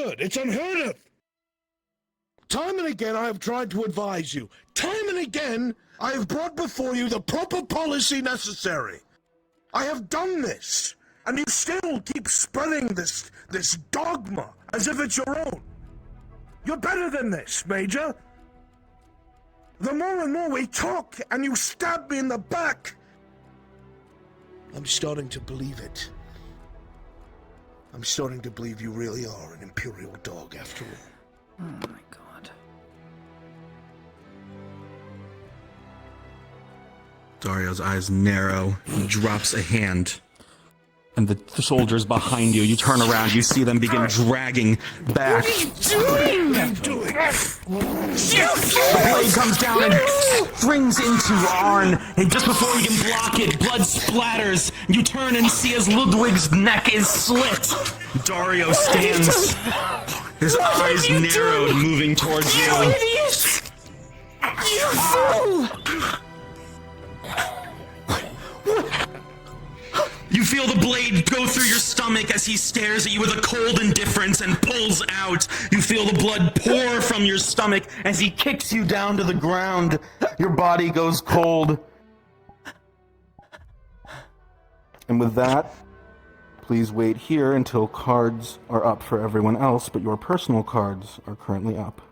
absurd. It's unheard of. Time and again I have tried to advise you. Time and again I have brought before you the proper policy necessary. I have done this, and you still keep spreading this dogma as if it's your own. You're better than this, Major. The more and more we talk, and you stab me in the back, I'm starting to believe it. I'm starting to believe you really are an Imperial dog after all. Oh my god. Dario's eyes narrow. He drops a hand. And the soldiers behind you, you turn around, you see them begin dragging back. What are you doing? The blade comes down and springs into Arn, and just before you can block it, blood splatters. You turn and see as Ludwig's neck is slit. Dario stands, his eyes narrowed, moving towards you. You idiot! You fool! You feel the blade go through your stomach as he stares at you with a cold indifference and pulls out. You feel the blood pour from your stomach as he kicks you down to the ground. Your body goes cold. And with that, please wait here until cards are up for everyone else, but your personal cards are currently up.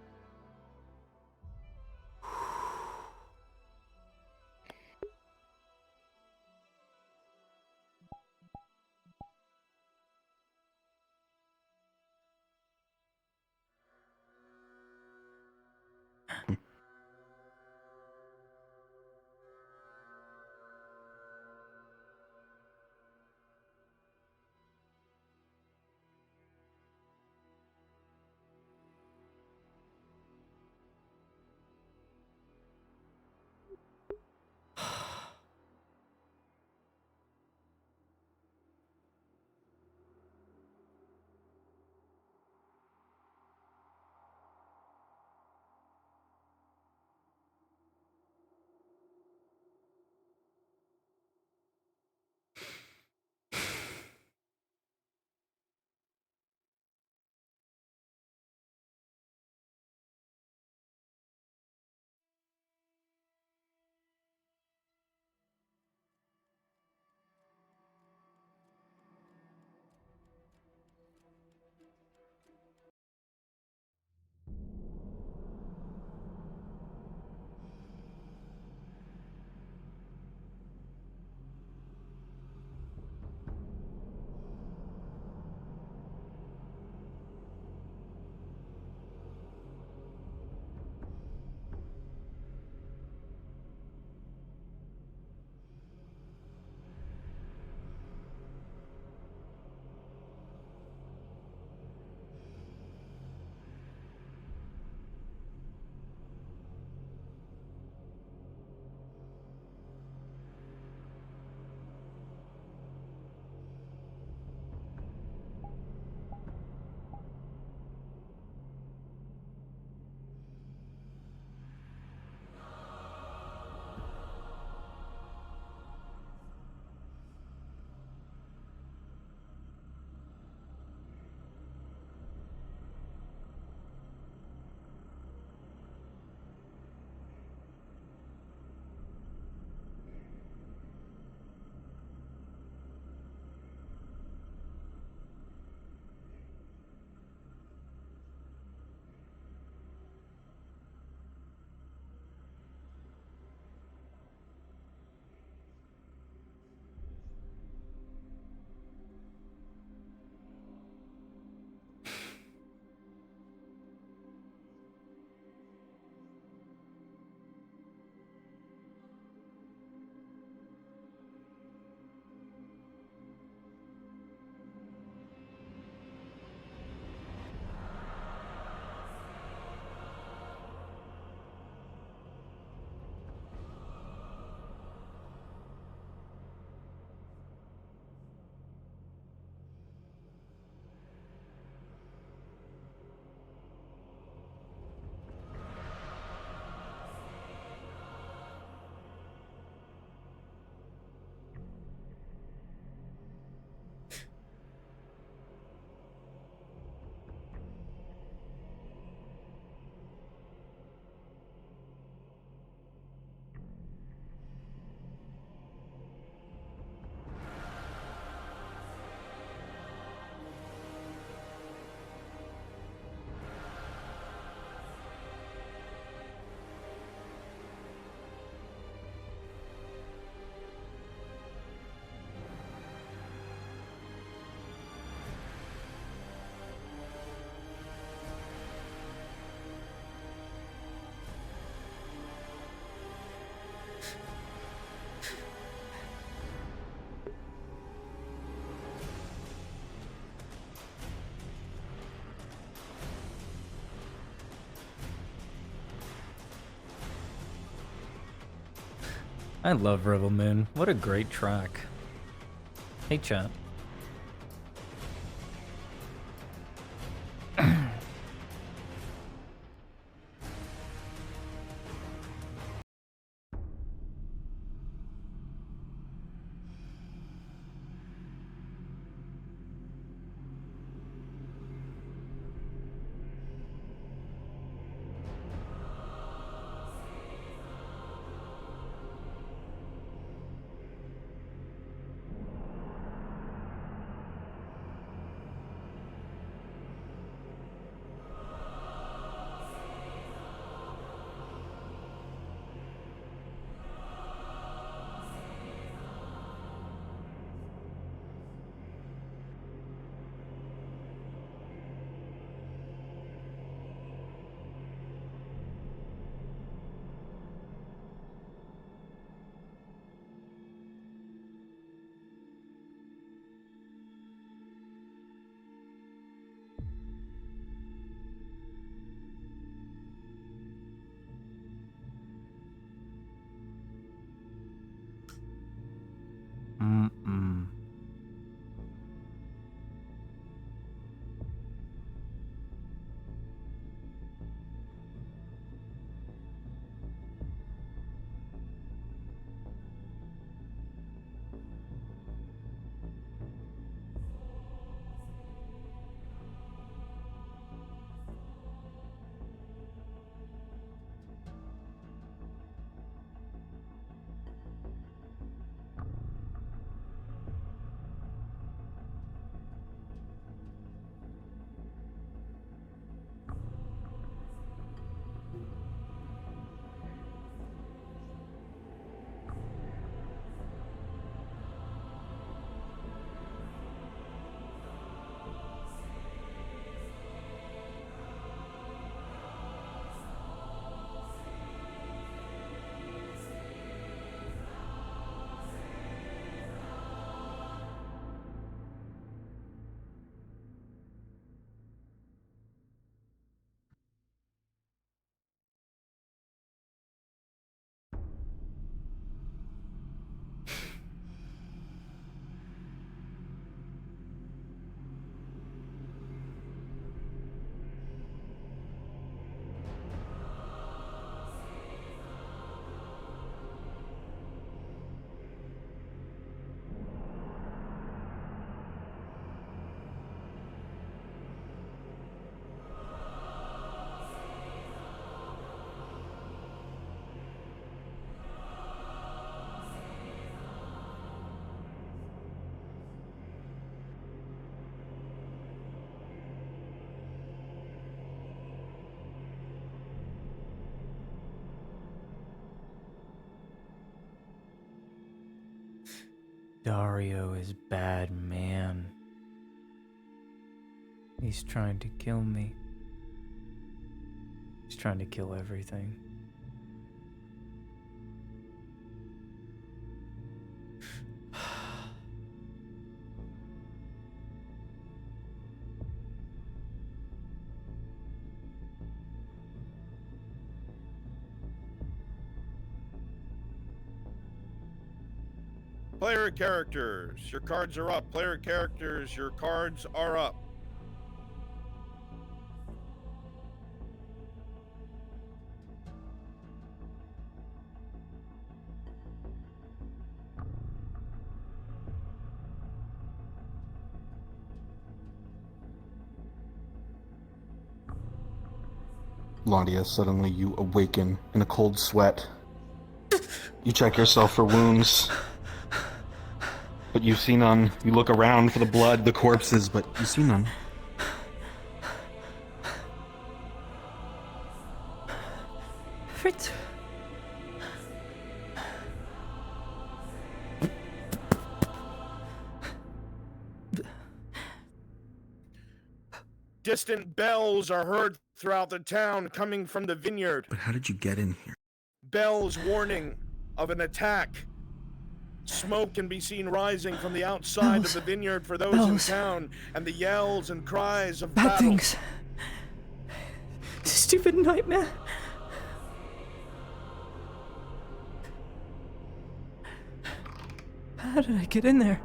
I love Rebel Moon. What a great track. Hey, chat. Dario is bad, man. He's trying to kill me. He's trying to kill everything. Player characters, your cards are up. Player characters, your cards are up. Claudia, suddenly you awaken in a cold sweat. You check yourself for wounds, but you see none. You look around for the blood, the corpses, but you see none. Fritz. Distant bells are heard throughout the town coming from the vineyard. But how did you get in here? Bells warning of an attack. Smoke can be seen rising from the outside of the vineyard for those in town, and the yells and cries of Bad battle. things. Stupid nightmare. How did I get in there?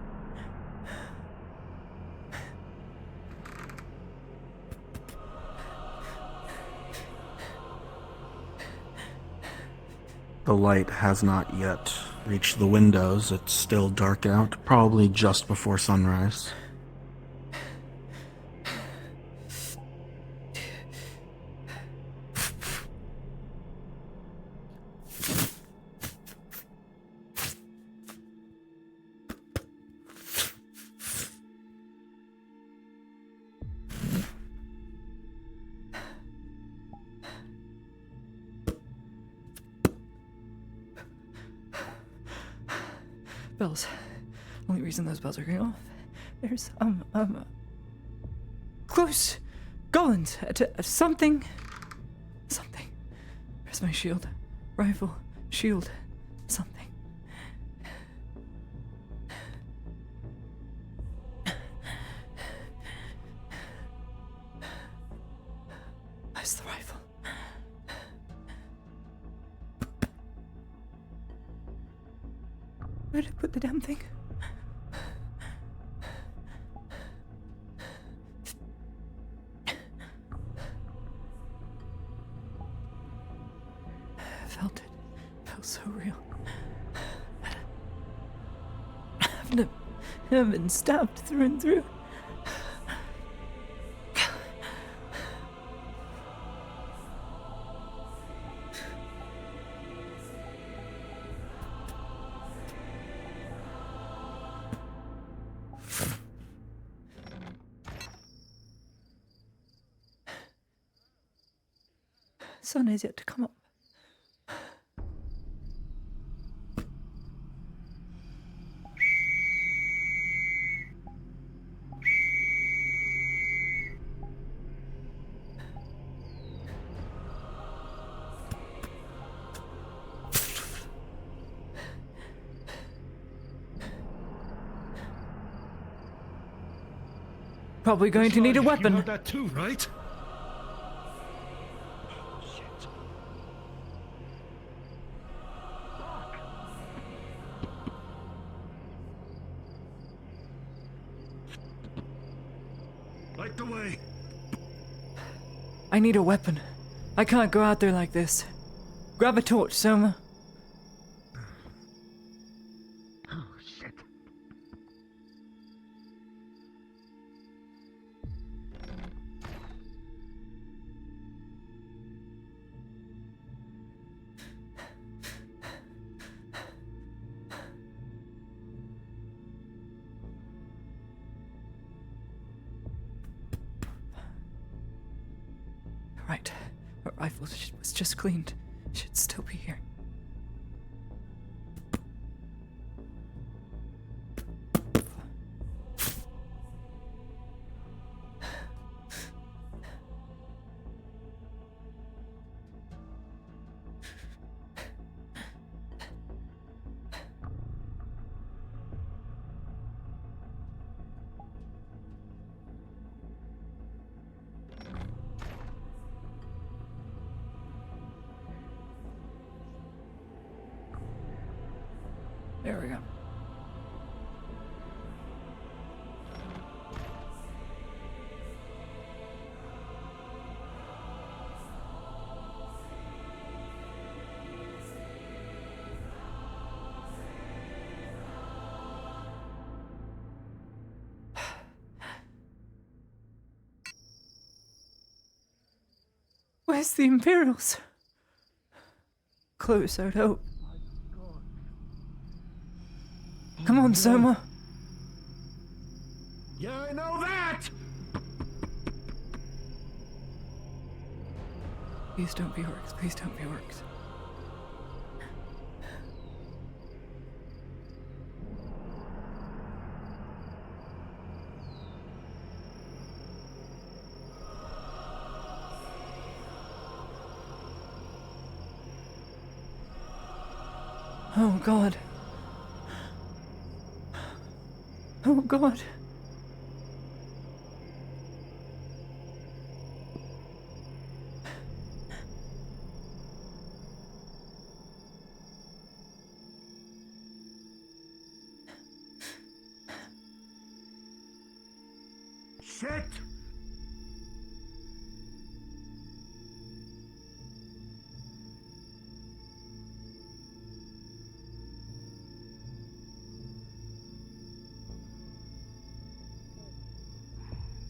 The light has not yet reached the windows. It's still dark out, probably just before sunrise. Bells. Only reason those bells are going off. There's, close Gollins to something. Something. Where's my shield? Rifle. Shield. Something. Where's the rifle? Where did I put the damn thing? I felt it. It felt so real. I've been stabbed through and through. Sun is yet to come up. Probably going to need a weapon. You heard that too, right? Light the way. I need a weapon. I can't go out there like this. Grab a torch, Soma. Oh, shit. Right. Our rifle was just cleaned. Should still be here. There we go. Where's the Imperials? Close, I'd hope. Come on, Soma. Yeah, I know that! Please don't be orcs. Please don't be orcs. Oh, God. Oh, God. shit!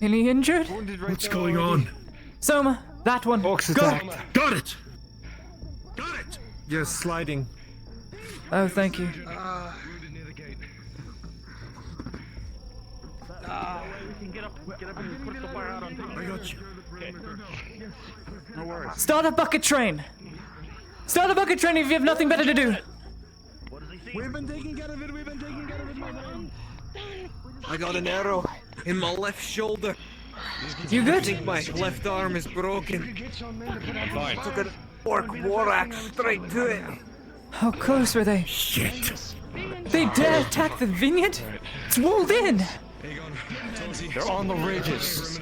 Any injured? What's going on? Soma, that one. Ox Go! attacked. Got it! Got it! You're sliding. Oh, thank you. I got you. No worries. Start a bucket train! Start a bucket train if you have nothing better to do! We've been taking care of it. I got an arrow in my left shoulder. You I good? think my left arm is broken. I'm fine. Took an orc war axe straight to it. How close were they? Shit! They dare attack the vineyard? It's walled in! They're on the ridges.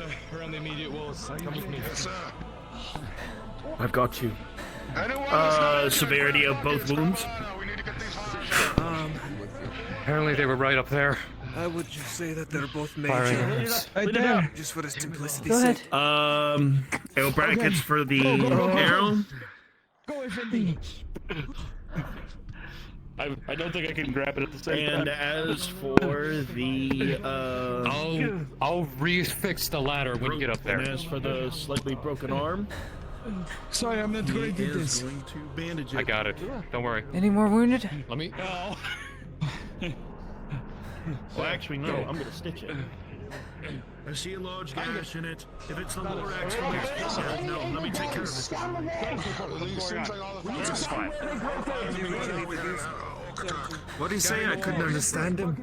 I've got you. Severity of both wounds? Apparently they were right up there. I would just say that they're both Firing major. arrows. Right there. Just for the simplicity's Go ahead. sake. Arrow brackets for the arrow. I don't think I can grab it at the same time. And as for the, I'll refix the ladder when you get up and there. as for the slightly broken arm, Sorry, I'm not he going to do is this. going to bandage it. I got it. Don't worry. Any more wounded? Let me. Well, actually, no. I'm gonna stitch it. I see a large gash in it. If it's the lower exclamation, no, let me take care of it. It's fine. What do you say? I couldn't understand him.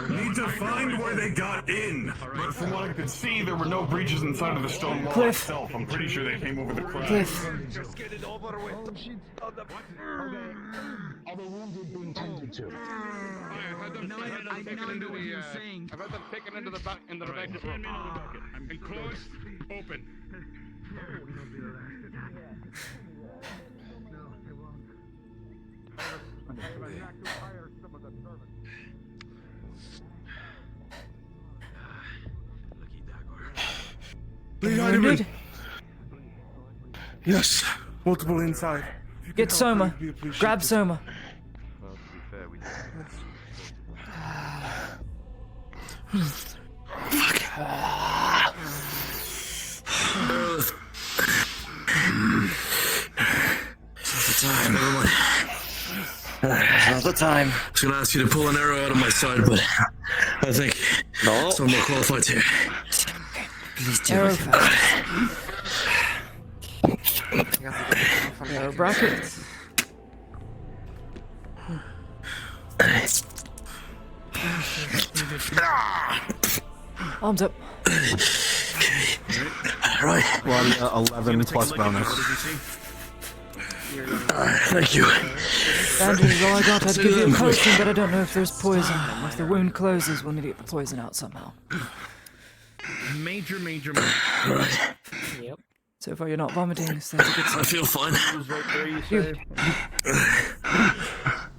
Need to find where they got in. But from what I could see, there were no breaches inside of the stone wall Cliff. itself. I'm pretty sure they came over the crack. Cliff. Just get it over with. Are the wounded being tended to? I've had them taken into the back room. Enclosed, open. Wounded? Yes, multiple inside. Get Soma. Grab Soma. Time, everyone. Not the time. I was gonna ask you to pull an arrow out of my side, but I think someone more qualified here. Please do Arrow it. fast. Arrow bracket. Arms up. Right. 11 plus bonus. Thank you. Bandage is all I got. I'd give you a potion, but I don't know if there's poison. If the wound closes, we'll need to get the poison out somehow. Major. Right. Yep. So far you're not vomiting, so that's a good I sign. feel fine. Right there, you say?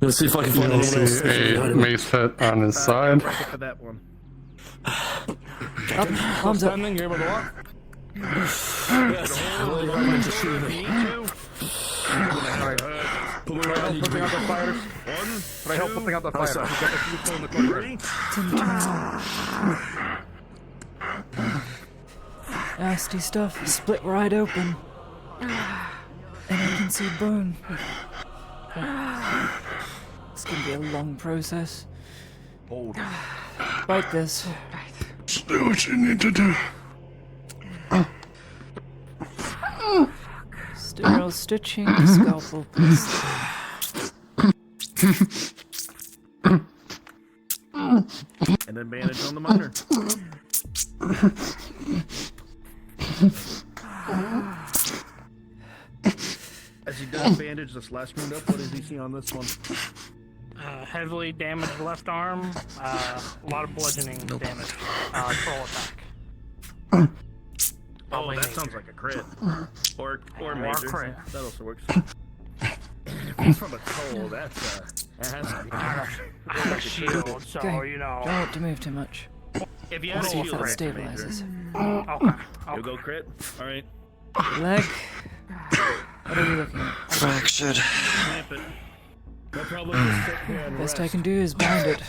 Let's see if I can find You'll anyone else. see a mace hit on his side. Bracket for that one. Up, arms up. You're able to walk? Putting out the fires. Can I help putting out the fires? Got the fuse in the corner. Nasty stuff. Split wide open. And I can see bone. It's gonna be a long process. Hold. Bite this. Do what you need to do. Sterile stitching, scalpel please. And then bandage on the minor. As he does bandage this last wound up, what does he see on this one? Heavily damaged left arm. A lot of bludgeoning damage. Troll attack. Oh, that sounds like a crit. Or major. crit. That also works. If he's from a troll, that has to be. I have a shield, so Okay. you know. Don't want to move too much. If you Let's have see a if shield that crit, stabilizes. Okay. You go crit. All right. Leg. What are we looking at? Fractured. Clamp it. No problem. Just sit here and Best I rest. can do is bind it.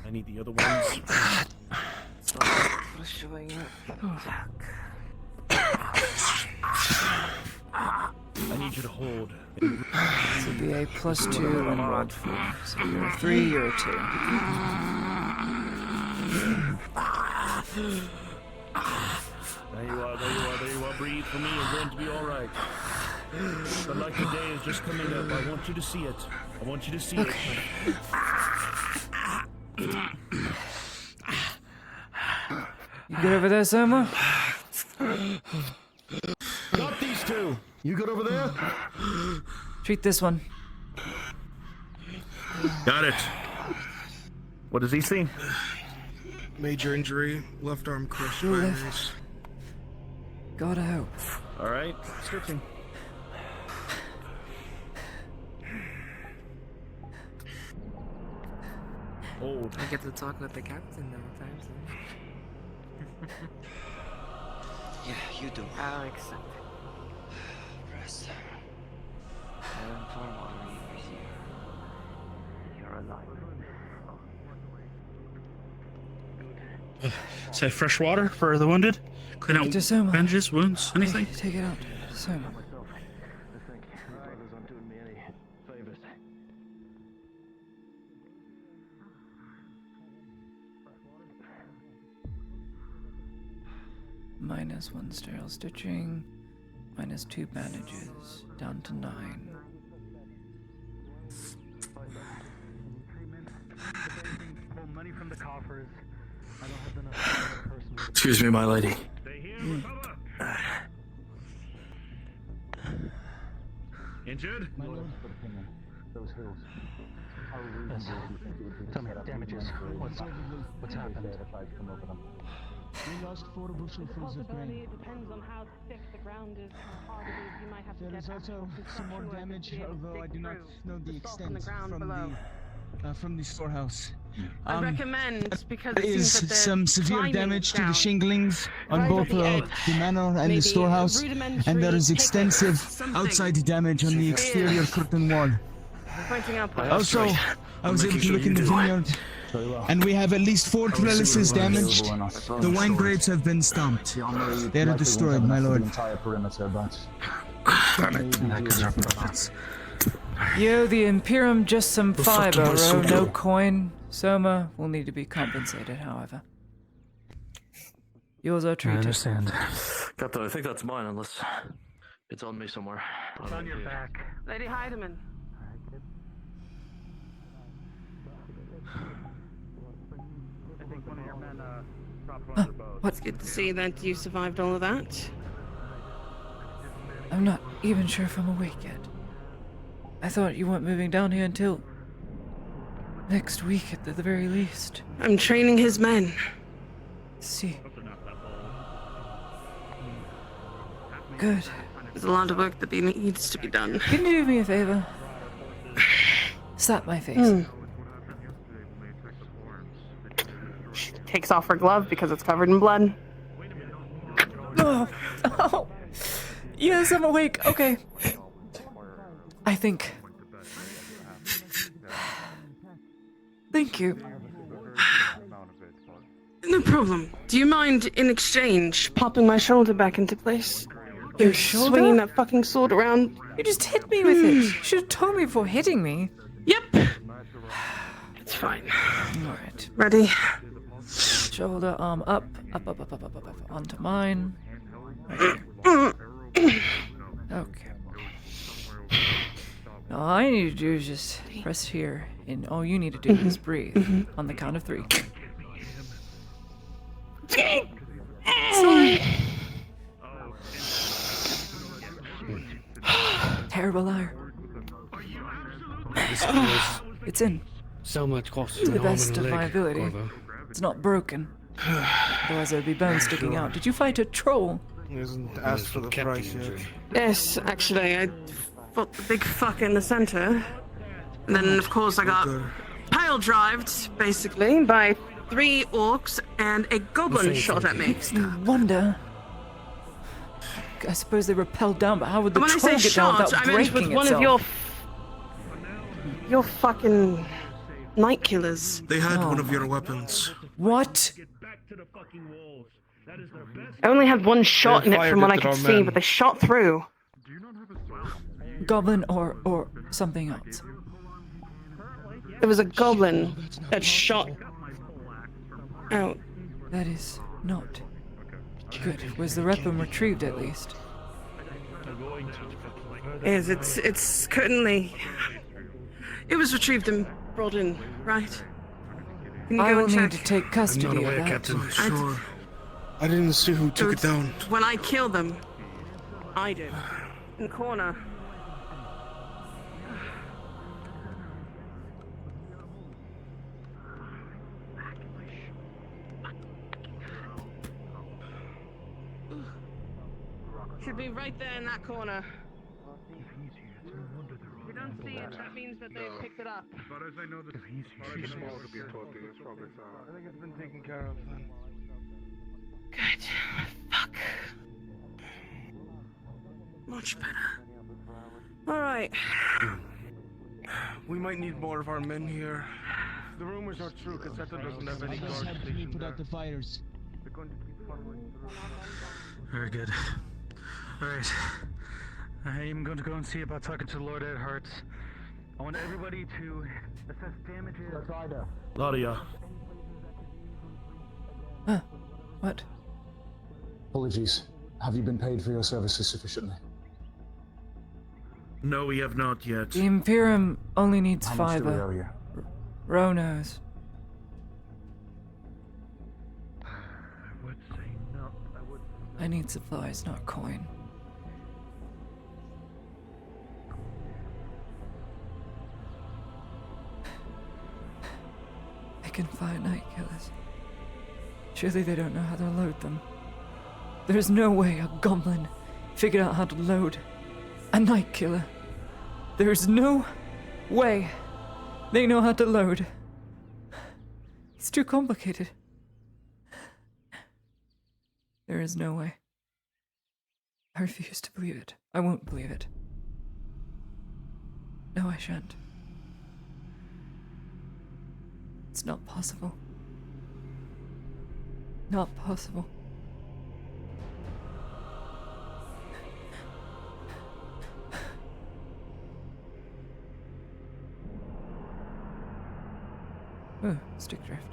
I need the other ones. I need you to hold. This will be a +2 when rolled 4. So you're a 3, you're a 2. There you are, there you are, there you are. Breathe for me. You're going to be all right. The light of day is just coming up. I want you to see it. I want you to see it. You good over there, Soma? Got these two. You good over there? Treat this one. Got it. What does he see? Major injury, left arm crushed by Left. mace. Gotta hope. All right, stitching. Hold. I get to talk with the captain now, times. Yeah, you do. I'll accept it. Rest. I'll inform all readers here. You're alive. Say fresh water for the wounded? Clean out Just Soma. bandages, wounds, anything? Take it out. Soma. -1 sterile stitching. -2 bandages. Down to 9. Excuse me, my lady. Injured? Those hills. How reasonable do you think it would be to set up damages? What's happened? If I'd come over them. We lost 4 bushels of grain. It depends on how thick the ground is, how hard it is. You might have to There get is also some more damage, to although I do not know the extent below. From the storehouse. I recommend, because There it is seems that some severe climbing damage to down the shinglings on right both at the edge. the manor and Maybe the storehouse, and there is extensive outside damage on the exterior curtain wall. Pointing outwards. Also, I was able to look in the vineyard, and we have at least 4 trellises damaged. The wine grapes have been stomped. They are destroyed, my lord. You owe the Imperium just some fiber, no coin. Soma will need to be compensated, however. Yours are I treated. understand. Captain, I think that's mine, unless it's on me somewhere. It's on your back. Lady Heidemann. I think one of your men dropped one of their bows. It's good to see that you survived all of that. I'm not even sure if I'm awake yet. I thought you weren't moving down here until next week at the very least. I'm training his men. See. Good. There's a lot of work that needs to be done. Can you do me a favor? Slap my face. Takes off her glove because it's covered in blood. Oh. Yes, I'm awake. Okay. I think. Thank you. No problem. Do you mind, in exchange, popping my shoulder back into place? Your shoulder? Swinging that fucking sword around. You just hit me with it. You should have told me before hitting me. Yep. It's fine. Alright. Ready? Shoulder, arm up, up, onto mine. Right here. Okay. All I need to do is just press here, and all you need to do is breathe on the count of 3. Sorry. Terrible liar. This feels It's in. so much closer To the an arm best and a of my leg, ability. Corvo. It's not broken. Otherwise there'd be bones sticking out. Did you fight a troll? He hasn't asked for the price yet. Yes, actually, I fought the big fuck in the center. And then, of course, I got pile drived, basically, by 3 orcs and a goblin shot at me. No wonder. I suppose they repelled down, but how would the When I troll say get down shot, without I meant breaking with one itself? of your fucking night killers. They had one of your weapons. What? I only had one shot in it fired from what it I at could our see, men. but they shot through. Goblin or something else? There was a goblin that shot out. That is not good. Was the weapon retrieved at least? It's certainly. It was retrieved and brought in, right? Can you I go will and need check? to take custody of that. Captain. Sure. I didn't see who took it down. When I killed them, I did. In the corner. Should be right there in that corner. If you don't see it, that means that they picked it up. But as I know that he's small to be talking, it's probably I think it's been taken care of then. Good. Fuck. Much better. Alright. We might need more of our men here. The rumors are true, Cassetta doesn't have any guards stationed Put out the there. fires. They're going to keep following through. Very good. Alright. I am going to go and see about talking to Lord Ed Hearts. I want everybody to assess damages. Ladia. Huh? What? Apologies. Have you been paid for your services sufficiently? No, we have not yet. The Imperium only needs How much do we owe fiber. you? Ro knows. I would say no. I need supplies, not coin. They can fire night killers. Surely they don't know how to load them. There is no way a goblin figured out how to load a night killer. There is no way they know how to load. It's too complicated. There is no way. I refuse to believe it. I won't believe it. No, I shan't. It's not possible. Not possible. Ooh, stick drift.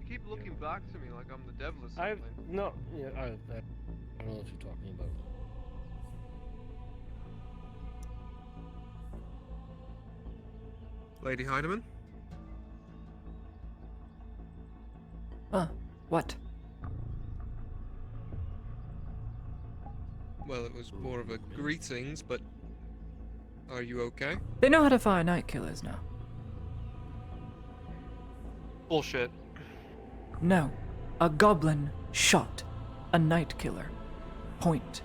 Keep looking back to me like I'm the devil or something. I don't know what you're talking about. Lady Heidemann? What? Well, it was more of a greetings, but are you okay? They know how to fire night killers now. Bullshit. No. A goblin shot a night killer. Point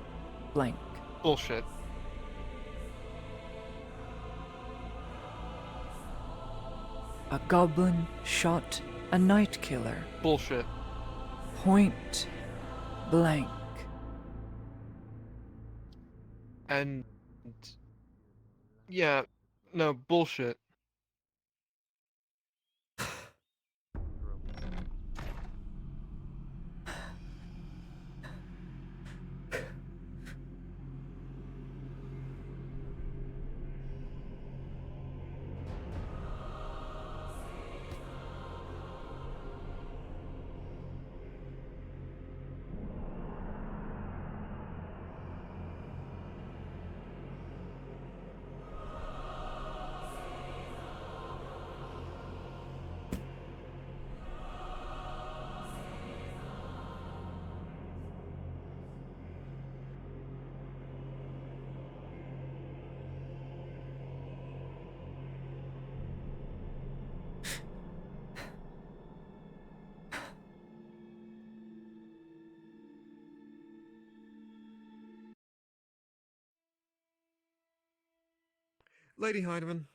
blank. Bullshit. A goblin shot a night killer. Bullshit. Point blank. And... yeah, no, bullshit. Lady Heidemann.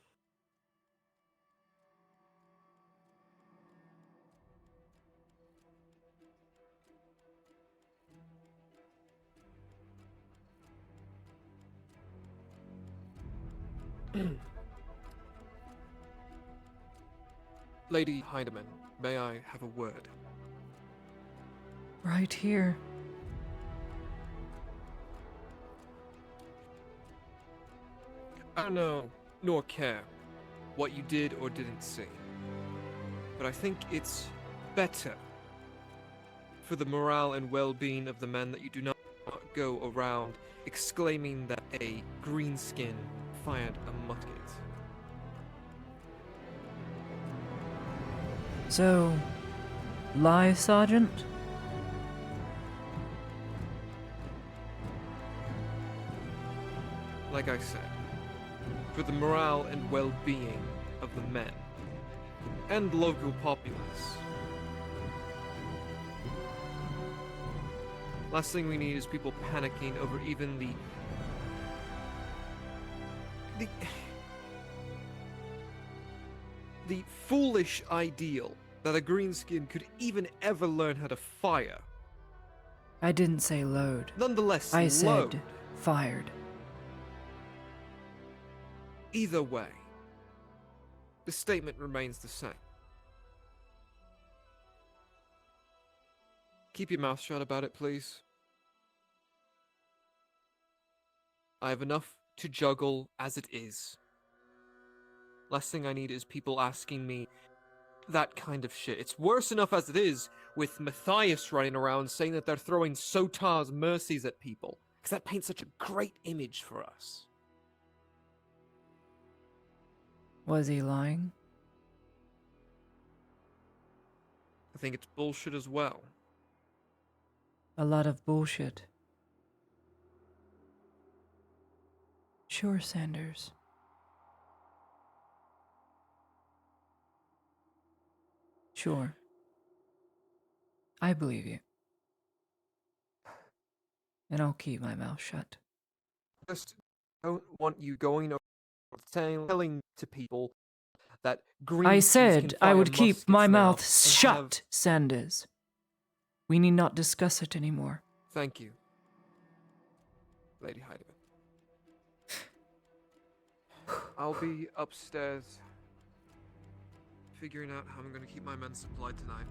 Lady Heidemann, may I have a word? Right here. I don't know, nor care, what you did or didn't see. But I think it's better for the morale and well-being of the men that you do not go around exclaiming that a greenskin fired a musket. So, lie, Sergeant? Like I said, for the morale and well-being of the men and local populace. Last thing we need is people panicking over even the foolish ideal that a greenskin could even ever learn how to fire. I didn't say load. Nonetheless, I load. said fired. Either way, the statement remains the same. Keep your mouth shut about it, please. I have enough to juggle as it is. Last thing I need is people asking me that kind of shit. It's worse enough as it is with Matthias running around saying that they're throwing Sotar's mercies at people, because that paints such a great image for us. Was he lying? I think it's bullshit as well. A lot of bullshit. Sure, Sanders. Sure. I believe you. And I'll keep my mouth shut. Just don't want you going over telling to people that I greenskins said can I fire would keep my muskets now mouth and shut, have- Sanders. We need not discuss it anymore. Thank you, Lady Heidemann. I'll be upstairs figuring out how I'm going to keep my men supplied tonight.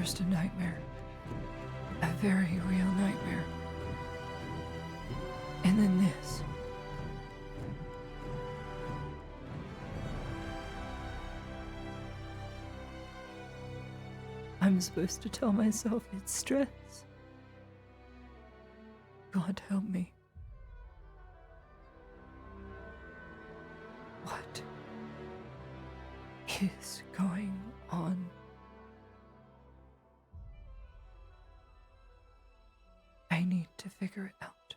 First a nightmare. A very real nightmare. And then this. I'm supposed to tell myself it's stress. God help me. What is going on? I need to figure it out.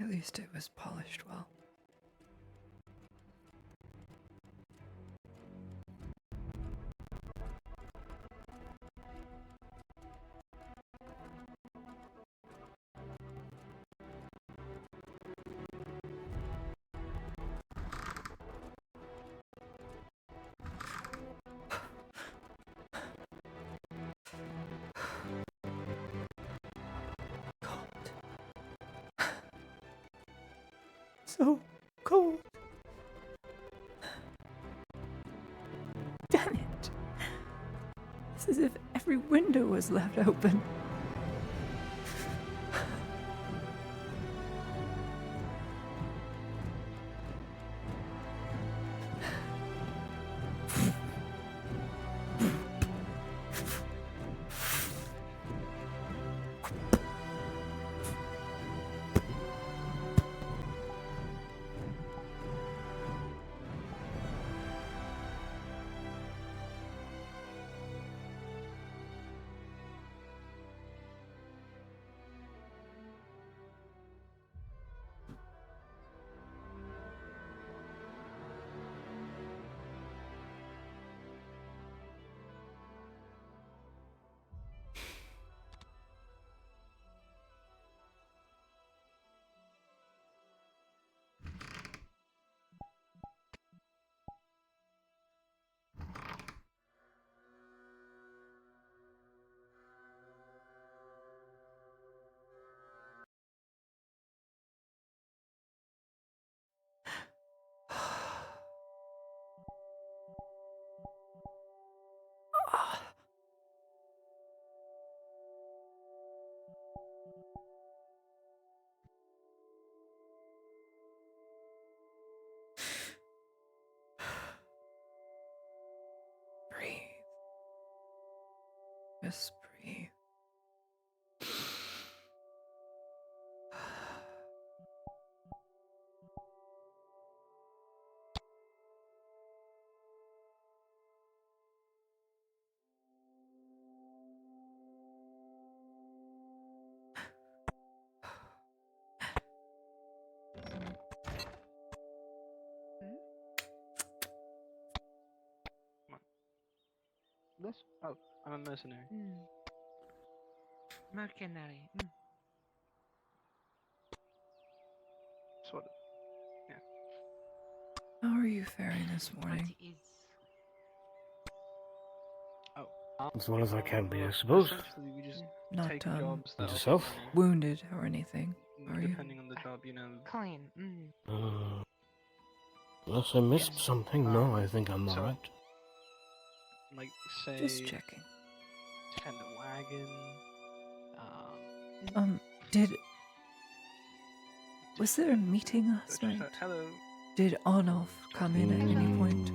At least it was polished well. So cold. Damn it. It's as if every window was left open. Breathe. Just breathe. This? Oh, I'm a mercenary. Mercenary. Sort of. Yeah. How are you faring this morning? As well as I can be, I suppose. Essentially, we just Not, take jobs that And are yourself? wounded or anything, are you? depending on the job, you know. Clean. Unless I missed something, no, I think I'm so- alright. Like, say, Just checking. tend a wagon. Was there a meeting last night? Hello. Did Arnulf come in at any point?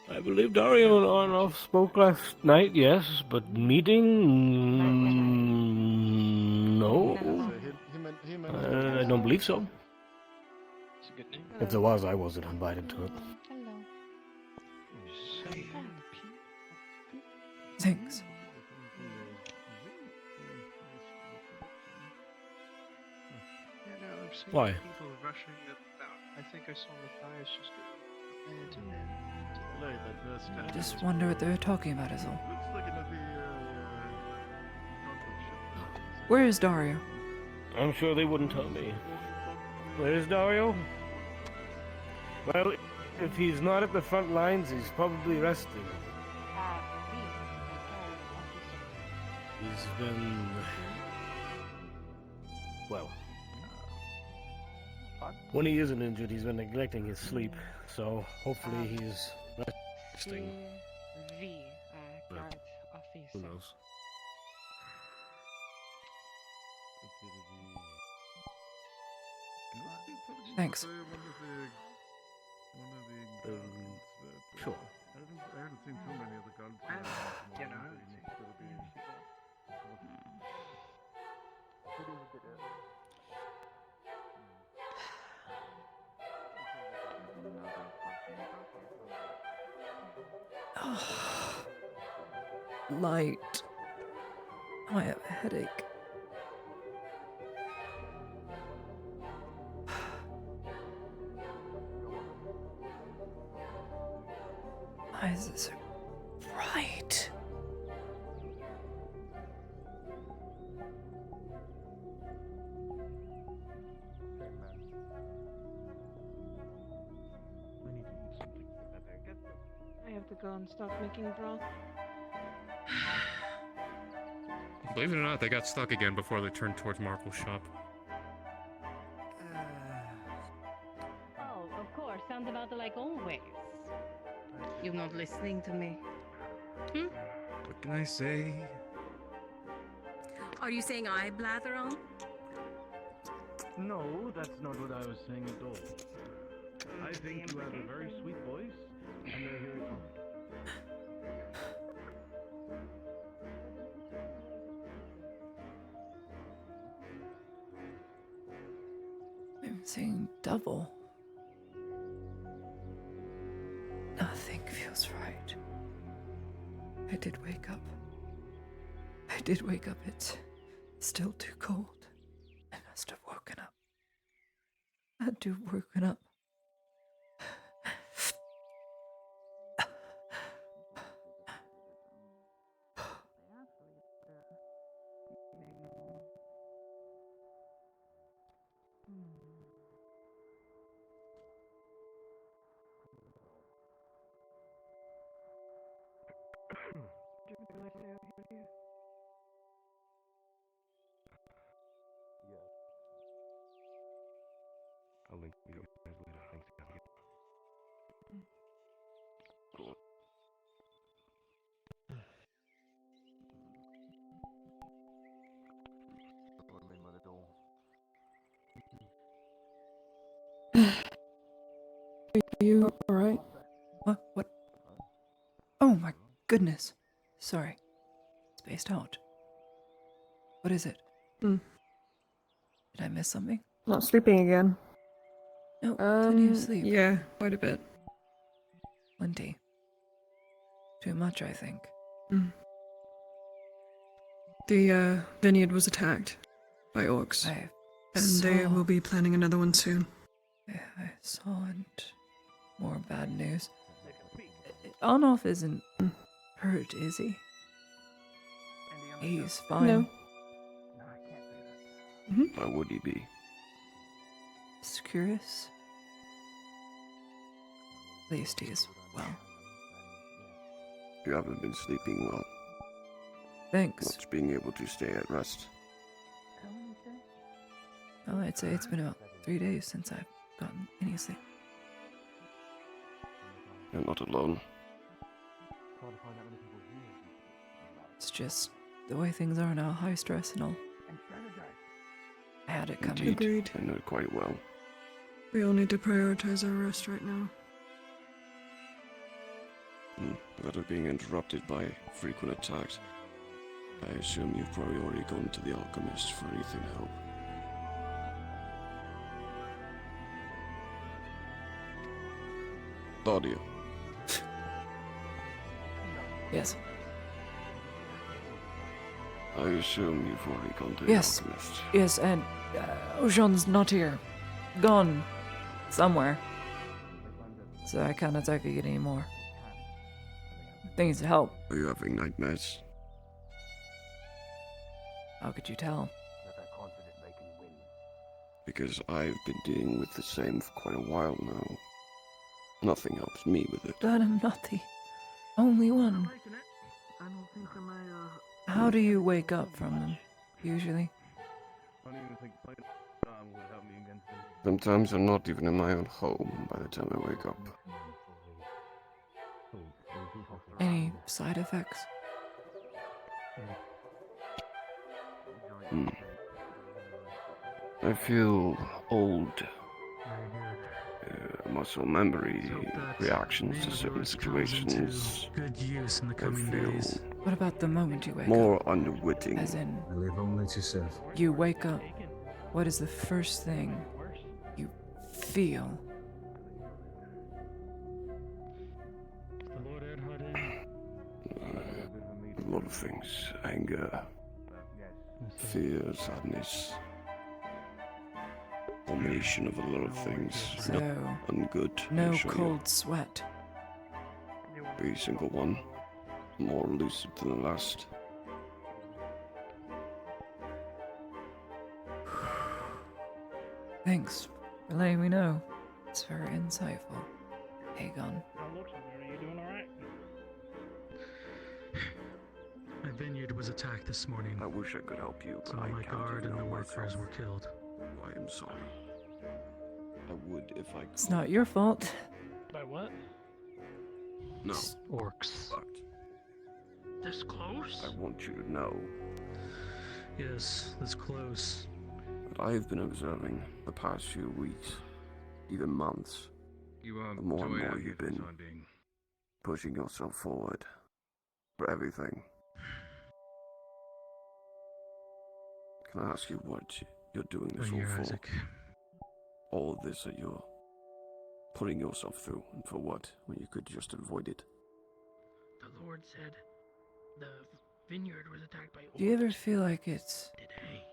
I believe Dario and Arnold spoke last night, yes, but meeting, no. I don't believe so. It's a good name. If there was, I wasn't invited to it. Thanks. Yeah, no, I've seen Why? people rushing about. I think I saw Matthias just go. Just wonder what they were talking about is all. Where is Dario? I'm sure they wouldn't tell me. Where is Dario? Well, if he's not at the front lines, he's probably resting. He's been... well... when he isn't injured, he's been neglecting his sleep, so hopefully he's resting. But who knows? Thanks. Sure. I haven't seen too many of the guns. You know, Light. I have a headache. Why is this so bright? I have to go and start making broth. Believe it or not, they got stuck again before they turned towards Markle's shop. Oh, of course. Sounds about like always. You're not listening to me. Hmm? What can I say? Are you saying I blather on? No, that's not what I was saying at all. I think you have a very sweet voice, and they're here at home. I'm seeing double. Nothing feels right. I did wake up. It's still too cold. I must have woken up. I had to have woken up. I'll link you guys later. Thanks, guys. Cool. Are you alright? What? Oh my goodness. Sorry. Spaced out. What is it? Did I miss something? Not sleeping again. No, plenty of sleep. Yeah, quite a bit. Plenty. Too much, I think. The vineyard was attacked by orcs. And they will be planning another one soon. I saw it. More bad news. Arnulf isn't hurt, is he? He's fine. No. Why would he be? Just curious. At least he is well. You haven't been sleeping well. Thanks. Not being able to stay at rest. Oh, I'd say it's been about 3 days since I've gotten any sleep. You're not alone. It's just the way things are now, high stress and all. I had it coming. Indeed, Agreed. I know it quite well. We all need to prioritize our rest right now. Without it being interrupted by frequent attacks, I assume you've probably already gone to the alchemist for anything help. Claudia. Yes. I assume you've already gone to the alchemist. Yes, and Ocean's not here. Gone. Somewhere. So I can't attack it anymore. Things to help. Are you having nightmares? How could you tell? Because I've been dealing with the same for quite a while now. Nothing helps me with it. But I'm not the only one. How do you wake up from them, usually? Sometimes I'm not even in my own home by the time I wake up. Any side effects? I feel old. Muscle memory, reactions to certain situations. Good use in the coming I feel days. What about the moment you wake more up? unwitting. As in, I live only to serve. you wake up. What is the first thing you feel? A lot of things. Anger, fear, sadness, combination of a lot of things. So, And good. I no assure you. cold sweat. Every single one. More lucid than the last. Thanks for letting me know. It's very insightful. Aegon. Are you doing alright? My vineyard was attacked this morning. I wish I could help you, but Some I of my can't guard even and the help workers myself. were killed. I am sorry. I would if I could. It's not your fault. By what? No. Orcs. But This close? I want you to know Yes, this close. that I've been observing the past few weeks, even months. You, The more and enjoy more it you've for the been time being. pushing yourself forward for everything. Can I ask you what you're doing this Thank you, all for? Isaac. All of this that you're putting yourself through, and for what, when you could just avoid it? The Lord said the vineyard was attacked by orcs. Do you ever feel like it's today.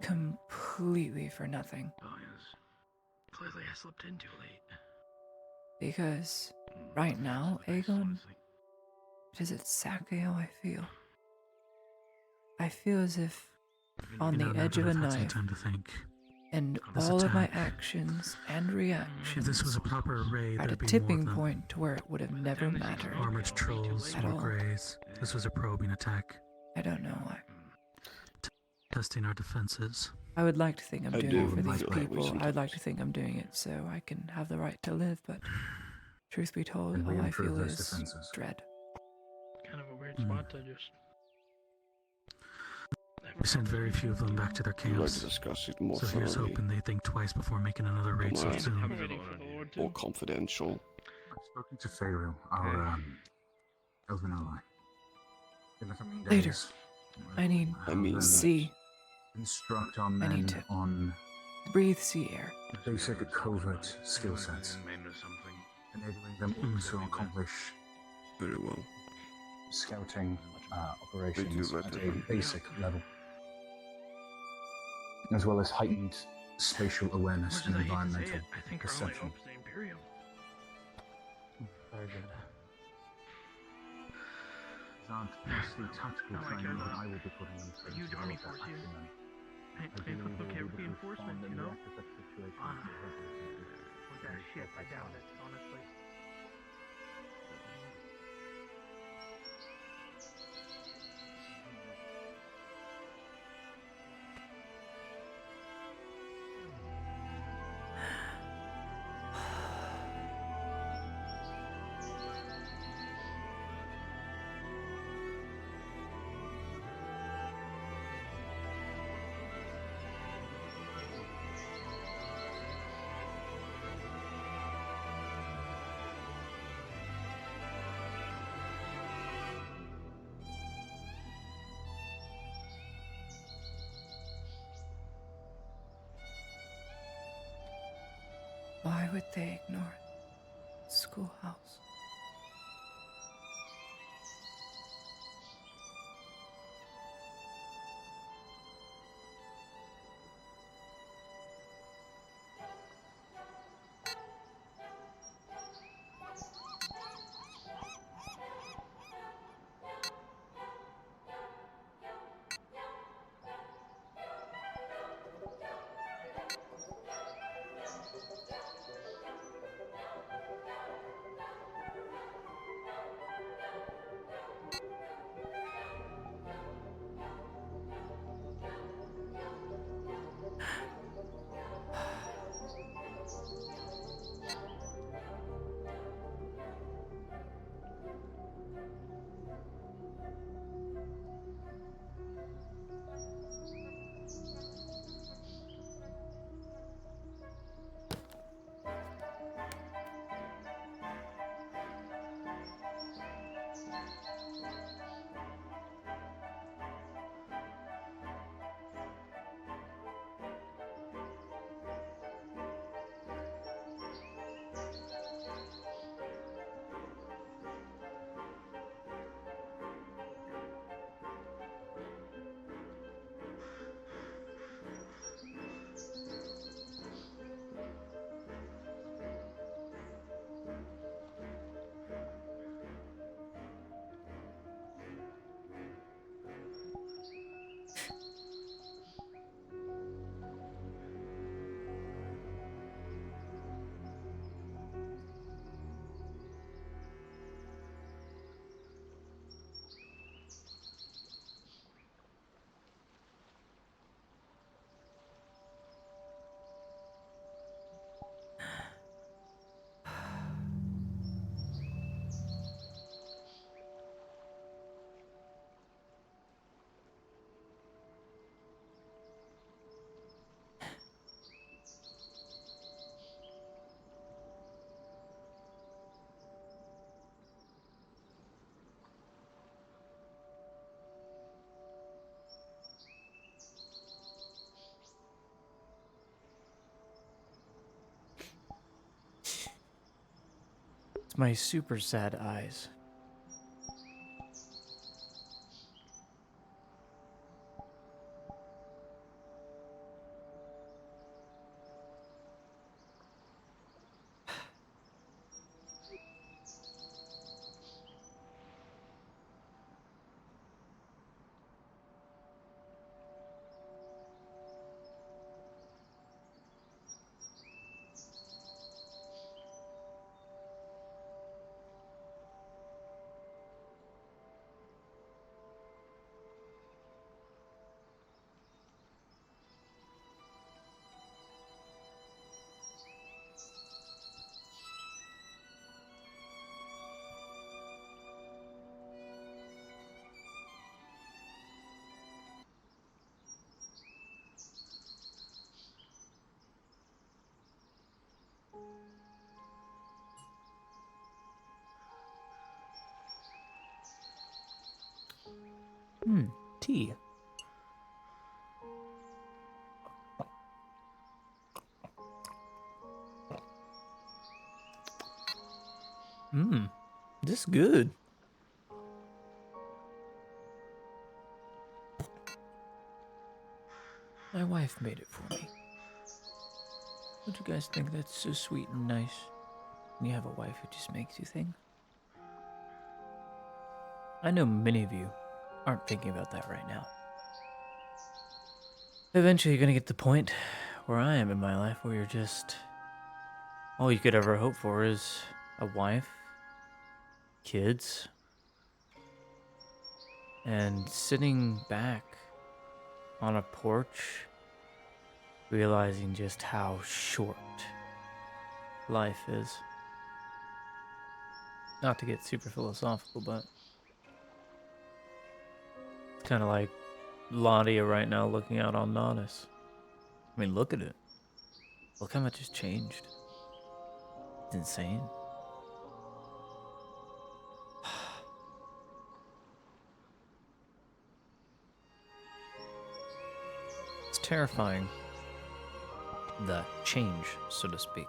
completely for nothing? Oh, yes. Clearly I slept in too late. Because right now, Aegon, it is exactly how I feel. I feel as if on the edge of a knife, Time to think. and This all of my attack. actions and If reactions this was a proper raid, at a there'd be more tipping of them. point to where it would have never mattered. Armored trolls, At more all. greys. This was a probing attack. I don't know why. Testing our defenses. I would like to think I'm I doing do it for these feel that way people. I would sometimes. like to think I'm doing it so I can have the right to live, but truth be told, And we all I improve feel those is defenses. dread. Kind of a weird spot to just. We sent very few of them back to their We'd like to camps. discuss it more So here's thoroughly, hoping they think twice before making another raid so Alright. soon. more confidential. I've spoken to Pharaoh, our elven ally. In the coming days, Later. I need I mean, sea. instruct our I men need to on breathe sea air. basic covert skill sets, enabling them to accomplish Very well. scouting operations at a recommend. basic level, as well as heightened spatial awareness and environmental perception. Very good. These aren't mostly tactical training that I will be putting them through. Huge army force here. Hey, look at reinforcements, you know? With that ship, I doubt it, honestly. Why would they ignore it? Schoolhouse. with my super sad eyes. Tea. This is good. My wife made it for me. Don't you guys think that's so sweet and nice? When you have a wife who just makes you things? I know many of you aren't thinking about that right now. Eventually you're gonna get to the point where I am in my life where you're just... all you could ever hope for is a wife, kids, and sitting back on a porch, realizing just how short life is. Not to get super philosophical, but it's kind of like Ladia right now looking out on Nodus. I mean, look at it. Look how much has changed. It's insane. It's terrifying. The change, so to speak.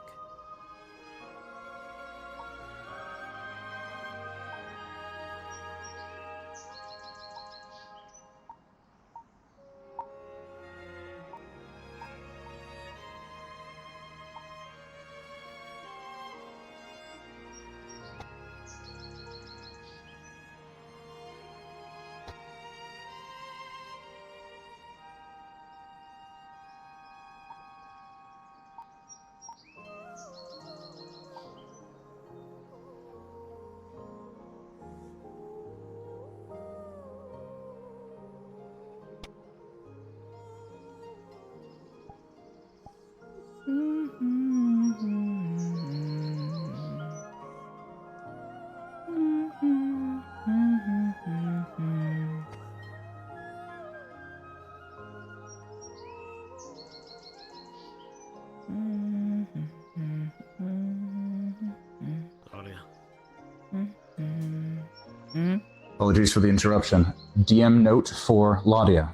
Apologies for the interruption. DM note for Ladia.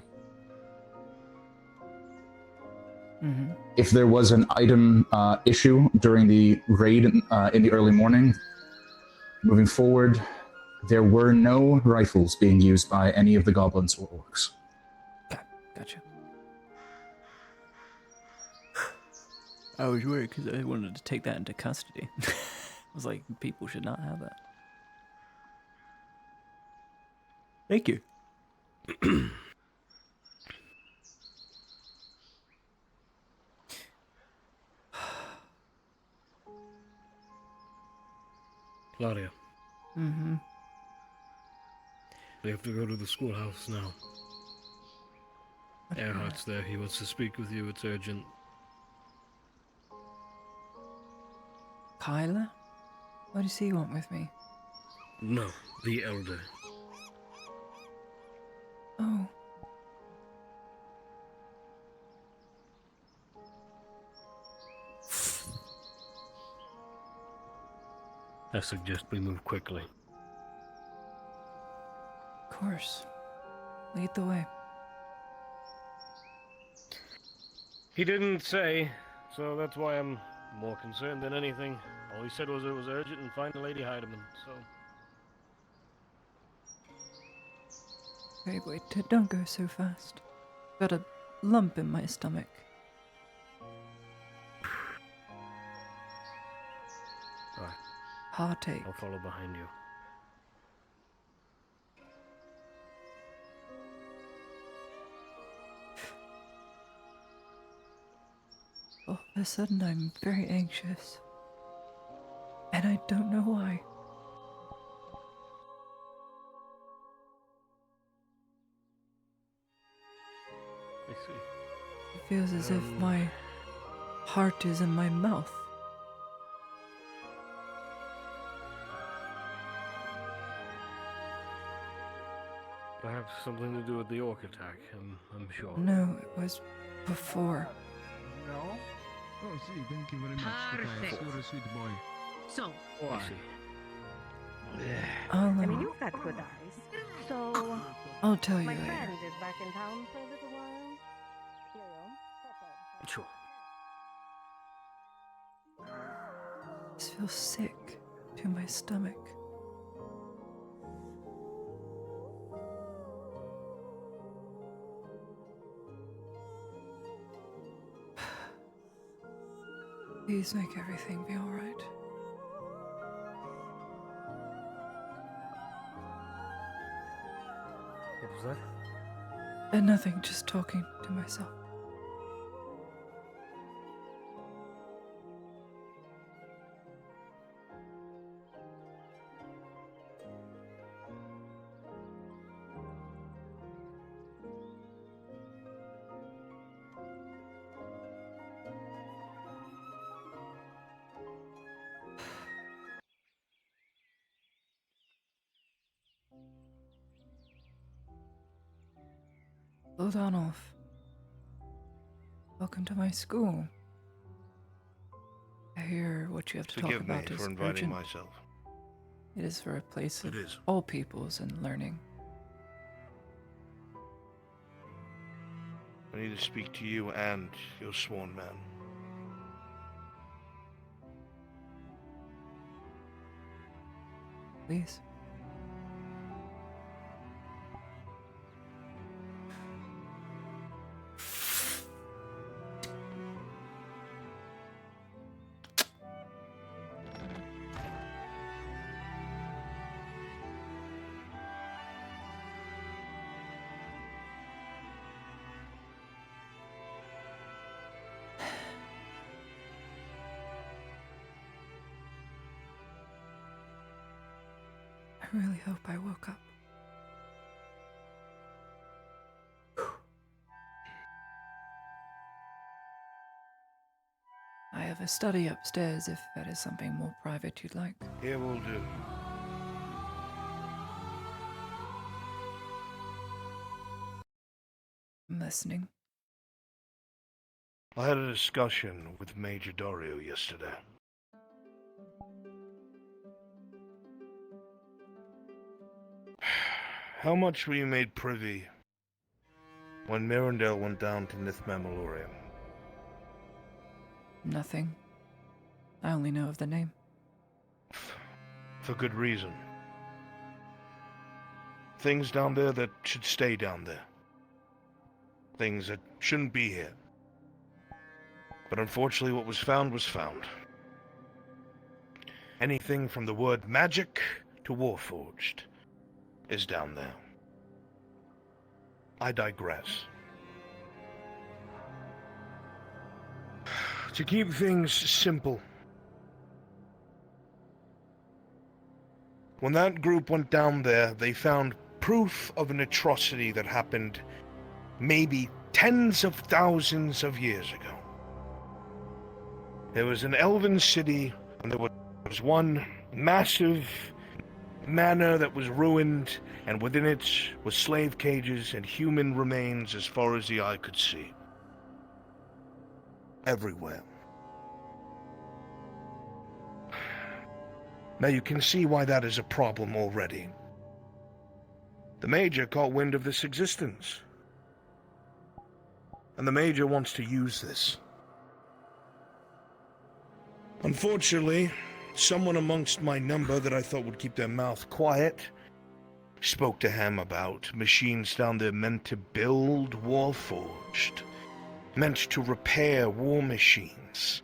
If there was an item issue during the raid in the early morning, moving forward, there were no rifles being used by any of the goblins or orcs. Gotcha. I was worried because I wanted to take that into custody. I was like, people should not have that. Thank you. Claudia, Mm-hmm. we have to go to the schoolhouse now. Earhart's there. He wants to speak with you. It's urgent. Kyla? What does he want with me? No, the elder. Oh. I suggest we move quickly. Of course. Lead the way. He didn't say, so that's why I'm more concerned than anything. All he said was it was urgent and find Lady Heidemann, so... Wait, don't go so fast. Got a lump in my stomach. Alright. Heartache. I'll follow behind you. All of a sudden, I'm very anxious. And I don't know why. I see. It feels as if my heart is in my mouth. Perhaps something to do with the orc attack, I'm sure. No, it was before. No? Oh, see, thank you very much. Perfect. What a sweet boy. So, I see. I'll, I mean, you've got good eyes. So, I'll tell you my later. friend is back in town for a little while. Sure. This feels sick to my stomach. Please make everything be alright. What was that? And nothing, just talking to myself. Lodonov, welcome to my school. I hear what you have to talk Forgive me about is for inviting urgent. myself. It is for a place of It is. all peoples and learning. I need to speak to you and your sworn man. Please. I really hope I woke up. I have a study upstairs if that is something more private you'd like. Here will do. I'm listening. I had a discussion with Major Dario yesterday. How much were you made privy when Mirandale went down to Nith Mammaloreum? Nothing. I only know of the name. For good reason. Things down there that should stay down there. Things that shouldn't be here. But unfortunately what was found. Anything from the word magic to Warforged is down there. I digress. To keep things simple, when that group went down there, they found proof of an atrocity that happened maybe tens of thousands of years ago. There was an elven city, and there was one massive manor that was ruined, and within it was slave cages and human remains as far as the eye could see. Everywhere. Now you can see why that is a problem already. The Major caught wind of this existence. And the Major wants to use this. Unfortunately, someone amongst my number that I thought would keep their mouth quiet spoke to him about machines down there meant to build Warforged, meant to repair war machines.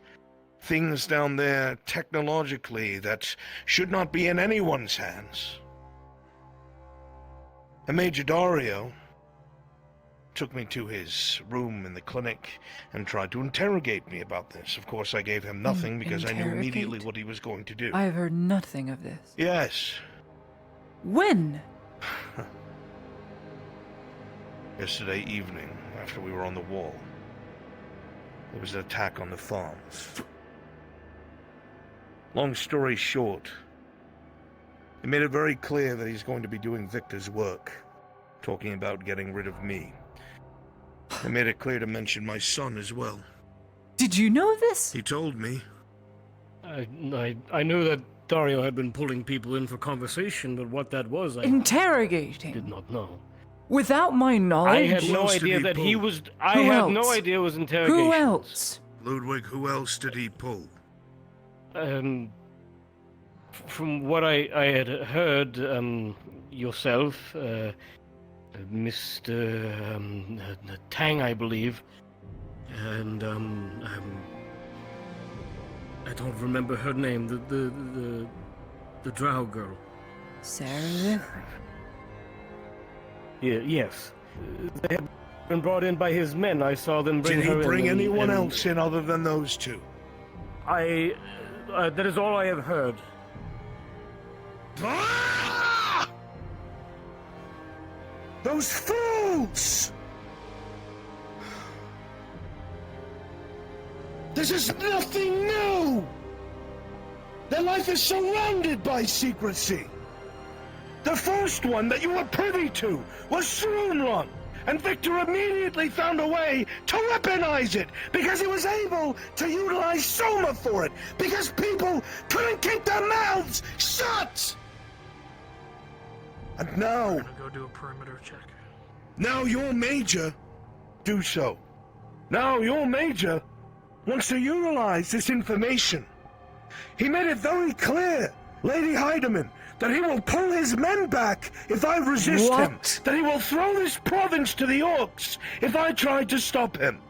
Things down there technologically that should not be in anyone's hands. And Major Dario took me to his room in the clinic and tried to interrogate me about this. Of course, I gave him nothing because I knew immediately what he was going to do. I have heard nothing of this. Yes. When? Yesterday evening, after we were on the wall, there was an attack on the farms. Long story short, he made it very clear that he's going to be doing Victor's work, talking about getting rid of me. He made it clear to mention my son as well. Did you know this? He told me. I knew that Dario had been pulling people in for conversation, but what that was, I Interrogating. did not know. Without my knowledge? I had no idea that he was... I had no idea it was interrogation. Who else? Ludwig, who else did he pull? From what I had heard, yourself, Mr. Tang, I believe, and I don't remember her name. The Drow girl. Sarah. Yeah. Yes. They have been brought in by his men. I saw them bring her in. Did he bring anyone else in other than those two? That is all I have heard. Ah! Those fools! This is nothing new! Their life is surrounded by secrecy. The first one that you were privy to was Shrunlon, and Victor immediately found a way to weaponize it, because he was able to utilize Soma for it, because people couldn't keep their mouths shut! And now... I'm gonna go do a perimeter check. Now your major... Do so. Now your major wants to utilize this information. He made it very clear, Lady Heidemann, that he will pull his men back if I resist him. That he will throw this province to the orcs if I try to stop him.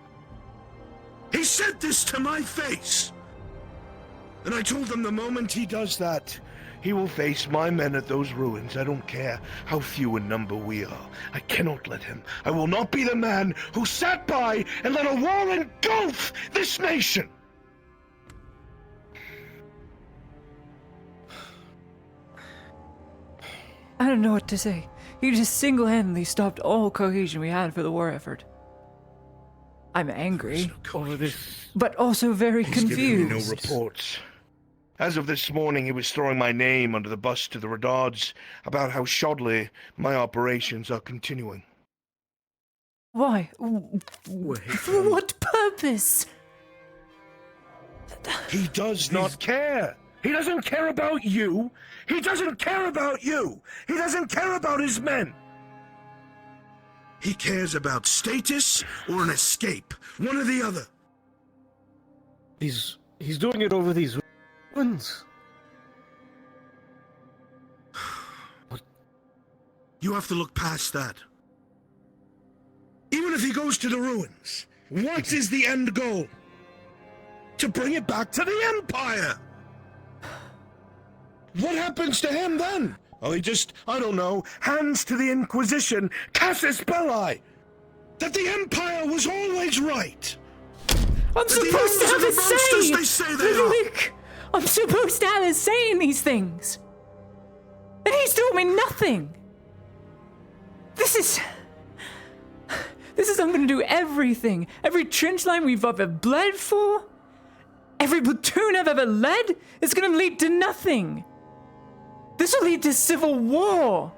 He said this to my face. And I told him the moment he does that, he will face my men at those ruins. I don't care how few in number we are. I cannot let him. I will not be the man who sat by and let a war engulf this nation. I don't know what to say. You just single-handedly stopped all cohesion we had for the war effort. I'm angry, but also very confused. He's giving me no reports. As of this morning, he was throwing my name under the bus to the Redards about how shoddily my operations are continuing. Why? For what purpose? He does not care. He doesn't care about you. He doesn't care about you. He doesn't care about his men. He cares about status or an escape. One or the other. He's doing it over these ruins. You have to look past that. Even if he goes to the ruins, what is the end goal? To bring it back to the Empire! What happens to him then? Oh, he just, I don't know, hands to the Inquisition, Casus Belli! That the Empire was always right! I'm supposed to have a say! They say they are. Ludwig! I'm supposed to have a say in these things! And he's told me nothing! This is I'm gonna do everything. Every trench line we've ever bled for, every platoon I've ever led, is gonna lead to nothing. This will lead to civil war.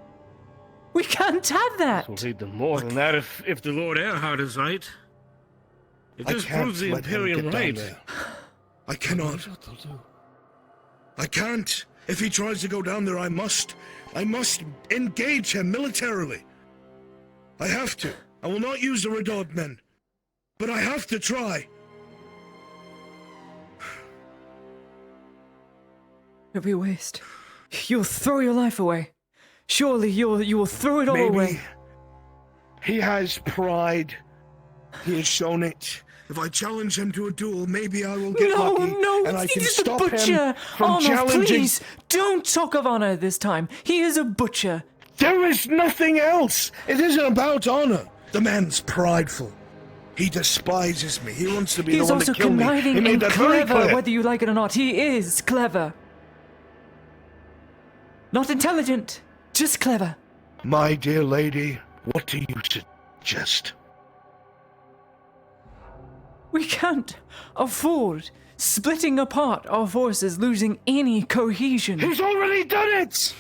We can't have that. This will lead to more than that if the Lord Erhard is right. If this proves the Imperium right. I cannot. I can't. If he tries to go down there, I must engage him militarily. I have to. I will not use the Redod men, but I have to try. It'll be a waste. You'll throw your life away. Surely you will throw it all away. He has pride. He has shown it. If I challenge him to a duel, maybe I will get lucky, and I can he's stop a butcher. him from Arnold, challenging. Please, don't talk of honor this time. He is a butcher. There is nothing else. It isn't about honor. The man's prideful. He despises me. He wants to be the one to kill me. He He's also conniving made and that very clever, clear. whether you like it or not. He is clever. Not intelligent, just clever. My dear lady, what do you suggest? We can't afford splitting apart our forces, losing any cohesion. He's already done it!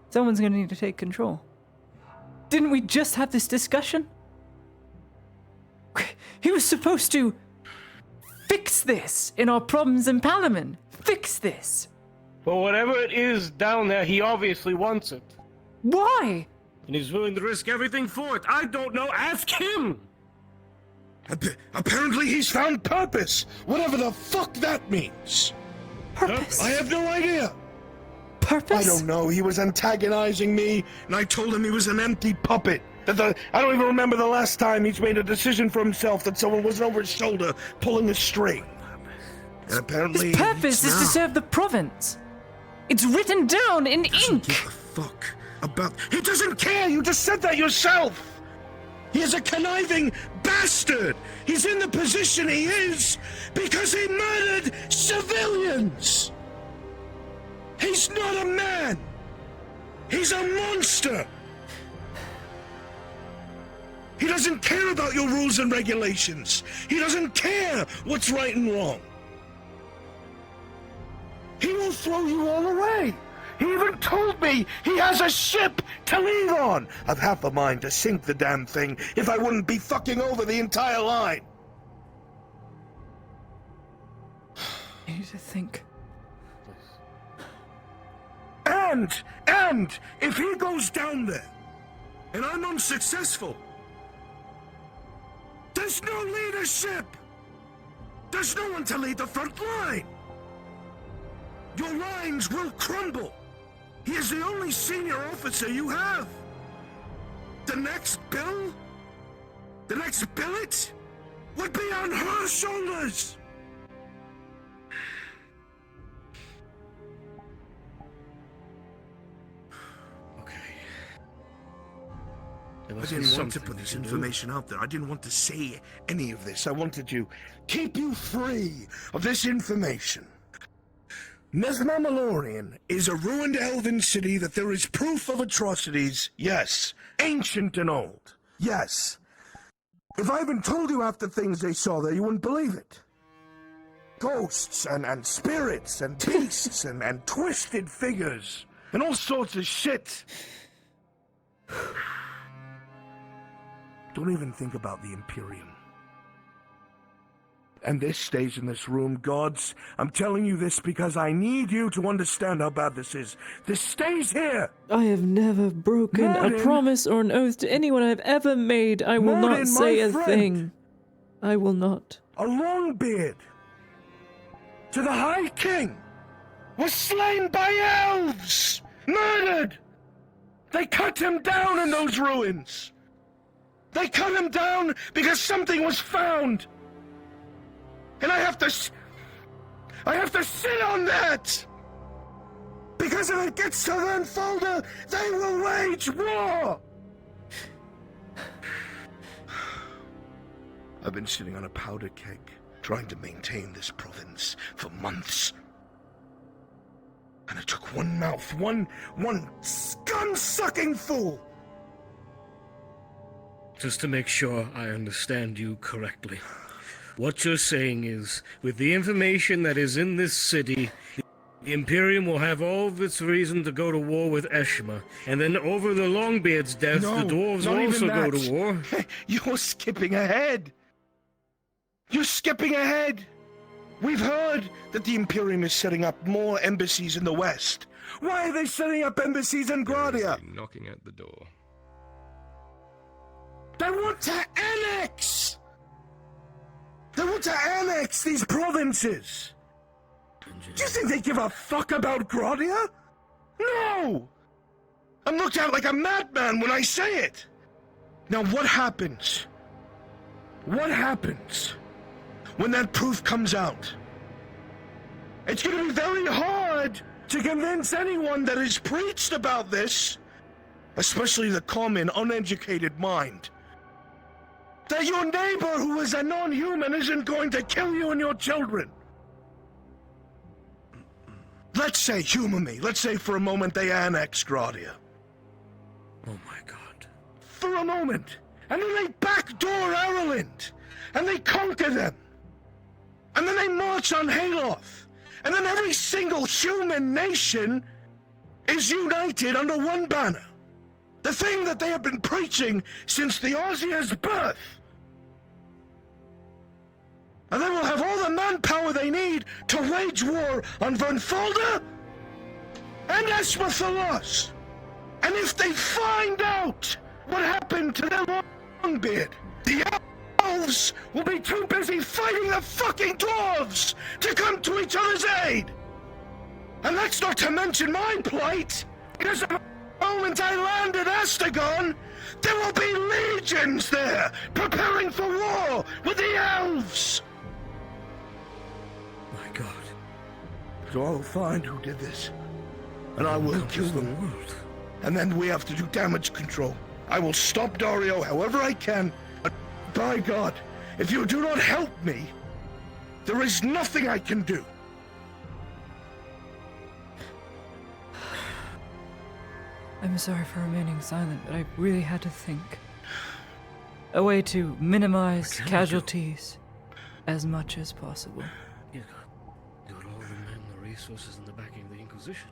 Someone's gonna need to take control. Didn't we just have this discussion? He was supposed to fix this in our problems in Palamon. Fix this. But whatever it is down there, he obviously wants it. Why? And he's willing to risk everything for it. I don't know. Ask him! Apparently he's found purpose, whatever the fuck that means. Purpose? I have no idea. Purpose? I don't know. He was antagonizing me, and I told him he was an empty puppet. I don't even remember the last time he's made a decision for himself that someone wasn't over his shoulder pulling a string. And apparently His purpose is to serve the province. It's written down in ink. Give a fuck about. He doesn't care. You just said that yourself. He is a conniving bastard. He's in the position he is because he murdered civilians. He's not a man. He's a monster. He doesn't care about your rules and regulations. He doesn't care what's right and wrong. He will throw you all away. He even told me he has a ship to leave on. I've half a mind to sink the damn thing if I wouldn't be fucking over the entire line. I need to think. And if he goes down there and I'm unsuccessful, there's no leadership. There's no one to lead the front line. Your lines will crumble. He is the only senior officer you have. The next bill? The next billet? Would be on her shoulders. I didn't want to put this information out there. I didn't want to say any of this. I wanted to keep you free of this information. Nesmamalorian is a ruined elven city that there is proof of atrocities. Yes. Ancient and old. Yes. If I even told you half the things they saw there, you wouldn't believe it. Ghosts and spirits and beasts and twisted figures and all sorts of shit. Don't even think about the Imperium. And this stays in this room, gods. I'm telling you this because I need you to understand how bad this is. This stays here. I have never broken a promise or an oath to anyone I've ever made. I will not say a thing. I will not. A Longbeard, to the High King, was slain by elves, murdered. They cut him down in those ruins. They cut him down because something was found. And I have to sit on that! Because if it gets to the unfolder, they will wage war! I've been sitting on a powder keg, trying to maintain this province for months. And it took one mouth, one scum-sucking fool. Just to make sure I understand you correctly. What you're saying is, with the information that is in this city, the Imperium will have all of its reason to go to war with Eshma, and then over the Longbeard's death, the dwarves will also go to war. You're skipping ahead. You're skipping ahead. We've heard that the Imperium is setting up more embassies in the West. Why are they setting up embassies in Gradia? Knocking at the door. They want to annex! They want to annex these provinces! Do you think they give a fuck about Grodia? No! I'm looked at like a madman when I say it! Now what happens? What happens when that proof comes out? It's gonna be very hard to convince anyone that has preached about this, especially the common, uneducated mind, that your neighbor who is a non-human isn't going to kill you and your children. Let's say, humor me, let's say for a moment they annex Grodia. Oh my god. For a moment. And then they backdoor Ireland. And they conquer them. And then they march on Hayloft. And then every single human nation is united under one banner. The thing that they have been preaching since the Aussia's birth. And then we'll have all the manpower they need to wage war on Vernfolda and Esmathalos. And if they find out what happened to their Longbeard, the elves will be too busy fighting the fucking dwarves to come to each other's aid. And that's not to mention my plight, because the moment I land at Astagon, there will be legions there preparing for war with the elves. My god. So I'll find who did this, and I will kill them. And then we have to do damage control. I will stop Dario however I can, but by God, if you do not help me, there is nothing I can do. I'm sorry for remaining silent, but I really had to think. A way to minimize casualties as much as possible. You got all the men, the resources, and the backing of the Inquisition.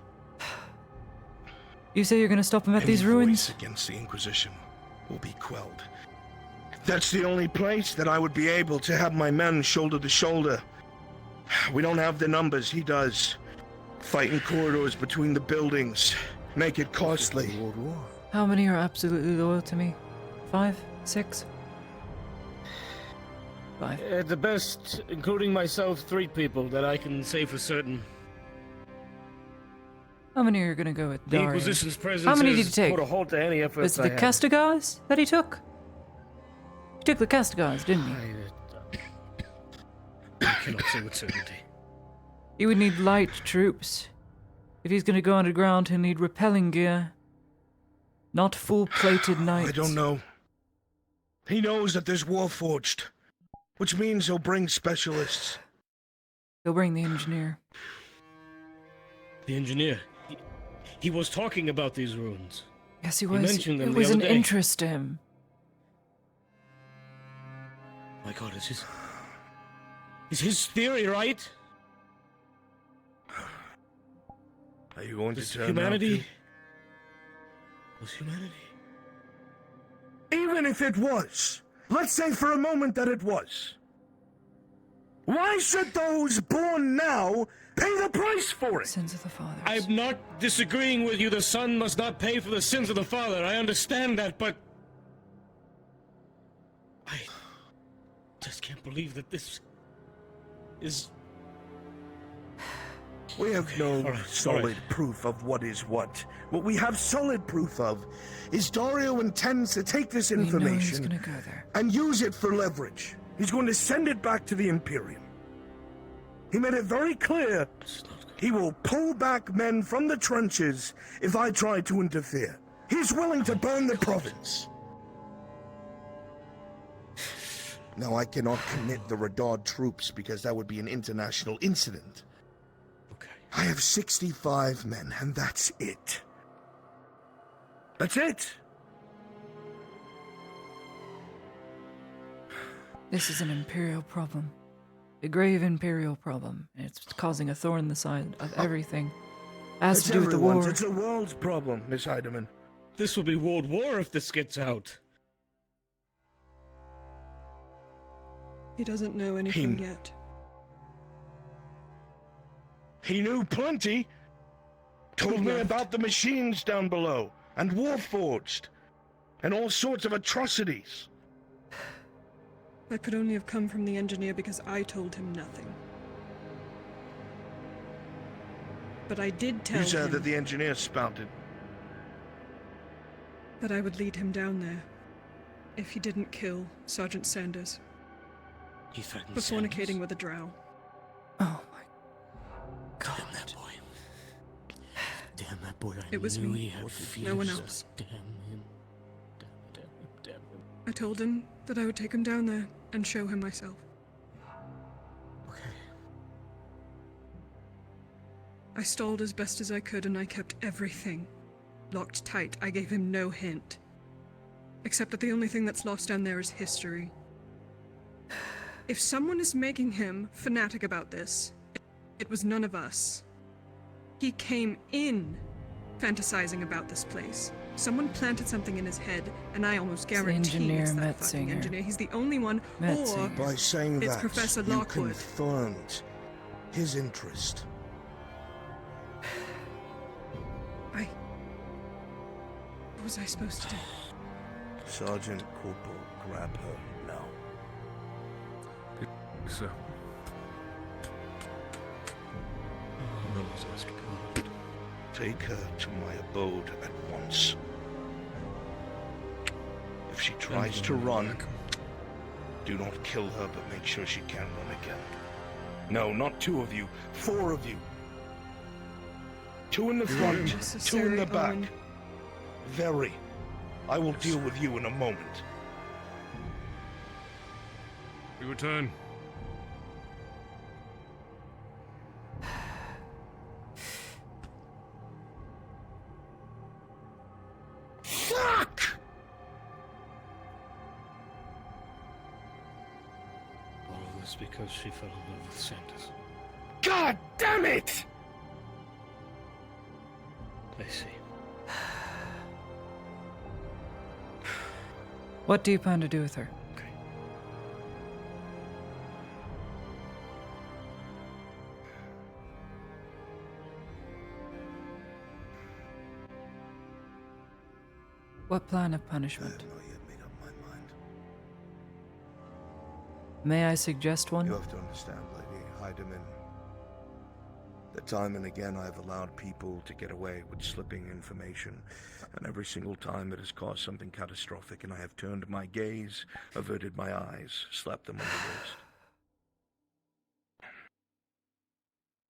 You say you're gonna stop him at these Any ruins? voice against the Inquisition will be quelled. That's the only place that I would be able to have my men shoulder to shoulder. We don't have the numbers, he does. Fighting corridors between the buildings make it costly. How many are absolutely loyal to me? 5? 6? 5. At the best, including myself, 3 people that I can say for certain. How many are gonna go with The Dario? Inquisition's presence How many did he has take? put a halt to any efforts Was it the I had. Castigars that he took? He took the Castigars, didn't he? I cannot say with certainty. He would need light troops. If he's gonna go underground, he'll need repelling gear. Not full-plated knights. I don't know. He knows that there's Warforged, which means he'll bring specialists. He'll bring the engineer. The engineer. He was talking about these ruins. Yes, he He was. mentioned them It the was other an day. interest to him. My god, is his theory right? Are you going Does to turn humanity? out Was humanity? Even if it was, let's say for a moment that it was. Why should those born now pay the price for it? Sins of the fathers. I'm not disagreeing with you. The son must not pay for the sins of the father. I understand that, but I just can't believe that this is. We have no all right, solid proof of what is what. What we have solid proof of is Dario intends to take this We know he's information gonna go there. and use it for leverage. He's going to send it back to the Imperium. He made it very clear he will pull back men from the trenches if I try to interfere. He's willing to burn the province. Now, I cannot commit the Radad troops because that would be an international incident. I have 65 men, and that's it. That's it. This is an imperial problem. A grave imperial problem. And it's causing a thorn in the side of everything. Has It's to do with the everyone's. war. It's a world's problem, Miss Heidemann. This will be World War if this gets out. He doesn't know anything yet. He knew plenty. Told me about the machines down below, and Warforged, and all sorts of atrocities. That could only have come from the engineer because I told him nothing. But I did tell You said him that the engineer spouted. that I would lead him down there if he didn't kill Sergeant Sanders You threatened for Sanders? fornicating with a drow. Oh Damn that boy. Damn that boy. I It was knew me. he had feelings. No one else. Damn him. Damn him. I told him that I would take him down there and show him myself. Okay. I stalled as best as I could and I kept everything locked tight. I gave him no hint. Except that the only thing that's lost down there is history. If someone is making him fanatic about this, it was none of us. He came in fantasizing about this place. Someone planted something in his head, and I almost guarantee engineer it's that fucking Metzinger. engineer. He's the only one, or By saying it's that, Professor you Lockwood. confirmed his interest. What was I supposed to do? Sergeant Corporal, grab her now. So. Take her to my abode at once. If she tries to run, do not kill her, but make sure she can run again. No, not 2 of you, 4 of you. 2 in the front, 2 in the back. Owen. Very. I will deal with you in a moment. We return. Fuck! All of this because she fell in love with Sanders. God damn it! I see. What do you plan to do with her? What plan of punishment? I have not yet made up my mind. May I suggest one? You have to understand, Lady Heidemann, that time and again I have allowed people to get away with slipping information, and every single time it has caused something catastrophic, and I have turned my gaze, averted my eyes, slapped them on the wrist.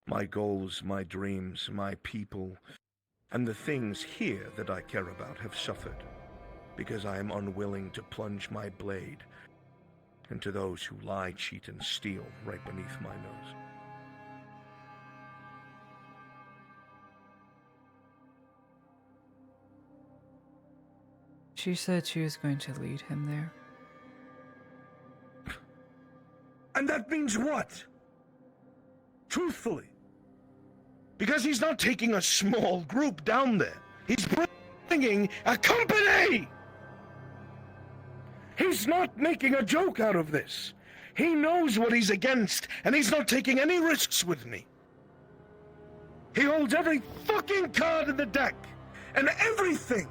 My goals, my dreams, my people, and the things here that I care about have suffered, because I am unwilling to plunge my blade into those who lie, cheat, and steal right beneath my nose. She said she was going to lead him there. And that means what? Truthfully. Because he's not taking a small group down there. He's bringing a company! He's not making a joke out of this. He knows what he's against, and he's not taking any risks with me. He holds every fucking card in the deck, and everything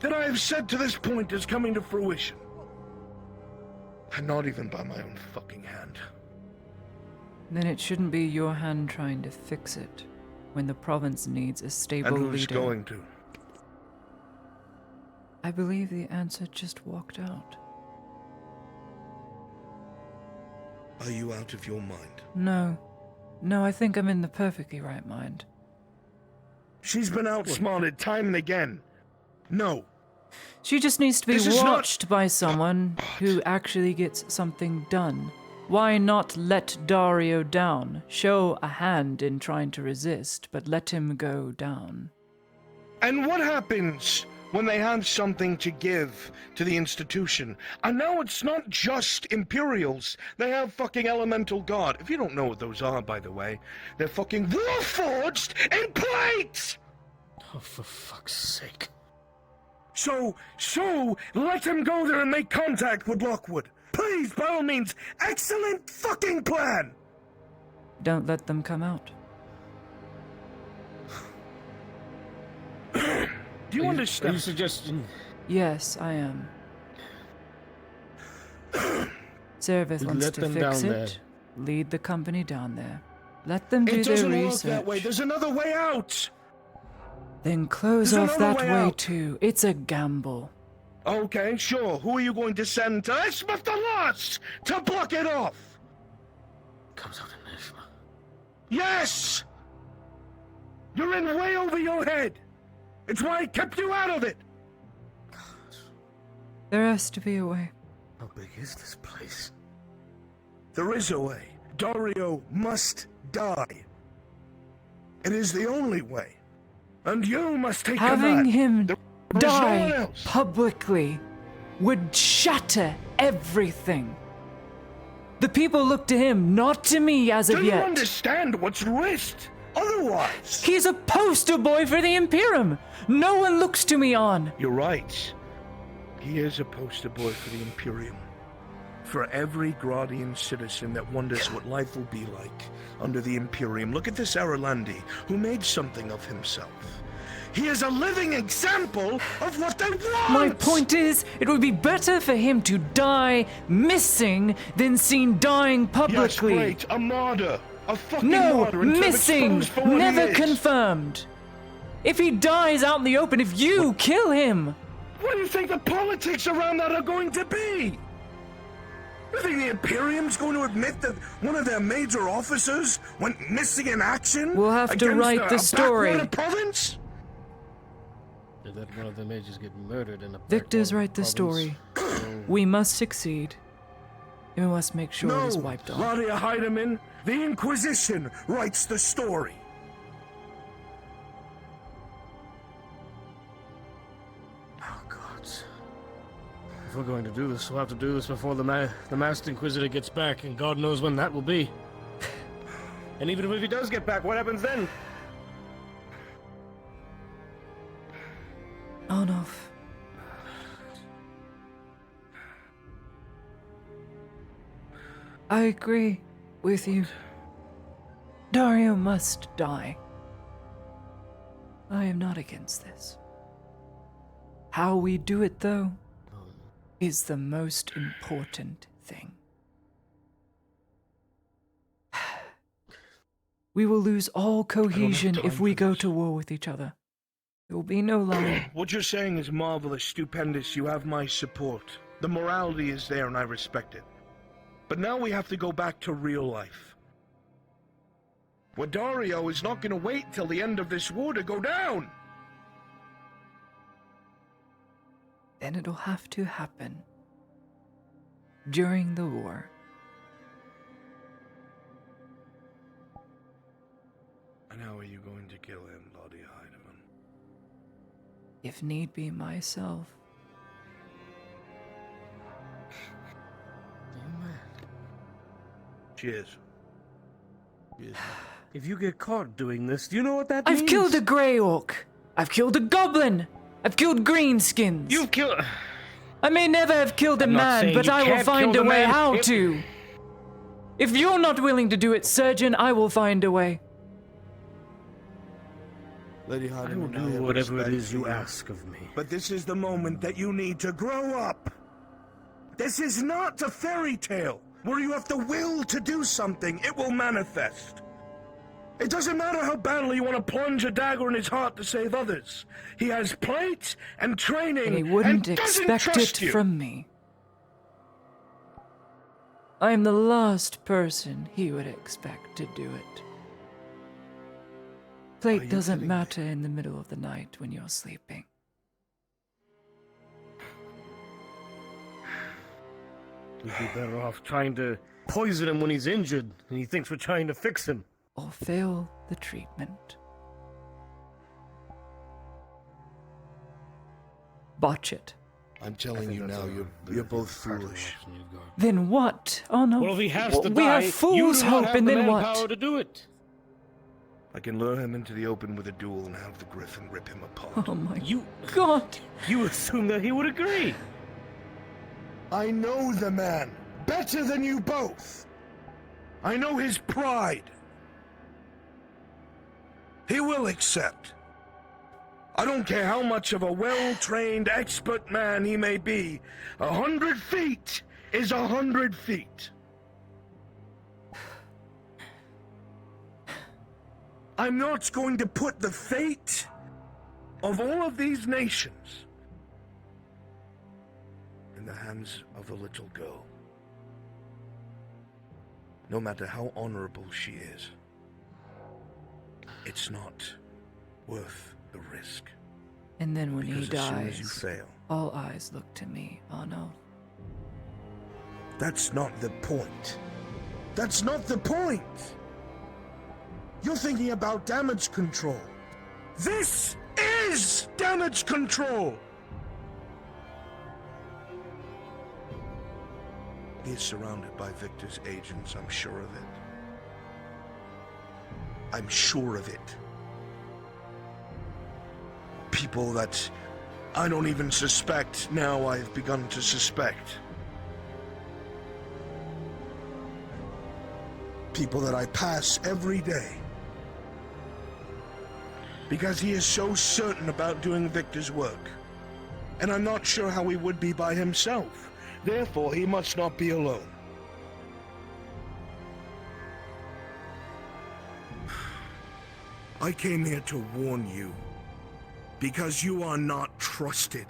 that I have said to this point is coming to fruition. And not even by my own fucking hand. Then it shouldn't be your hand trying to fix it when the province needs a stable And who's leader. going to? I believe the answer just walked out. Are you out of your mind? No. No, I think I'm in the perfectly right mind. She's been outsmarted time and again. No. She just needs to be This is not- watched by someone who actually gets something done. Why not let Dario down? Show a hand in trying to resist, but let him go down. And what happens when they have something to give to the institution? And now it's not just Imperials. They have fucking Elemental God. If you don't know what those are, by the way, they're fucking Warforged in plates! Oh, for fuck's sake. So let him go there and make contact with Lockwood. Please, by all means, excellent fucking plan! Don't let them come out. Do you understand? Are you suggesting... Yes, I am. Servith We wants let to them fix down it. Lead the company down there. Let them do It their doesn't work research. that way. There's another way out. Then close There's off another that way way out. too. It's a gamble. Okay, sure. Who are you going to send to Esmith the Lost to block it off? Comes out in Nishma. Yes! You're in way over your head. It's why I kept you out of it. There has to be a way. How big is this place? There is a way. Dario must die. It is the only way. And you must take Having command. him There is no one die else. publicly would shatter everything. The people look to him, not to me as of Do you yet. understand what's risked? Otherwise... He's a poster boy for the Imperium. No one looks to me on. You're right. He is a poster boy for the Imperium. For every Gradian citizen that wonders what life will be like under the Imperium, look at this Aralandi, who made something of himself. He is a living example of what they want! My point is, it would be better for him to die missing than seen dying publicly. Yes, great. A martyr. A fucking No, martyr. instead of missing. exposed for what he Never is. confirmed. If he dies out in the open, if you kill him. What do you think the politics around that are going to be? You think the Imperium's going to admit that one of their major officers went missing in action? We'll have to against write the a story. backwater province? Did that one of the mages get murdered in a Victor's backwater write the province? story. We must succeed. And we must make sure No, it is wiped off. Ladia Heidemann, the Inquisition writes the story. Oh, God. If we're going to do this, we'll have to do this before the Masked Inquisitor gets back, and God knows when that will be. And even if he does get back, what happens then? Arnulf. I agree with you. Dario must die. I am not against this. How we do it, though, is the most important thing. We will lose all cohesion if we go to war with each other. There will be no line. What you're saying is marvelous, stupendous. You have my support. The morality is there and I respect it. But now we have to go back to real life. Well, Dario is not going to wait till the end of this war to go down. Then it'll have to happen during the war. And how are you going to kill him, Lottie Heidemann? If need be, myself. Cheers. Cheers. If you get caught doing this, do you know what that means? I've killed a Grey Orc. I've killed a Goblin. I've killed Greenskins. You've killed... I may never have killed a I'm not man, saying but you I will can't find kill a the way man. how If- to. If you're not willing to do it, Surgeon, I will find a way. Lady I will Heidemann, do have whatever it respect is you for ask of me. But this is the moment that you need to grow up. This is not a fairy tale where you have the will to do something. It will manifest. It doesn't matter how badly you want to plunge a dagger in his heart to save others. He has plate and training And he wouldn't and doesn't expect trust it you. from me. I am the last person he would expect to do it. Plate doesn't matter in the middle of the night when you're sleeping. We'd be better off trying to poison him when he's injured, and he thinks we're trying to fix him. Or fail the treatment. Botch it. I'm telling you now, you're both foolish. Then what? Oh no. Well, if he has to we die, have fool's you do not hope, have and the then manpower what? to do it. I can lure him into the open with a duel and have the Griffin rip him apart. Oh my God! You assume that he would agree. I know the man better than you both. I know his pride. He will accept. I don't care how much of a well-trained, expert man he may be. 100 feet is 100 feet. I'm not going to put the fate of all of these nations in the hands of a little girl. No matter how honorable she is, it's not worth the risk. And then when he Because as soon as you dies, fail, all eyes look to me, Arno. that's not the point. That's not the point! You're thinking about damage control. This is damage control! He is surrounded by Victor's agents, I'm sure of it. I'm sure of it. People that I don't even suspect, now I've begun to suspect. People that I pass every day. Because he is so certain about doing Victor's work. And I'm not sure how he would be by himself. Therefore, he must not be alone. I came here to warn you. Because you are not trusted.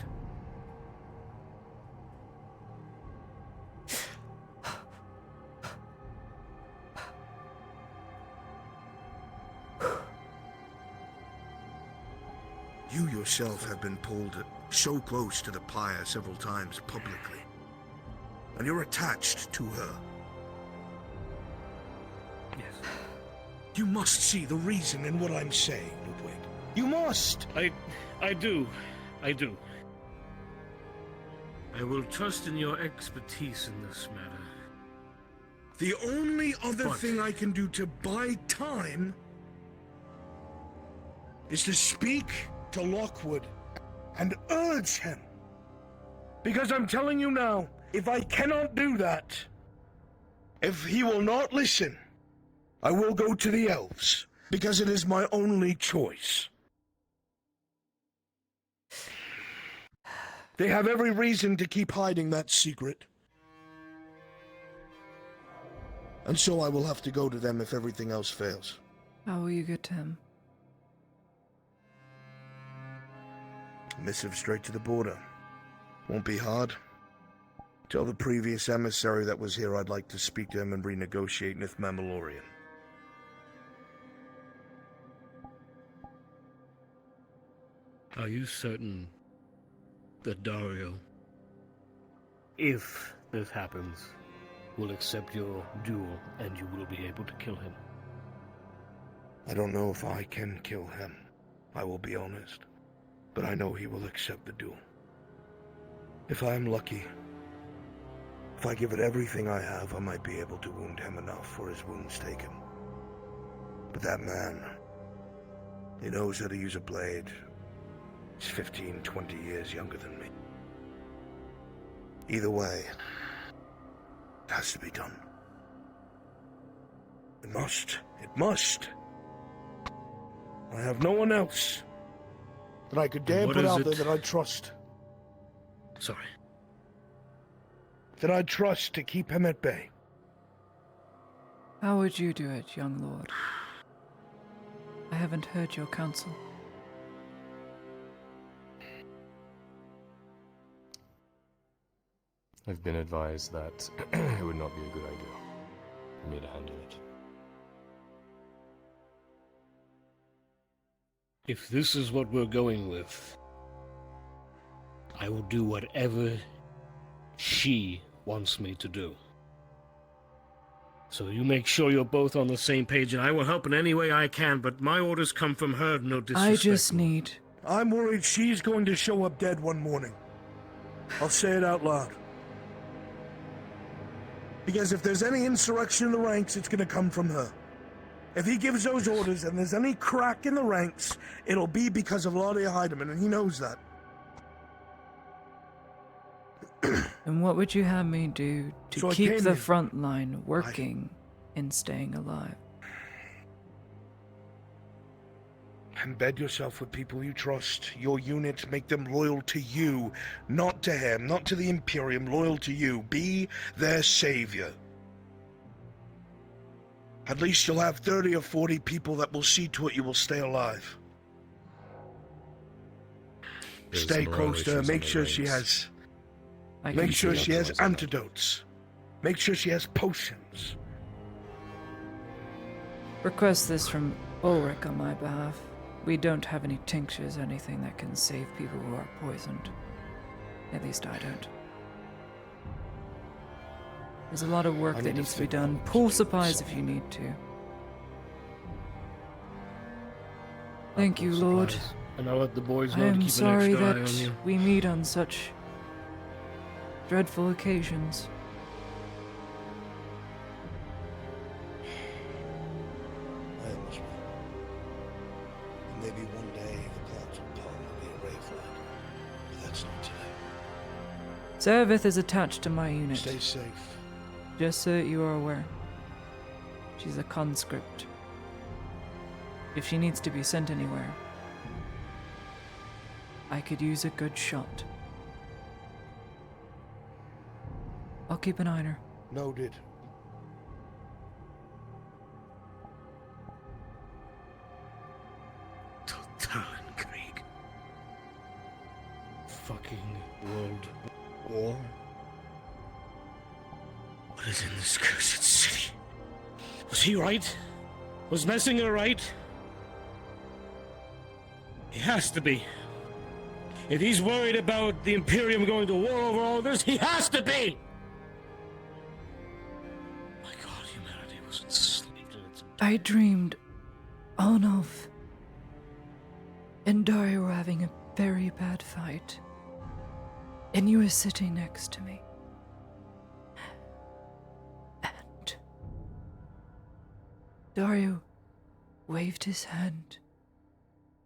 You yourself have been pulled so close to the pyre several times publicly. And you're attached to her. Yes. You must see the reason in what I'm saying, Ludwig. You must! I do. I will trust in your expertise in this matter. The only other thing I can do to buy time is to speak to Lockwood and urge him. Because I'm telling you now, if I cannot do that, if he will not listen, I will go to the elves, because it is my only choice. They have every reason to keep hiding that secret. And so I will have to go to them if everything else fails. How will you get to him? Missive straight to the border. Won't be hard. Tell the previous emissary that was here I'd like to speak to him and renegotiate Nith Mammalorian. Are you certain that Dario, if this happens, will accept your duel and you will be able to kill him? I don't know if I can kill him, I will be honest. But I know he will accept the duel. If I am lucky, if I give it everything I have, I might be able to wound him enough for his wounds taken. But that man, he knows how to use a blade. He's 15, 20 years younger than me. Either way, it has to be done. It must. It must. I have no one else that I could dare put out there that I trust. Sorry. That I trust to keep him at bay. How would you do it, young lord? I haven't heard your counsel. I've been advised that it would not be a good idea for me to handle it. If this is what we're going with, I will do whatever she wants me to do. So you make sure you're both on the same page, and I will help in any way I can, but my orders come from her, no disrespect. I just need... I'm worried she's going to show up dead one morning. I'll say it out loud. Because if there's any insurrection in the ranks, it's going to come from her. If he gives those orders and there's any crack in the ranks, it'll be because of Laudia Heidemann, and he knows that. And what would you have me do to So I keep came the here. front line working and staying alive? Embed yourself with people you trust. Your units, make them loyal to you, not to him, not to the Imperium, loyal to you. Be their savior. At least you'll have 30 or 40 people that will see to it you will stay alive. There's Stay morale close to her. issues Make on the sure she ranks. has. I Make can sure see she has that. antidotes. Make sure she has potions. Request this from Ulrich on my behalf. We don't have any tinctures or anything that can save people who are poisoned. At least I don't. There's a lot of work that needs to be done. Pool supplies if you need to. Thank you, Lord. And I'll let the boys I know to am keep sorry an extra eye on that you. we meet on such dreadful occasions. I am as well. And maybe one day the clouds will come and be a ray of light. But that's not today. Serveth is attached to my unit. Stay safe. Just so that you are aware. She's a conscript. If she needs to be sent anywhere, I could use a good shot. I'll keep an eye on her. Noted. Totalenkrieg. Fucking world war. What is in this cursed city? Was he right? Was Messinger right? He has to be. If he's worried about the Imperium going to war over all this, he has to be! My god, humanity was enslaved in its... I dreamed Arnulf and Dario were having a very bad fight, and you were sitting next to me. And Dario waved his hand,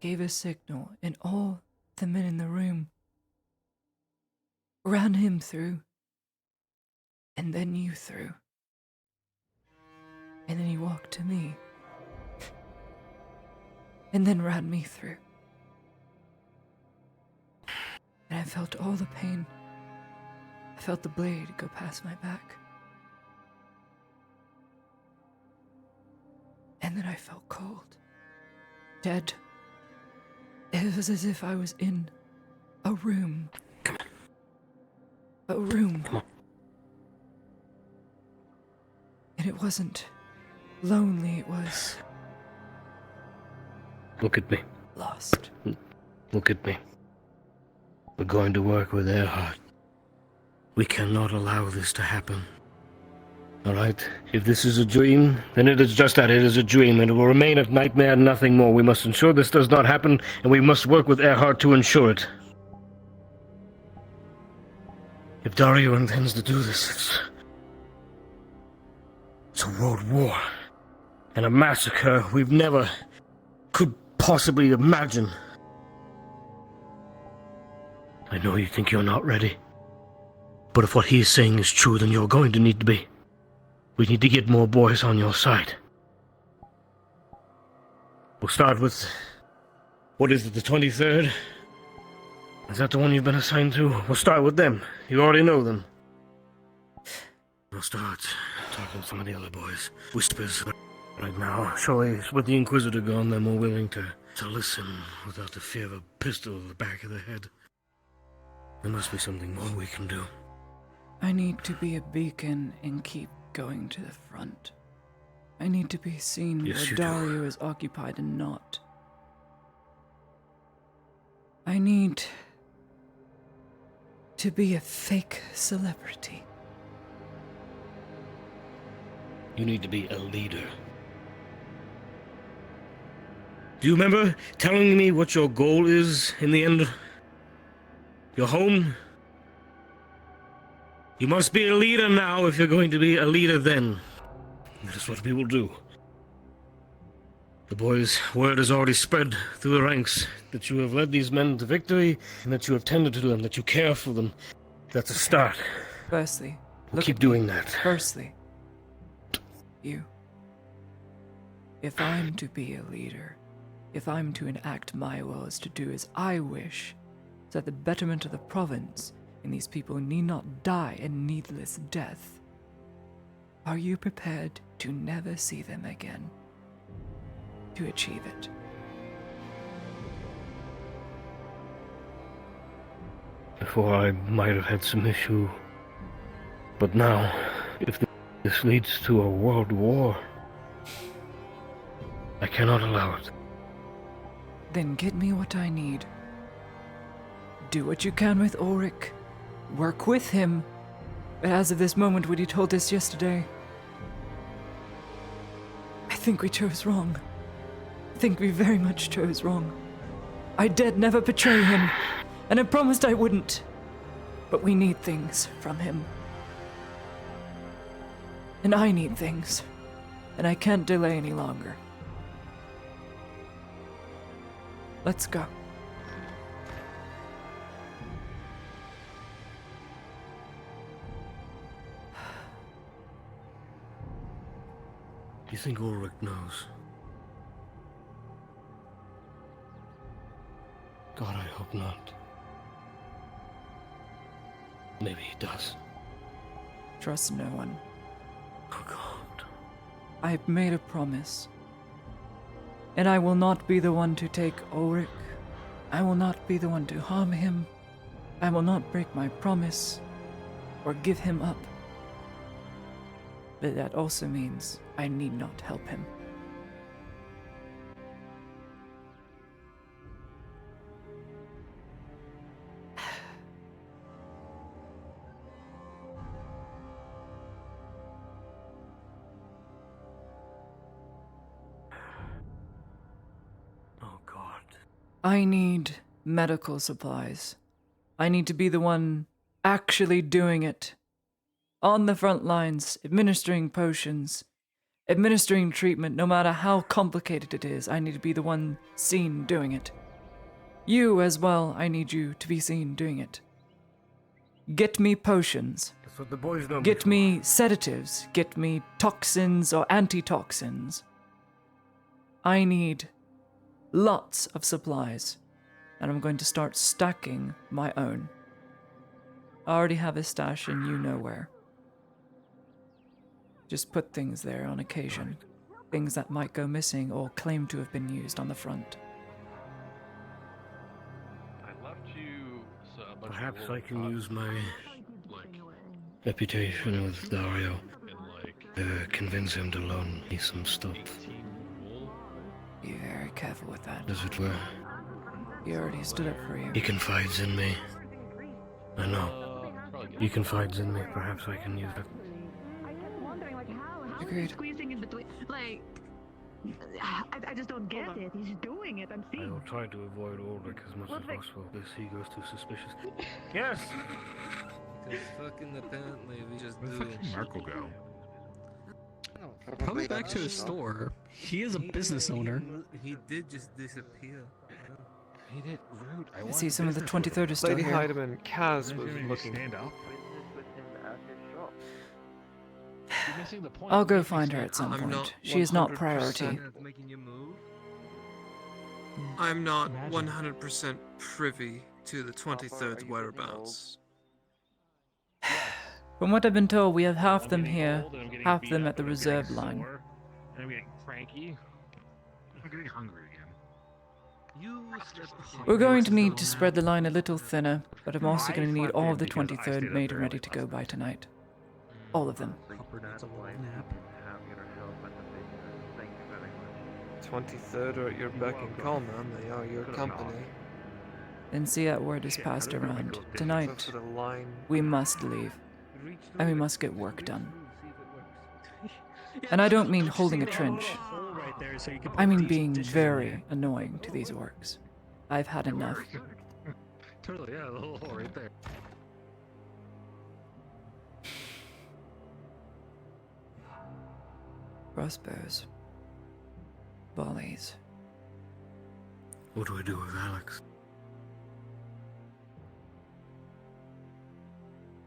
gave a signal, and all the men in the room ran him through, and then you through. And then he walked to me, and then ran me through. And I felt all the pain. I felt the blade go past my back. And then I felt cold. Dead. It was as if I was in a room. Come on. A room. Come on. And it wasn't lonely, it was Look at me. lost. Look at me. We're going to work with Earhart. We cannot allow this to happen. Alright? If this is a dream, then it is just that. It is a dream, and it will remain a nightmare and nothing more. We must ensure this does not happen, and we must work with Earhart to ensure it. If Dario intends to do this, it's a world war. And a massacre we've never could possibly imagine. I know you think you're not ready. But if what he is saying is true, then you're going to need to be. We need to get more boys on your side. We'll start with... What is it, the 23rd? Is that the one you've been assigned to? We'll start with them. You already know them. We'll start talking to some of the other boys. Whispers right now. Surely, with the Inquisitor gone, they're more willing to listen without the fear of a pistol in the back of the head. There must be something more we can do. I need to be a beacon and keep going to the front. I need to be seen Yes, where you do. Dario is occupied and not. I need to be a fake celebrity. You need to be a leader. Do you remember telling me what your goal is in the end? Your home? You must be a leader now if you're going to be a leader then. That is what we will do. The boys' word has already spread through the ranks that you have led these men to victory and that you have tended to them, that you care for them. That's a start. Firstly, We'll keep doing that. Firstly, you. If I'm to be a leader, if I'm to enact my will as to do as I wish, so that the betterment of the province and these people need not die a needless death, Are you prepared to never see them again? To achieve it? Before I might have had some issue. But now, if this leads to a world war, I cannot allow it. Then get me what I need. Do what you can with Ulrich. Work with him. But as of this moment, when he told us yesterday, I think we chose wrong. I think we very much chose wrong. I dared never betray him, and I promised I wouldn't. But we need things from him. And I need things, and I can't delay any longer. Let's go. Do you think Ulrich knows? God, I hope not. Maybe he does. Trust no one. Oh God. I've made a promise. And I will not be the one to take Ulrich. I will not be the one to harm him. I will not break my promise or give him up. But that also means I need not help him. Oh God. I need medical supplies. I need to be the one actually doing it. On the front lines, administering potions, administering treatment, no matter how complicated it is, I need to be the one seen doing it. You as well, I need you to be seen doing it. Get me potions. That's what the boys know. Get me sedatives. Get me toxins or antitoxins. I need lots of supplies, and I'm going to start stacking my own. I already have a stash and you know where. Just put things there on occasion. Things that might go missing or claim to have been used on the front. I left you Perhaps I can use my reputation with Dario to convince him to loan me some stuff. Be very careful with that. As it were. He already stood up for you. He confides in me. I know. He confides in me. Perhaps I can use it. Agreed. Squeezing in between, like, I just don't get it. He's doing it. I'm I seeing. will try to avoid Ulrich as much as possible. This he goes too suspicious. Yes. Because fucking apparently we just Where the do fuck it. did Marco go? Probably back to his store. He is a business owner. He did just disappear. He did rude. I see some of the 23rd is still Lady here. Heidemann, Kaz was looking. Stand up. I'll go find her at some I'm point. not She is not 100% priority. making you move. I'm not 100% privy to the 23rd's whereabouts. From what I've been told, we have half them here, half them at the reserve line. And I'm getting cranky. I'm getting hungry again. We're going to need to spread the line a little thinner, but I'm also going to need all of the 23rd made and ready to go by tonight. All of them. 23rd are at your beck and call, man. They are your company. Then see that word is passed around. Tonight, For the line. we must leave. And we must get work done. And I don't mean holding a trench. I mean being very annoying to these orcs. I've had enough. Totally, yeah, the little hole right there. Crossbows. Volleys. What do I do with Alex?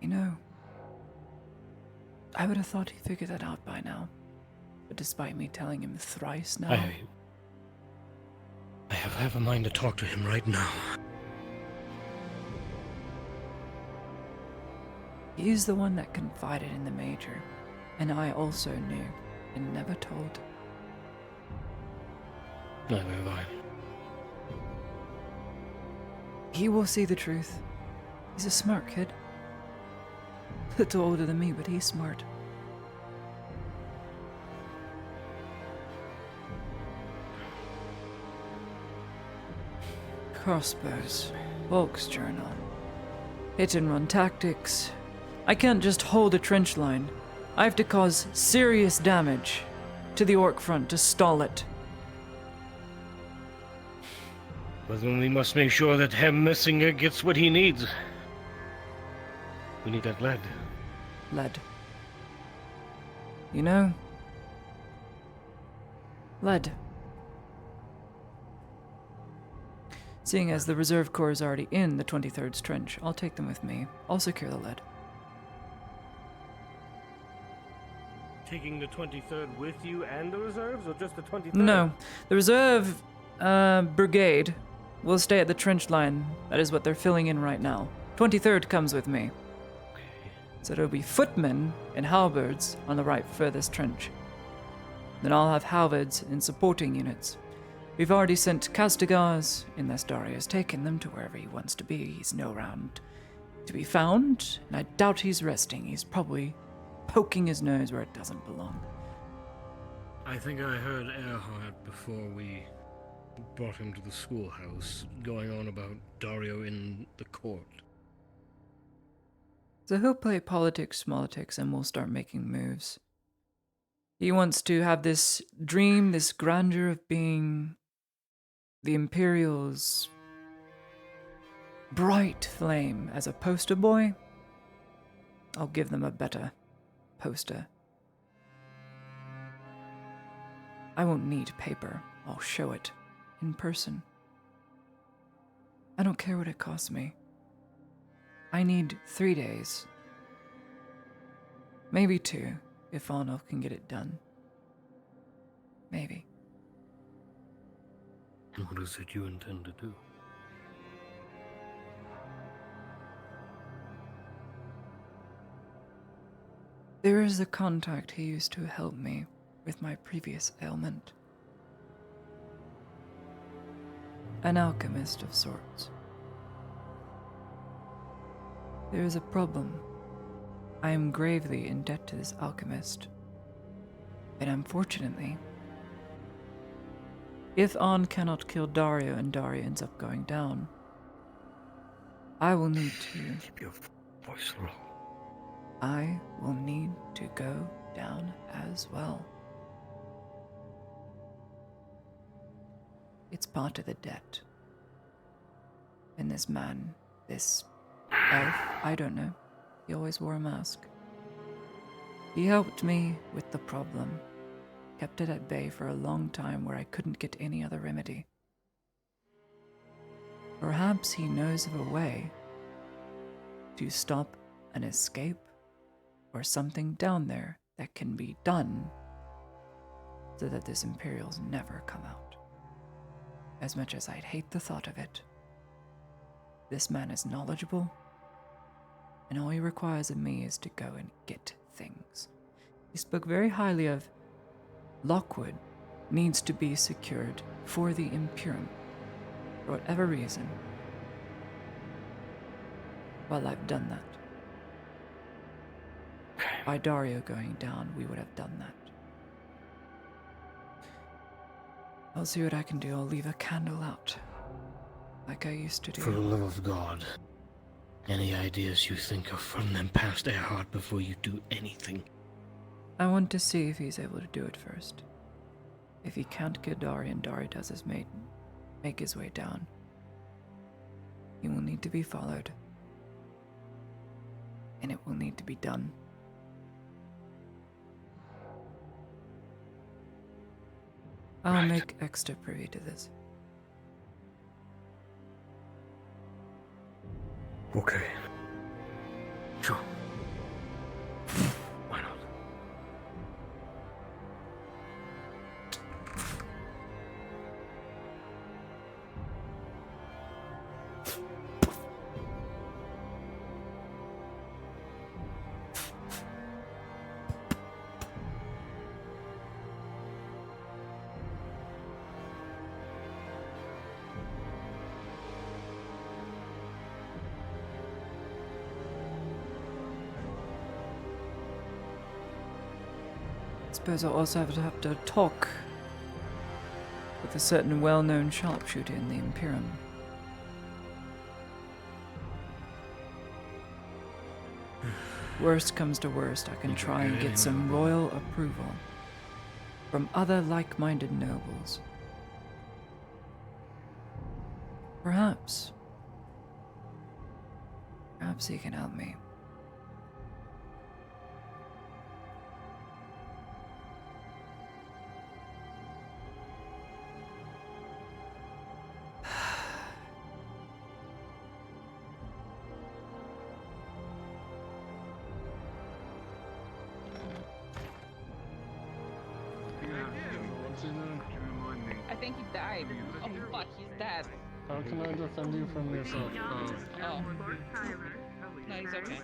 You know, I would have thought he figured that out by now. But despite me telling him thrice now, I have a mind to talk to him right now. he's the one that confided in the Major. And I also knew and never told. Neither have I. He will see the truth. He's a smart kid. A little older than me, but he's smart. Crossbows, Volk's journal, hit and run tactics. I can't just hold a trench line. I have to cause serious damage to the orc front to stall it. But then we must make sure that Messinger gets what he needs. We need that lead. Lead. You know? Lead. Seeing as the Reserve Corps is already in the 23rd's trench, I'll take them with me. I'll secure the lead. Taking the 23rd with you and the reserves, or just the 23rd? No. The Reserve Brigade will stay at the trench line. That is what they're filling in right now. 23rd comes with me. So it'll be footmen and halberds on the right furthest trench. Then I'll have halberds in supporting units. We've already sent Castigars, unless Dario's taken them to wherever he wants to be. He's no round to be found, and I doubt he's resting. He's probably poking his nose where it doesn't belong. I think I heard Earhart before we brought him to the schoolhouse, going on about Dario in the court. So he'll play politics, and we'll start making moves. He wants to have this dream, this grandeur of being the Imperial's bright flame as a poster boy. I'll give them a better poster. I won't need paper. I'll show it in person. I don't care what it costs me. I need 3 days. Maybe 2, if Arnold can get it done. Maybe. What is it you intend to do? There is a contact he used to help me with my previous ailment. An alchemist of sorts. There is a problem. I am gravely in debt to this alchemist. And unfortunately, if An cannot kill Dario and Dario ends up going down, I will need to... Keep your voice low. I will need to go down as well. It's part of the debt. And this man, this elf, I don't know, he always wore a mask. He helped me with the problem, kept it at bay for a long time where I couldn't get any other remedy. Perhaps he knows of a way to stop an escape or something down there that can be done so that this Imperials never come out. As much as I'd hate the thought of it, this man is knowledgeable, and all he requires of me is to go and get things. He spoke very highly of Lockwood needs to be secured for the Imperium, for whatever reason. Well, I've done that. By Dario going down, we would have done that. I'll see what I can do. I'll leave a candle out, like I used to do. For the love of God, any ideas you think of from them past Earhart before you do anything? I want to see if he's able to do it first. If he can't get Dario and Dario does his make his way down, he will need to be followed. And it will need to be done. I'll make extra privy to this. Okay. Sure. Why not? Suppose I'll also have to talk with a certain well-known sharpshooter in the Imperium. Worst comes to worst, I can try and get some royal approval from other like-minded nobles. Perhaps he can help me. I think he died. Oh fuck, he's dead. How can I defend you from yourself? Oh. No, he's okay.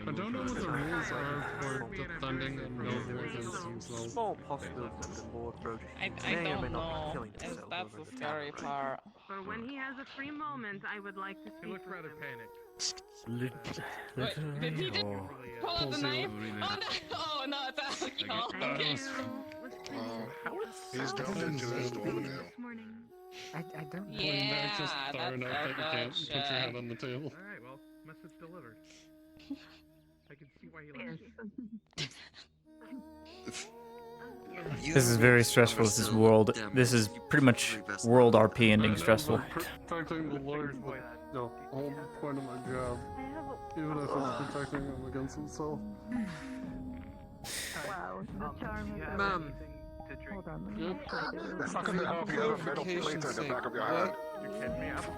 I don't know what the rules are for defending a noble against himself. Small possibility that the Lord Roach I may or don't may not know. be killing himself. That's over the the scary tablet. part. For when he has a free moment, I would like to speak with him. Wait, did he just pull out the knife? Oh no, it's alcohol. He's dropped into his storm I don't know. Pulling back, just Yeah, throwing that's out that you can't such put your head on the table. Alright, well, message delivered. I can see why he left. This is very stressful. This is world. This is pretty much world RP ending stressful. Protecting the Lord is the whole point of my job. Even if it's protecting him against himself. Wow, the charm of that. Ma'am. Hold on, let me Yep. try to do It's it. not gonna help you have a metal plate in the Clarification's back of your sake, head. what? You kidding me? I'm a four.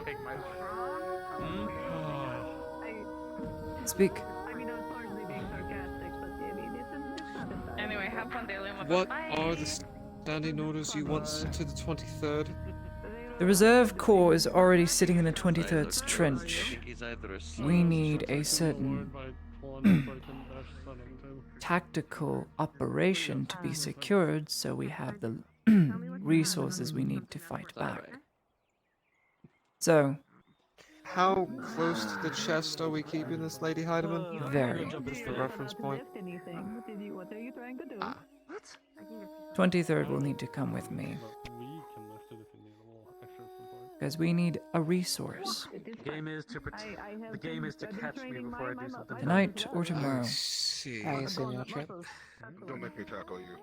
Take my Speak. I mean, I was partially being sarcastic, but I mean, it's not as bad. Anyway, have fun dealing with What it. are the standing orders you want to the 23rd? The reserve corps is already sitting in the 23rd's trench. We need a certain tactical operation to be secured so we have the resources we need to fight back. So, How close to the chest are we keeping this, Lady Heidemann? Very. Just for reference point. What are you trying to do? What? 23rd will need to come with me. Because we need a resource. The game is to catch me before I do something. Tonight or tomorrow. I assume you'll trip. Don't make me tackle you.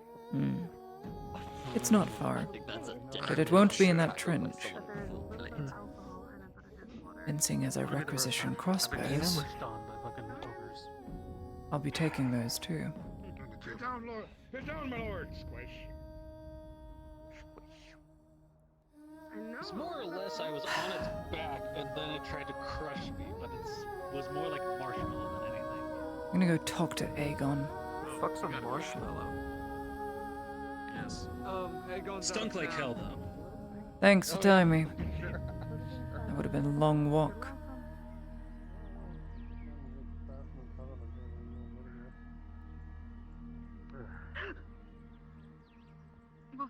It's not far. But it won't be in that trench. And seeing as I requisition crossbows, I'll be taking those too. Get down, Lord. Get down, my lord. Squish. It's more or less I was on its back and then it tried to crush me, but it was more like marshmallow than anything. I'm gonna go talk to Aegon. Fuck's a marshmallow? Yes. Aegon Stunk like hell though. Thanks for telling me. That would have been a long walk.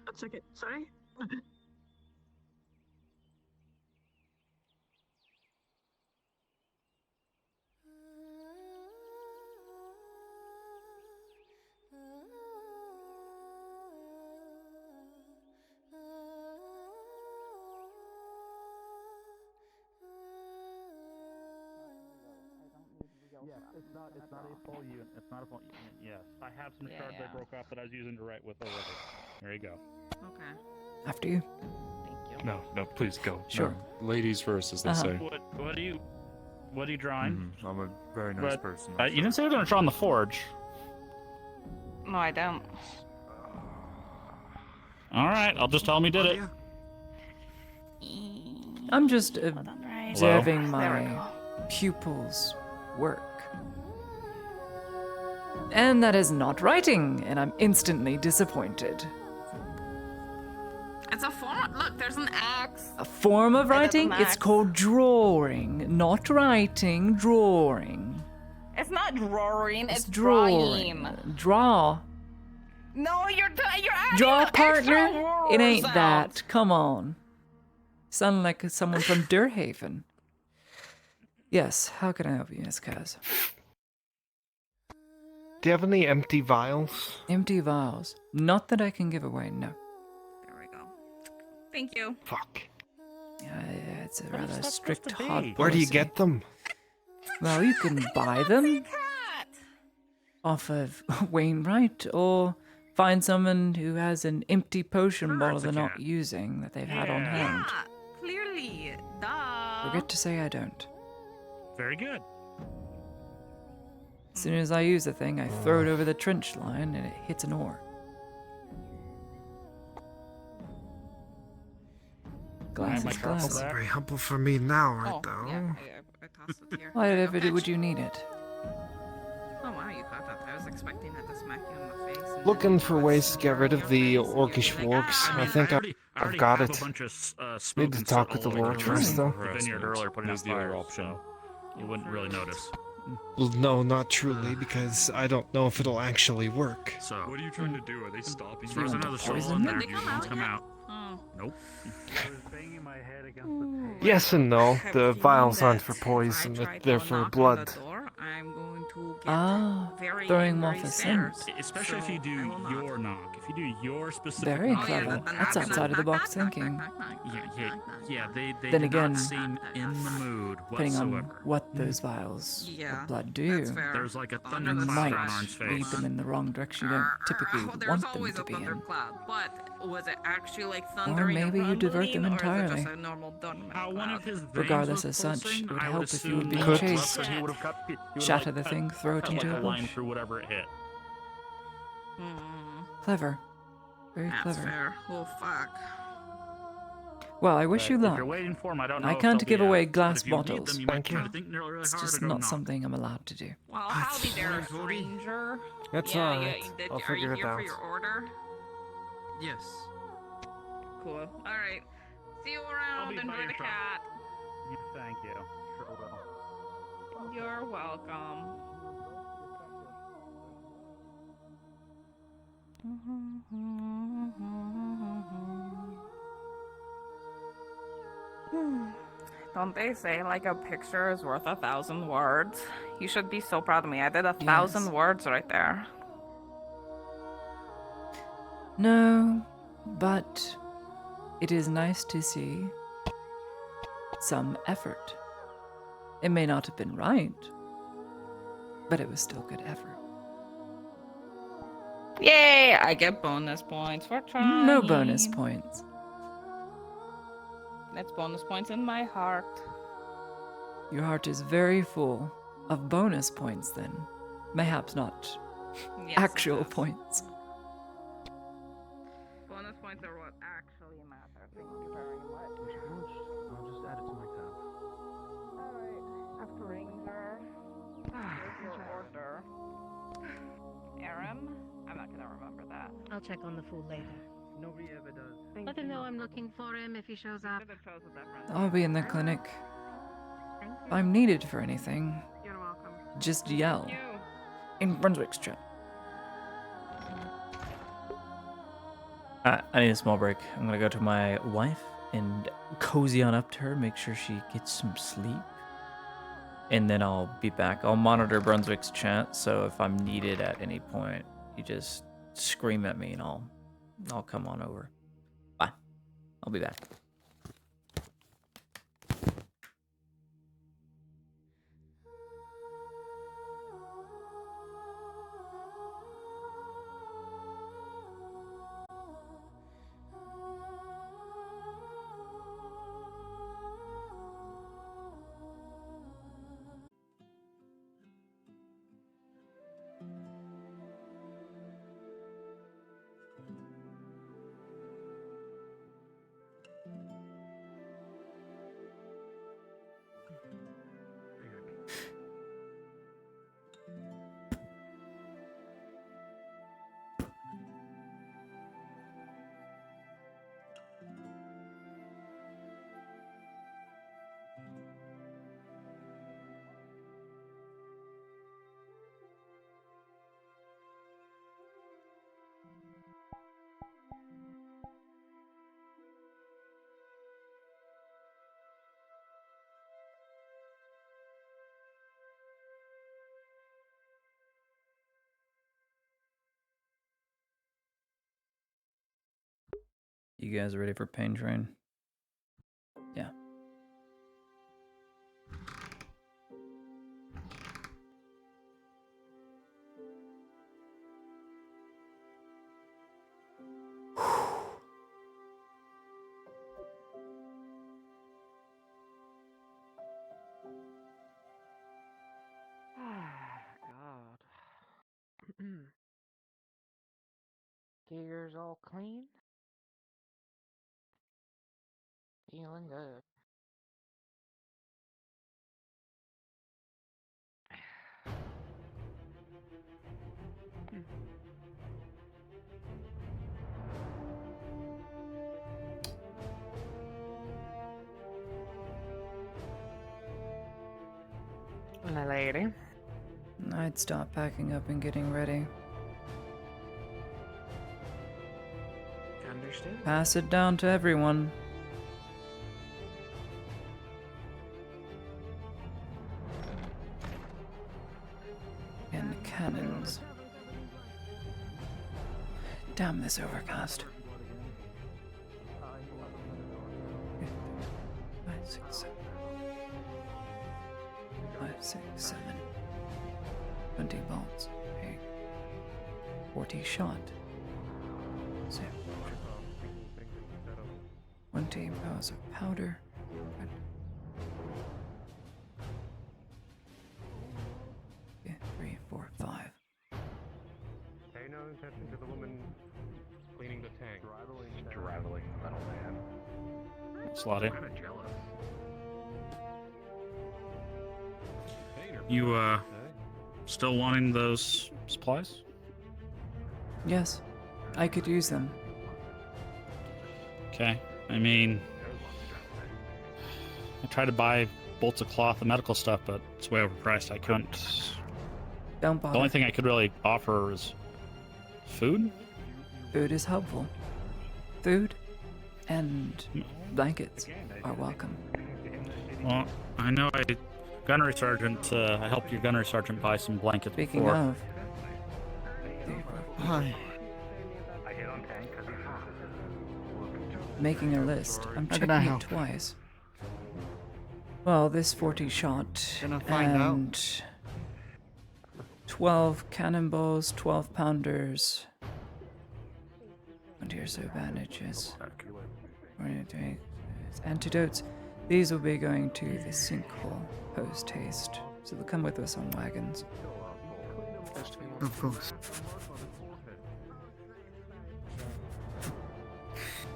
A second, sorry? It's not a full unit. It's not a full unit. Yes, I have some shards I broke off that I was using to write with already. There you go. Okay. After you. Thank you. No, please go. Sure. Ladies first, as they say. What are you drawing? I'm a very nice But, person. you didn't say you were going to draw on the forge. No, I don't. All right, I'll just tell him you did it. I'm just observing my pupils' work. And that is not writing, and I'm instantly disappointed. It's a form. Look, there's an axe. A form of writing? It's It's called drawing, not writing, drawing. It's not drawing. It's drawing. drawing. Draw. No, you're adding Draw, extra partner? It words ain't out. that. Come on. Sound like someone from Durhaven. Yes, how can I help you, Miss Kaz? Do you have any empty vials? Empty vials. Not that I can give away, no. There we go. Thank you. Fuck. Yeah, it's a rather strict, hard policy. Where do you get them? Well, you can buy them off of Wainwright, or find someone who has an empty potion bottle they're not using that they've had on hand. Clearly, duh. Forget to say I don't. Very good. As soon as I use the thing, I throw it over the trench line and it hits an ore. Glass is glass. That's very helpful for me now, right though. Yeah, I tossed it here. Why would you need it? Oh wow, you caught that. I was expecting that to smack you in the face. Looking for ways to get rid of the orcish wargs. I think I've got it. Need to talk with the Lord first, though. The vineyard earlier putting out fires, so you wouldn't really notice. Well, no, not truly, because I don't know if it'll actually work. So What are you trying to do? Are they stopping there's another soul in there. You won't come out. Oh. Nope. Yes and no. The vials aren't for poison, they're for blood. I'm going to get Ah, throwing them off a scent. Especially if you do your knock. If you do your specific Very knock. clever. That's outside of the box thinking. Yeah, they Then did again, not seem in the mood depending whatsoever. on what those vials of blood do, There's like a you thundercloud might on Orange's lead face. them in the wrong direction you don't typically There's want them always to a be in. thundercloud, but was it actually like Or thundering maybe and you divert them rumbling, or is it entirely. just a normal thundercloud? One of his Regardless veins as was such, it pulsing, would I help would if you were assume being that chased. he would have cut, he would Shatter have the cut- thing, throw it cut into like a a line bush. through whatever it hit. Clever. Very That's clever. fair. Well, fuck. Well, I wish But you if luck. you're waiting for 'em, I don't know I if can't they'll give be away out. But glass if you need bottles. them, you might try to think really It's hard just or go not knock. something I'm allowed to do. Well, I'll be there, stranger. That's yeah, alright. Yeah, I'll are figure you it here out. for your order? Yes. Cool. All right. See you around. by Enjoy your the truck. cat. Thank you. Sure will. You're welcome. Don't they say like a picture is worth 1,000 words? You should be so proud of me. I did 1,000 words right there. No, but it is nice to see some effort. It may not have been right, but it was still good effort. Yay! I get bonus points for trying. No bonus points. That's bonus points in my heart. Your heart is very full of bonus points, then. Mayhaps not Yes, actual points. Bonus points are what actually matter. Thank you very much. I'll just add it to my tab. Alright, stranger. Here's your order. Aram? I'm not gonna remember that. I'll check on the fool later. Nobody ever does. Let him know I'm looking for him if he shows up. I'll be in the clinic. If I'm needed for anything, You're welcome. just yell. In Brunswick's chat. I need a small break. I'm gonna go to my wife and cozy on up to her, make sure she gets some sleep. And then I'll be back. I'll monitor Brunswick's chat, so if I'm needed at any point, you just scream at me and I'll come on over. Bye. I'll be back. you guys are ready for Pain Train. Yeah. God. Gears all clean. Feeling good. My lady. I'd stop packing up and getting ready. Understood. Pass it down to everyone. And cannons. Damn this overcast. 5, 6, 7. 5, 6, 7. 20 bolts. Okay. 40 shot. 20 pounds of powder. Good. Okay, 3, 4, 5. Pay no attention to the woman cleaning the tank. Straddling the metal man. Slotty. Kind of jealous. You, still wanting those supplies? Yes, I could use them. Okay. I mean, I tried to buy bolts of cloth and medical stuff, but it's way overpriced. I couldn't. Don't bother. The only thing I could really offer is food. Food is helpful. Food and blankets are welcome. Well, I know Gunnery Sergeant, I helped your Gunnery Sergeant buy some blankets Speaking before. of, making a list. I'm How checking can I it help? twice. Well, this 40 shot Gonna find out. and 12 cannonballs, 12 pounders, 20 or so bandages, 23 antidotes. These will be going to the sinkhole post haste, so they'll come with us on wagons. Of course.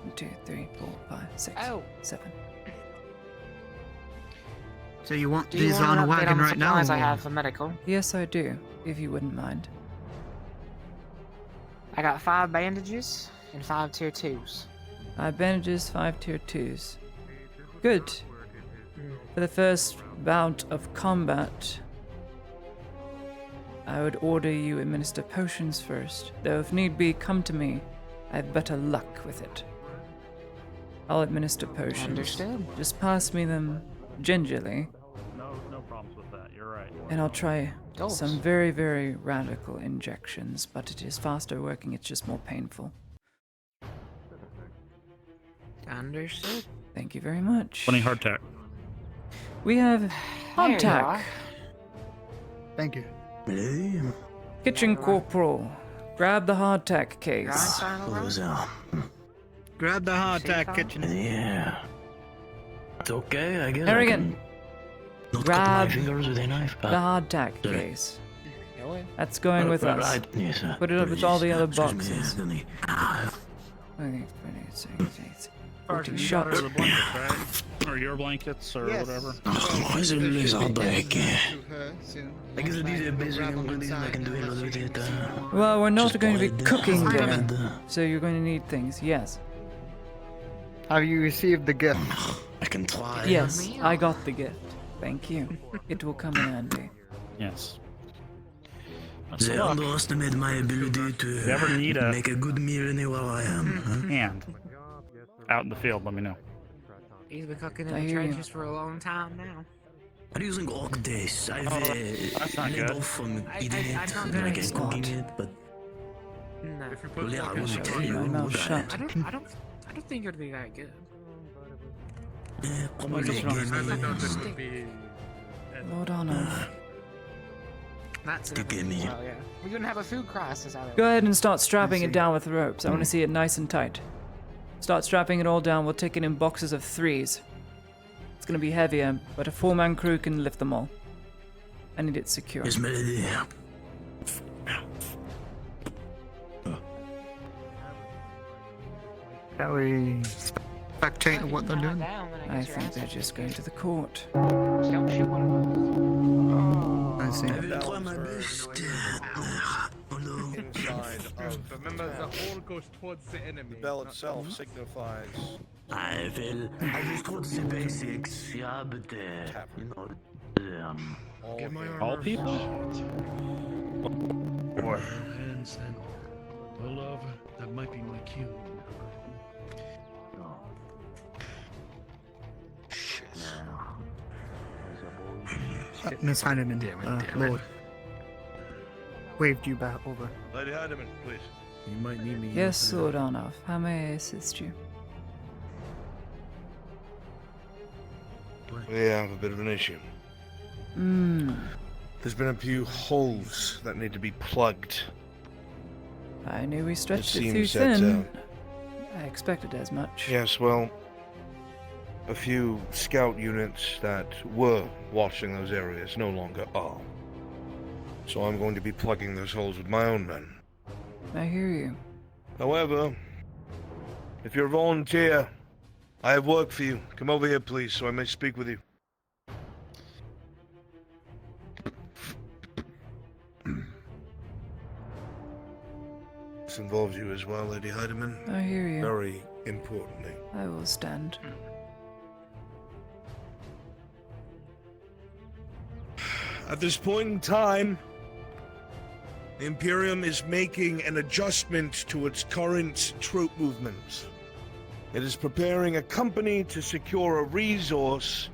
1, 2, 3, 4, 5, 6, 7. So you want Do you these want on an a update wagon on the right now? supplies I or- have for medical? Yes, I do, if you wouldn't mind. I got 5 bandages and 5 tier 2s. 5 bandages, 5 tier 2s. Good. For the first bout of combat, I would order you administer potions first, though if need be, come to me. I have better luck with it. I'll administer potions. Understood. Just pass me them gingerly, No problems with that. You're right. and I'll try Goals. some very, very radical injections, but it is faster working, it's just more painful. Understood. Thank you very much. Funny hardtack. We have There you hardtack. are. Thank you. Kitchen Corporal, grab the hardtack case. Grab the hardtack kitchen. Yeah. It's okay, I guess. Harrigan, Not cut grab my fingers with a knife. the hardtack sorry. case. That's going with us. Right, yes, sir. Put it up with all the other Excuse me, boxes. Anthony. 14 shot. The blankets, right? Or your blankets, or whatever. Moi, c'est le hardtack. I guess these are basic ingredients I can do a lot with it. Well, we're not Just going to be boil it cooking down. there, so you're going to need things. Yes. Have you received the gift? I can try. Yes, I got the gift. Thank you. It will come in handy. Yes. They underestimated my ability to ever need a- make a good meal anywhere I am. And out in the field, let me know. He's been cooking I in the hear you. trenches for a long time now. I'm using orc days. I've that's not laid good. off from I- eating I'm it not and gonna I can eat cooking it. it, but No. well, yeah, I wouldn't tell you, My mouth would I? shut. I don't I don't think it'd be that good. Lord Arnav. That's it. Well, yeah. We wouldn't have a food crisis out of it. Go ahead and start strapping it down with ropes. I want to see it nice and tight. Start strapping it all down. We'll take it in boxes of 3s. It's going to be heavier, but a 4-man crew can lift them all. I need it secure. Shall we spectate what they're doing? I think they're just going to the court. Don't shoot one of us. I see. Remember, the hole goes towards the enemy. The bell itself signifies. I just got the basics, yeah, but All people? Or hands and pull over. That might be my cue. Miss Heinemann, Lord. Waved you back over. Lady Heinemann, please. You might need me. Yes, Lord Arnav. How may I assist you? We have a bit of an issue. There's been a few holes that need to be plugged. I knew we stretched it too seems that, thin. I expected as much. Yes, well, a few scout units that were watching those areas no longer are. So I'm going to be plugging those holes with my own men. I hear you. However, if you're a volunteer, I have work for you. Come over here, please, so I may speak with you. This involves you as well, Lady Heidemann. I hear you. Very importantly. I will stand. At this point in time, the Imperium is making an adjustment to its current troop movements. It is preparing a company to secure a resource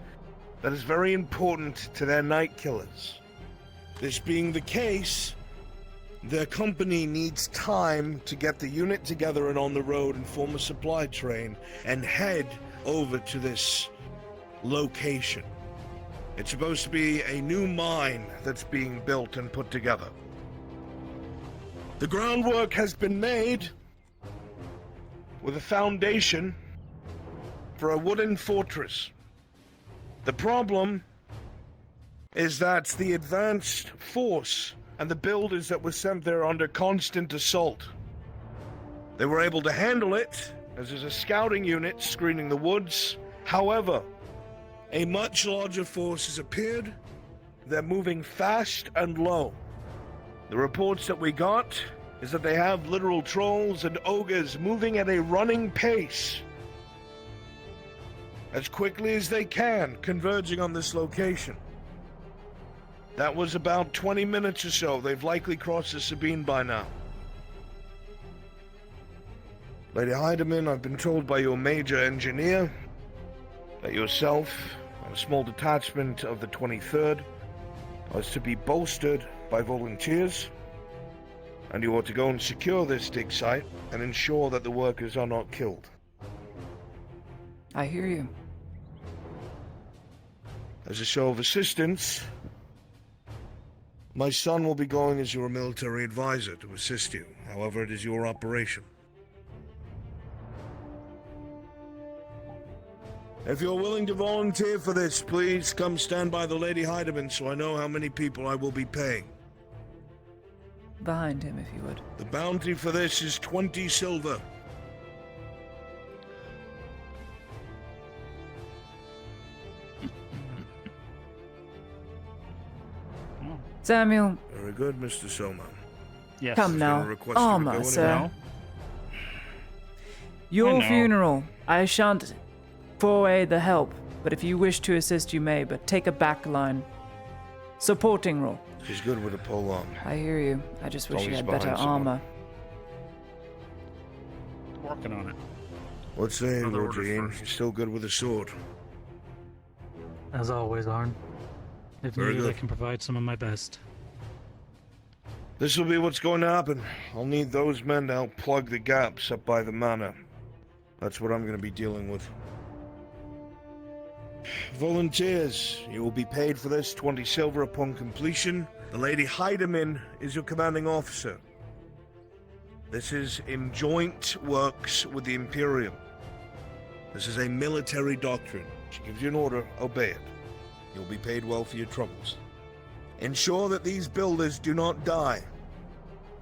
that is very important to their Night Killers. This being the case, their company needs time to get the unit together and on the road and form a supply train and head over to this location. It's supposed to be a new mine that's being built and put together. The groundwork has been made with a foundation for a wooden fortress. The problem is that the advanced force and the builders that were sent there under constant assault. They were able to handle it, as there's a scouting unit screening the woods. However, a much larger force has appeared. They're moving fast and low. The reports that we got is that they have literal trolls and ogres moving at a running pace, as quickly as they can, converging on this location. That was about 20 minutes or so. They've likely crossed the Sabine by now. Lady Heidemann, I've been told by your major engineer that yourself and a small detachment of the 23rd was to be bolstered by volunteers, and you are to go and secure this dig site and ensure that the workers are not killed. I hear you. As a show of assistance, my son will be going as your military advisor to assist you. However, it is your operation. If you're willing to volunteer for this, please come stand by the Lady Heidemann so I know how many people I will be paying. Behind him, if you would. The bounty for this is 20 silver. Samuel. Very good, Mr. Soma. Yes. Come now. Armor, sir. Your funeral. I shan't foray the help, but if you wish to assist, you may, but take a back line. Supporting role. She's good with a pole arm. I hear you. I just wish you Always had better behind someone. armor. Working on it. What's saying, Another order Rodriguez? You're still good with a sword. As always, Arn. If Very needed, I good. can provide some of my best. This will be what's going to happen. I'll need those men to help plug the gaps up by the manor. That's what I'm going to be dealing with. Volunteers, you will be paid for this 20 silver upon completion. The Lady Heidemann is your commanding officer. This is in joint works with the Imperium. This is a military doctrine. She gives you an order, obey it. You'll be paid well for your troubles. Ensure that these builders do not die.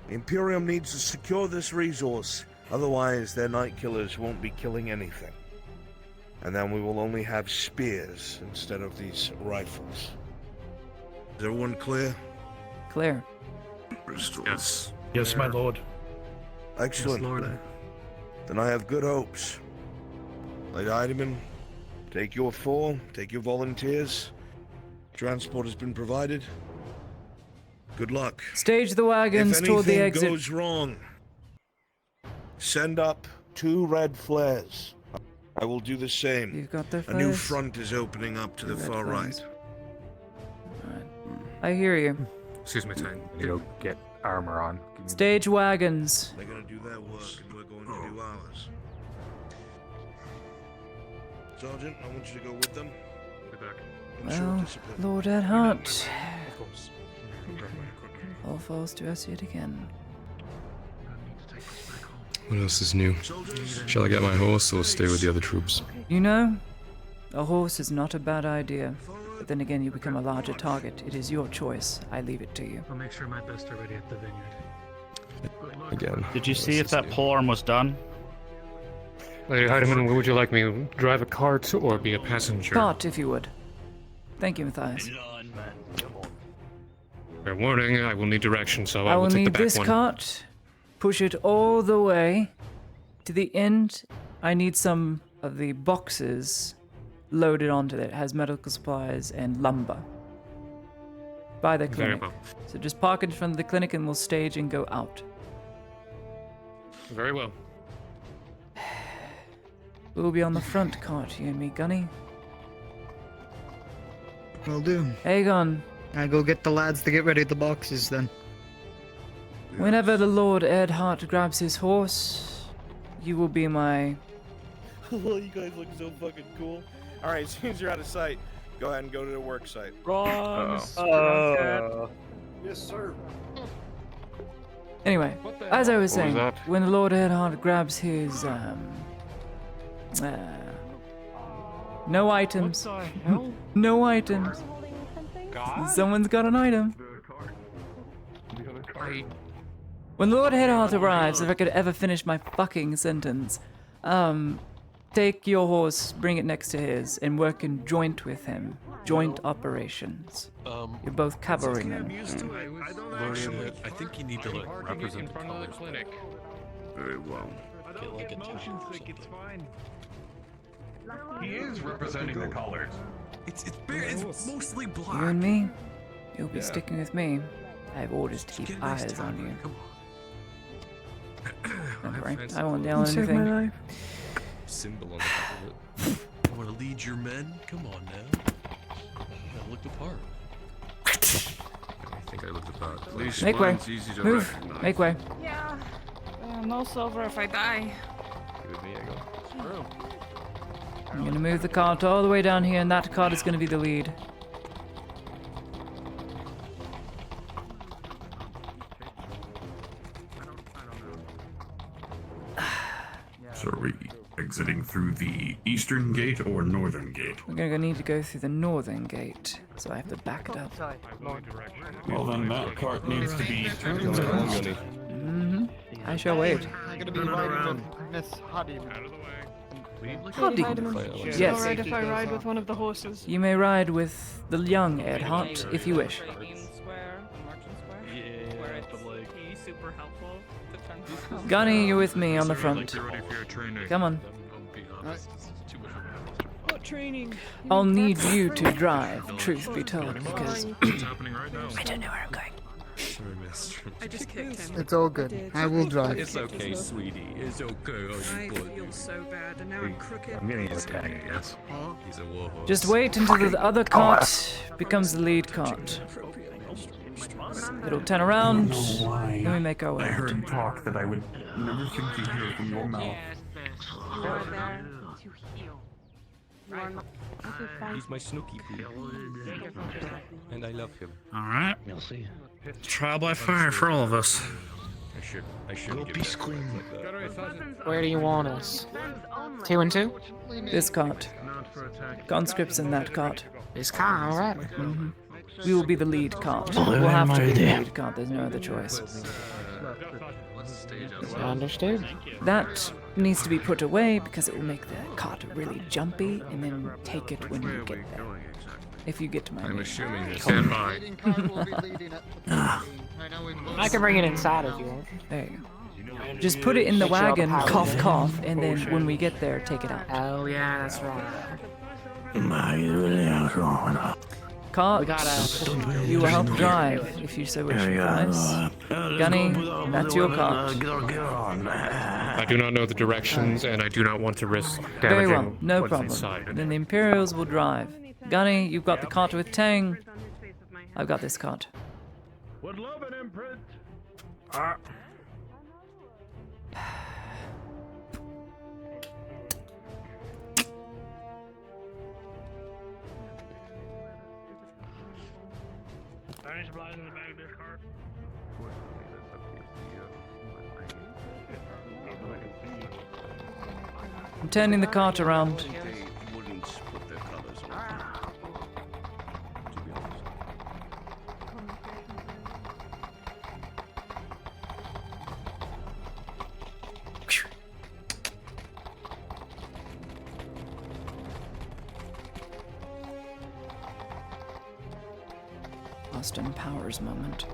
The Imperium needs to secure this resource, otherwise their night killers won't be killing anything. And then we will only have spears instead of these rifles. Is everyone clear? Clear. Yes. Yes, my lord. Excellent. Yes, Lord. Then I have good hopes. Lady Heidemann, take your 4, take your volunteers. Transport has been provided. Good luck. Stage the wagons toward the exit. If anything goes wrong, send up 2 red flares. I will do the same. You've got the A new flares? front is opening up to the far right. I hear you. Excuse me, Tang. You get armor on. Stage wagons. They're gonna do their work and we're going to do ours. Sergeant, I want you to go with them. Be back. Well, Lord Edhart. All falls to us yet again. What else is new? Shall I get my horse or stay with the other troops? You know, a horse is not a bad idea. But then again, you become a larger target. It is your choice. I leave it to you. I'll make sure my best are ready at the vineyard. Again. Did you see if that polearm was done? Lady Heidemann, would you like me to drive a cart or be a passenger? Cart, if you would. Thank you, Matthias. Fair warning, I will need direction, so I I will will take the need back this one. cart. Push it all the way to the end. I need some of the boxes loaded onto it. It has medical supplies and lumber. By the Very clinic. well. So just park it in front of the clinic and we'll stage and go out. Very well. We'll be on the front cart, you and me, Gunny. Will do. Aegon. I go get the lads to get ready the boxes then. Whenever the Lord Edhart grabs his horse, you will be my... Well, you guys look so fucking cool. Alright, as soon as you're out of sight, go ahead and go to the work site. Wrong. Yes, sir. Anyway, as I was What was saying, that? when the Lord Edhart grabs his, no items. No items. Someone's got an item. When Lord Edhart arrives, if I could ever finish my fucking sentence, take your horse, bring it next to his, and work in joint with him. Joint operations. You're both covering them. I think you need to like represent the colors. Very well. Get like a Motion sick, it's fine. He is representing the colors. It's mostly black. You and me, you'll be Yeah. sticking with me. I have orders to keep eyes on you. Don't worry, I won't yell You saved my anything. life. Symbol on the top of it. You want to lead your men? Come on now. You gotta look the part. I think I looked the part. Make way. Move. Make way. Yeah. No silver if I die. With me, I go. I'm gonna move the cart all the way down here, and that cart is gonna be the lead. So are we exiting through the eastern gate or northern gate? We're gonna need to go through the northern gate, so I have to back it up. Well, then that cart needs to be turned around. I shall wait. I'm gonna be riding with Miss Huddy. Huddy. Is it Yes. alright if I ride with one of the horses? You may ride with the young Edhart if you wish. Square, Merchant Square. Yeah, Where it's but like super helpful to turn around. Gunny, you're with me on the front. Come on. What training? I'll need you to drive, truth be told, because What's happening right now? I don't know where I'm going. Sorry, mister. I just kicked him. It's all good. I will drive. It's okay, sweetie. It's okay. I feel so bad, and now I'm crooked. I'm getting attacked, yes. He's a warhorse. Just wait until the other cart becomes the lead cart. It'll turn around, I don't know why. and we make our way I out. heard talk that I would never think to hear from your mouth. You are there to heal. You are not. Okay, fine. He's my Snooky Poo. And I love him. Alright. Trial by fire for all of us. I should give that. Where do you want us? 2 and 2? This cart. Conscripts in that cart. This car, alright. We will be the lead cart. We'll have to be the lead cart. There's no other choice. Understood. That needs to be put away because it will make the cart really jumpy, and then take it when you get there. If you get to my I'm meeting. assuming you stand by. I can bring it inside if you want. There you go. Just put it in the wagon, cough, cough, and then when we get there, take it out. Oh, yeah, that's right. Cart, you will help drive if you so wish. Nice. Gunny, that's your cart. I do not know the directions, and I do not want to risk damaging Very well, no what's problem. inside. Then the Imperials will drive. Gunny, you've got the cart with Tang. I've got this cart. Would love an imprint. Any supplies in the back of this cart? I'm turning the cart around. Austin Powers moment.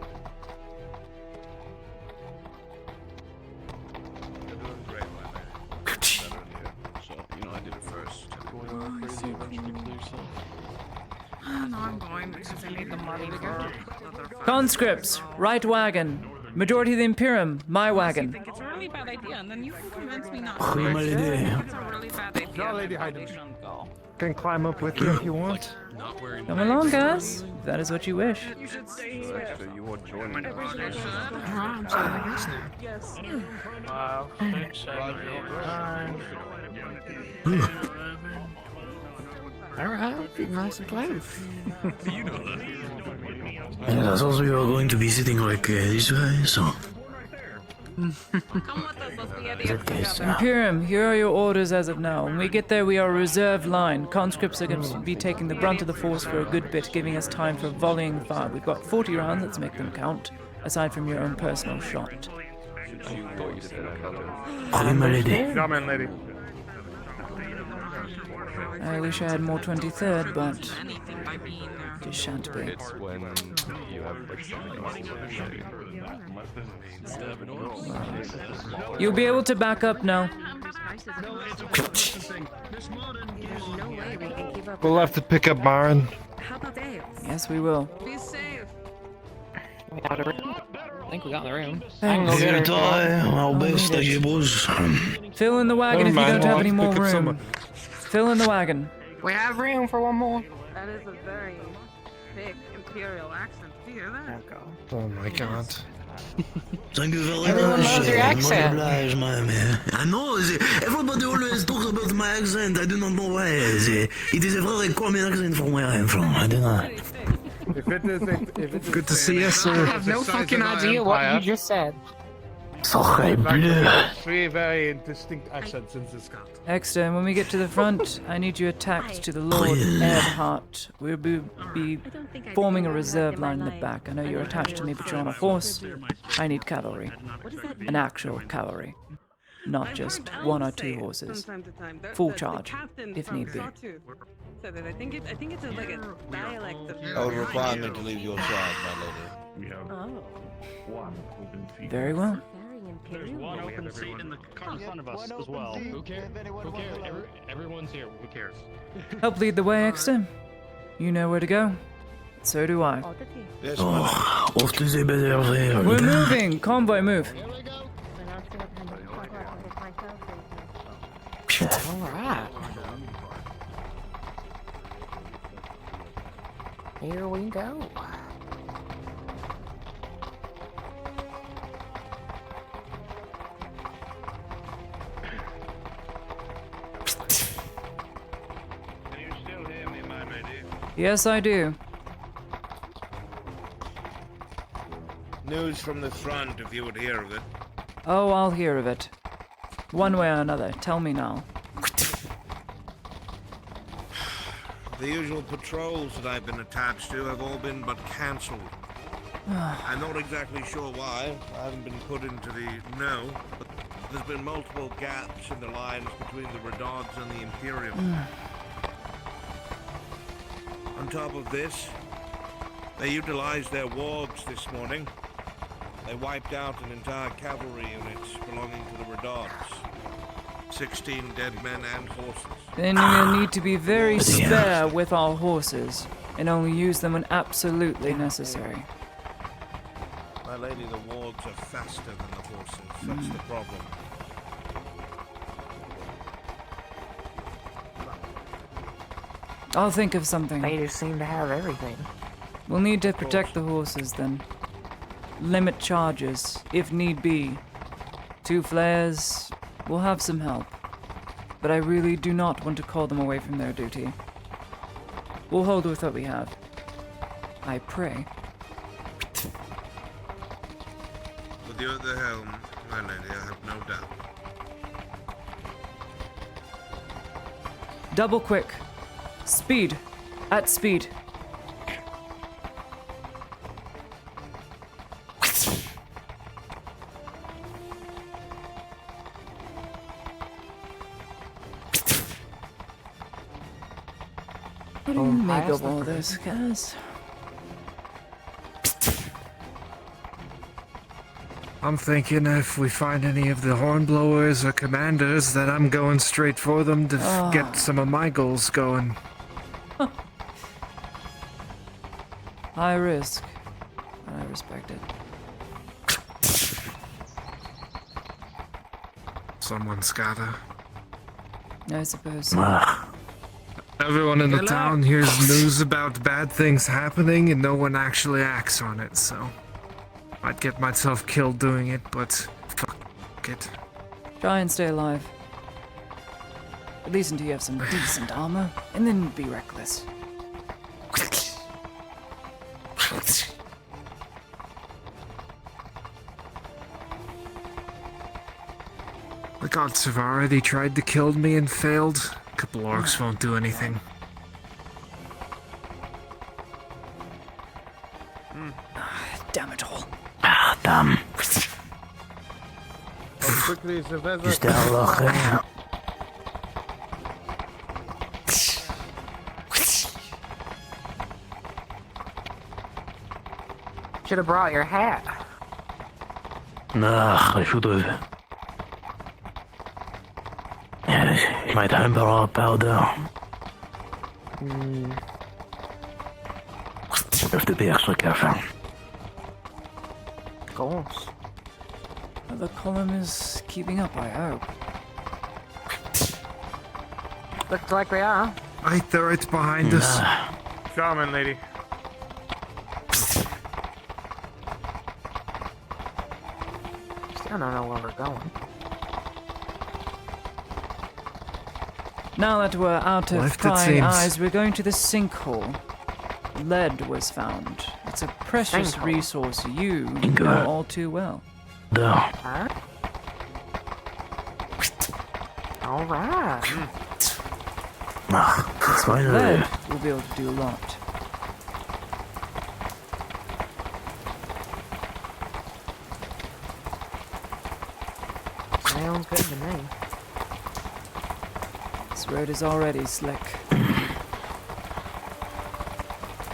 I did it first. No, I'm going because I need the money for Conscripts, right wagon. Majority of the Imperium, my I wagon. think it's a really bad idea, and then you can convince me not Prima to. l'idea. It's a really bad idea. They shouldn't go. Can climb up with you if you want. Come along, guys. If that is what you wish. You should stay here. Actually, you want joining us? Yes. Alright, be nice and close. You know that. And I thought we were going to be sitting like this way, so. Come with us. Let's be idiots together. Imperium, here are your orders as of now. When we get there, we are a reserve line. Conscripts are going to be taking the brunt of the force for a good bit, giving us time for volleying fire. We've got 40 rounds, let's make them count, aside from your own personal shot. Prima l'idea. Come in, lady. I wish I had more 23rd, but it shan't be. It's when you have like something. You'll be able to back up now. We'll have to pick up Baron. How about Dale? Yes, we will. Be safe. We got a room. I think we got the room. Here die, our best as you was. Fill in the wagon if you don't have any more Pick up room. someone. Fill in the wagon. We have room for one more. That is a very big imperial accent. Do you hear that? Oh my god. Thank you very Everyone much. knows your accent. Much obliged, my man. I know, everybody always talks about my accent. I do not know why. It is a very common accent from where I'm from. I do not. Good to see you, sir. I have no fucking idea what you just said. Sorry, bleu. Three very distinct accents in this cart. Exter, when we get to the front, I need you attacked to the Lord Earhart. We'll be forming a reserve line in the back. I know you're attached to me, but you're on a horse. I need cavalry. An actual cavalry. Not just one or two horses. Full charge, if need be. So that I think it's like a dialect of. I would require me to leave your side, my lady. We have one open seat. Very well. There's one open seat in the car in front of us as well. Who cares? Who cares? Everyone's here. Who cares? Help lead the way, Exter. You know where to go. So do I. Oh, off to the reserve. We're moving! Convoy, move. Alright. Here we go. Yes, I do. News from the front, if you would hear of it. Oh, I'll hear of it. One way or another. Tell me now. The usual patrols that I've been attached to have all been but cancelled. I'm not exactly sure why. I haven't been put into the know. But there's been multiple gaps in the lines between the Redogs and the Imperium. On top of this, they utilized their wargs this morning. They wiped out an entire cavalry unit belonging to the Redogs. 16 dead men and horses. Then we'll need to be very spare with our horses, and only use them when absolutely necessary. My lady, the wargs are faster than the horses. That's the problem. I'll think of something. They just seem to have everything. We'll need to protect the horses then. Limit charges, if need be. 2 flares, we'll have some help. But I really do not want to call them away from their duty. We'll hold with what we have. I pray. With you at the helm, my lady, I have no doubt. Double quick. Speed. At speed. What do you make of all this, guys? I'm thinking if we find any of the hornblowers or commanders, that I'm going straight for them to get some of my goals going. High risk. I respect it. Someone's gotta. I suppose so. Everyone in the town hears news about bad things happening and no one actually acts on it, so... I'd get myself killed doing it, but fuck it. Try and stay alive. At least until you have some decent armor, and then be reckless. The gods have already tried to kill me and failed. A couple orcs won't do anything. Damn it all. Ah, damn. How quickly is the weather? Just a look. Should have brought your hat. Nah, I should have. Yeah, my time brought powder. Have to be extra careful. Of course. The column is keeping up, I hope. Looks like we are. Right, they're right behind us. Shaman, lady. Still don't know where we're going. Now that we're out of Left, it prying seems. eyes, we're going to the sinkhole. Lead was found. It's a precious Sinkhole. resource you know all too well. Huh? Alright. Lead will be able to do a lot. Sounds good to me. This road is already slick.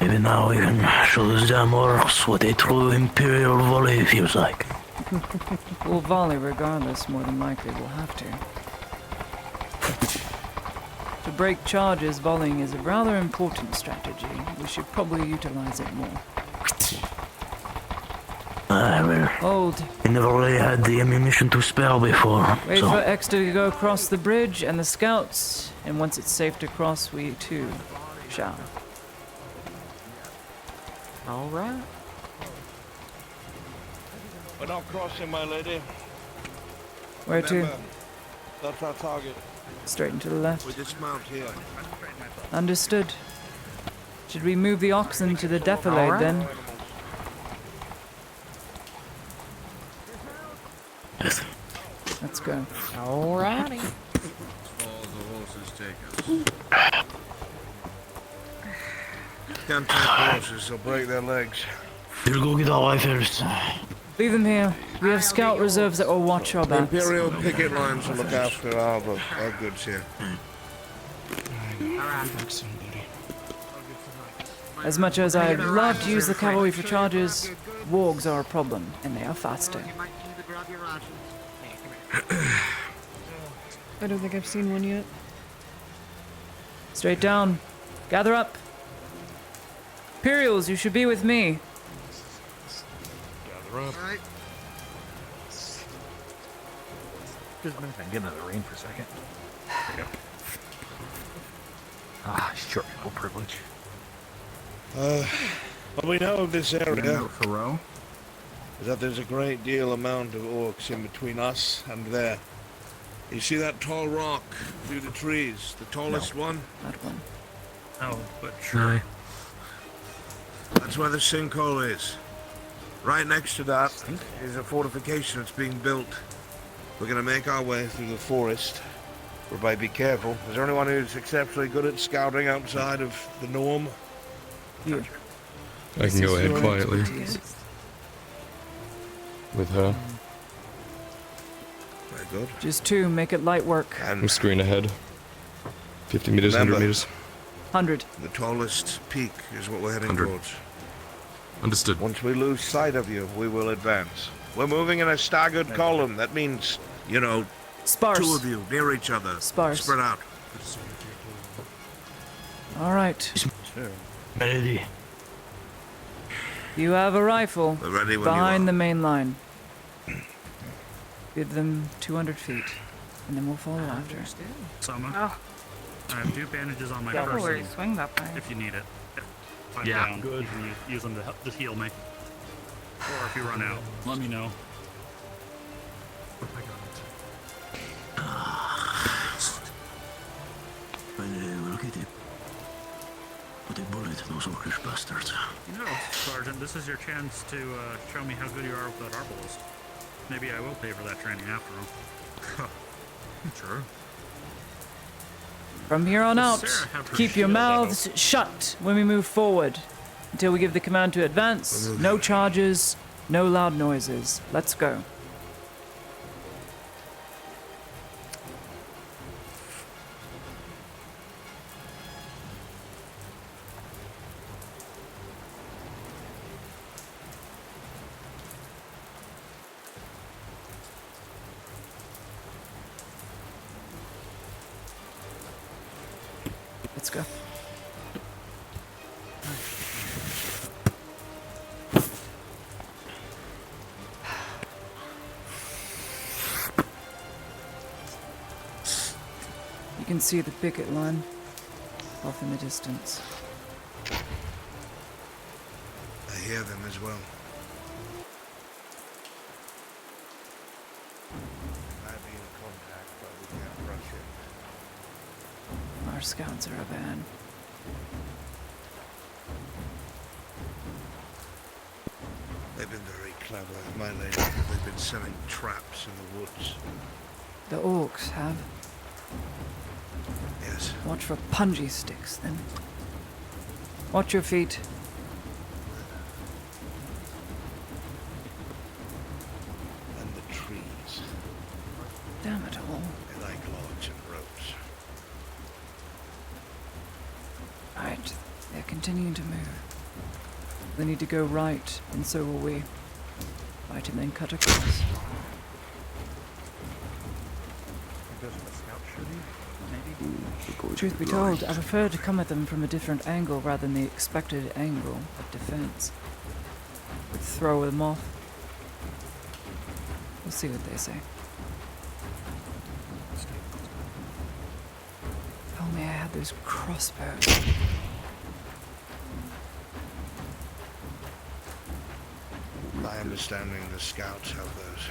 Maybe now we can show those damn orcs what a true Imperial volley feels like. We'll volley regardless, more than likely we'll have to. To break charges, volleying is a rather important strategy. We should probably utilize it more. Well, Hold. we never really had the ammunition to spare before, Wait so... for Exeter to go across the bridge and the scouts, and once it's safe to cross, we too shall. Alright. We're not crossing, my lady. Where to? Remember, that's our target. Straight and to the left. We dismount here. Understood. Should we move the oxen to the defilade then? Yes. Let's go. Alrighty. All the horses take us. Can't take horses, they'll break their legs. You'll go get our rifles. Leave them here. We have scout reserves that will watch our The backs. Imperial picket lines will look after our goods here. As much as I'd love to use the cavalry for charges, wargs are a problem, and they are faster. I don't think I've seen one yet. Straight down. Gather up. Imperials, you should be with me. Gather up. Just a minute, I can get another rain for a second. There you go. Ah, sure, no privilege. What we know of this area Thoreau is that there's a great deal amount of orcs in between us and there. You see that tall rock through the trees? The tallest one? That one. Oh, but sure. That's where the sinkhole is. Right next to that is a fortification that's being built. We're gonna make our way through the forest. Everybody be careful. Is there anyone who's exceptionally good at scouting outside of the norm? You. I can go ahead quietly. With her. Very good. Just two, make it light work. And I'm screen ahead. 50 meters, Remember, 100 meters. 100. the tallest peak is what we're heading 100. towards. Understood. Once we lose sight of you, we will advance. We're moving in a staggered column. That means, you know, Sparse. two of you near each other. Sparse. Spread out. All right. Ready. You have a rifle We're ready when behind you the main line. Give them 200 feet, and then we'll follow after. Soma, Oh, I have 2 bandages on my careful where you person swing that thing. if you need it. If I'm Yeah, down, good. You can use them to help, just heal me. Or if you run out, let me know. Look at it. Put a bullet in those orcish bastards. You know, Sergeant, this is your chance to show me how good you are with that arbalist. Maybe I will pay for that training after all. Sure. From here on out, Sarah have her keep your shield up. mouths shut when we move forward. Until we give the command to advance, no charges, no loud noises. Let's go. Let's go. You can see the picket line off in the distance. I hear them as well. Might be in contact, but we can't rush it. Our scouts are a van. They've been very clever, my lady. They've been setting traps in the woods. The orcs have. Yes. Watch for punji sticks, then. Watch your feet. And the trees. Damn it all. They like logs and ropes. Alright, they're continuing to move. They need to go right, and so will we. Right, and then cut across. Truth be told, I prefer to come at them from a different angle rather than the expected angle of defense. Would throw them off. We'll see what they say. If only I had those crossbows. My understanding, the scouts have those.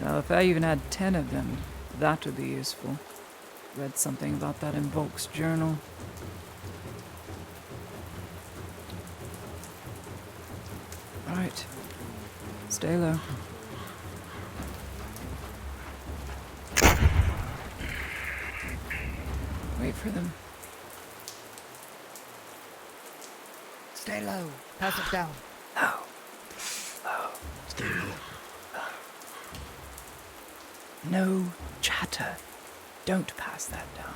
Now, if I even had 10 of them, that would be useful. Read something about that in Volk's journal. Alright. Stay low. Wait for them. Stay low. Pass it down. Low. Low. Stay low. No chatter. Don't pass that down.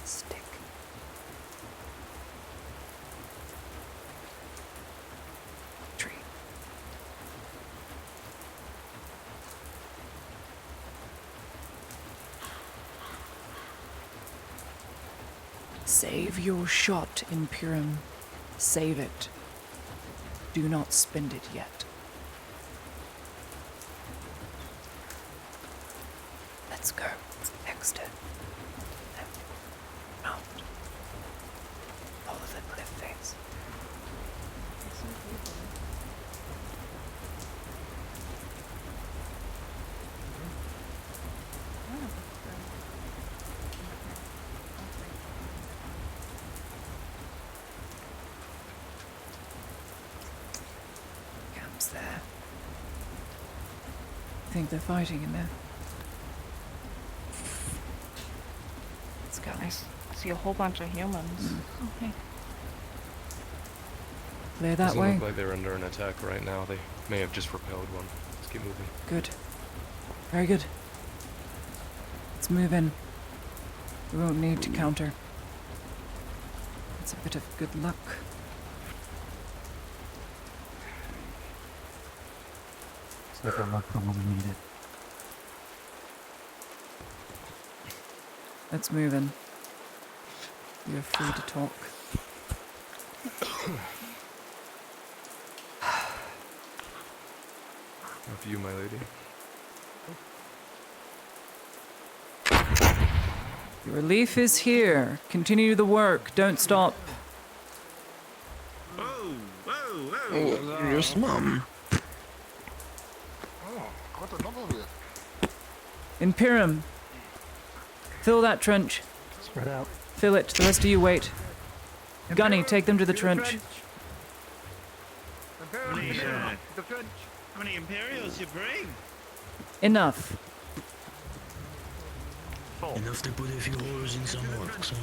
Stick. Tree. Save your shot, Imperium. Save it. Do not spend it yet. Let's go. Exit. Out. Follow the cliff face. Camp's there. I think they're fighting in there. Let's go. I see a whole bunch of humans. Oh, hey. Clear that Doesn't way. look like they're under an attack right now. They may have just repelled one. Let's keep moving. Good. Very good. Let's move in. We won't need to counter. It's a bit of good luck. It's never luck from when we need it. Let's move in. You're free to talk. After you, my lady. Your relief is here. Continue the work. Don't stop. Whoa, whoa, Oh, yes, Mum. Imperium. Fill that trench. Spread out. Fill it. The rest of you wait. Gunny, take them to the trench. How many Imperials you bring? Enough. Enough to put a few holes in some orcs, huh?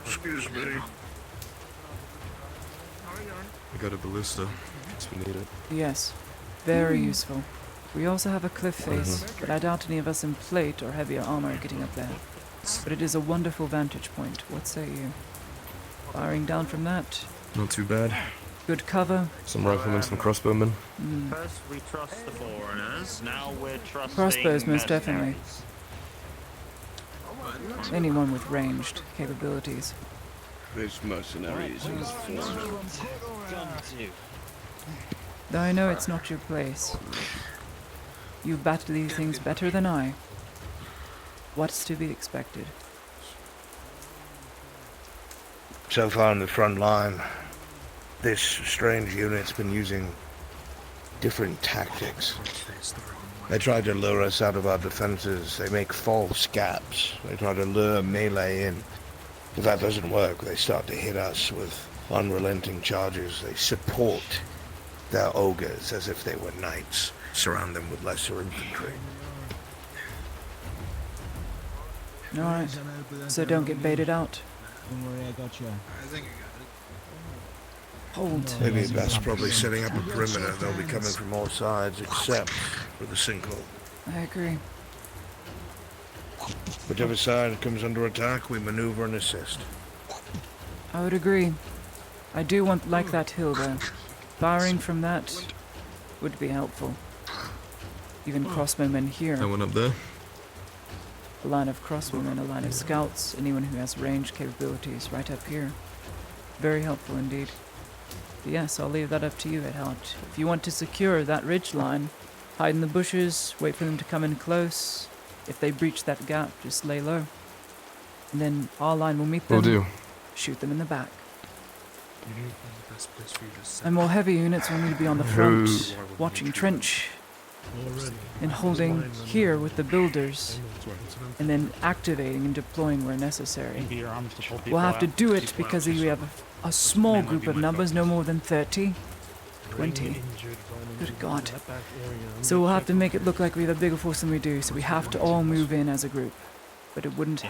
Excuse me. We got a ballista. Guess we need it. Yes. Very useful. We also have a cliff face, but I doubt any of us in plate or heavier armor are getting up there. But it is a wonderful vantage point. What say you? Firing down from that. Not too bad. Good cover. Some riflemen, some crossbowmen. First we trust the foreigners, now we're trusting Crossbows, most mercenaries. definitely. Anyone with ranged capabilities. This mercenaries is Though I know it's not your place. You battle these things better than I. What's to be expected? So far on the front line, this strange unit's been using different tactics. They try to lure us out of our defenses. They make false gaps. They try to lure melee in. If that doesn't work, they start to hit us with unrelenting charges. They support their ogres as if they were knights. Surround them with lesser infantry. Alright. So don't get baited out. Don't worry, I got you. I think I got it. Hold. Maybe best probably setting up a perimeter. They'll be coming from all sides except for the sinkhole. I agree. Whichever side comes under attack, we maneuver and assist. I would agree. I do want like that hill though. Firing from that would be helpful. Even crossbowmen here. That one up there. A line of crossbowmen, a line of scouts, anyone who has range capabilities right up here. Very helpful indeed. But yes, I'll leave that up to you, Headhart. If you want to secure that ridge line, hide in the bushes, wait for them to come in close. If they breach that gap, just lay low. And then our line will meet them. Will do. Shoot them in the back. And more heavy units will need to be on the front, watching trench, and holding here with the builders, and then activating and deploying where necessary. We'll have to do it because we have a small group of numbers, no more than 30, 20. Good God. So we'll have to make it look like we have a bigger force than we do, so we have to all move in as a group. But it wouldn't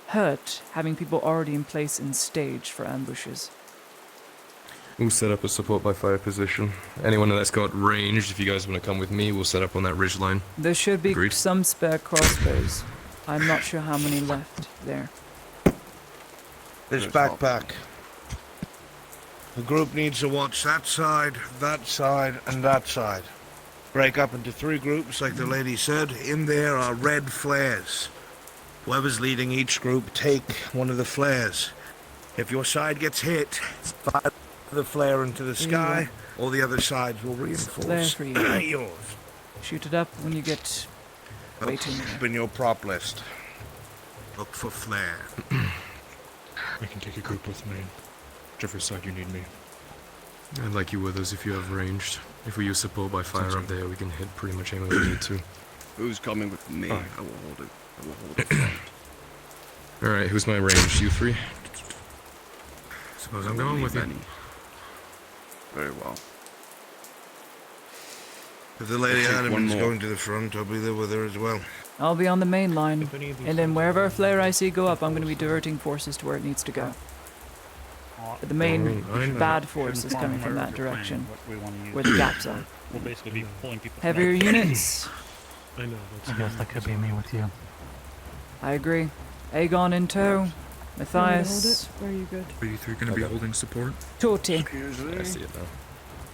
hurt having people already in place and staged for ambushes. We'll set up a support by fire position. Anyone that's got ranged, if you guys want to come with me, we'll set up on that ridge line. There should be Agreed. some spare crossbows. I'm not sure how many left there. This backpack. The group needs to watch that side, and that side. Break up into 3 groups, like the lady said. In there are red flares. Whoever's leading each group, take one of the flares. If your side gets hit, fire the flare into the sky, all the other sides will reinforce Flare for you. yours. Shoot it up when you get way too near. Up in your prop list. Look for flare. I can take a group with me. Whichever side you need me. I'd like you with us if you have ranged. If we use support by fire up there, we can hit pretty much anyone we need to. Who's coming with me? Fine. I will hold it. I will hold it. Alright, who's my range? You 3? Suppose I'm going with you. Very well. If the lady I'll take one Animan's more. going to the front, I'll be there with her as well. I'll be on the main line, and then wherever a flare I see go up, I'm going to be diverting forces to where it needs to go. But the main bad force is coming from that direction, where the gaps are. We'll basically be pulling people. Heavier units. I know, I guess that could be me with you. I agree. Aegon in tow. Matthias. Or are you good? Are you 3 going to be holding support? Torty. I see it now.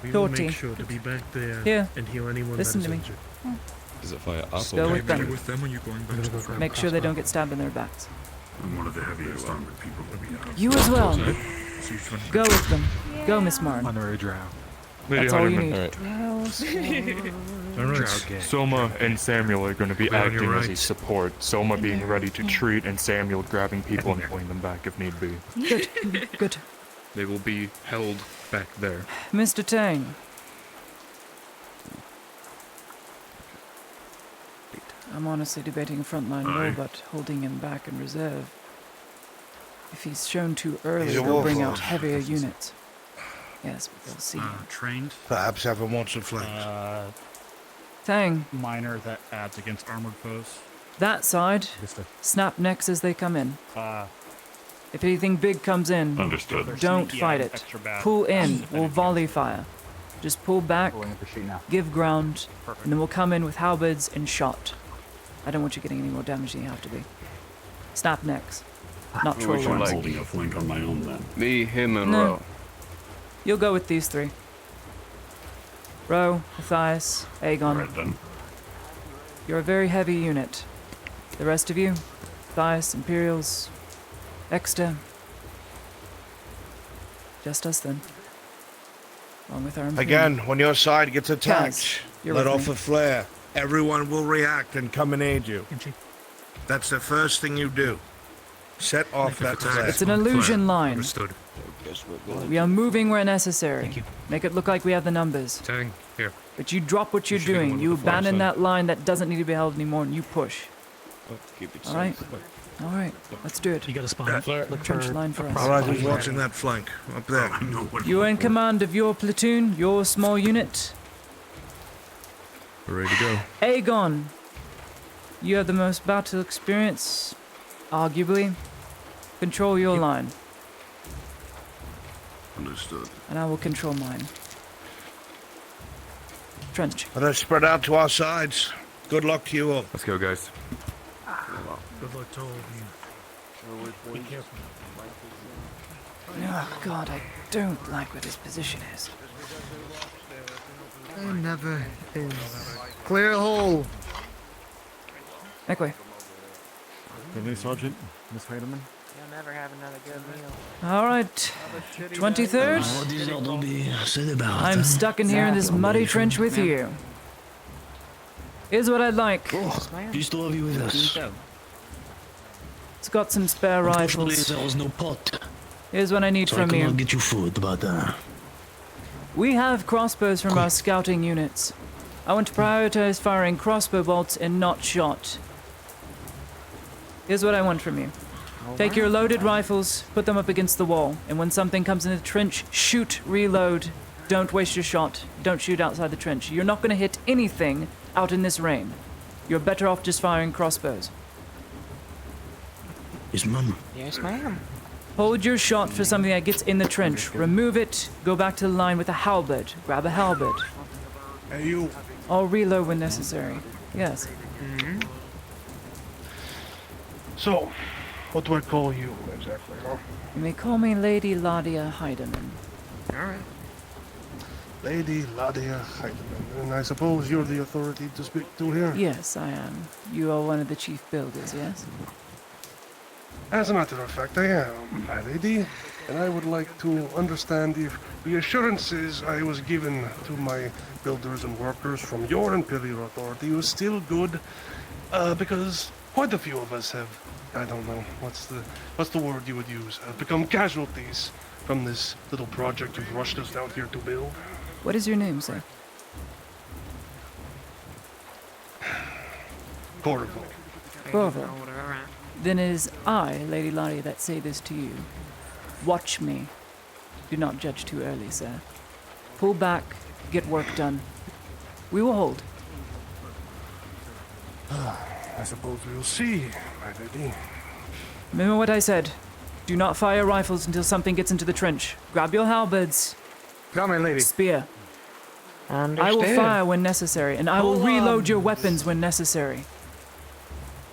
We will Torty. make sure to be back there Here. and heal anyone Listen that to is me. injured. Is it fire up Go or with them. with them when you're going back to the front? Make sure they don't get stabbed in their backs. I'm one of the heaviest armored people that we have. You as well. Go with them. Go, Miss Martin. Honorary drow. That's all you need. Alright. Soma and Samuel are going to be Be on your acting as a right. support. Soma being ready to treat, and Samuel grabbing people and pulling them back if need be. Good. Good. They will be held back there. Mr. Tang. I'm honestly debating a frontline role, but holding him back in reserve. If he's shown too early, He's a he'll bring warforged. out heavier units. Yes, but they'll see. Trained. Perhaps have him watch the flanks. Tang. Minor that adds against armored foes. That side, snap necks as they come in. If anything big comes in, Understood. don't Sneaky fight and it. extra bad. Pull in, we'll volley fire. Just pull back, give ground, and then we'll come in with halberds and shot. I don't want you getting any more damage than you have to be. Snap necks, not troll I'm ones. holding a flank on my own then. Me, him, and No. Ro. You'll go with these 3. Ro, Matthias, Aegon. Right then. You're a very heavy unit. The rest of you, Matthias, Imperials, Exeter. Just us then. Along with our Imperial. Again, when your side gets attacked, Kaz, you're let with off me. a flare. Everyone will react and come and aid you. That's the first thing you do. Set off that flare. It's an illusion line. Understood. We are moving where necessary. Make it look like we have the numbers. Tang, here. But you drop what you're doing. You abandon that line that doesn't need to be held anymore, and you push. Keep it All right? All right. Let's do it. You got a spawn. Look trench line for us. All right, who's watching that flank? Up there. You're in command of your platoon, your small unit. We're ready to go. Aegon, you have the most battle experience, arguably. Control your line, Understood. and I will control mine. Trench. Let us spread out to our sides. Good luck to you all. Let's go, guys. Good luck to all of you. Be careful. Oh, God, I don't like where this position is. It never is. Clear hole. Make way. Evening, Sergeant. Miss Heidemann. You'll never have another good meal. All right. 23rd. I'm stuck in here in this muddy trench with you. Here's what I'd like. Pleased to have you with us. It's got some spare rifles. There was no pot. Here's what I need So from I you. cannot get you food, but We have crossbows from our scouting units. I want to prioritize firing crossbow bolts and not shot. Here's what I want from you. Take your loaded rifles, put them up against the wall, and when something comes in the trench, shoot, reload. Don't waste your shot. Don't shoot outside the trench. You're not going to hit anything out in this rain. You're better off just firing crossbows. Yes, ma'am. Yes, ma'am. Hold your shot for something that gets in the trench. Remove it, go back to the line with a halberd. Grab a halberd. Hey, you. I'll reload when necessary. Yes. So, what do I call you exactly, huh? You may call me Lady Ladia Heidemann. Alright. Lady Ladia Heidemann. And I suppose you're the authority to speak to here? Yes, I am. You are one of the chief builders, yes? As a matter of fact, I am, my lady. And I would like to understand if the assurances I was given to my builders and workers from your Imperial Authority was still good, because quite a few of us have, I don't know, what's the word you would use, become casualties from this little project you've rushed us down here to build. What is your name, sir? Corvo. Corvo. Then it is I, Lady Ladia, that say this to you. Watch me. Do not judge too early, sir. Pull back, get work done. We will hold. I suppose we'll see, my lady. Remember what I said. Do not fire rifles until something gets into the trench. Grab your halberds. Come in, lady. Spear. I will fire when necessary, and I will reload your weapons when necessary.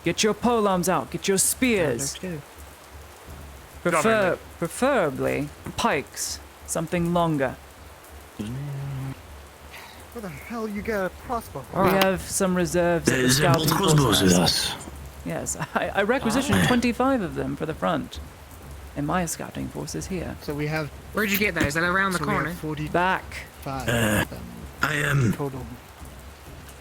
Get your polearms out. Get your spears. Preferably pikes. Something longer. Where the hell you get a crossbow? We have some reserves at the There's scouting both crossbows with force. us. Yes, I requisitioned 25 of them for the front. And my scouting force is here. So we have... Where'd you get those? Is that around the corner? Back. I am...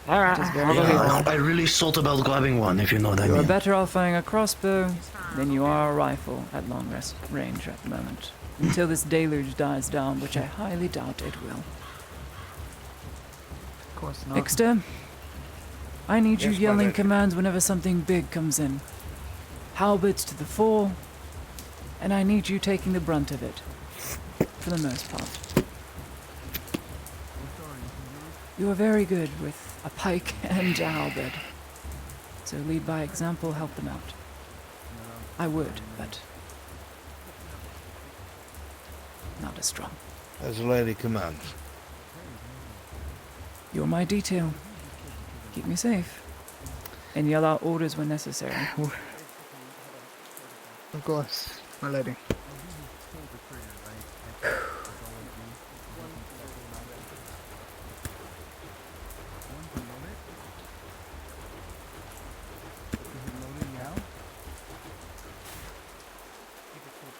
Alright. I really thought about grabbing one, if you know what I You are mean. better off firing a crossbow than you are a rifle at long range at the moment. Until this deluge dies down, which I highly doubt it will. Of course not. Ixter, I need you Yes, my yelling lady. commands whenever something big comes in. Halberds to the fore, and I need you taking the brunt of it. For the most part. You are very good with a pike and a halberd. So lead by example, help them out. I would, but not as strong. As the lady commands. You're my detail. Keep me safe. And yell out orders when necessary. Of course, my lady.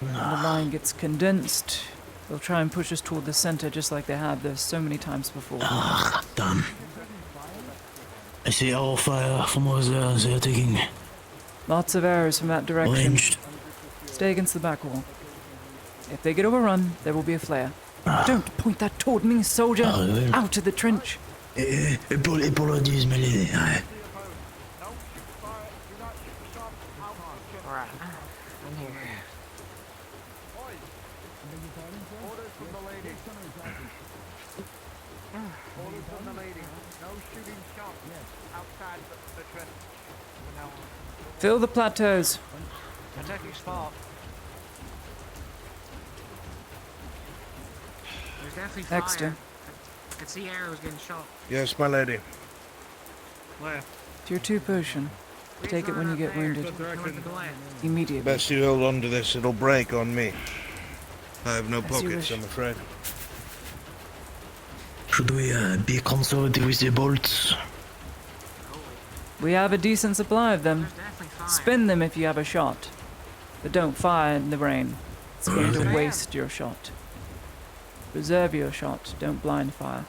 When the line gets condensed, they'll try and push us toward the center just like they have there so many times before. Ah, damn. I see our fire from over there. They are taking Lots of arrows from that direction. ranged. Stay against the back wall. If they get overrun, there will be a flare. Don't point that toward me, soldier! Out of the trench! Apologies, my lady. Alright. I'm here. Orders from the lady. No shooting shots outside the trench. Fill the plateaus. Protect your spot. There's definitely fire. Extra. I could see arrows getting shot. Yes, my lady. Left. It's your 2 potion. Take it when you get wounded. Immediately. Best you hold on to this, it'll break on me. I have no As you pockets, wish. I'm afraid. Should we be conservative with the bolts? We have a decent supply of them. Spin them if you have a shot. But don't fire in the rain. It's going to waste your shot. Reserve your shot. Don't blind fire.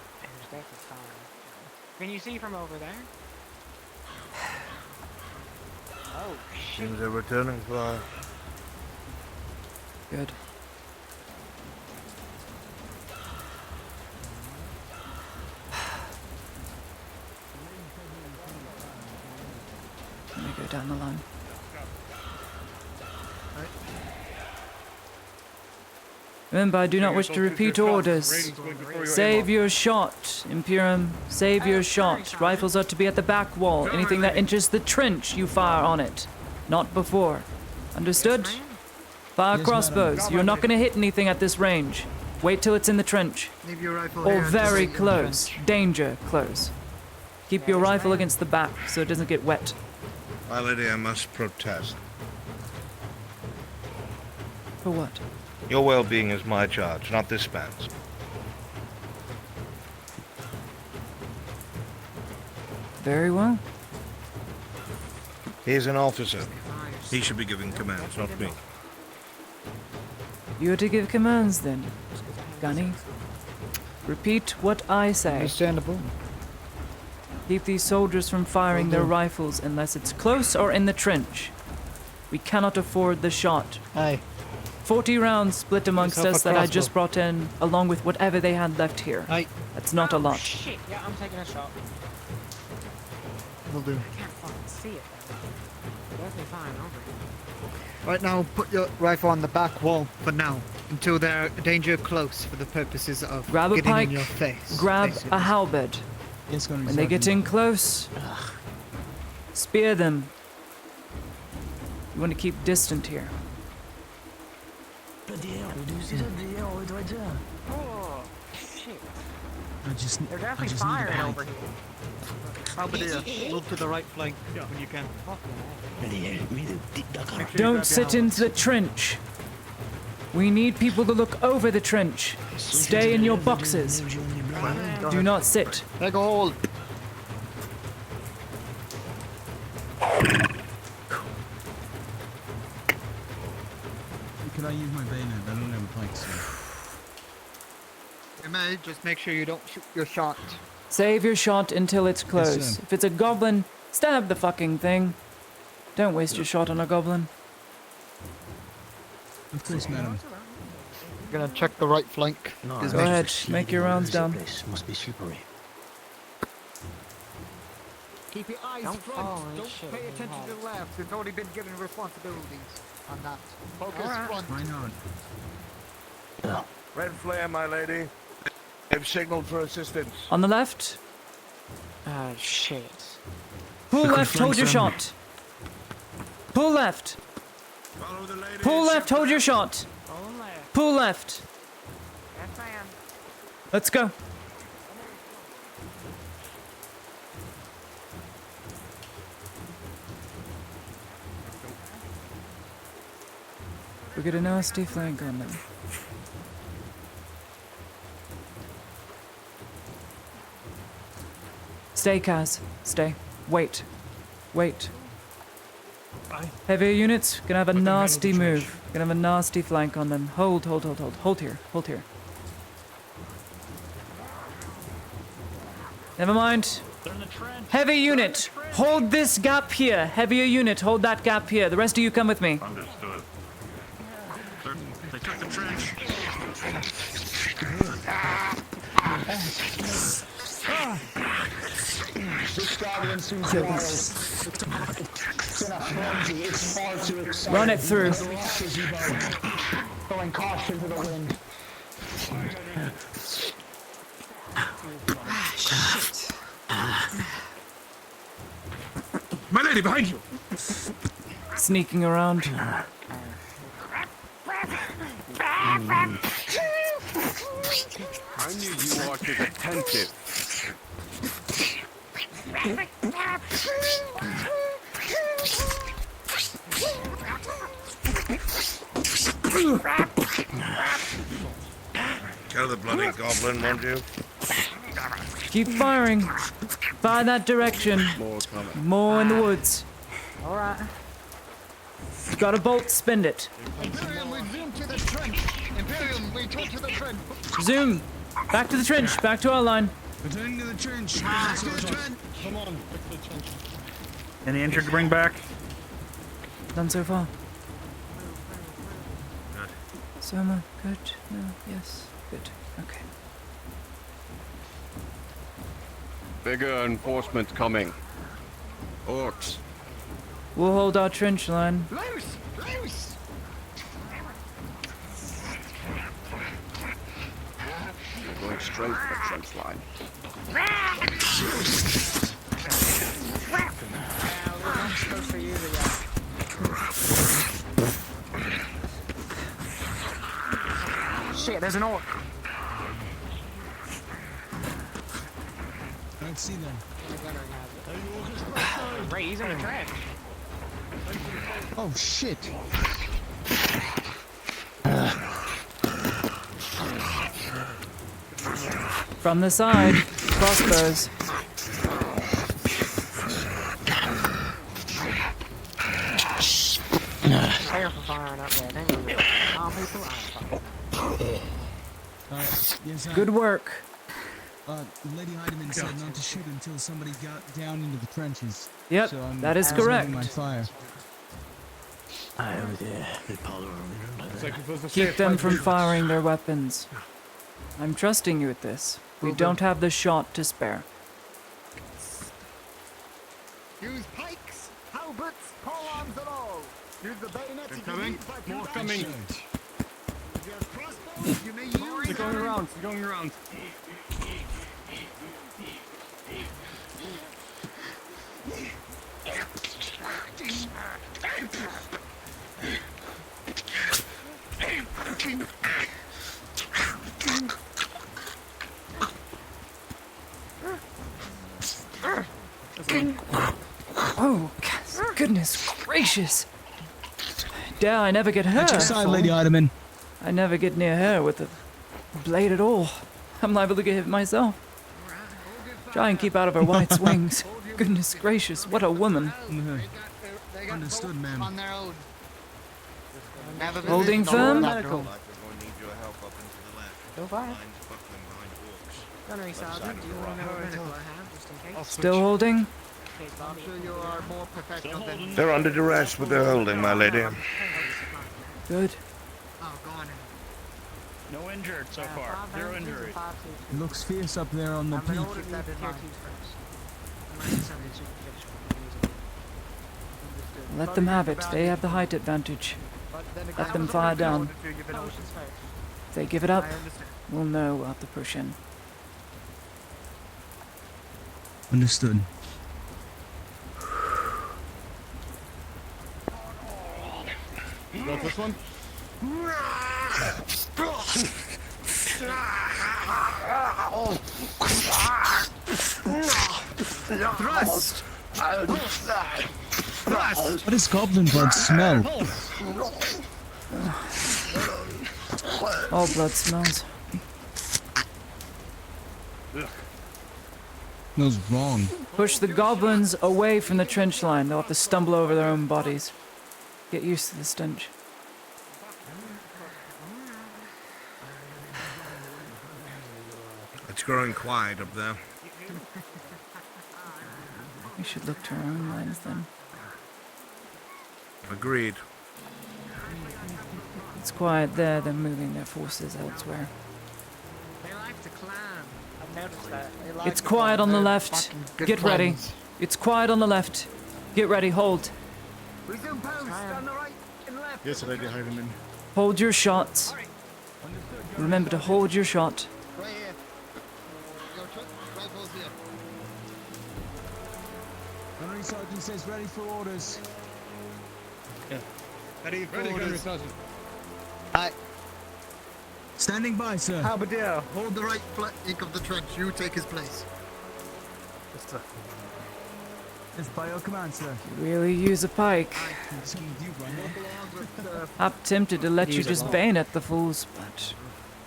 Can you see from over there? Oh, shit. Seems a returning fire. Good. Let me go down the line. Remember, I do not wish to repeat orders. Save your shot, Imperium. Save your shot. Rifles are to be at the back wall. Anything that enters the trench, you fire on it. Not before. Understood? Fire crossbows. You're not going to hit anything at this range. Wait till it's in the trench. Leave your rifle Or here until very we get in the close. trench. Danger close. Keep your rifle against the back so it doesn't get wet. My lady, I must protest. For what? Your well-being is my charge, not this man's. Very well. He is an officer. He should be giving commands, not me. You're to give commands then, Gunny. Repeat what I say. Understandable. Keep these soldiers from firing their rifles unless it's close or in the trench. We cannot afford the shot. Aye. 40 rounds split amongst Yourself a us that I crossbow. just brought in, along with whatever they had left here. Aye. That's not a lot. Shit, yeah, I'm taking a shot. Will do. I can't fucking see it. Definitely fine over here. Right now, put your rifle on the back wall for now, until they're danger close for the purposes of Grab a getting pike, in your face. grab basically. a halberd. When they get in close, spear them. You want to keep distant here. Oh, shit. They're definitely firing over here. Halberdier, move to the right flank when you can. Don't sit into the trench. We need people to look over the trench. Stay in your boxes. Do not sit. Take a hold. Could I use my bayonet? I don't have a pike, so. You may just make sure you don't shoot your shot. Save your shot until it's close. Yes, sir. If it's a goblin, stab the fucking thing. Don't waste your shot on a goblin. Of course, madam. Gonna check the right flank. No, Go ahead, make your rounds down. This must be slippery. Keep your eyes front. Don't pay attention to the left. It's already been given responsibilities on that. Focus front. Why not? Yeah. Red flare, my lady. They've signaled for assistance. On the left, Oh, shit. pull Look left, in hold your front, shot. Pull left. Follow the lady. Pull left, hold your shot. Hold left. Pull left. Yes, I am. Let's go. We get a nasty flank on them. Stay, Kaz. Stay. Wait. Wait. Heavier units, gonna have a nasty move. Gonna have a nasty flank on them. Hold, hold, hold, hold. Hold here. Hold here. Never mind. Heavy unit, hold this gap here. Heavier unit, hold that gap here. The rest of you come with me. Understood. They took the trench. This goblin seems to it's far too exciting. Run it through. Throwing caution to the wind. My lady, behind you! Sneaking around. I knew you watchers attentive. Kill the bloody goblin, won't you? Keep firing. Fire that direction. More coming. More in the woods. Alright. Got a bolt, spend it. Imperium, we zoom to the trench. Imperium, we turn to the trench. Zoom. Back to the trench. Back to our line. Returning to the trench. Back to the trench. Come on, back to the trench. Any injured to bring back? Done so far. Good. Soma, good. No, yes, good. Okay. Bigger enforcement coming. Orcs. We'll hold our trench line. Loose! Loose! Going straight for the trench line. Shit, there's an orc. I don't see them. Right, he's in the trench. Oh shit. From the side, crossbows. Careful firing up there. They know that. All people Yes, Good work. Lady Heidemann said not to shoot until somebody got down into the trenches. Yep, so I'm that is reserving correct. My fire. Keep them from firing their weapons. I'm trusting you with this. We don't have the shot to spare. Use pikes, halberts, polearms and all. Use the bayonets if you coming. need, but More you coming. If you have crossbows, you may use They're going around. They're going around. Oh, goodness gracious. Dare I never get hurt. At your side, Lady Heidemann. I never get near her with a blade at all. I'm liable to get hit myself. Try and keep out of her white swings. Goodness gracious, what a woman. Understood, ma'am. on their own. Holding firm. Medical. Go fire. Gunnery Sergeant, do you want to know what medical I have, just in case? Still holding. I'm sure you are more professional than They're under duress, but they're holding, my lady. Good. Oh, go on in. No injured so far. Zero injuries. It looks fierce up there on the I've been peak. ordered that in mind. Let them have it. They have the height advantage. Let them fire down. If they give it up, we'll know we'll have to push in. Understood. You got this one? Thrust! What does goblin blood smell? All blood smells. Smells wrong. Push the goblins away from the trench line. They'll have to stumble over their own bodies. Get used to the stench. It's growing quiet up there. We should look to our own lines then. Agreed. It's quiet there, they're moving their forces elsewhere. They like to climb. I've noticed that. They like It's to quiet climb. on the They're left. fucking good Get ready. climbers. It's quiet on the left. Get ready, hold. Resume post on the right and left. Yes, Lady Heidemann. Hold your shots. Remember to hold your shot. Right here. Your rifles here. Gunnery Sergeant says ready for orders. Ready for orders. Aye. Standing by, sir. Halberdier, hold the right flank of the trench. You take his place. It's by your command, sir. Really use a pike. Some of you, Brandon. I'm tempted to let you just bayonet the fools, but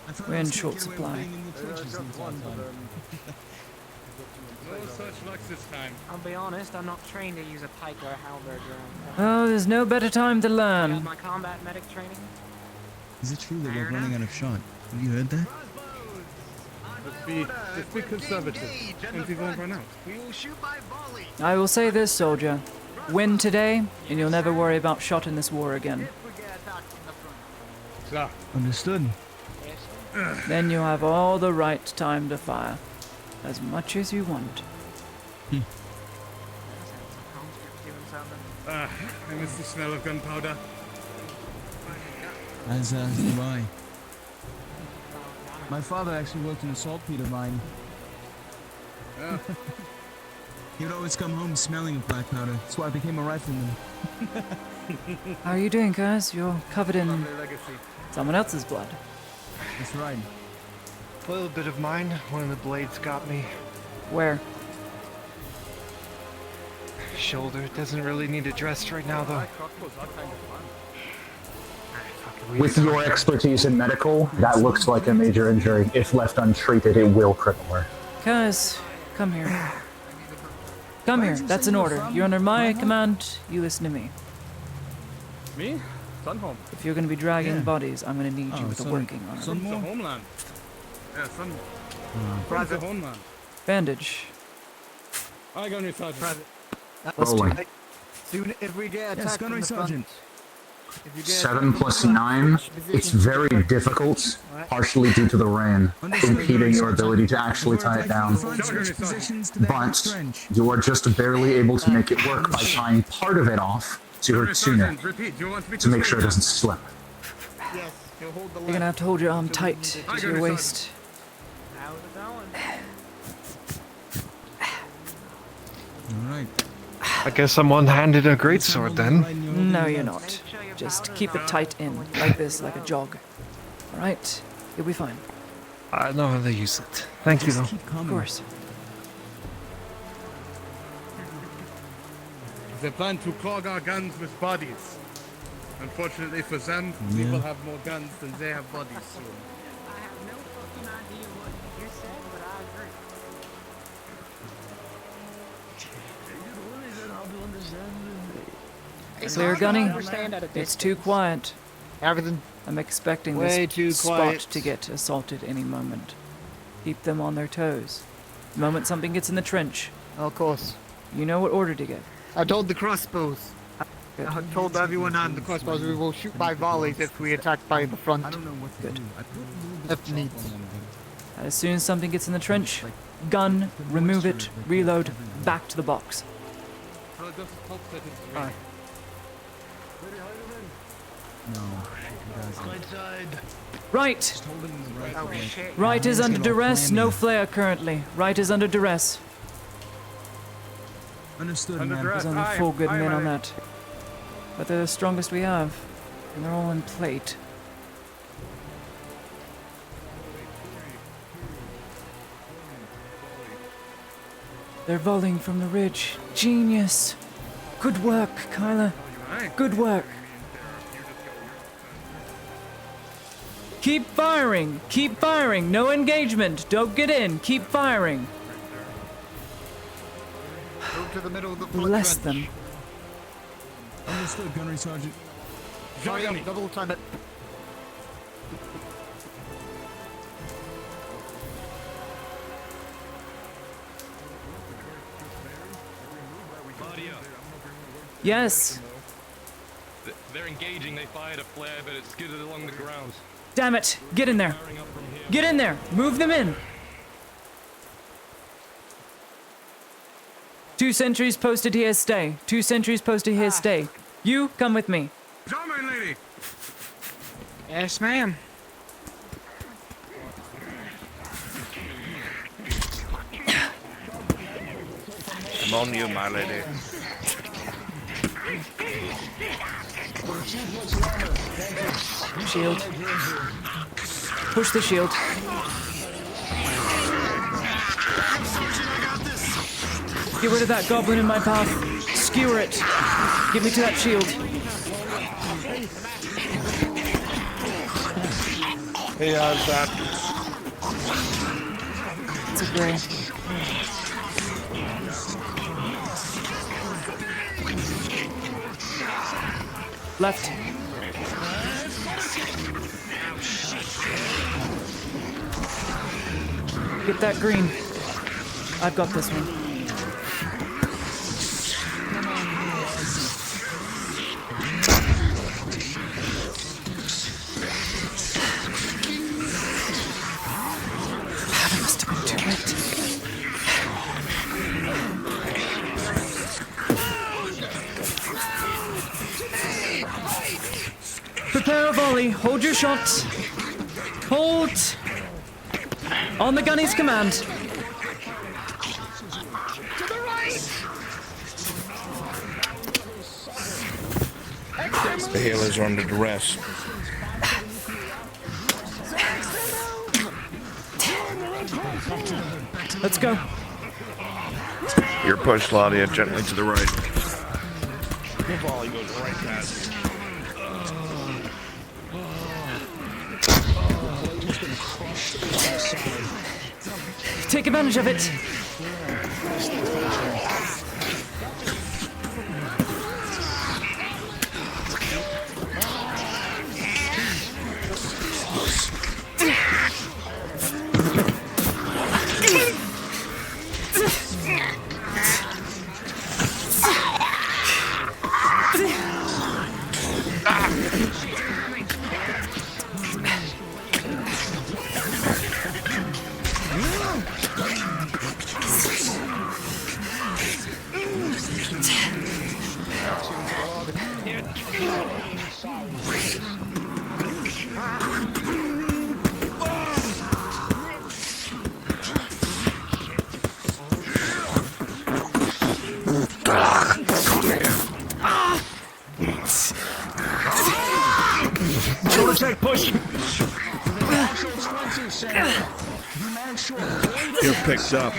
I thought we're I in was short gonna get away supply. with being in the trenches the entire time. such luck this time. I'll be honest, I'm not trained to use a pike or a halberd. Oh, there's no better time to I got learn. my combat medic training. Is it true that we're running out of shot? Have you heard that? Just be conservative, and we won't run out. We will shoot by volley. I will say this, soldier. Win today, and you'll never worry about shot in this war again. Sir. Understood. Then you'll have all the right time to fire. As much as you want. I miss the smell of gunpowder. As do I. My father actually worked in a saltpeter mine. Yeah. He would always come home smelling of black powder. That's why I became a rifleman. How are you doing, guys? You're covered in someone else's blood. That's right. A little bit of mine. One of the blades got me. Where? Shoulder. Doesn't really need addressed right now, though. With your expertise in medical, that looks like a major injury. If left untreated, it will cripple her. Guys, come here. Come here. That's an order. You're under my command. You listen to me. Me? Sunhome. If you're going to be dragging bodies, I'm going to need you with a working arm. The homeland. Yeah, Sun. From the homeland. Bandage. I got you, Sergeant. Rolling. Soon if we get attacked Yes, from gunnery the front, sergeant. 7 plus 9. It's very difficult, partially due to the rain, impeding your ability to actually tie it down. But you are just barely able to make it work by tying part of it off to her tunic to make sure it doesn't slip. yes, you'll hold the You're going to have to hold your arm tight to your waist. How's it going? Alright. I guess I'm one-handed a greatsword then. No, you're not. Just keep it tight in, like this, like a jog. Alright? You'll be fine. I know how to use it. Thank you, though. Of course. They plan to clog our guns with bodies. Unfortunately for them, we will have more guns than they have bodies soon. I have no fucking idea what you said, but I agree. Clear, Gunny? Understand at a It's too quiet. Everything. I'm expecting Way this too spot quiet. to get assaulted any moment. Keep them on their toes. The moment something gets in the trench, Of course. you know what order to get. I told the crossbows. I told everyone on the crossbows we will shoot by volleys if we attack by the front. Good. If needs. As soon as something gets in the trench, gun, remove it, reload, back to the box. Aye. No, she doesn't. Right! Oh shit. Right is under duress, no flare currently. Right is under duress. Understood, Under man. duress. There's only Aye, 4 good aye, men on aye. that. But they're the strongest we have. And they're all in plate. They're volleying from the ridge. Genius! Good work, Kyla. Good work. Keep firing! Keep firing! No engagement! Don't get in! Keep firing! Move to the middle of the Bless them. Understood, gunnery sergeant. Hurry up, double time it. Yes! They're engaging. They fired a flare, but it skidded along the ground. Damn it! Get in there! Get in there! Move them in! 2 sentries posted here, stay. 2 sentries posted here, stay. You, come with me. Come on, lady. Yes, ma'am. I'm on you, my lady. Shield. Push the shield. Get rid of that goblin in my path. Skewer it. Get me to that shield. He has that. It's a gray. Left. Get that green. I've got this one. That must have been too late. Prepare a volley. Hold your shot. Hold. On the gunny's command. To the right! The healers are under duress. Let's go. You're pushed, Claudia, gently to the right. The volley goes right past you. Take advantage of it. Shoulder check, push! You're picked up.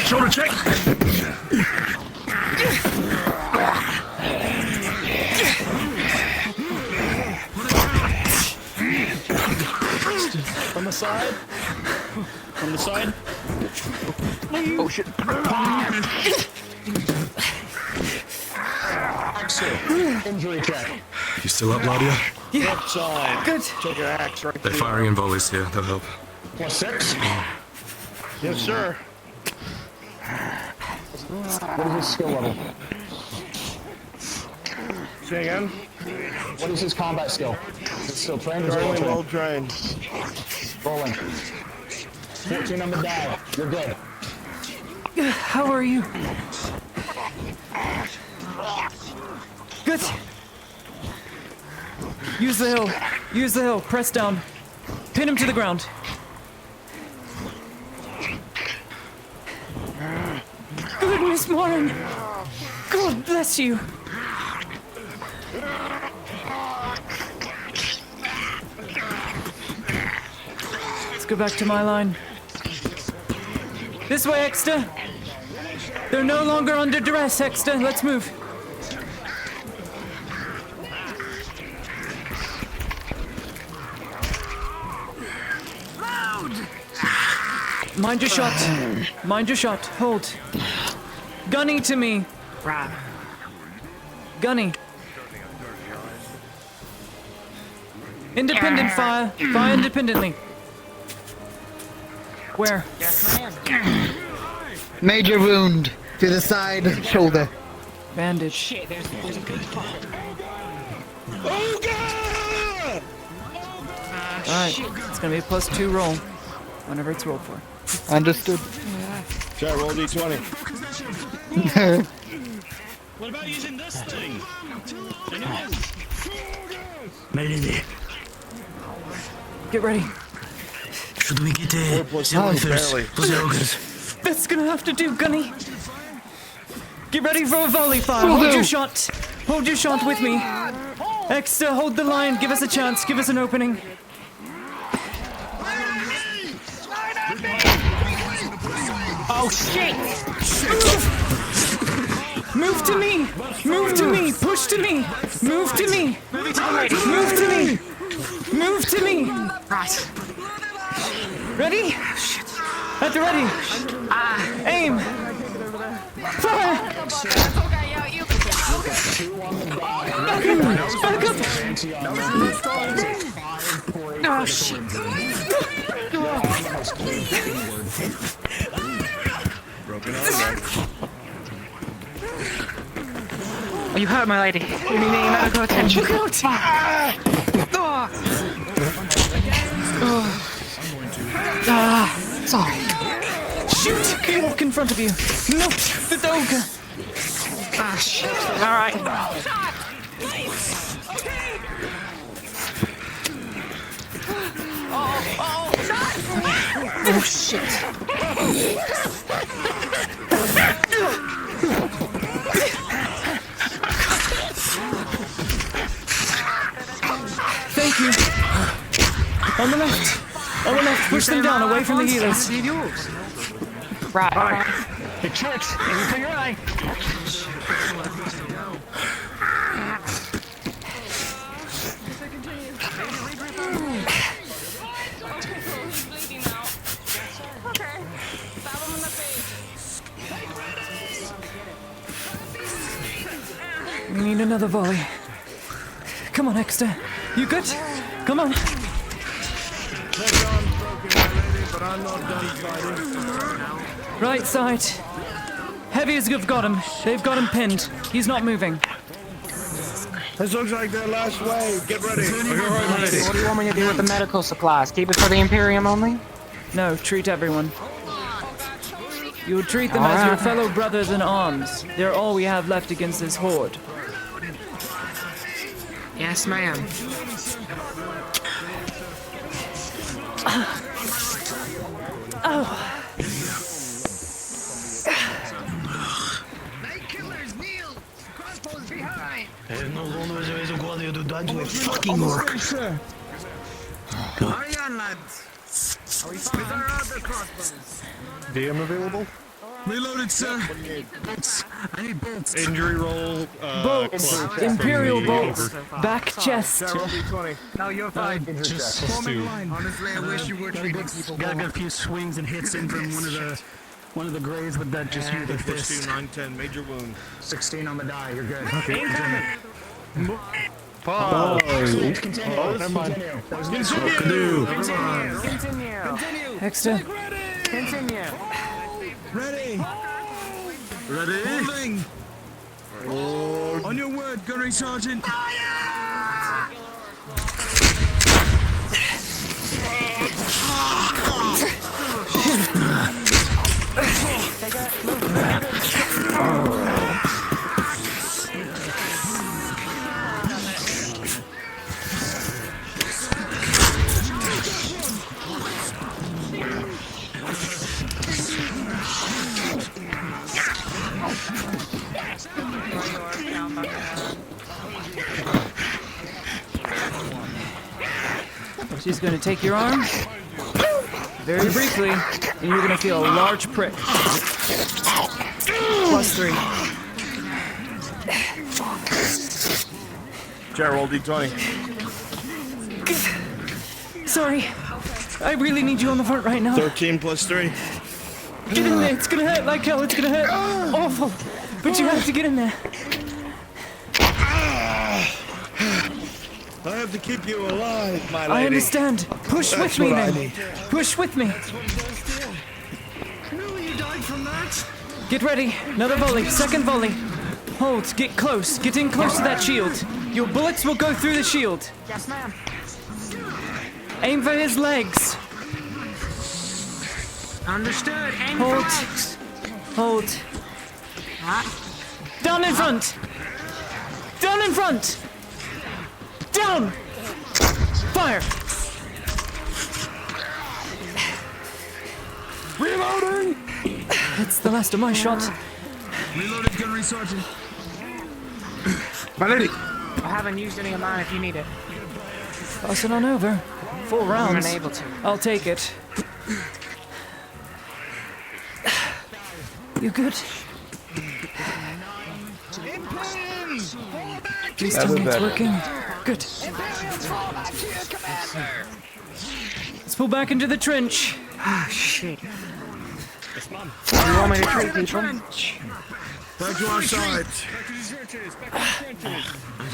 Shoulder check! From the side. From the side. Oh shit. Injury check. You still up, Claudia? Yeah. Left side. Good. Take your axe right They're through. firing in volleys here. That'll help. +6. Yes, sir. What is his skill level? Say again? What is his combat skill? Is it still trained or is it Currently well trained? trained. Rolling. 14 on the die. You're good. How are you? Good. Use the hill. Use the hill. Press down. Pin him to the ground. Good, Miss Moran. God bless you. Let's go back to my line. This way, Exeter. They're no longer under duress, Exeter. Let's move. Mind your shot. Mind your shot. Hold. Gunny to me. Gunny. Independent fire. Fire independently. Where? Major wound to the side shoulder. Bandage. Shit, there's a good spot. Alright, it's gonna be a +2 roll. Whenever it's rolled for. Understood. Chat, roll D20. What about using this thing? My lady, Get ready. should we get Barely. for the ogres? That's gonna have to do, Gunny. Get ready for a volley fire. Hold your shot. Hold your shot with me. Exeter, hold the line. Give us a chance. Give us an opening. Oh shit! Move Move to me! Move to me! Push to me! Move to me! Moving to the lady. Move to me! Move to me! Right. Ready? At the ready! Aim! Fire! Back up! Oh, shit. Broken arm. Oh, you hurt my lady. You need medical attention. Look out! Sorry. Shoot! He walk in front of you. Not the dog. Ah, shit. All right. Oh, shit. Thank you. On the left. On the left. Push them down away from the healers. Right. The tricks. Aim for your eye. We need another volley. Come on, Exeter. You good? Come on. Right side. Heavies have got him. They've got him pinned. He's not moving. This looks like their last wave. Get ready. What do you want me to do with the medical supplies? Keep it for the Imperium only? No, treat everyone. You will treat them as your fellow brothers in arms. They're all we have left against this horde. Yes, ma'am. Oh. Fucking orc. Hurry on, lads. With our other crossbows. DM available? Reloaded, sir. I need bolts. Injury roll. Bolts. Cloak Imperial from the bolts. over. Back chest. No, you're fine. Just plus 2. Honestly, I wish you were treating people Gotta get a few swings and hits in from one of the grays with that just use the Plus fist. 2, 9, 10. Major wound. 16 on the die, you're good. Pause. Continue. Never mind. Continue. Continue. Exeter. Continue. Ready. Holding. On your word, Gunnery Sergeant. She's going to take your arm very briefly, and you're going to feel a large prick. +3. Gerald, D20. Sorry. I really need you on the front right now. 13 plus 3. Get in there. It's going to hurt like hell. It's going to hurt awful. But you have to get in there. I have to keep you alive, my lady. I understand. Push That's with me what I then. need. Push with me. Really, you died from that? Get ready. Another volley. Second volley. Hold. Get close. Get in close to that shield. Your bullets will go through the shield. Yes, ma'am. Aim for his legs. Understood. Aim Hold. for legs. Hold. Down in front. Down in front. Down. Fire. Reloading. That's the last of my shots. Reloaded, Gunnery Sergeant. My lady. I haven't used any of mine if you need it. Pass it on over. 4 rounds. I'm unable to. I'll take it. You good? Please tell me it's working. Good. Let's pull back into the trench. Ah, shit. Yes, Mom. You want me to treat people? Back to our sides. Back to the trenches. Back to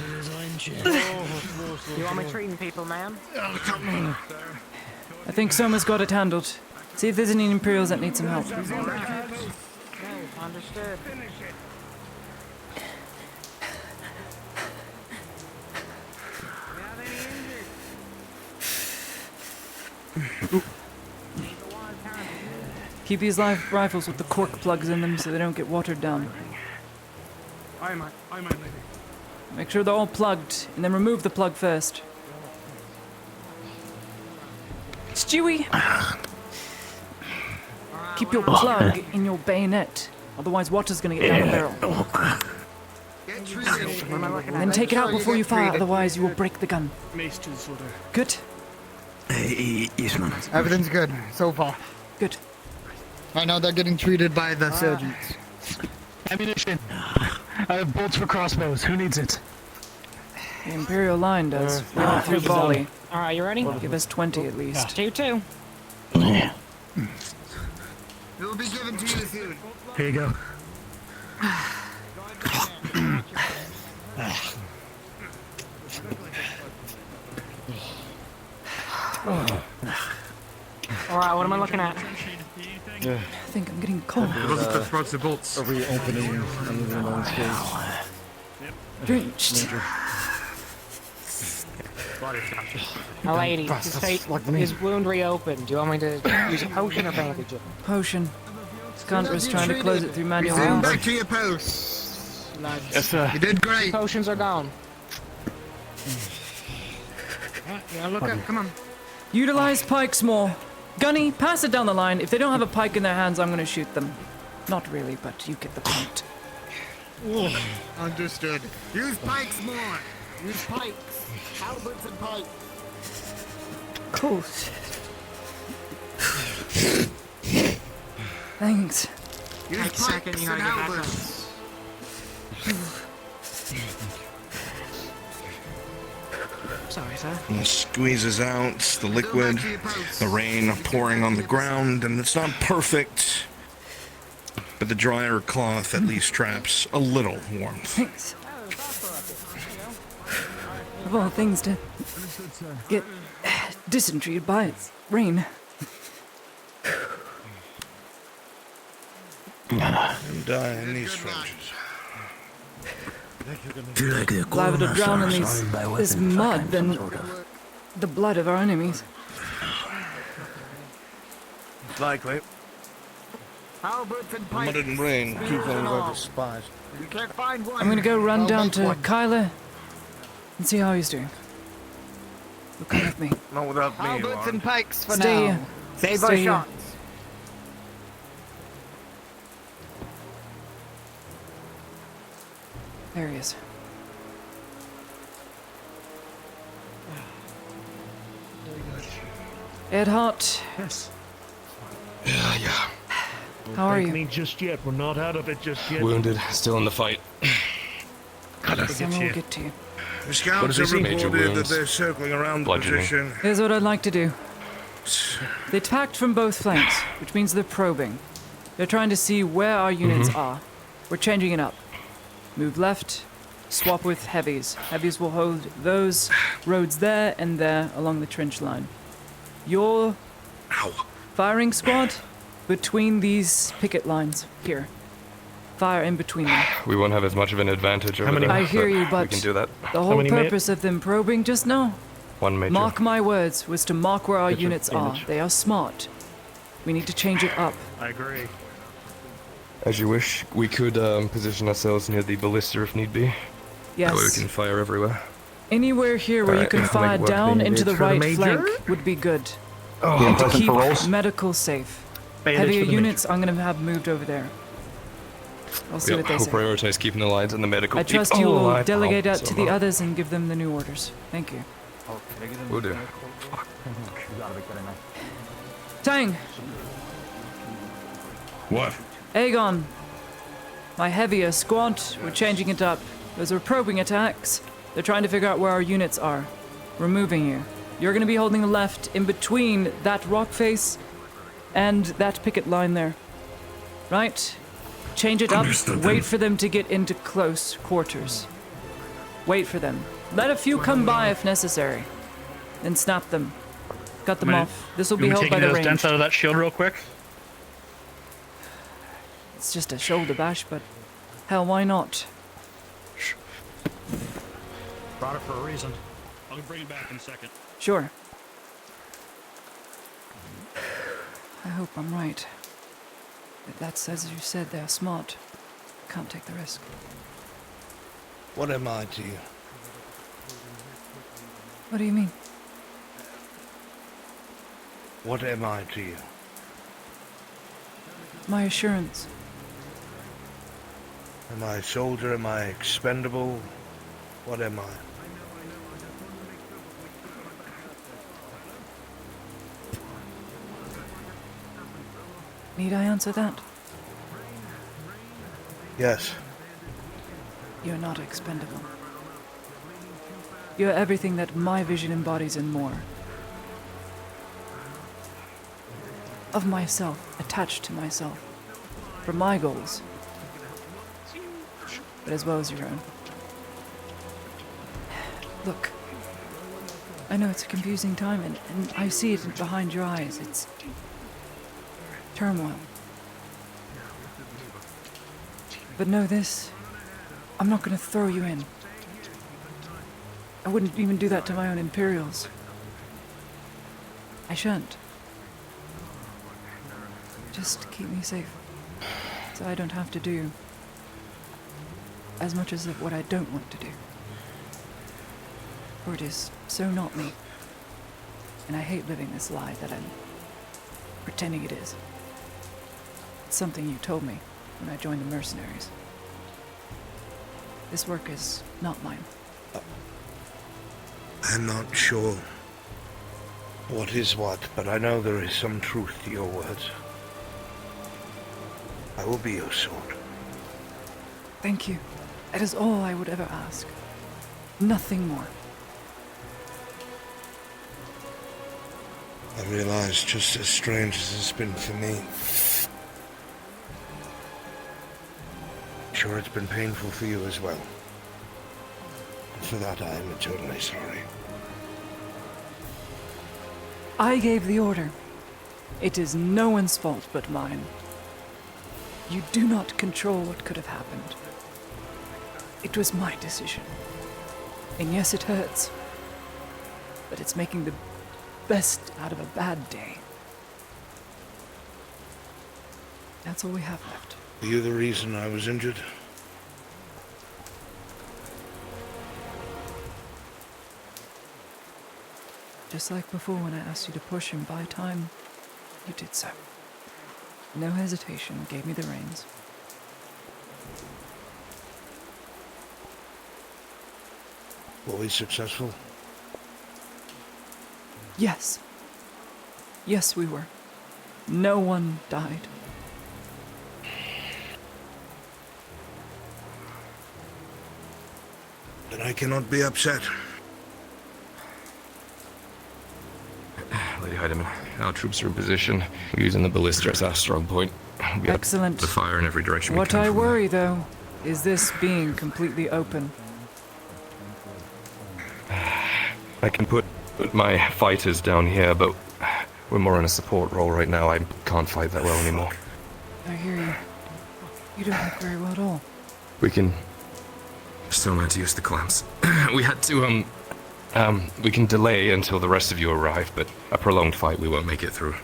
the trenches. You want me treating people, man? Oh, come on. I think Soma's got it handled. See if there's any Imperials that need some help. Okay, understood. Keep these live rifles with the cork plugs in them so they don't get watered down. Aye, my lady. Make sure they're all plugged, and then remove the plug first. Stewie! Keep your plug in your bayonet, otherwise water's gonna get down the barrel. And then take it out before you fire, otherwise you will break the gun. Mace to the shoulder. Good? Yes, man. Everything's good so far. Good. I know they're getting treated by the surgeons. Ammunition. I have bolts for crossbows. Who needs it? The Imperial line does. We went through volley. Alright, you ready? Give us 20 at least. 2-2. It will be given to you soon. Here you go. Alright, what am I looking at? I think I'm getting cold. The bolts. Are we opening under the long space? Drenched. A lady, his wound reopened. Do you want me to use a potion or bandage it? Potion. Scandra's trying to close it through manual Resume means. back to your posts. Yes, sir. You did great. Potions are gone. Yeah, look up. Come on. Utilize pikes more. Gunny, pass it down the line. If they don't have a pike in their hands, I'm gonna shoot them. Not really, but you get the point. Understood. Use pikes more. Use pikes. Halberds and pikes. Cool. Thanks. Use Take a second, pikes you and gotta get back halberds. Sorry, sir. And squeezes out the liquid, the rain pouring on the ground, and it's not perfect, but the drier cloth at least traps a little warmth. Thanks. Of all things to get dysentery by its rain. And die in these trenches. Liable to drown in this mud than the blood of our enemies. Likely. Halberds and Mud pikes. and rain keep things like a spies. You can't find one. I'm gonna go run I'll down make to one. Kyla and see how he's doing. You'll come with me. Not without me, Halberds Warren. and pikes for Stay now. here. Save Stay our here. shots. There he is. Ed Hart, Yes. Yeah. how are you? Just yet. We're not out of it just yet. Wounded, still in the fight. Someone will get to you. The What scouts does he have see? Major reported that wounds. they're circling around the Bludgeoning. position. Here's what I'd like to do. They attacked from both flanks, which means they're probing. They're trying to see where our units are. We're changing it up. Move left, swap with heavies. Heavies will hold those roads there and there along the trench line. Your firing squad between these picket lines here. Fire in between them. We won't have as much of an advantage over them. I hear you, we but can do that. the whole purpose of them probing just now, One major. mark my words, was to mark where our Major units are. damage. They are smart. We need to change it up. I agree. As you wish, we could position ourselves near the ballista if need be. That way we Yes. can fire everywhere. Anywhere here where you Alright, can I'll fire make work down the into the for the right major. flank would be good. The And to impression keep for rolls? medical safe. Bandage Heavier for the units I'm gonna have moved over there. I'll see Yep, what they we'll say. prioritize keeping the lines and the medical. I keep trust all you will alive. delegate Oh, out to so the much. others and give them the new orders. Thank you. Will do. Tang! What? Aegon! My heavier squad, we're changing it up. Those are probing attacks. They're trying to figure out where our units are. We're moving you. You're gonna be holding the left in between that rock face and that picket line there. Right? Change it up. Understood Wait then. for them to get into close quarters. Wait for them. Let a few come by if necessary. Then snap them. Cut them off. This will be held by the those range. dents out of that shield real quick. It's just a shoulder bash, but hell, why not? Brought it for a reason. I'll bring it back in a second. Sure. I hope I'm right. If that's as you said, they're smart. Can't take the risk. What am I to you? What do you mean? What am I to you? My assurance. Am I a soldier? Am I expendable? What am I? Need I answer that? Yes. You're not expendable. You're everything that my vision embodies and more. Of myself, attached to myself. For my goals. But as well as your own. Look. I know it's a confusing time, and I see it behind your eyes. It's turmoil. But know this. I'm not going to throw you in. I wouldn't even do that to my own Imperials. I shan't. Just keep me safe. So I don't have to do as much as what I don't want to do. For it is so not me. And I hate living this lie that I'm pretending it is. It's something you told me when I joined the mercenaries. This work is not mine. I'm not sure what is what, but I know there is some truth to your words. I will be your sword. Thank you. That is all I would ever ask. Nothing more. I realize just as strange as it's been for me. Sure, it's been painful for you as well. And for that, I am eternally sorry. I gave the order. It is no one's fault but mine. You do not control what could have happened. It was my decision. And yes, it hurts. But it's making the best out of a bad day. That's all we have left. Are you the reason I was injured? Just like before when I asked you to push and buy time, you did so. No hesitation, gave me the reins. Were we successful? Yes. Yes, we were. No one died. Then I cannot be upset. Lady Heidemann, our troops are in position. We're using the ballista as our strong point. We have Excellent. the fire in every direction we What can I from worry, though, is this being completely open. I can put my fighters down here, but we're more in a support role right now. I can't fight that well anymore. I hear you. You don't look very well at all. We can still not use the clamps. We had to, we can delay until the rest of you arrive, but a prolonged fight we won't make it through.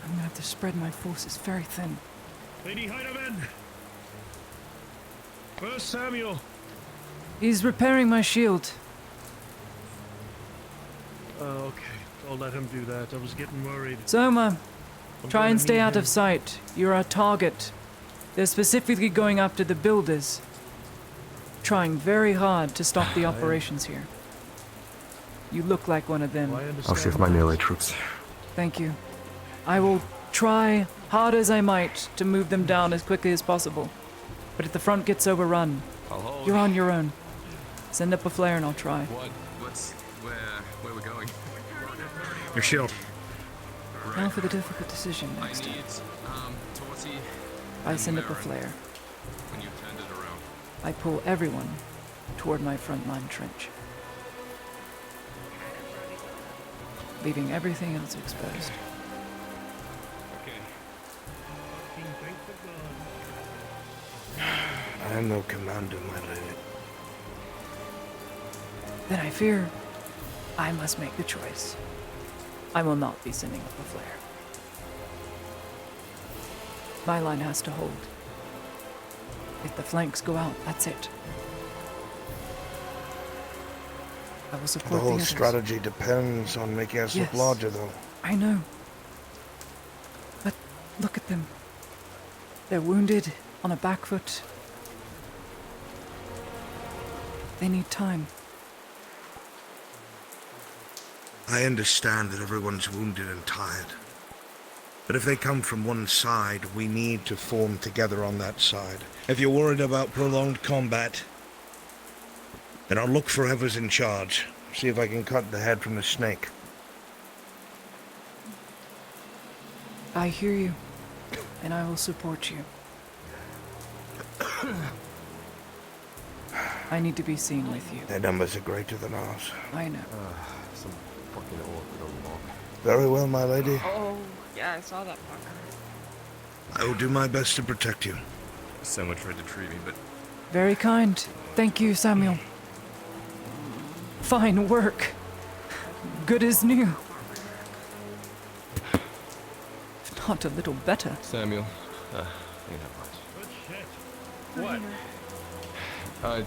I'm gonna have to spread my forces very thin. Lady Heidemann! Where's Samuel? He's repairing my shield. Okay. I'll let him do that. I was getting worried. Soma, try gonna and stay need out him. of sight. You're our target. They're specifically going after the builders. Trying very hard to stop the operations here. You look like one of them. I'll shift my melee troops. Thank you. I will try hard as I might to move them down as quickly as possible. But if the front gets overrun, you're on your own. Send up a flare and I'll try. Where we're going? Your shield. Now for the difficult decision next time. Torty. I send up a flare. When you turned it around. I pull everyone toward my frontline trench, leaving everything else exposed. I am no commander, my lady. Then I fear I must make the choice. I will not be sending up a flare. My line has to hold. If the flanks go out, that's it. I will support The whole others. strategy depends on making us look Yes. larger, though. I know. But look at them. They're wounded, on a back foot. They need time. I understand that everyone's wounded and tired. But if they come from one side, we need to form together on that side. If you're worried about prolonged combat, then I'll look for whoever's in charge. See if I can cut the head from the snake. I hear you, and I will support you. I need to be seen with you. Their numbers are greater than ours. I know. Some fucking awkward unlock. Very well, my lady. Oh, yeah, I saw that fucker. I will do my best to protect you. Someone tried to treat me, but Very kind. Thank you, Samuel. Fine work. Good as new. If not a little better. Samuel, you know what? What?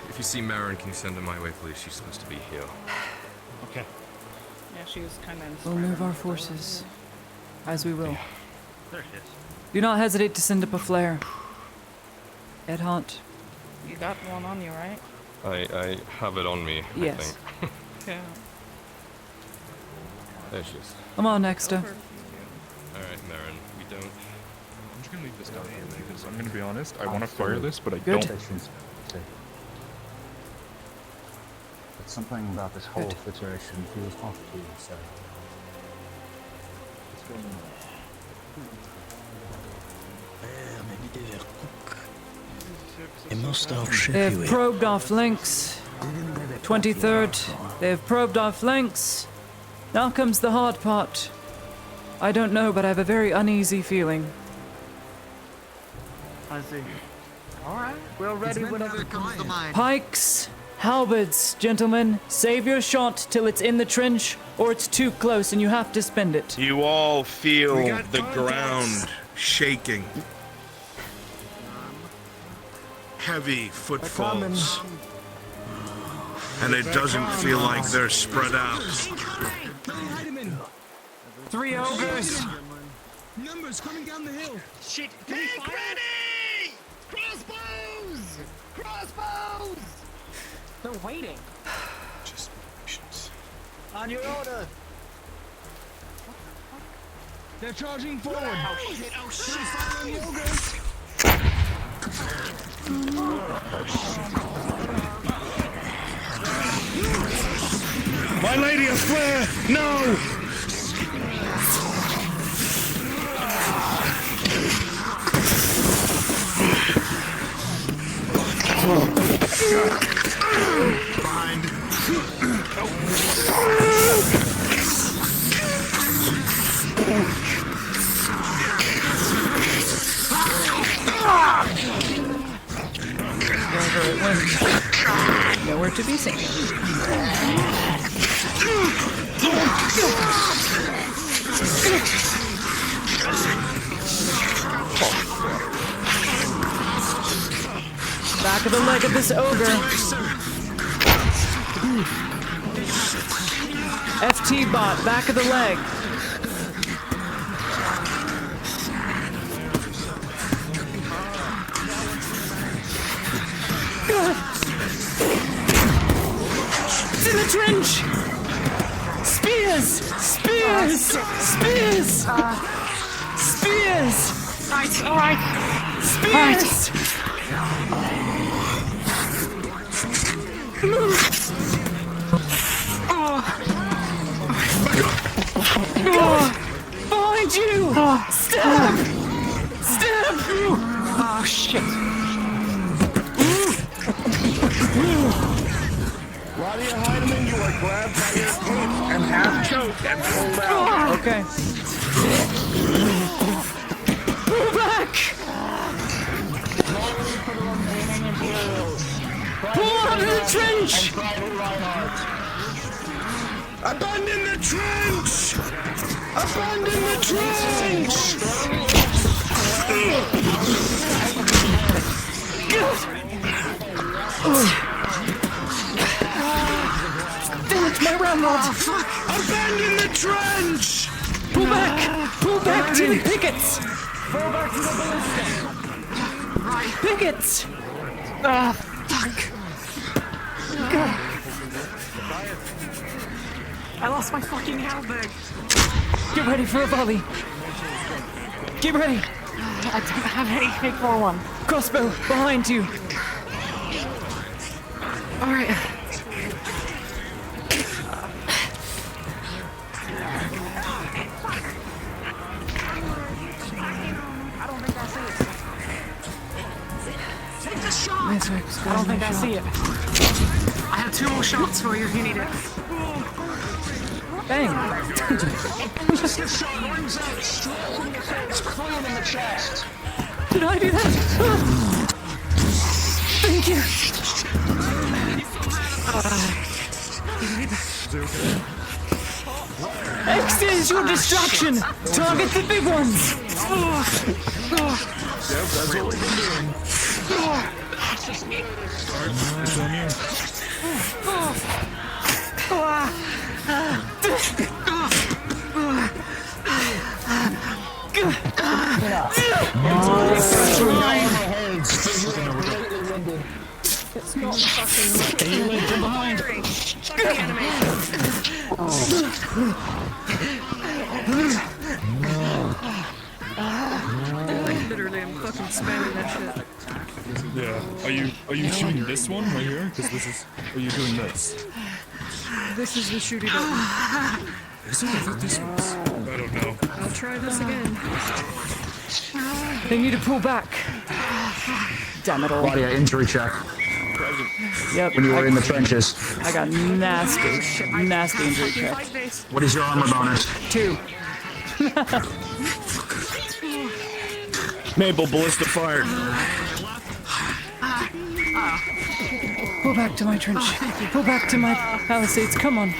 If you see Marin, can you send her my way, please? She's supposed to be here. Okay. Yeah, she was kind of. We'll move our forces as we will. There she is. Do not hesitate to send up a flare. Ed Hunt. You got one on you, right? I have it on me, Yes. I think. Yeah. There she is. Come on, Nexta. Alright, Marin, we don't... I'm just gonna leave this down here because I'm gonna be honest, I want to fire this, but I Good. don't. But something about this whole situation feels off to you, so. What's going on? They have probed our flanks. 23rd, they have probed our flanks. Now comes the hard part. I don't know, but I have a very uneasy feeling. I see. Alright, we're ready whenever it comes to mind. Pikes, halberds, gentlemen, save your shot till it's in the trench, or it's too close and you have to spend it. You all feel the ground shaking. Heavy footfalls. And it doesn't feel like they're spread out. 3 ogres! Numbers coming down the hill! Shit! Take ready! Crossbows! Crossbows! They're waiting. Just patience. On your order! They're charging forward! Oh shit! Oh shit! Fire on the ogres! My lady of flare! No! Wherever it went, nowhere to be seen. Back of the leg of this ogre. FT bot, back of the leg. It's in the trench! Spears! Spears! Spears! Spears! Alright. Spears! Claudia Heidemann, you are grabbed by your hips and half choked and pulled out. Okay. Pull back! Pull out of the trench! Abandon the trench! Abandon the trench! Damn it, my ramrod! Oh, fuck! Abandon the trench! Pull back! Pull back to the pickets! Fall back to the ballista! Pickets! Ah, fuck! I lost my fucking handbag. Get ready for a volley! Get ready! I don't have anything for one. Crossbow, behind you! Alright. Take the shot! I don't think I see it. I have 2 more shots for you if you need it. Bang! Just get shot, rings out, strong. It's clean in the chest. Did I do that? Thank you! X is your distraction! Target the big ones! Yep, that's what we've been doing. It's on you. It's not fucking. Can you lead from behind? Literally, I'm fucking spamming that shit. Yeah. Are you shooting this one right here? Because this is. Are you doing this? This is the shooting button. Is it? I thought this was. I don't know. I'll try this again. They need to pull back. Damn it all. Claudia, injury check. Yep. When you were in the trenches. I got nasty injury check. What is your armor bonus? 2. Maple ballista fired. Pull back to my trench. Pull back to my palisades. Come on.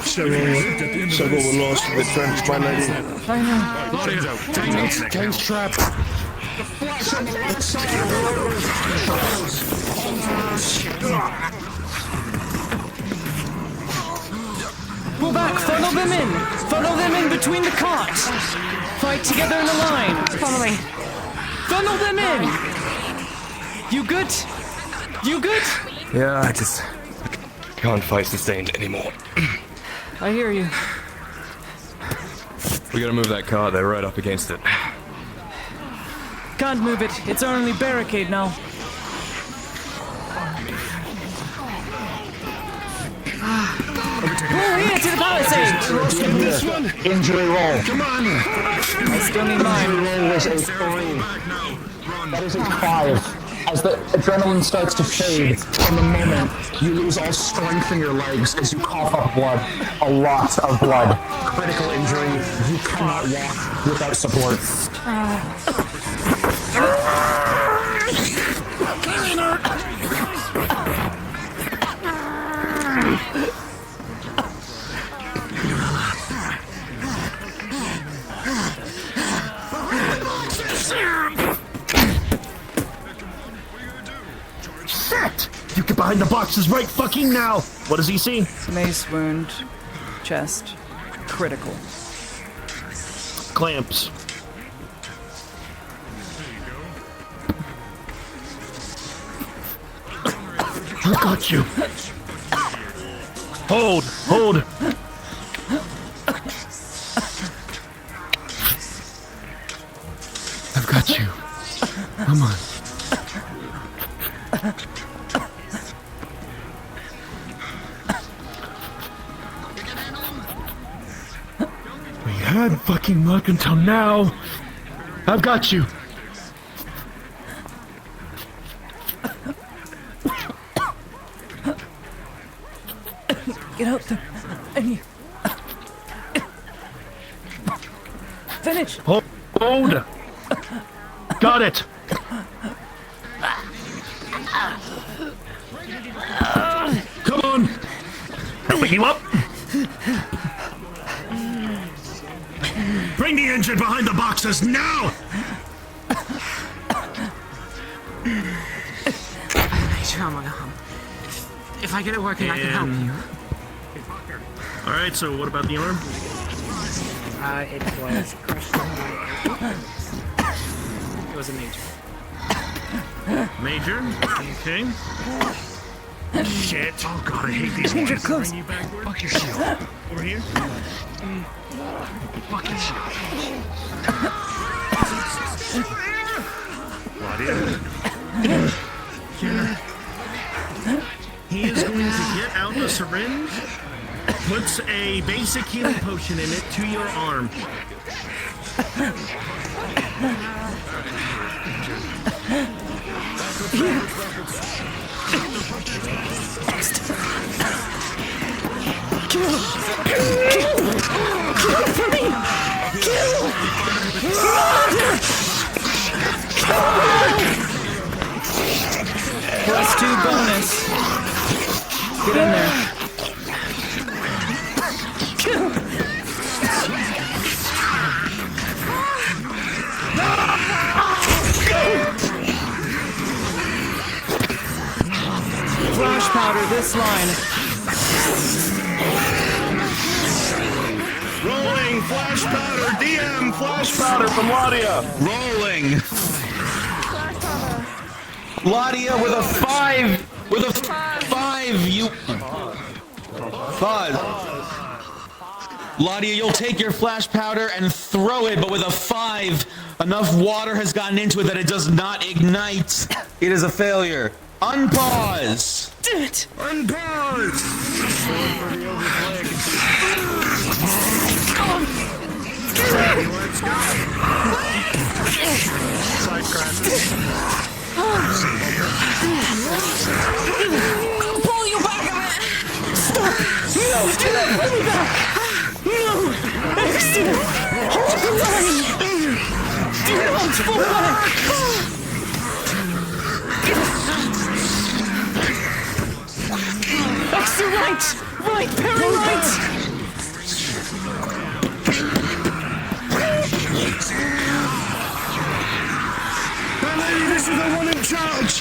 Several were lost in the trench, my lady. I know. Tanks trapped. The flash on the left side of the road. Pull back. Funnel them in. Funnel them in between the carts. Fight together in a line. Follow me. Funnel them in. You good? You good? Yeah, I just can't fight sustained anymore. I hear you. We gotta move that car, they're right up against it. Can't move it. It's our only barricade now. Pull here to the palisade! Injury roll. Come on! I still need mine. Injury roll was a 3. That is a 5. As the adrenaline starts to fade, in the moment, you lose all strength in your legs as you cough up blood. A lot of blood. Critical injury. You cannot walk without support. Shit! You get behind the boxes right fucking now! What does he see? Mace wound. Chest. Critical. Clamps. I got you. Hold, hold. I've got you. Come on. We had fucking luck until now. I've got you. Get out there. I need... Finish. Hold. Got it. Come on. Helping you up. Bring the engine behind the boxes now! If I get it working, I can help you. Alright, so what about the arm? It was crushed. It was a major. Major? Okay. Shit. Oh god, I hate these Major ones. close. Bring you backward. Fuck your shield. Over here. Fuck your shield. Claudia. Here. He is going to get out the syringe, puts a basic healing potion in it to your arm. Plus 2 bonus. Get in there. Flash powder this line. Rolling flash powder, DM flash powder from Ladia. Rolling. Ladia with a 5. With a 5, you. 5. Ladia, you'll take your flash powder and throw it, but with a 5, enough water has gotten into it that it does not ignite. It is a failure. Unpause. Damn it. Unpause. Let's go. Side crashes. Pull you back a bit. Stop. No, do not pull me back. No. Extra. Hold the line. Do not pull back. Extra right. Right, parry right. My lady, this is the one in charge!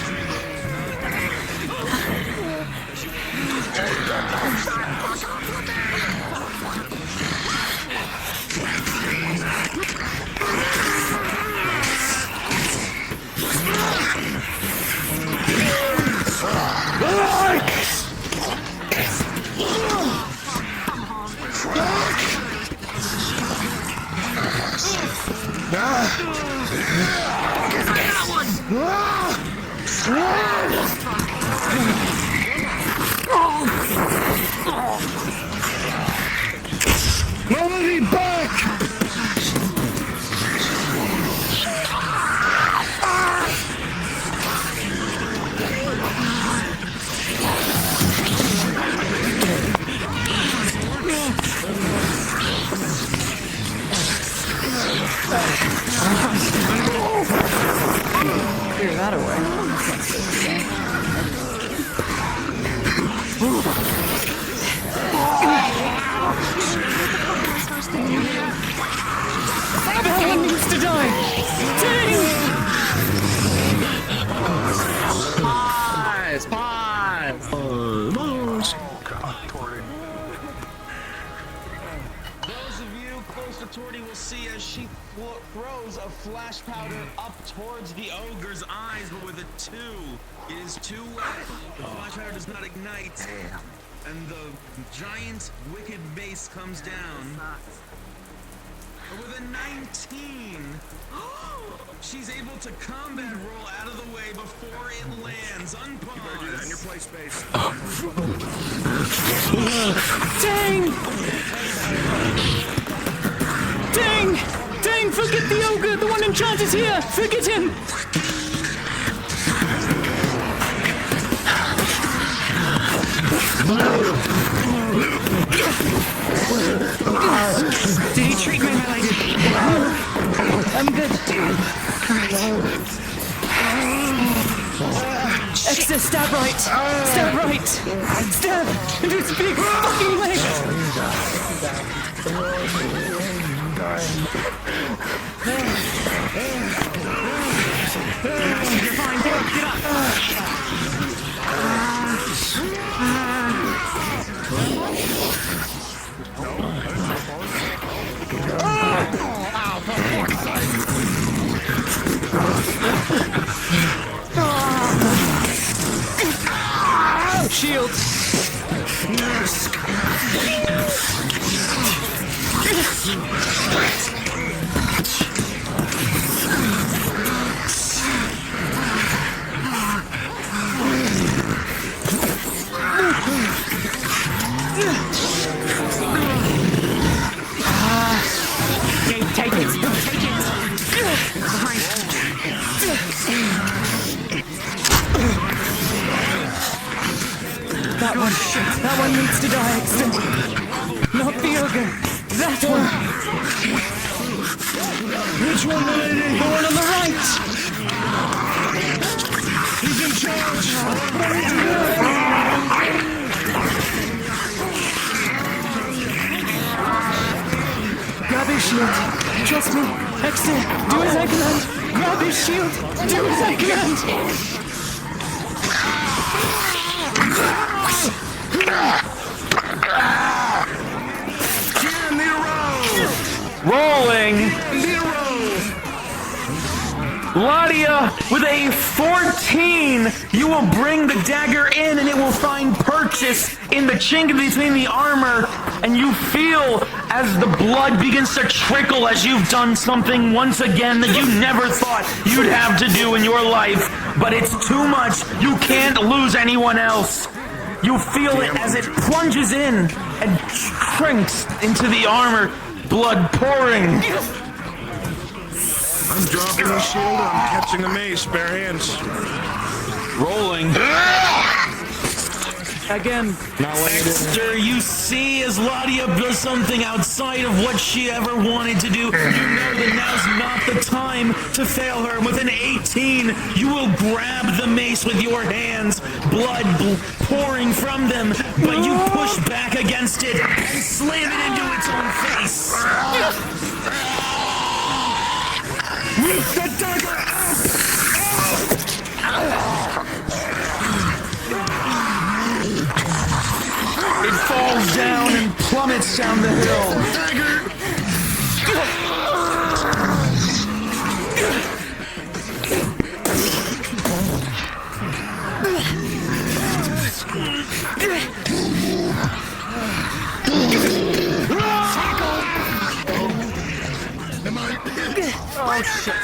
Nobody back! Clear that away. Everyone needs to die! Dang! Pause! Those of you close to Torty will see as she throws a flash powder up towards the ogre's eyes, but with a 2. It is too wet. The flash powder does not ignite. And the giant wicked base comes down. But with a 19, she's able to combat roll out of the way before it lands. Unpause. You better do that in your play space. Dang! Dang! Dang! Forget the ogre! The one in charge is here! Forget him! Exit, stab right! Stab right! Stab into its big fucking leg! You're fine, get up, get up! Shield! Take it! Take it! That one needs to die, Exton. Not the ogre. That one. Which one, lady? The one on the right. He's in charge. What are you doing? Grab his shield. Trust me. Exton, do as I command. Grab his shield. Do as I command. Rolling. Ladia with a 14. You will bring the dagger in and it will find purchase in the chink between the armor. And you feel as the blood begins to trickle as you've done something once again that you never thought you'd have to do in your life. But it's too much. You can't lose anyone else. You feel it as it plunges in and shrinks into the armor, blood pouring. I'm dropping the shield, I'm catching the mace, bare hands. Rolling. Again. Dexter, you see as Ladia does something outside of what she ever wanted to do. You know that now's not the time to fail her. With an 18, you will grab the mace with your hands, blood pouring from them, but you push back against it and slam it into its own face. With the dagger it falls down and plummets down the hill. Oh shit.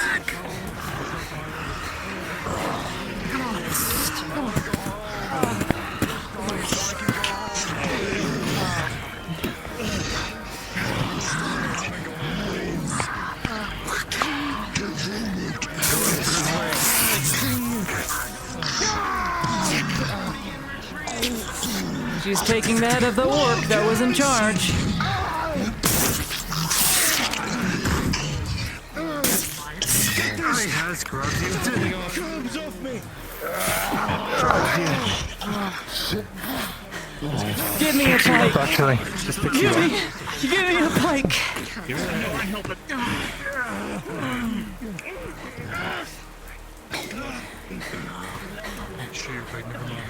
She's taking the head of the orc that was in charge. He has grabbed you. Crumbs off me. Give me a pike. Actually, just pick you up. Give me a pike. Give me that. I help it. Sure you're right, never mind.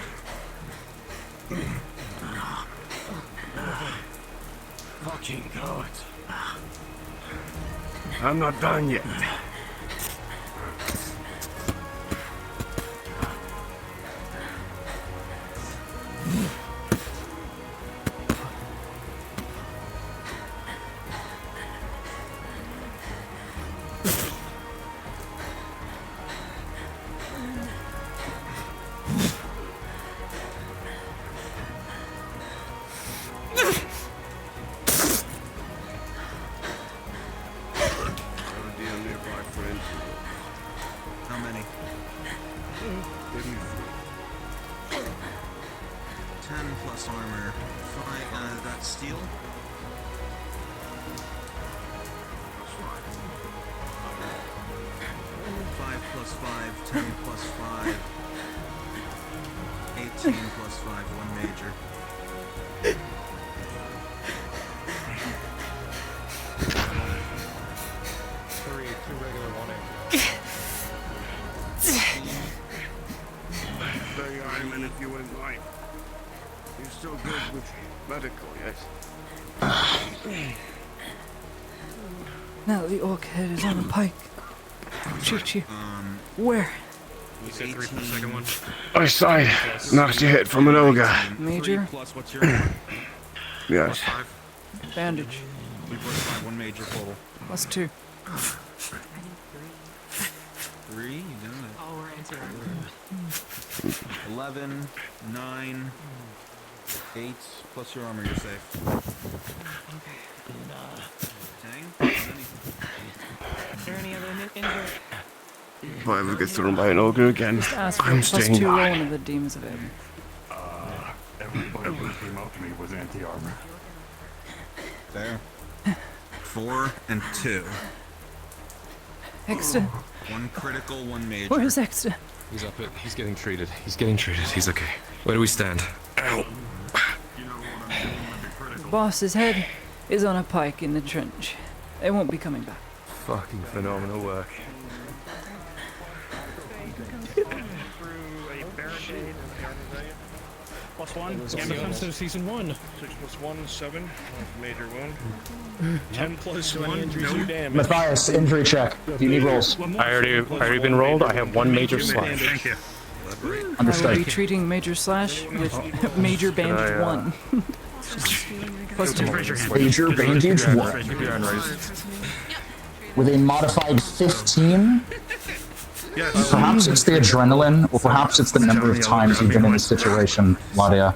Fucking God. I'm not done yet. How many? 10 plus armor. 5, that's steel. plus 5, 10 plus 5, 18 plus 5, 1 major. Three, 2 regular, 1 Very Ironman, if you wouldn't mind. You're still good with medical, yes? Now the orc head is on a pike. Shoot you. Where? You said 3 for the second one. I side. Nasty hit from an ogre. Major? Plus what's your Yes. Bandage. 3 plus 5, 1 major total. Plus 2. 3, you got it. Oh, we're answering. 11, 9, 8, plus your armor, you're safe. Tang? Is there any other injury? If I ever get thrown by an ogre again, Just ask for I'm plus staying 2 by. rolling of the demons of Eden. Everybody who came up to me was anti-armor. There. 4 and 2. Extra. 1 critical, 1 major. Where is Extra? He's up it. He's getting treated. He's getting treated. He's okay. Where do we stand? The boss's head is on a pike in the trench. They won't be coming back. Fucking phenomenal work. Plus 1. Defense of season 1. 6 plus 1, 7. Major wound. 10 plus 1, 2 damage. Matthias, injury check. Do you need rolls? I already been rolled. I have 1 major slash. Thank you. I will Understood. be treating Major Slash with Major Bandage 1. Plus 2. Major bandage 1. With a modified 15. Perhaps it's the adrenaline, or perhaps it's the number of times you've been in this situation, Ladia.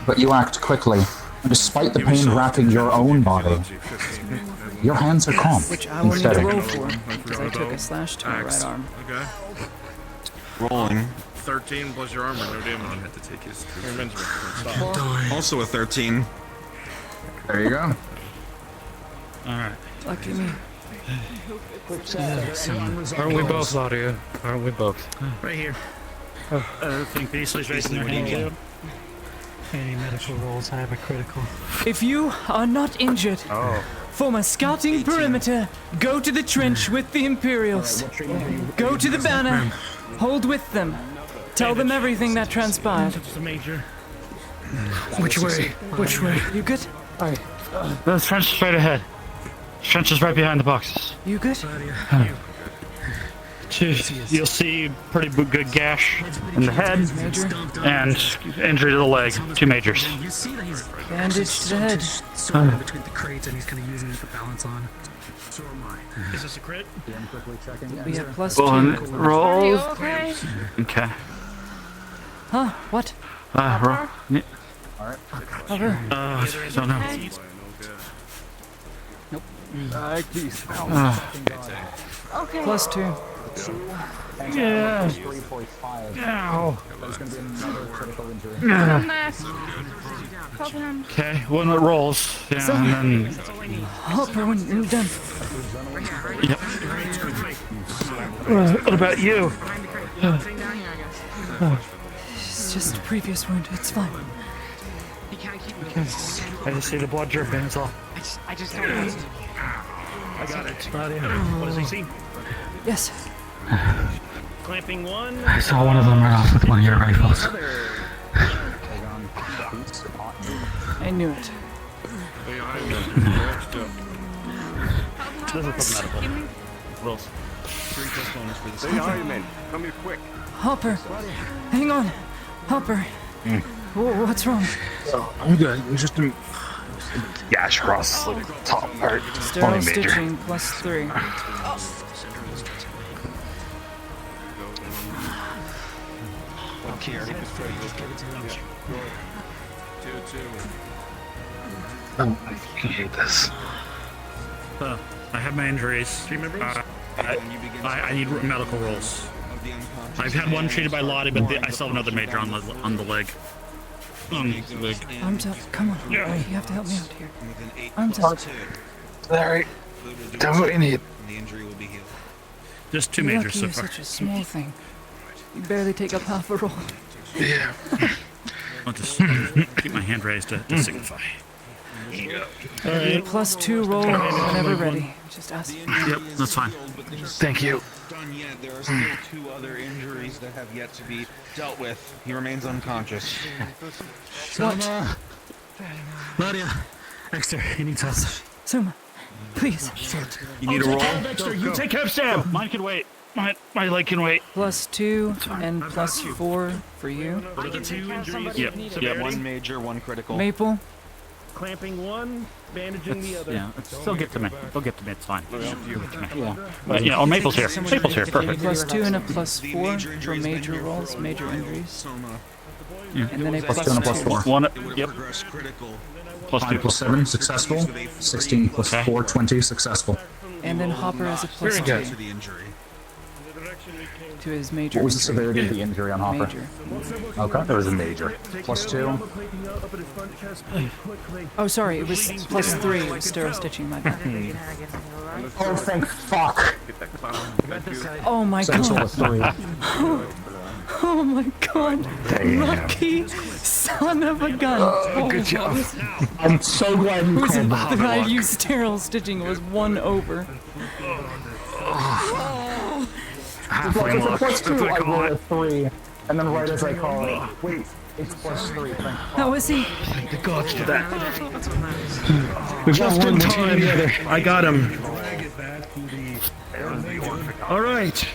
But you act quickly, and despite the pain wrapping your own body, your hands are calm Which I and will need to steady. roll for, because I took a slash to my right arm. Okay. Rolling. 13 plus your armor, no damage. Had to take his Your invincible. Stop. Also a 13. There you go. Alright. Lucky me. Aren't we both, Claudia? Aren't we both? Right here. I think Beasley's raising their hand too. Any medical rolls, I have a critical. If you are not injured, form a scouting perimeter. Go to the trench with the Imperials. Go to the banner. Hold with them. Tell them everything that transpired. Just a major. Which way? Which way? You good? The trench is straight ahead. Trench is right behind the boxes. You good? You'll see pretty good gash in the head and injury to the leg. 2 majors. Bandage to the head. Between the crates and he's kind of using it to balance on. So am I. Is this a crit? We have plus 2. Rolls. Okay. Okay. Huh? What? Roll. Yeah. Cover. Don't know. Nope. Okay. Plus 2. Yeah. 3.5. Ow. There's going to be another critical injury. Come next. Help him. Okay, one that rolls. Yeah, So- and then. Hopper when you're done. Yep. What about you? It's just a previous wound. It's fine. I just see the blood dripping. That's all. I just don't know. I got it. What does he see? Yes. Clamping 1. I saw one of them run off with one of your rifles. I knew it. This is medical. Rolls. 3 plus bonus for this. Hey, Ironman, come here quick. Hopper. Hang on. Hopper. What's wrong? I'm good. It was just a gash across the top part. Sterile Only major. stitching plus 3. Oh, I hate this. I have my injuries. I need medical rolls. I've had one treated by Lottie, but I still have another major on the leg. Arms up. Come on. You have to help me out here. Arms up. Alright. Do what you need. The injury will be healed. Just 2 You're majors lucky so you're far. such a small thing. You barely take up half a roll. Yeah. I'll just keep my hand raised to signify. All right. +2 roll whenever ready. Just ask. Yep, that's fine. Thank you. Done yet. There are still 2 other injuries that have yet to be dealt with. He remains unconscious. Soma! Nadia! Dexter, he needs help. Soma, please. You need a roll? Dexter, you take care of Sam! Mine can wait. My leg can wait. +2 and +4 for you. What are the 2 injuries? Yep. 1 major, 1 critical. Maple. Clamping 1, bandaging the other. Yeah, they'll get to me. They'll get to me. It's fine. Yeah, oh, Maple's here. Maple's here. Perfect. +2 and a +4 for major rolls, major injuries. Yeah. And then a +2 and a +4. 1. Yep. +2 +7 successful. 16 +4 20 successful. And then Hopper is a +2 to his major. What was the injury. severity of the injury on Hopper? Major. Okay, that was a major. +2. Oh, sorry, it was +3. It was sterile stitching, my bad. Oh, thank fuck. Oh my Central god. of 3. Oh my god. Damn. Lucky son of a gun. Good job. I'm so glad you Was it called that I that. used sterile stitching? It was 1 over. Halfway it's a +2, I rolled a 3. And then right as I call it, wait, it's +3. Thank How is he? Thank the gods for that. Just in time. I got him. All right.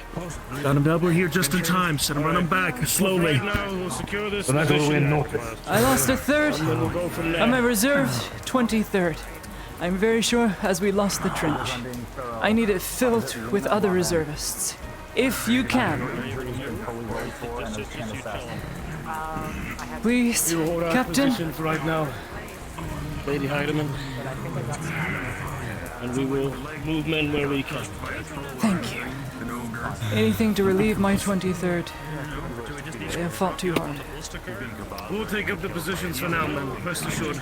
Got him double here just in time. Set him running back slowly. We'll secure this I lost a third. I'm a reserve 23rd. I'm very sure as we lost the trench. I need it filled with other reservists. If you can. Please, You hold our Captain. positions right now, Lady Heidemann. And we will move men where we can. Thank you. Anything to relieve my 23rd. They have fought too hard. We'll take up the positions for now, men. Rest assured.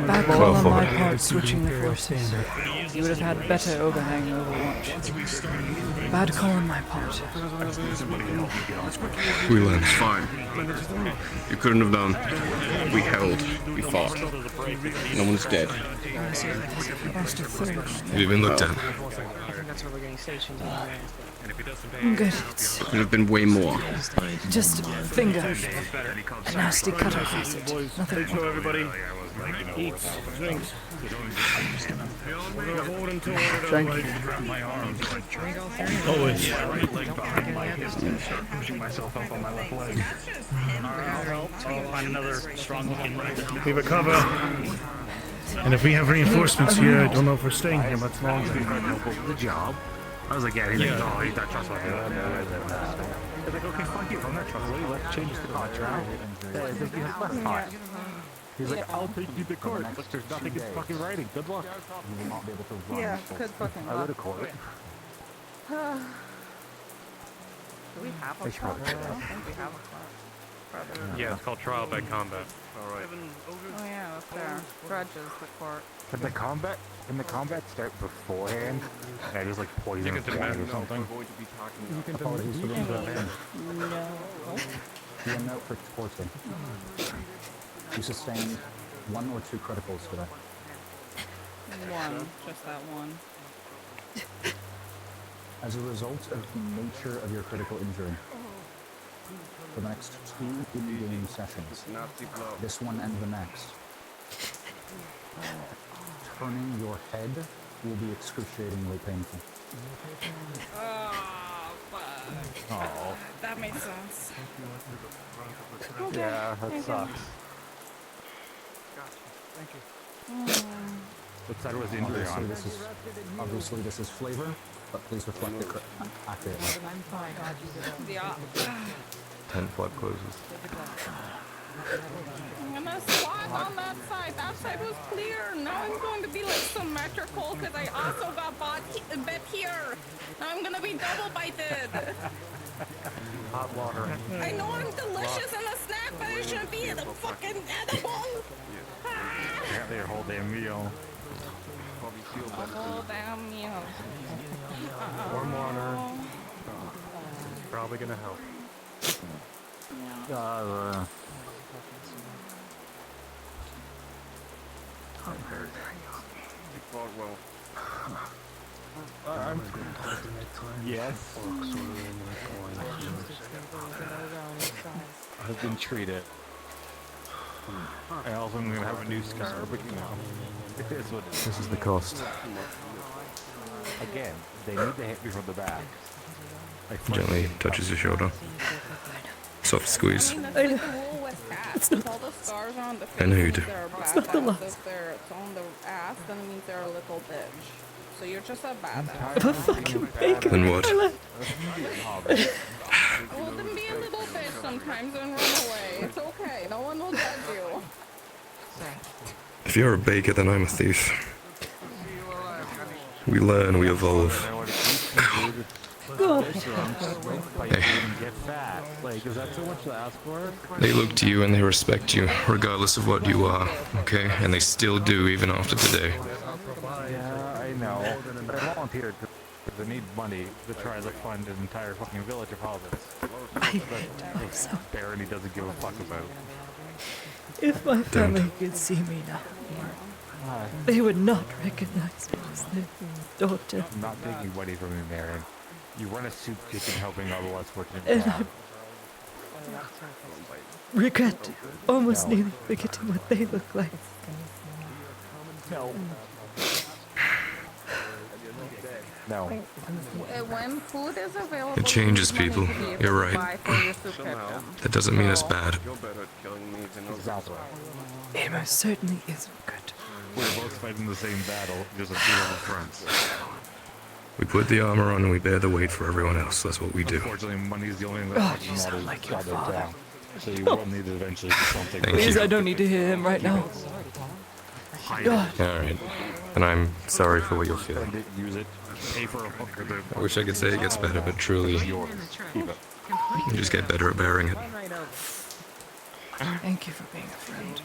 Bad call on my part switching the forces. You would have had better overhang Overwatch. Bad call on my part. We learned. It's fine. You couldn't have done. We held. We fought. No one's dead. Lost a third. We've been looked at. I'm good. Could have been way more. Just a finger. A nasty cut across it. Nothing Make sure more. everybody eats, drinks. We're gonna hold until Thank ordered. you. Always. Pushing myself up on my left leg. I'll find another strong looking leg. We recover. And if we have reinforcements here, I don't know if we're staying here much longer. Good job. I was like, yeah, he's like, oh, he's not trustworthy. He's like, okay, fuck you. I'm not trustworthy. Let's change the contract. He's like, you have less time. He's like, I'll take you to court. But there's nothing in fucking writing. Good luck. You will not be able to run. Yeah, good fucking I luck. go to court. Do we have a plot? I don't think we have a plot. Yeah, it's called trial by combat. All right. Oh yeah, that's there. Grudges the court. Can the combat start beforehand? Yeah, just like poison or something. Apologies for the interruption. No. Be a note for torture. You sustained 1 or 2 criticals today. One. Just that one. As a result of the nature of your critical injury, for the next 2 in-game sessions, this one and the next, turning your head will be excruciatingly painful. Oh, fuck. Oh. That makes sense. Yeah, that sucks. Thank you. What side was the injury on? Obviously this is flavor, but please reflect it accurately. Yeah. 10 flood closes. I'm gonna squat on that side. That side was clear. Now I'm going to be like symmetrical because I also got bit here. Now I'm gonna be double bited. Hot water. I know I'm delicious in a snack, but it shouldn't be in a fucking edible. Apparently your whole damn meal. Oh, damn you. Warm water. Probably gonna help. Yes. I've been treated. I also am gonna have a new scar, but you know, it is what it is. This is the cost. Again, they need to hit me from the back. Gently touches your shoulder. Soft squeeze. I mean, that's like the rule with cats. If all the scars are on the face And means who'd? they're a It's not the badass. last. If it's on the ass, then it means they're a little bitch. So you're just a badass. I'm a fucking bacon. Then what? Well, then be a little bitch sometimes and run away. It's okay. No one will judge you. If you're a baker, then I'm a thief. We learn, we evolve. Hey. Get fat. Like, is that too much to ask for? They look to you and they respect you, regardless of what you are, okay? And they still do, even after today. Yeah, I know. But I volunteered because I need money to try to fund an entire fucking village of hobbits. That Barony doesn't give a fuck about. If my family could see me now, they would not recognize me as their daughter. I'm not taking money from you, Mary. You run a soup kitchen helping all the less fortunate. And I regret almost nearly forgetting what they look like. No. No. When food is available, It changes money people. to be able You're to right. buy for your soup kitchen. That doesn't mean it's bad. It most certainly isn't good. We're both fighting the same battle, just on two different fronts. We put the armor on and we bear the weight for everyone else. That's what we do. Unfortunately, money is the only thing Oh, that you sound like your father. down. So you will need to eventually do something. Thank Please, you. I don't need to hear him right now. God. Alright. And I'm sorry for what you're feeling. Spend it, use it, pay for a hooker. I wish I could say it gets better, but truly, Yours. Keep it. you just get better at bearing it. Thank you for being a friend.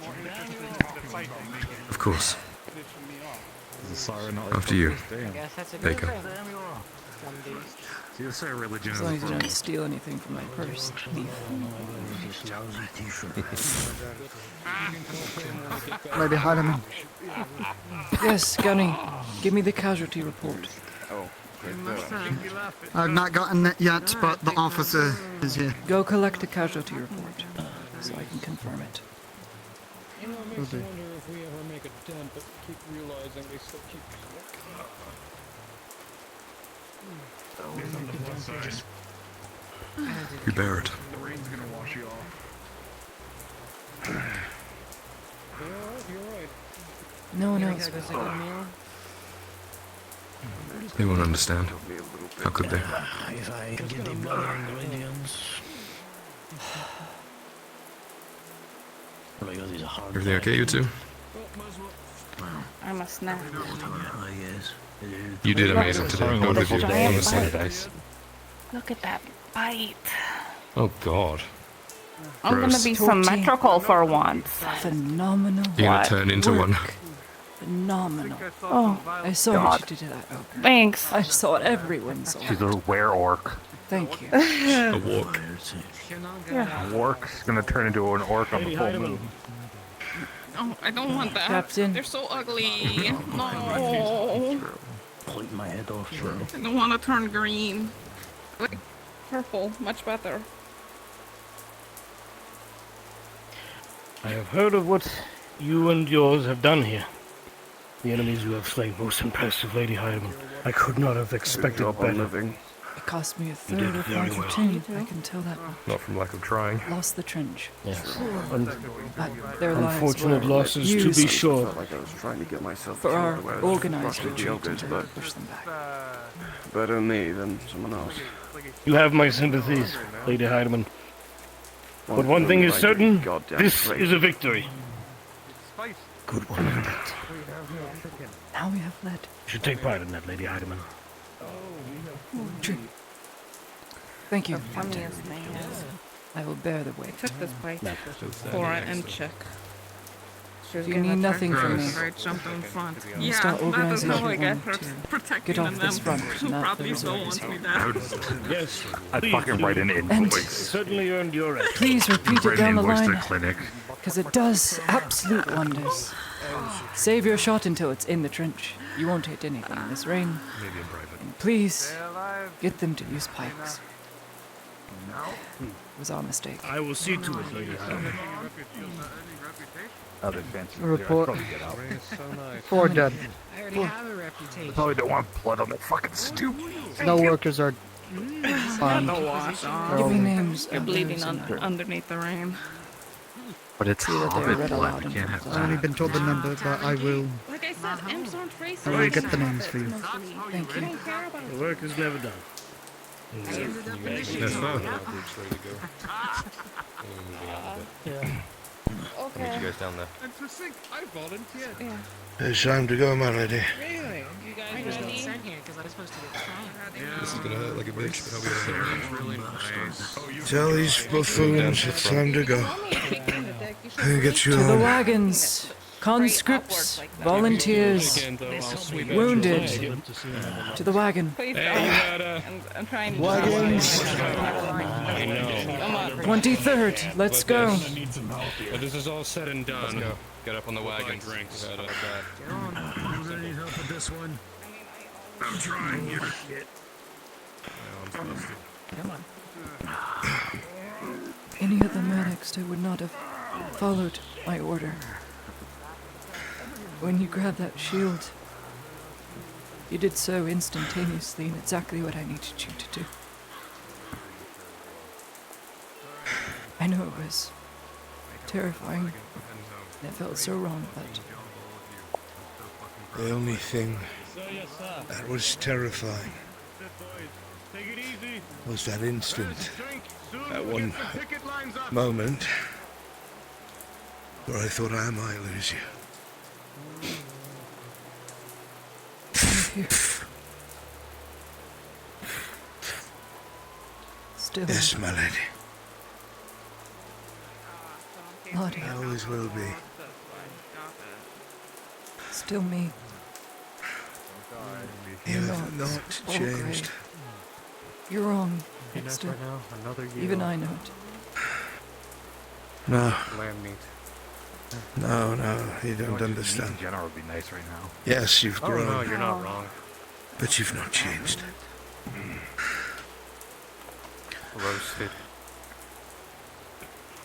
Of course. Is the siren not like After you, Damn. Baker. See, this religion As is long as you a don't steal anything from my purse, thief. Lady Heidemann. Yes, Gunny. Give me the casualty report. I've not gotten it yet, but the officer is here. Go collect the casualty report, so I can confirm it. You know, it makes me wonder if we ever make a dent, but keep realizing they still keep You bear it. The rain's gonna wash you off. You're right. No one else was. They won't understand. How could they? If I get the other ingredients. Because he's a hard Everything okay, you two? I'm a snack. You did amazing today. Both of you. Honestly. Look at that bite. Oh God. I'm gonna be symmetrical for once. Phenomenal. You're gonna turn into work. one. Phenomenal. Oh, I saw God. what you did to that ogre. Thanks. I saw it. Everyone saw She's it. a were-orc. Thank you. A walk. Yeah. Orc's gonna turn into an orc on the full moon. Oh, I don't want that. Captain. They're so ugly. No. Point my head off, bro. I don't want to turn green. Like purple, much better. I have heard of what you and yours have done here. The enemies you have slain, most impressive, Lady Heidemann. I could not have expected better. It cost me a You third did of very my well. chain. I can tell that. Not from lack of trying. Lost the trench. Yes. But their lives Unfortunate were losses, to used be sure. for our organized retreat until we push them back. Better me than someone else. You have my sympathies, Lady Heidemann. But one thing is certain, this is a victory. Good one. Now we have led. You should take pride in that, Lady Heidemann. True. Thank you, The Captain. funniest thing is, I will bear the weight. I took this bite for an check. If you need nothing from me, Right, jumped in front. I'll Yeah, start that is organizing how I get everyone her to protecting get off them this front. who and that probably the don't resort want is me over. dead. Yes. I'd please fucking write an do. invoice. Certainly earned your right. Please repeat it Write down an the invoice to line, the clinic. because it does absolute wonders. Save your shot until it's in the trench. You won't hit anything in this rain. Maybe in private. And please, get them to use pikes. It was our mistake. I will see to it, lady. Other fancy. Report. Probably get out. Four dead. I already have a reputation. Probably don't want blood on that fucking stoop. No workers are Got the wash on. Give me names. You're of bleeding those in there. underneath the rain. But it's See that they Hobbit read blood. aloud We can't have I've only that. been told the number, but I will. Like I said, imps aren't racist. I will get the names for you. Thank I you. don't care about The work is never done. That's not. Okay. Meet you guys down there. And to think, I volunteered. Yeah. It's time to go, my lady. Really? You guys I just got ready? sent here because I was supposed to get trained. This is gonna hurt like a bitch, but I'll be able to. Tell these buffoons it's time to go. And get you To the home. wagons. Conscripts, volunteers, wounded. To the wagon. Please don't. I'm trying to. Wagons. I know. Come on. 23rd, let's go. But this is all said and done. Let's go. Get up on the wagon. Drinks. Got it, I'm gonna need help with this one. I'm trying. You're shit. Come on. Any other medics, I would not have followed my order. When you grabbed that shield, you did so instantaneously and exactly what I needed you to do. I know it was terrifying. And it felt so wrong, but The only thing that was terrifying was that instant, that one moment where I thought I might lose you. still, Yes, my lady. Lottie, I always will be. still me. You have not changed. You're wrong, Dexter. Even I know it. No. Lamb meat. No, you don't understand. General would be nice right now. Yes, you've Oh grown. no, you're not wrong. But you've not changed. Roasted.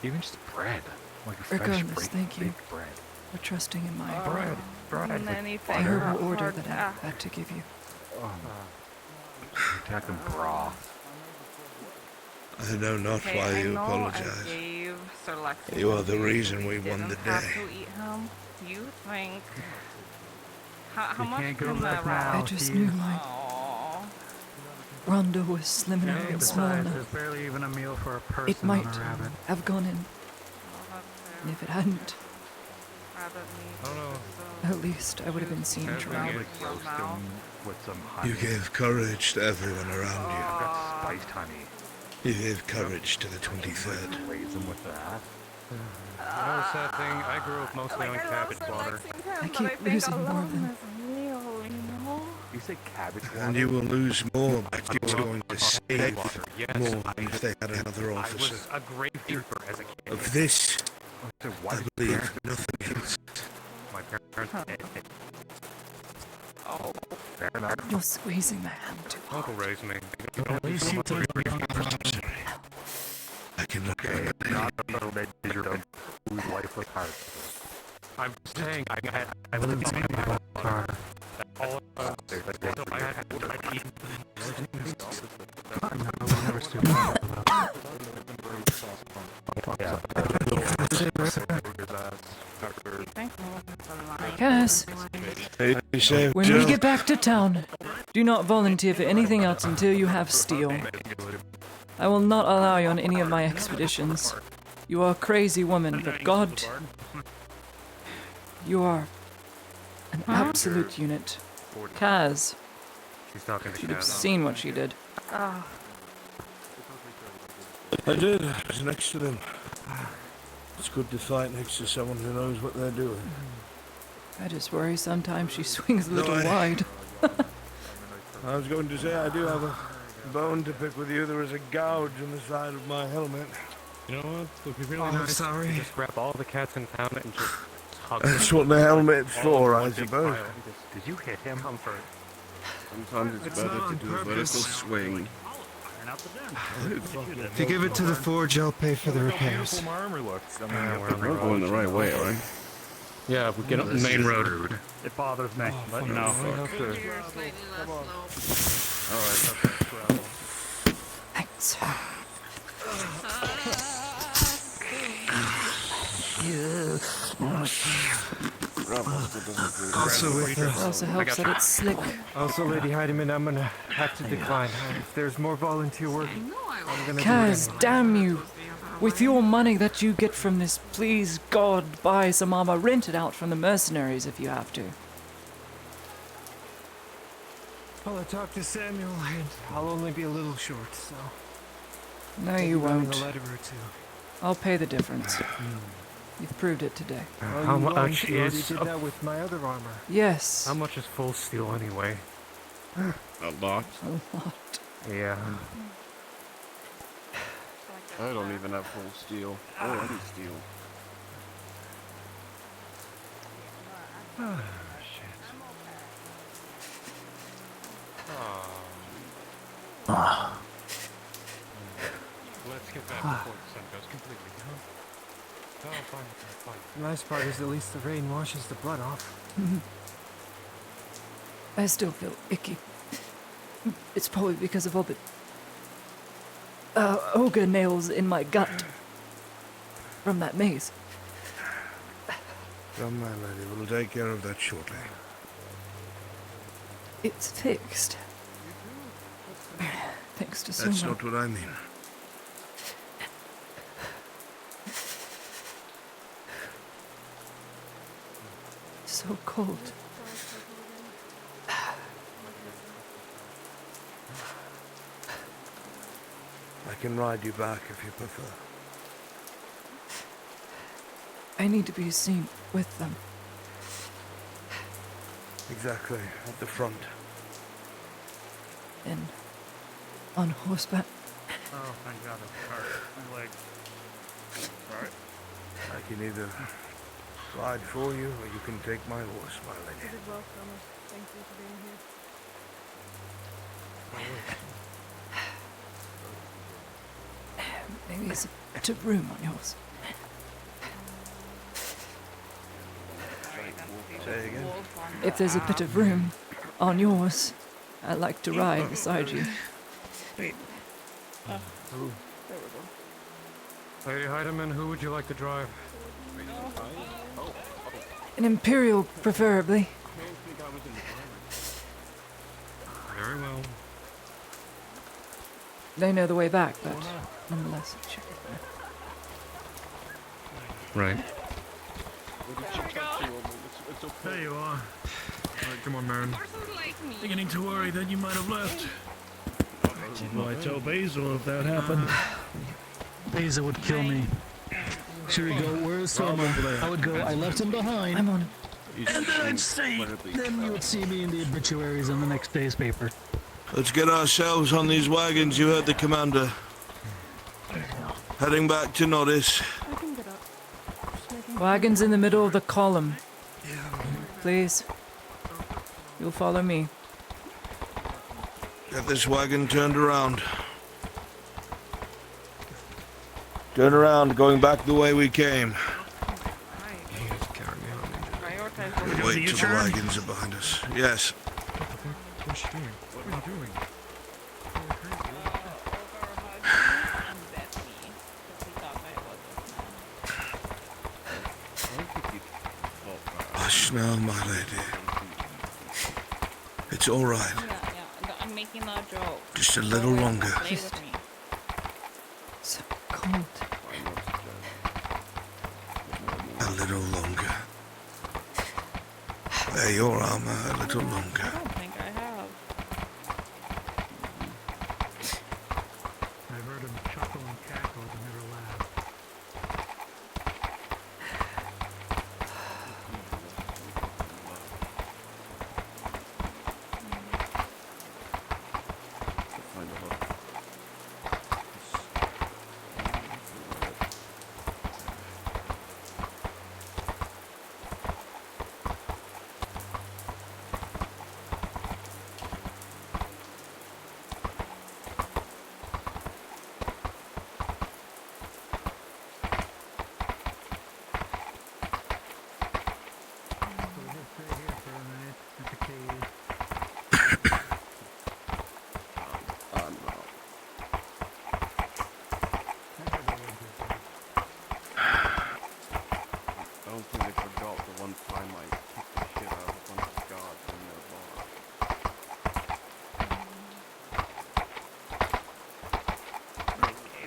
Even just bread. Like a fresh Regardless, thank you baked bread. for trusting in my Bread. Anything. the herbal order that I had to give you. You're talking broth. I know not Okay, why I you know apologize. I gave Sir Lexington You are the food. reason we He won the didn't have day. to eat him. You think? How You much can't go room back I now. I just knew my Aw. Rondo was slim enough and small enough. There's barely even a meal for a person It might on a rabbit. have gone in. And if it hadn't, at least I would have been seen trying. With some honey. You gave courage to everyone around I've got spiced honey. you. You gave courage to the 23rd. Blaze them with that. You know the sad thing? I grew up mostly on cabbage water. I keep losing more of them. You say cabbage water? And you will lose more, but you're going to save Yes, more if they had another I officer. was a grave digger as a kid. Of this, Why I believe nothing else. My parents. Oh. Fair enough. You're squeezing my hand too hard. Uncle raised me. At least you took the I can look Okay, at it. not so that your whose life was hard. I'm saying I will lived tell you about Car. all There's a so I had to eat. No, we'll never stoop down about. Cass, Hey, you saved when we get back to town, do not volunteer for anything else until you have steel. I will not allow you on any of my expeditions. You are a crazy woman, but God, you are an absolute unit. Kaz, She's talking to should have Kaz. seen what she did. Oh. I did. I was next to them. It's good to fight next to someone who knows what they're doing. I just worry sometimes she swings a No, little wide. I was going to say I do have a bone to pick with you. There is a gouge on the side of my helmet. You know what? It would be really Oh, nice sorry. to just grab all the cats in town and just hug That's them. what the helmet's All for, in I one big suppose. pile. Did you hit him? Comfort. Sometimes it's better to do a vertical swing. If you give it to the forge, I'll pay for the repairs. My armor looks. I mean, We're going the right way, right? Yeah, we get up the main road. It bothers me, but no. Alright. Thanks. Also with It also helps that it's slick. Also, Lady Heidemann, I'm gonna have to decline. If there's more volunteer work, I'm gonna Kaz, do it anyway. damn you! With your money that you get from this, please God, buy some armor, rent it out from the mercenaries if you have to. Well, I talked to Samuel, and I'll only be a little short, so... No, Maybe you writing won't. a letter or two. I'll pay the difference. You've proved it today. Well, How you much won't. You already is did that with my other armor. Yes. How much is full steel anyway? A lot. A lot. Yeah. I don't even have full steel or any steel. Let's get back before the sun goes completely down. Oh, fine. The nice part is at least the rain washes the blood off. I still feel icky. It's probably because of all the ogre nails in my gut from that maze. Come, my lady, we'll take care of that shortly. It's fixed. Thanks to That's someone. not what I mean. So cold. I can ride you back if you prefer. I need to be seen with them. Exactly, at the front. And on horseback. Oh, thank God, it's hurt. My leg. Sorry. I can either ride for you or you can take my horse, my lady. Thank you for being here. Maybe there's a bit of room on yours. Say again? If there's a bit of room on yours, I'd like to ride beside you. Wait. There we go. Lady Heidemann, who would you like to drive? An Imperial, preferably. Very well. They know the way back, but nonetheless. Right. There you are. Alright, come on, Marin. Beginning to worry that you might have left. Well, I tell Basil if that happened. Basil would kill me. Should we go? Where's Soma? I would go. I left him behind. I'm on. And then I'd say, then you would see me in the obituaries in the next day's paper. Let's get ourselves on these wagons. You heard the commander. Heading back to Norris. Wagon's in the middle of the column. Please. You'll follow me. Get this wagon turned around. Turn around, going back the way we came. We'll wait till the wagons are behind us. Yes. What's she doing? What are you doing? Hush now, my lady. It's all right. Yeah, I'm making that joke. Just a little longer. Play with me. So cold. A little longer. Wear your armor a little longer. I don't think I have. I heard him chuckle and cackle and never laugh.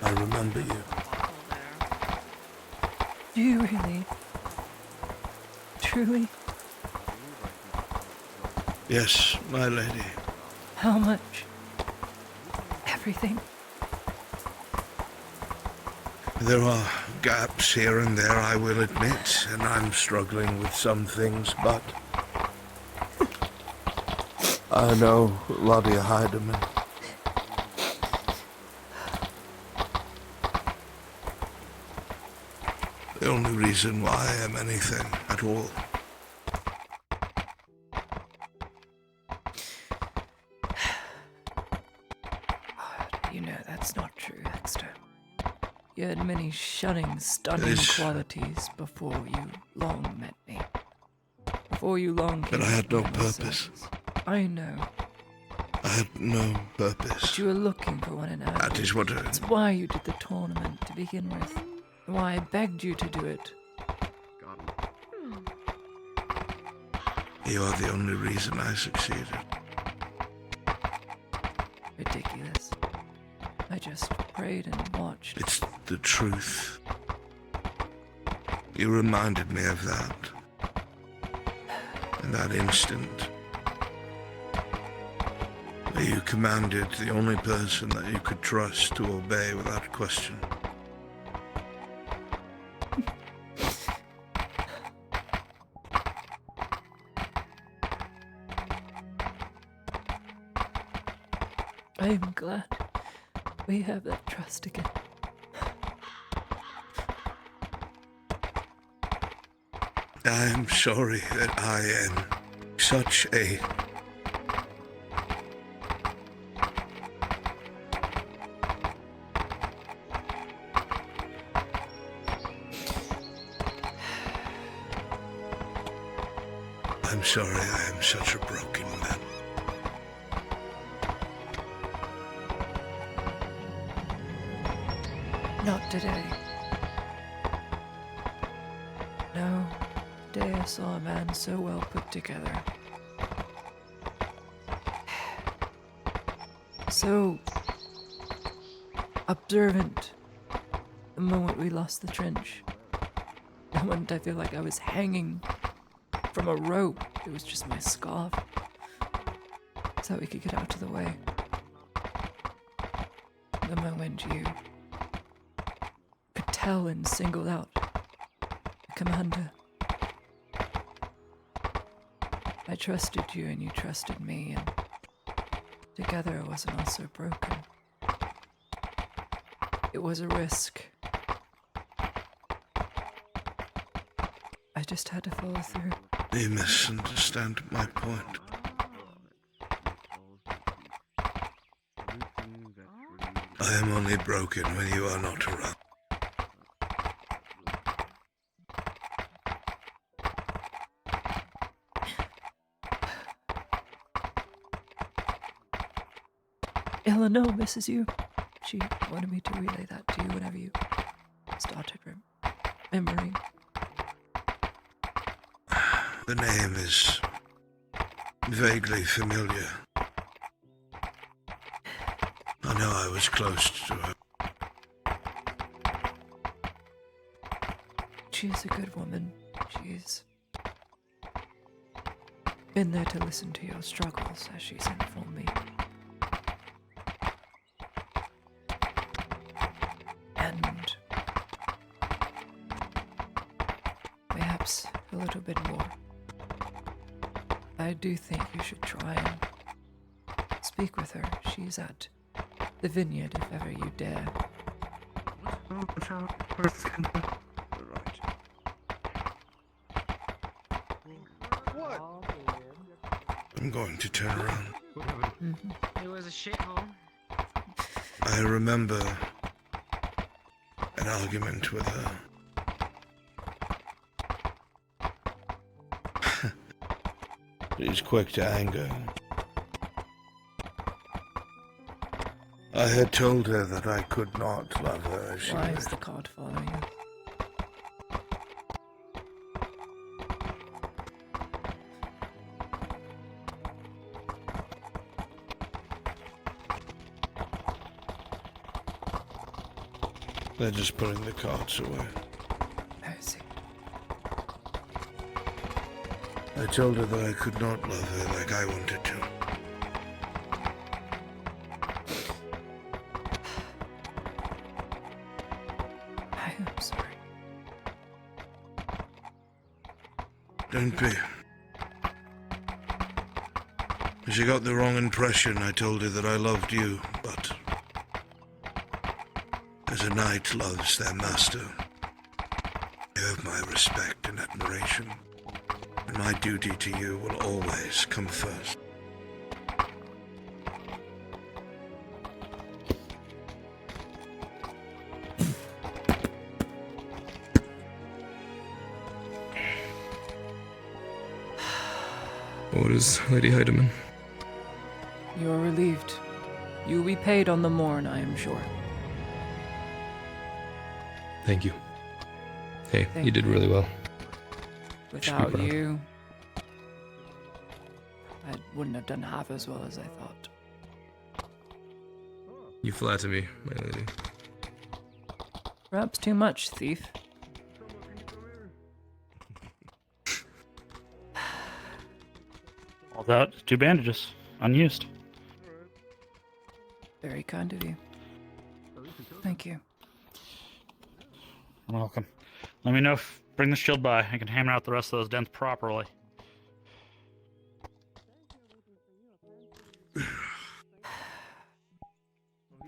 I remember you. Do you really? Truly? Yes, my lady. How much? Everything? There are gaps here and there, I will admit, and I'm struggling with some things, but I know Lottie Heidemann. The only reason why I am anything at all. You know that's not true, Dexter. You had many stunning qualities before you long met me. Before you long came But I had no to my purpose. service. I know. I had no purpose. But you were looking for one in Adelaide. That is what That's why you did the tournament to begin with. And why I begged you to do it. You are the only reason I succeeded. Ridiculous. I just prayed and watched. It's the truth. You reminded me of that. In that instant, where you commanded the only person that you could trust to obey without question. I am glad we have that trust again. I am sorry that I am such a... I'm sorry I am such a broken man. Not today. No, today I saw a man so well put together. So observant. The moment we lost the trench. The moment I feel like I was hanging from a rope. It was just my scarf. So we could get out of the way. The moment you could tell and single out the commander. I trusted you and you trusted me, and together it wasn't all so broken. It was a risk. I just had to follow through. You misunderstand my point. I am only broken when you are not around. Eleanor misses you. She wanted me to relay that to you whenever you started remembering. The name is vaguely familiar. I know I was close to her. She's a good woman. She's been there to listen to your struggles, as she's informed me. And perhaps a little bit more. I do think you should try and speak with her. She's at the vineyard if ever you dare. I'm going to turn around. It was a shithole. I remember an argument with her. She's quick to anger. I had told her that I could not love her as she Why did. is the card following us? They're just putting the carts away. I see. I told her that I could not love her like I wanted to. I am sorry. Don't be. She got the wrong impression. I told her that I loved you, but as a knight loves their master, you have my respect and admiration, and my duty to you will always come first. Orders, Lady Heidemann. You are relieved. You will be paid on the morn, I am sure. Thank you. Hey, you did really well. Without proud. you, I wouldn't have done half as well as I thought. You flatter me, my lady. Perhaps too much, thief. All that, 2 bandages, unused. Very kind of you. Thank you. You're welcome. Let me know if bring the shield by. I can hammer out the rest of those dents properly.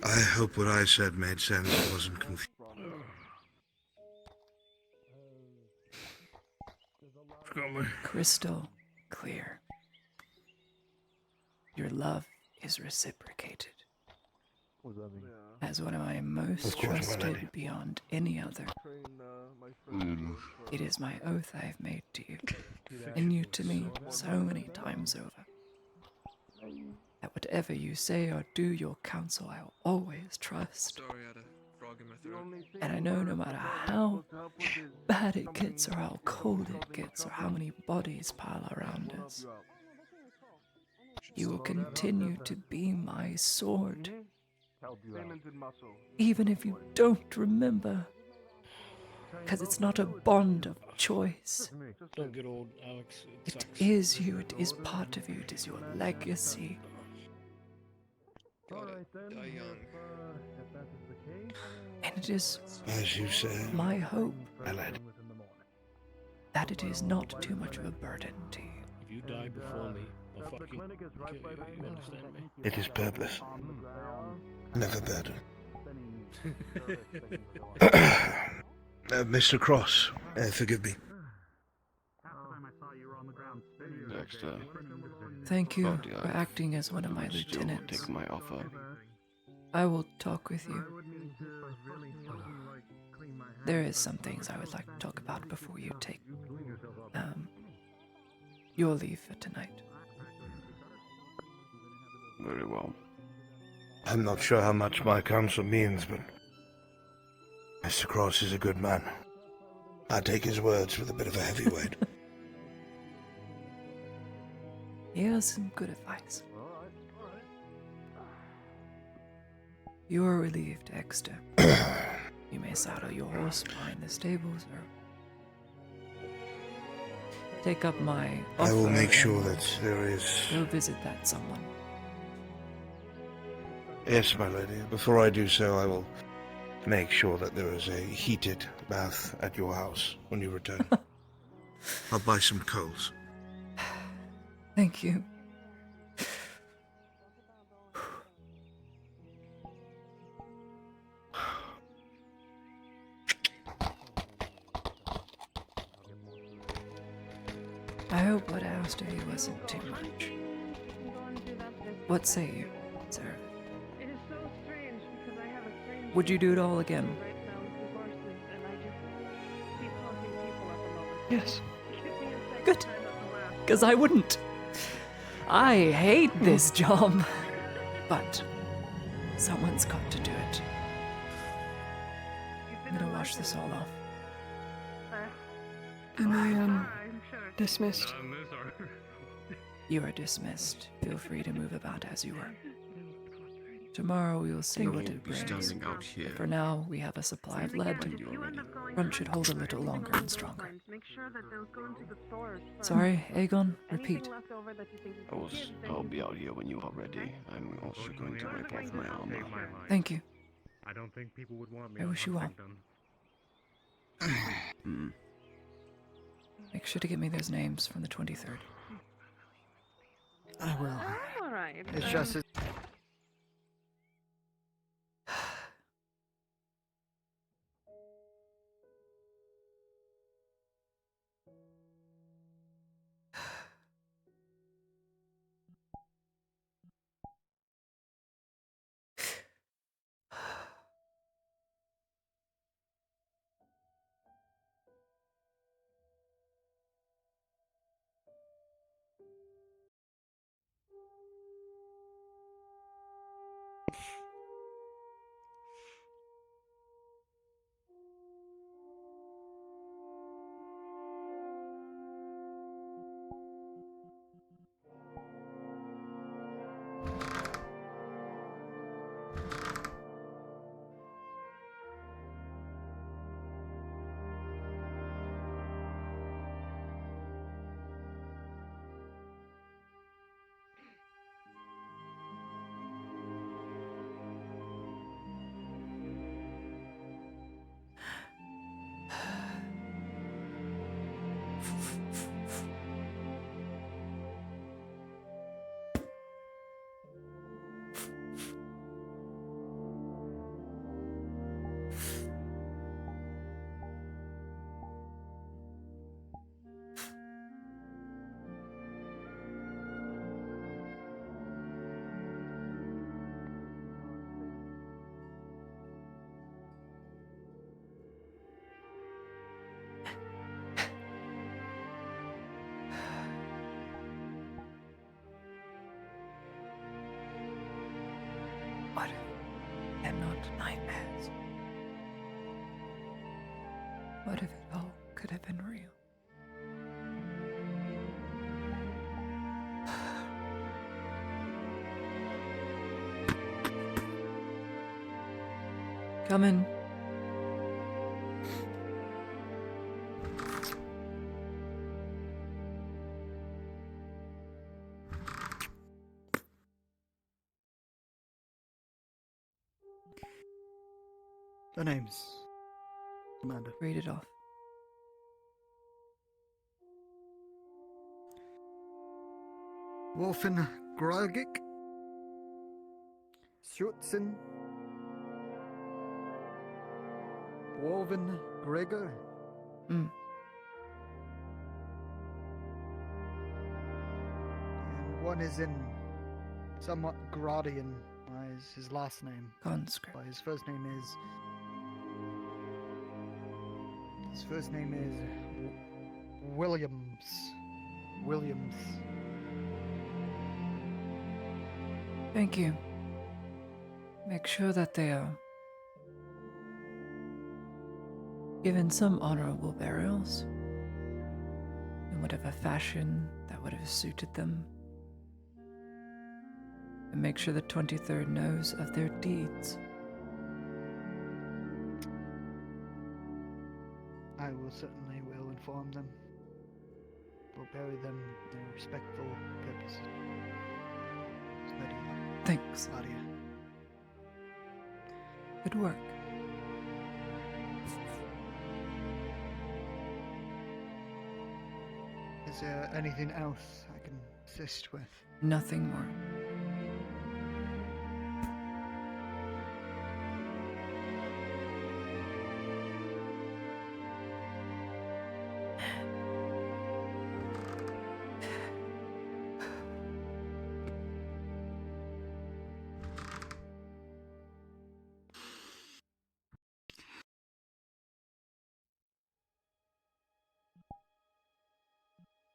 I hope what I said made sense and wasn't confused. Crystal clear. Your love is reciprocated. As one of my most trusted beyond any other. It is my oath I have made to you, and you to me so many times over. That whatever you say or do, your counsel I will always trust. And I know no matter how bad it gets, or how cold it gets, or how many bodies pile around us, you will continue to be my sword. Even if you don't remember. Because it's not a bond of choice. Don't get old, Alex. It is you, it is part of you, it is your legacy. And it is, as you say, my hope my lady, that it is not too much of a burden to you. If you die before me, I'll fuck you. Okay, you understand me? It is purpose, never burden. Mr. Cross, forgive me. Dexter. Thank you for acting as one of my lieutenants. Take my offer. I will talk with you. There is some things I would like to talk about before you take your leave for tonight. Very well. I'm not sure how much my counsel means, but Mr. Cross is a good man. I take his words with a bit of a heavyweight. Here's some good advice. You are relieved, Exeter. You may saddle your horse behind the stables, or take up my offer. I will make sure that there is... Go visit that someone. Yes, my lady. Before I do so, I will make sure that there is a heated bath at your house when you return. I'll buy some coals. Thank you. I hope what I asked of you wasn't too much. What say you, sir? Would you do it all again? Yes. Good. Because I wouldn't. I hate this job. But someone's got to do it. I'm gonna wash this all off. And I am dismissed. You are dismissed. Feel free to move about as you were. Tomorrow we will see No, what we'll it be brings. standing out here. But for now, we have a supply of lead. Front should hold a little longer and stronger. Sorry, Aegon, repeat. I'll be out here when you are ready. I'm also going to wipe off my armor. Thank you. I don't think people would want me I on wish you well. Huntingdon. Make sure to get me those names from the 23rd. I will. Alright. It's just... What and not nightmares? What if it all could have been real? Come in. The names. Commander. Read it off. Wolfen Grogik. Schutzen. Wolven Gregor. Mm. And one is in somewhat Grodian, is his last name. Conscript. But his first name is... Williams. Williams. Thank you. Make sure that they are given some honorable burials in whatever fashion that would have suited them. And make sure the 23rd knows of their deeds. I will certainly will inform them. We'll bury them in their respectful purposes. Thanks. Nadia. Good work. Is there anything else I can assist with? Nothing more.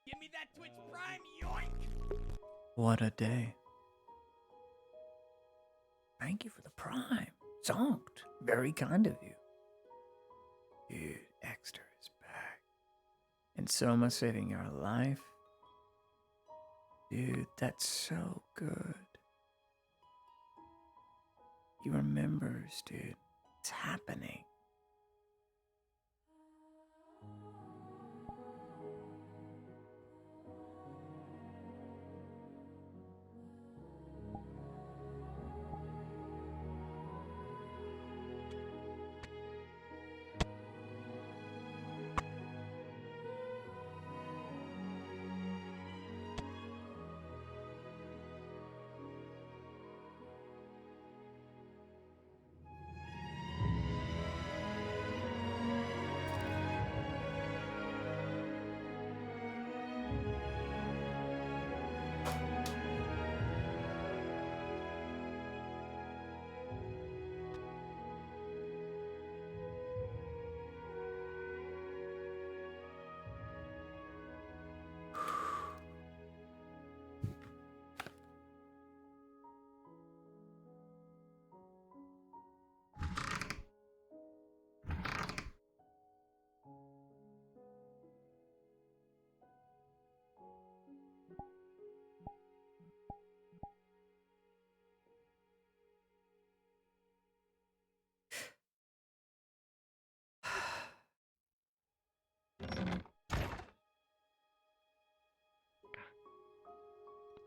Give me that Twitch Prime, yoink! What a day. Thank you for the prime. Zonked. Very kind of you. Dude, Exeter is back. And Soma saving your life. Dude, that's so good. He remembers, dude. It's happening.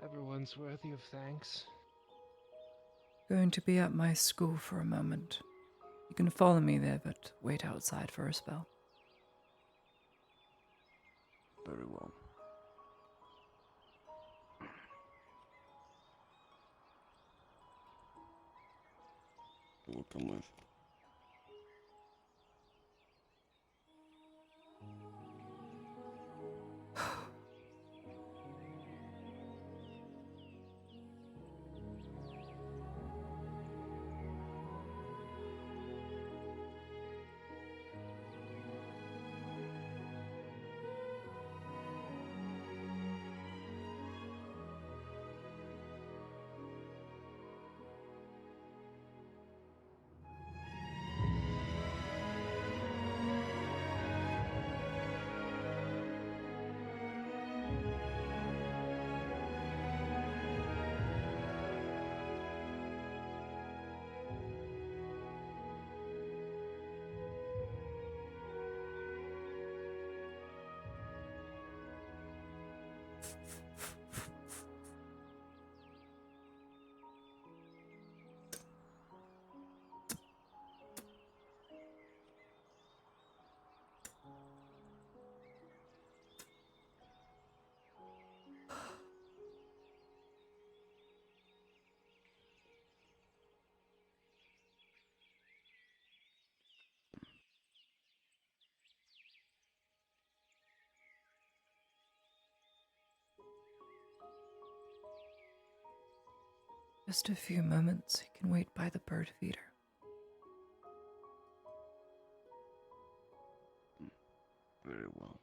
Everyone's worthy of thanks. Going to be at my school for a moment. You can follow me there, but wait outside for a spell. Very well. We'll come with. Just a few moments. You can wait by the bird feeder. Very well.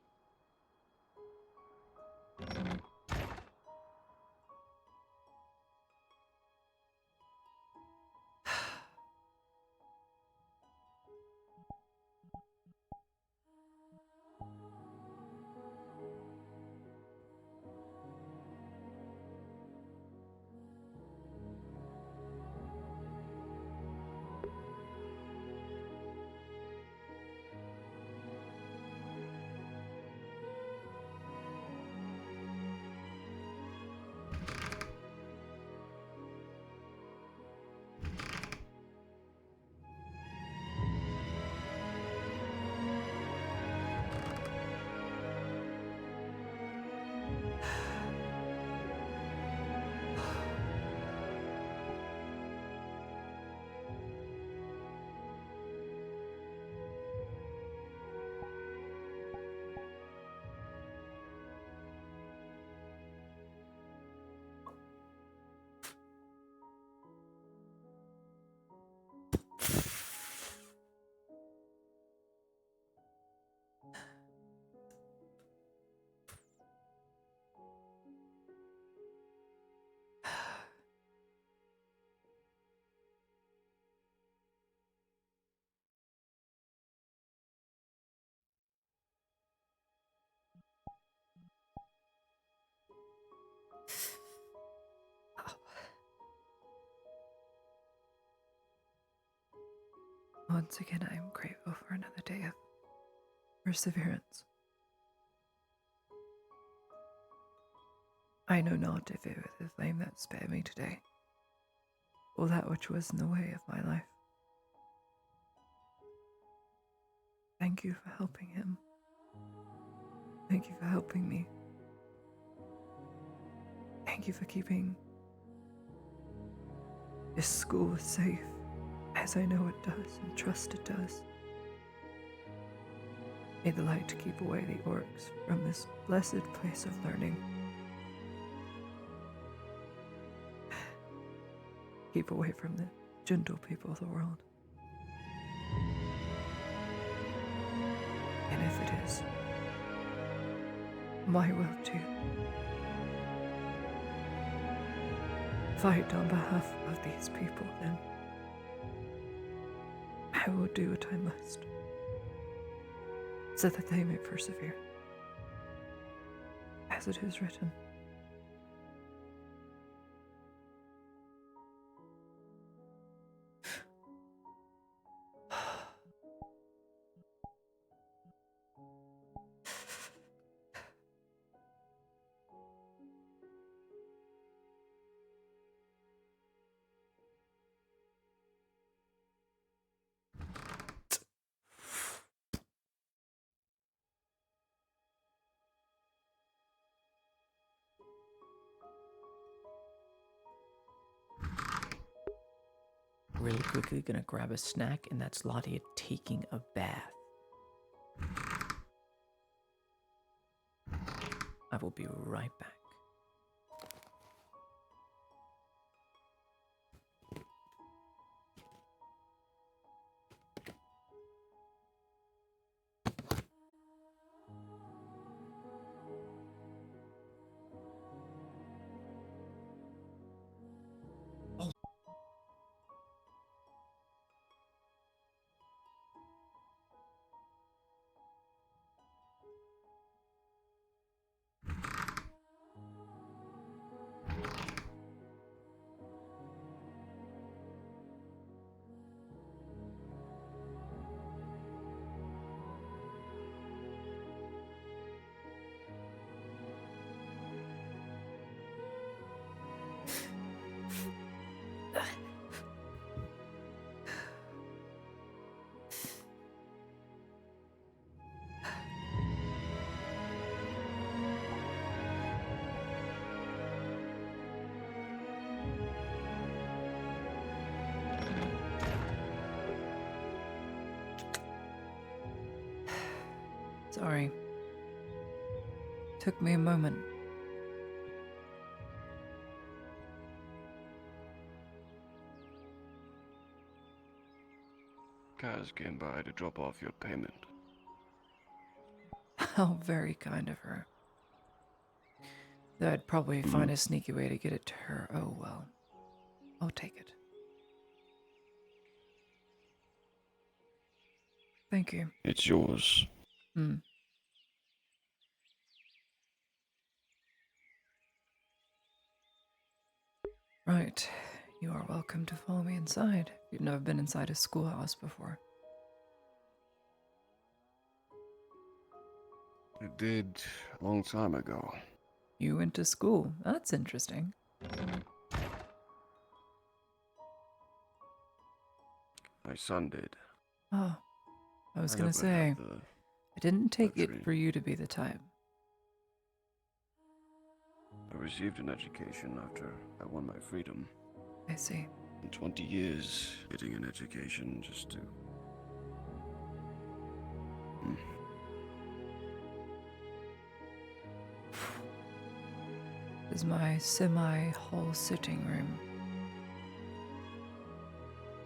once again, I am grateful for another day of perseverance. I know not if it was the flame that spared me today, or that which was in the way of my life. Thank you for helping him. Thank you for helping me. Thank you for keeping this school safe, as I know it does and trust it does. May the light keep away the orcs from this blessed place of learning. Keep away from the gentle people of the world. And if it is my will to fight on behalf of these people, then I will do what I must, so that they may persevere, as it is written. Really quickly gonna grab a snack, and that's Lottie taking a bath. I will be right back. Sorry. Took me a moment. Kaz came by to drop off your payment. How very kind of her. Though I'd probably find a sneaky way to get it to her. Oh well. I'll take it. Thank you. It's yours. Right. You are welcome to follow me inside. You've never been inside a schoolhouse before. I did a long time ago. You went to school. That's interesting. My son did. Oh. I was I gonna never say, had the I didn't take luxury. it for you to be the type. I received an education after I won my freedom. I see. In 20 years, getting an education just to... This is my semi-hall sitting room,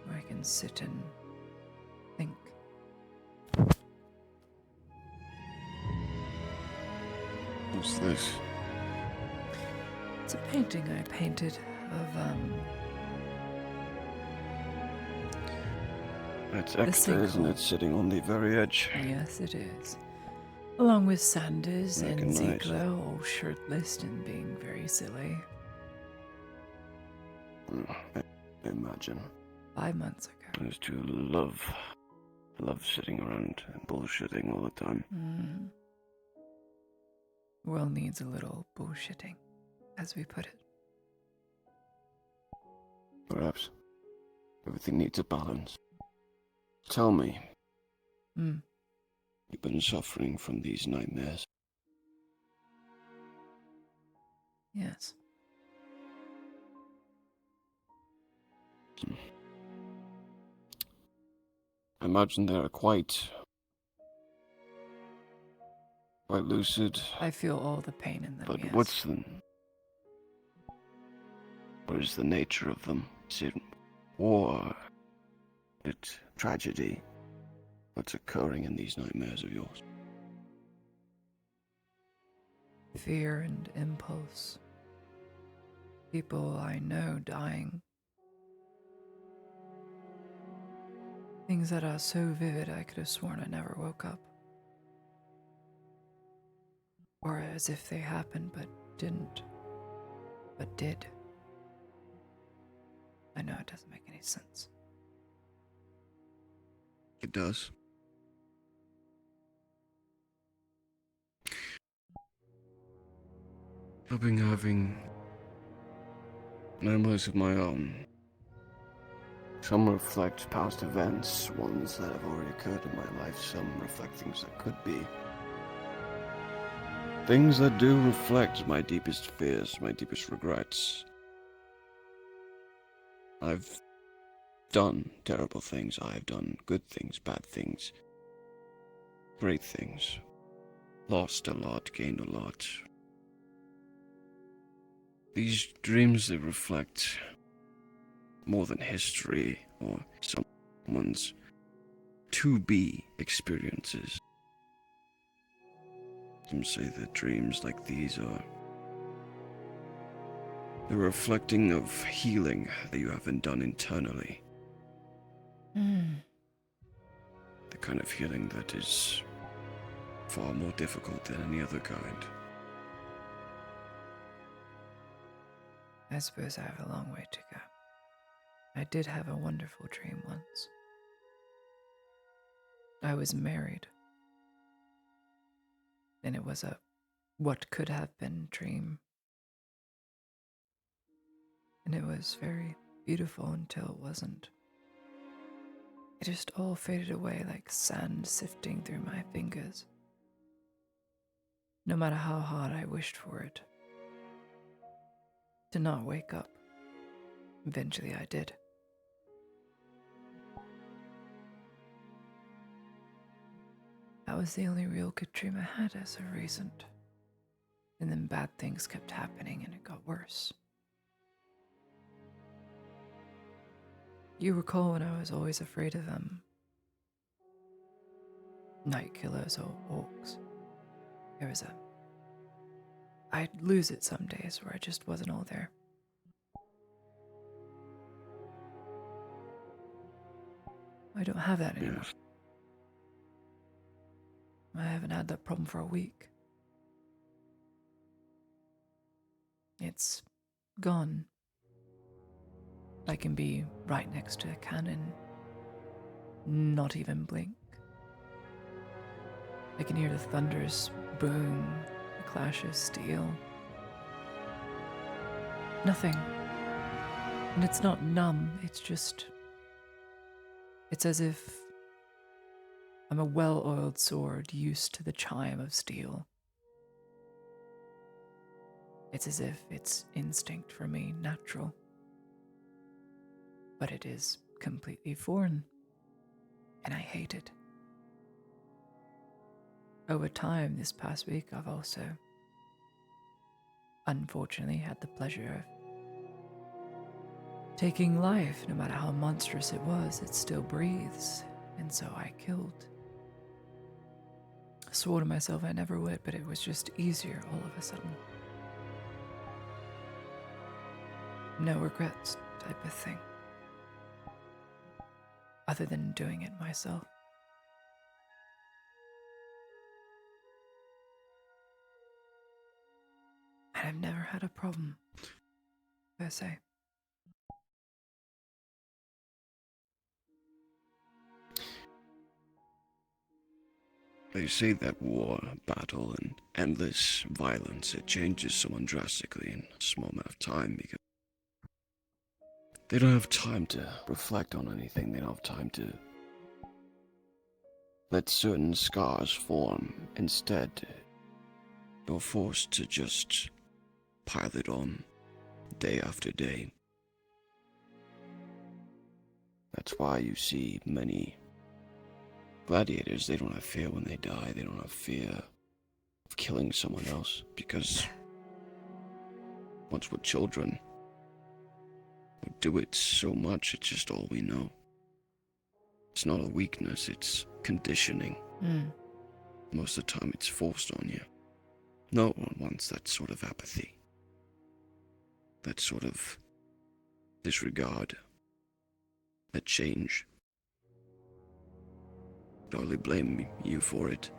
where I can sit and think. What's this? It's a painting I painted of, That's the extra, isn't sinkhole. it? Sitting on the very edge. Yes, it is. Along with Sanders and Recognize. Ziegler, all shirtless and being very silly. I imagine. 5 months ago. I used to love I love sitting around and bullshitting all the time. World needs a little bullshitting, as we put it. Perhaps. Everything needs a balance. Tell me. You've been suffering from these nightmares. Yes. I imagine they're quite lucid. I feel all the pain in them, But yes. what is the nature of them? Is it war? Is it tragedy? What's occurring in these nightmares of yours? Fear and impulse. People I know dying. Things that are so vivid I could have sworn I never woke up. Or as if they happened but didn't. But did. I know it doesn't make any sense. It does. I've been having memories of my own. Some reflect past events, ones that have already occurred in my life. Some reflect things that could be. Things that do reflect my deepest fears, my deepest regrets. I've done terrible things. I've done good things, bad things, great things. Lost a lot, gained a lot. These dreams, they reflect more than history or someone's to-be experiences. Some say that dreams like these are the reflecting of healing that you haven't done internally. The kind of healing that is far more difficult than any other kind. I suppose I have a long way to go. I did have a wonderful dream once. I was married. And it was a what could have been dream. And it was very beautiful until it wasn't. It just all faded away like sand sifting through my fingers. No matter how hard I wished for it. To not wake up. Eventually I did. That was the only real good dream I had as of recent. And then bad things kept happening and it got worse. You recall when I was always afraid of night killers or orcs. I'd lose it some days where I just wasn't all there. I don't have that anymore. Yes. I haven't had that problem for a week. It's gone. I can be right next to a cannon, not even blink. I can hear the thunders boom, the clash of steel. Nothing. And it's not numb, it's as if I'm a well-oiled sword used to the chime of steel. It's as if it's instinct for me, natural. But it is completely foreign, and I hate it. Over time, this past week, I've also, unfortunately, had the pleasure of taking life. No matter how monstrous it was, it still breathes, and so I killed. I swore to myself I never would, but it was just easier all of a sudden. No regrets type of thing. Other than doing it myself. And I've never had a problem, per se. They say that war, battle, and endless violence, it changes someone drastically in a small amount of time because they don't have time to reflect on anything. They don't have time to let certain scars form. Instead, you're forced to just pile it on day after day. That's why you see many gladiators, they don't have fear when they die. They don't have fear of killing someone else because once we're children, we do it so much, it's just all we know. It's not a weakness, it's conditioning. Most of the time it's forced on you. No one wants that sort of apathy. That sort of disregard. That change. I hardly blame you for it.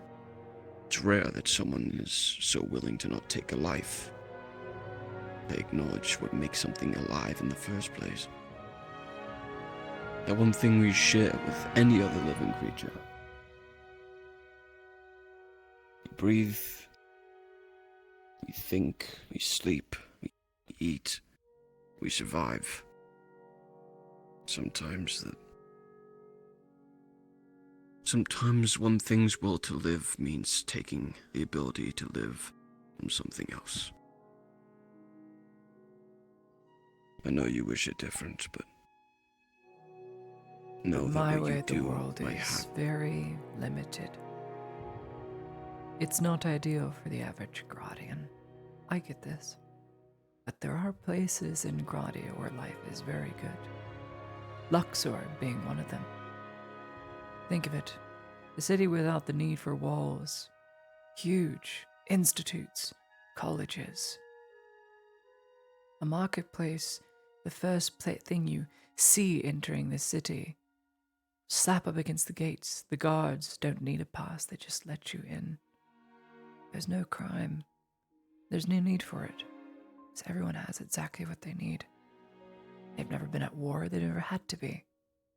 It's rare that someone is so willing to not take a life. They acknowledge what makes something alive in the first place. That one thing we share with any other living creature. We breathe, we think, we sleep, we eat, we survive. Sometimes one thing's will to live means taking the ability to live from something else. I know you wish it different, but know that My what way you of the do world might is have. very limited. It's not ideal for the average Gradian. I get this. But there are places in Gradia where life is very good. Luxor being one of them. Think of it. A city without the need for walls. Huge institutes, colleges. A marketplace, the first thing you see entering the city. Slap up against the gates. The guards don't need a pass, they just let you in. There's no crime. There's no need for it. Because everyone has exactly what they need. They've never been at war, they never had to be.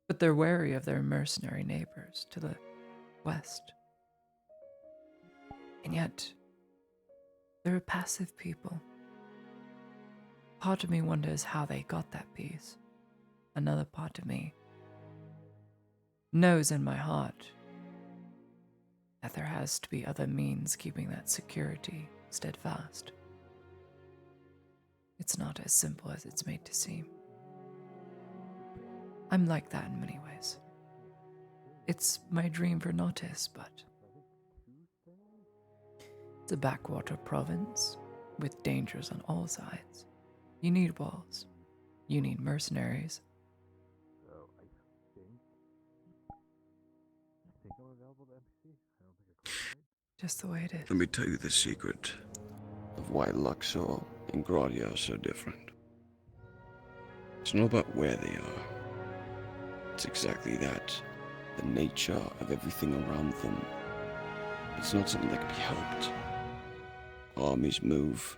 But they're wary of their mercenary neighbors to the west. And yet, they're a passive people. Part of me wonders how they got that peace. Another part of me knows in my heart that there has to be other means keeping that security steadfast. It's not as simple as it's made to seem. I'm like that in many ways. It's my dream for Nautis, but it's a backwater province with dangers on all sides. You need walls. You need mercenaries. Just the way it is. Let me tell you the secret of why Luxor and Gradia are so different. It's not about where they are. It's exactly that. The nature of everything around them. It's not something that can be helped. Armies move.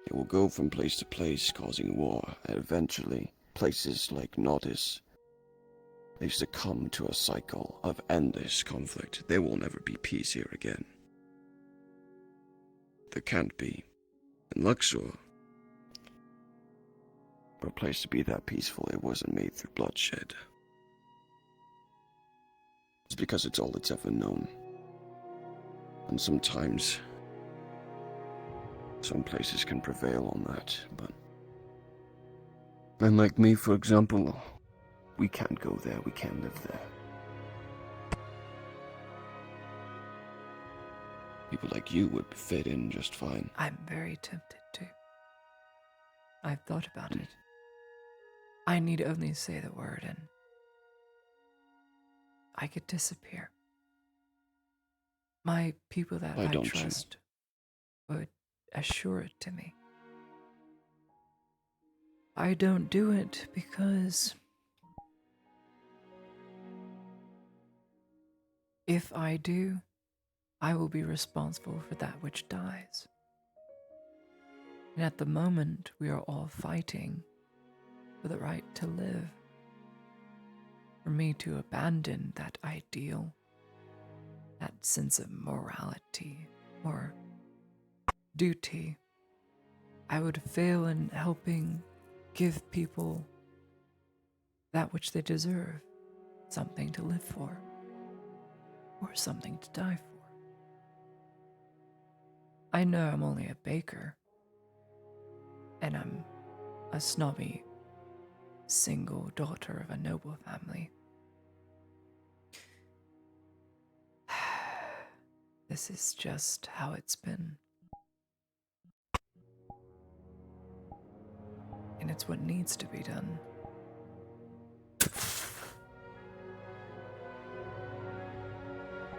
They will go from place to place, causing war, and eventually, places like Nautis, they succumb to a cycle of endless conflict. There will never be peace here again. There can't be. In Luxor, for a place to be that peaceful, it wasn't made through bloodshed. It's because it's all it's ever known. And sometimes, some places can prevail on that, but... And like me, for example, we can't go there, we can't live there. People like you would fit in just fine. I'm very tempted to. I've thought about it. I need only say the word and I could disappear. My people that I trust would assure it to me. I don't do it because if I do, I will be responsible for that which dies. And at the moment, we are all fighting for the right to live. For me to abandon that ideal that sense of morality or duty, I would fail in helping give people that which they deserve, something to live for, or something to die for. I know I'm only a baker, and I'm a snobby, single daughter of a noble family. This is just how it's been. And it's what needs to be done.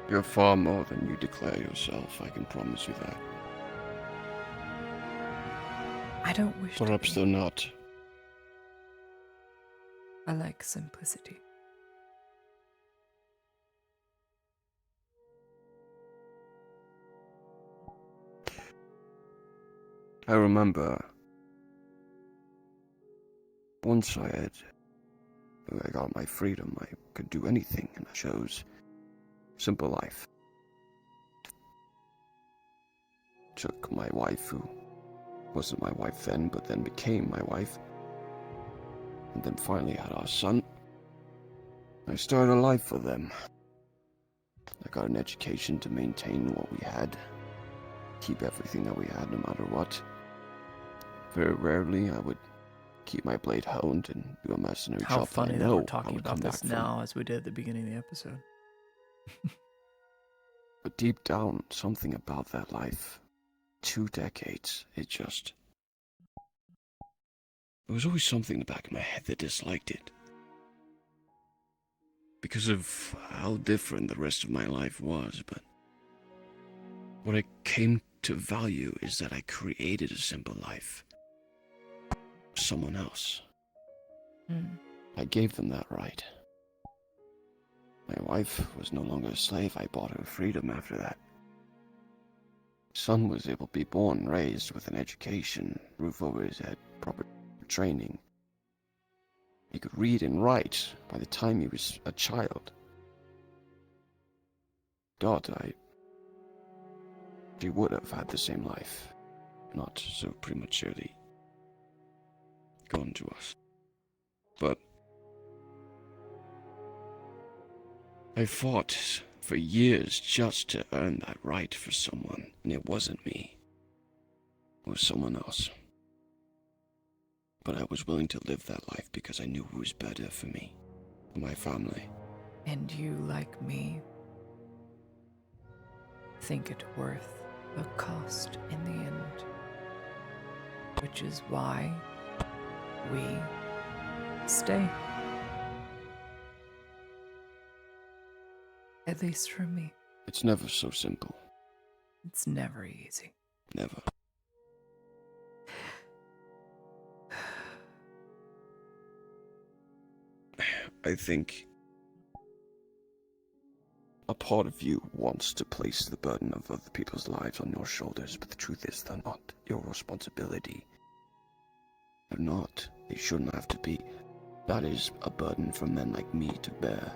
You're far more than you declare yourself, I can promise you that. I don't wish Perhaps to they're not. I like simplicity. I remember once I got my freedom, I could do anything, and I chose simple life. Took my wife, who wasn't my wife then, but then became my wife, and then finally had our son. I started a life for them. I got an education to maintain what we had, keep everything that we had no matter what. Very rarely I would keep my blade honed and do a mercenary How job funny that I that know we're I talking would about come this back from. now as we did at the beginning of the episode. But deep down, something about that life, 2 decades, there was always something in the back of my head that disliked it. Because of how different the rest of my life was, but what I came to value is that I created a simple life. Someone else. I gave them that right. My wife was no longer a slave. I bought her freedom after that. Son was able to be born, raised with an education, roof over his head, proper training. He could read and write by the time he was a child. Daughter, she would have had the same life, not so prematurely gone to us. But I fought for years just to earn that right for someone, and it wasn't me. It was someone else. But I was willing to live that life because I knew it was better for me, for my family. And you, like me, think it worth the cost in the end. Which is why we stay. At least for me. It's never so simple. It's never easy. Never. I think a part of you wants to place the burden of other people's lives on your shoulders, but the truth is they're not your responsibility. They're not. They shouldn't have to be. That is a burden for men like me to bear.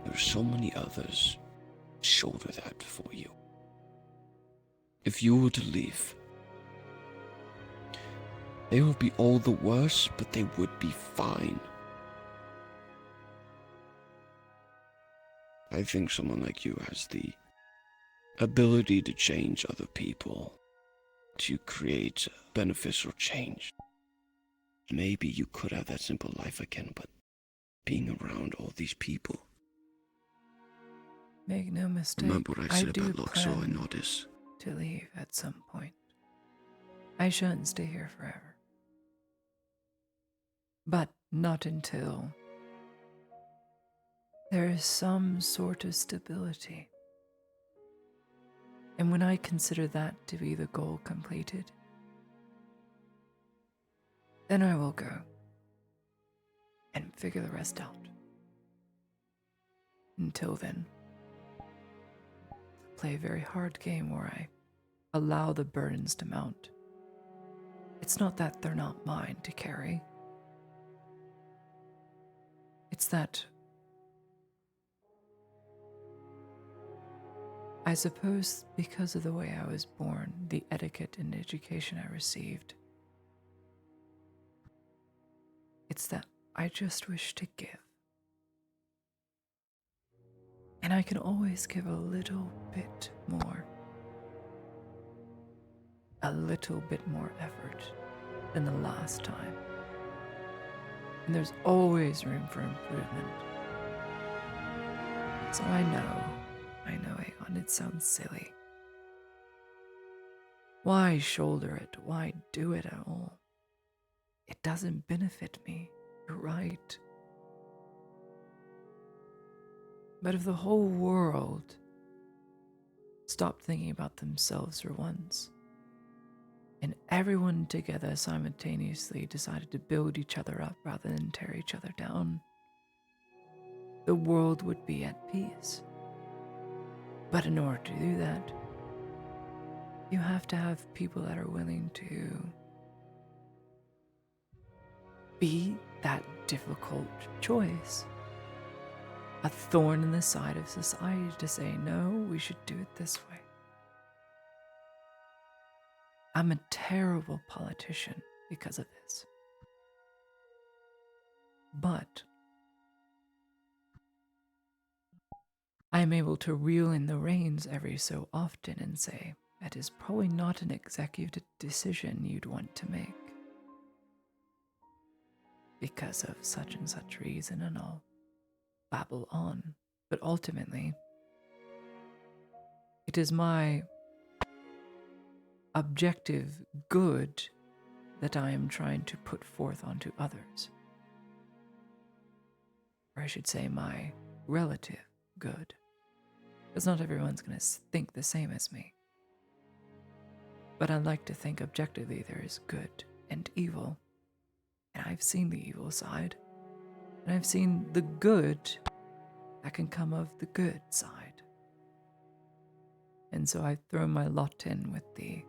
There are so many others who shoulder that for you. If you were to leave, they would be all the worse, but they would be fine. I think someone like you has the ability to change other people, to create beneficial change. Maybe you could have that simple life again, but being around all these people. Make no mistake, Remember what I said do about Luxor and plan Nordis? to leave at some point. I shan't stay here forever. But not until there is some sort of stability. And when I consider that to be the goal completed, then I will go and figure the rest out. Until then, play a very hard game where I allow the burdens to mount. It's not that they're not mine to carry. It's that I suppose because of the way I was born, the etiquette and education I received, it's that I just wish to give. And I can always give a little bit more. A little bit more effort than the last time. And there's always room for improvement. So I know, Aegon, it sounds silly. Why shoulder it? Why do it at all? It doesn't benefit me. You're right. But if the whole world stopped thinking about themselves for once, and everyone together simultaneously decided to build each other up rather than tear each other down, the world would be at peace. But in order to do that, you have to have people that are willing to be that difficult choice. A thorn in the side of society to say, no, we should do it this way. I'm a terrible politician because of this. But I'm able to reel in the reins every so often and say, that is probably not an executive decision you'd want to make. Because of such and such reason, and I'll babble on. But ultimately, it is my objective good that I am trying to put forth onto others. Or I should say my relative good. Because not everyone's going to think the same as me. But I like to think objectively there is good and evil. And I've seen the evil side. And I've seen the good that can come of the good side. And so I've thrown my lot in with the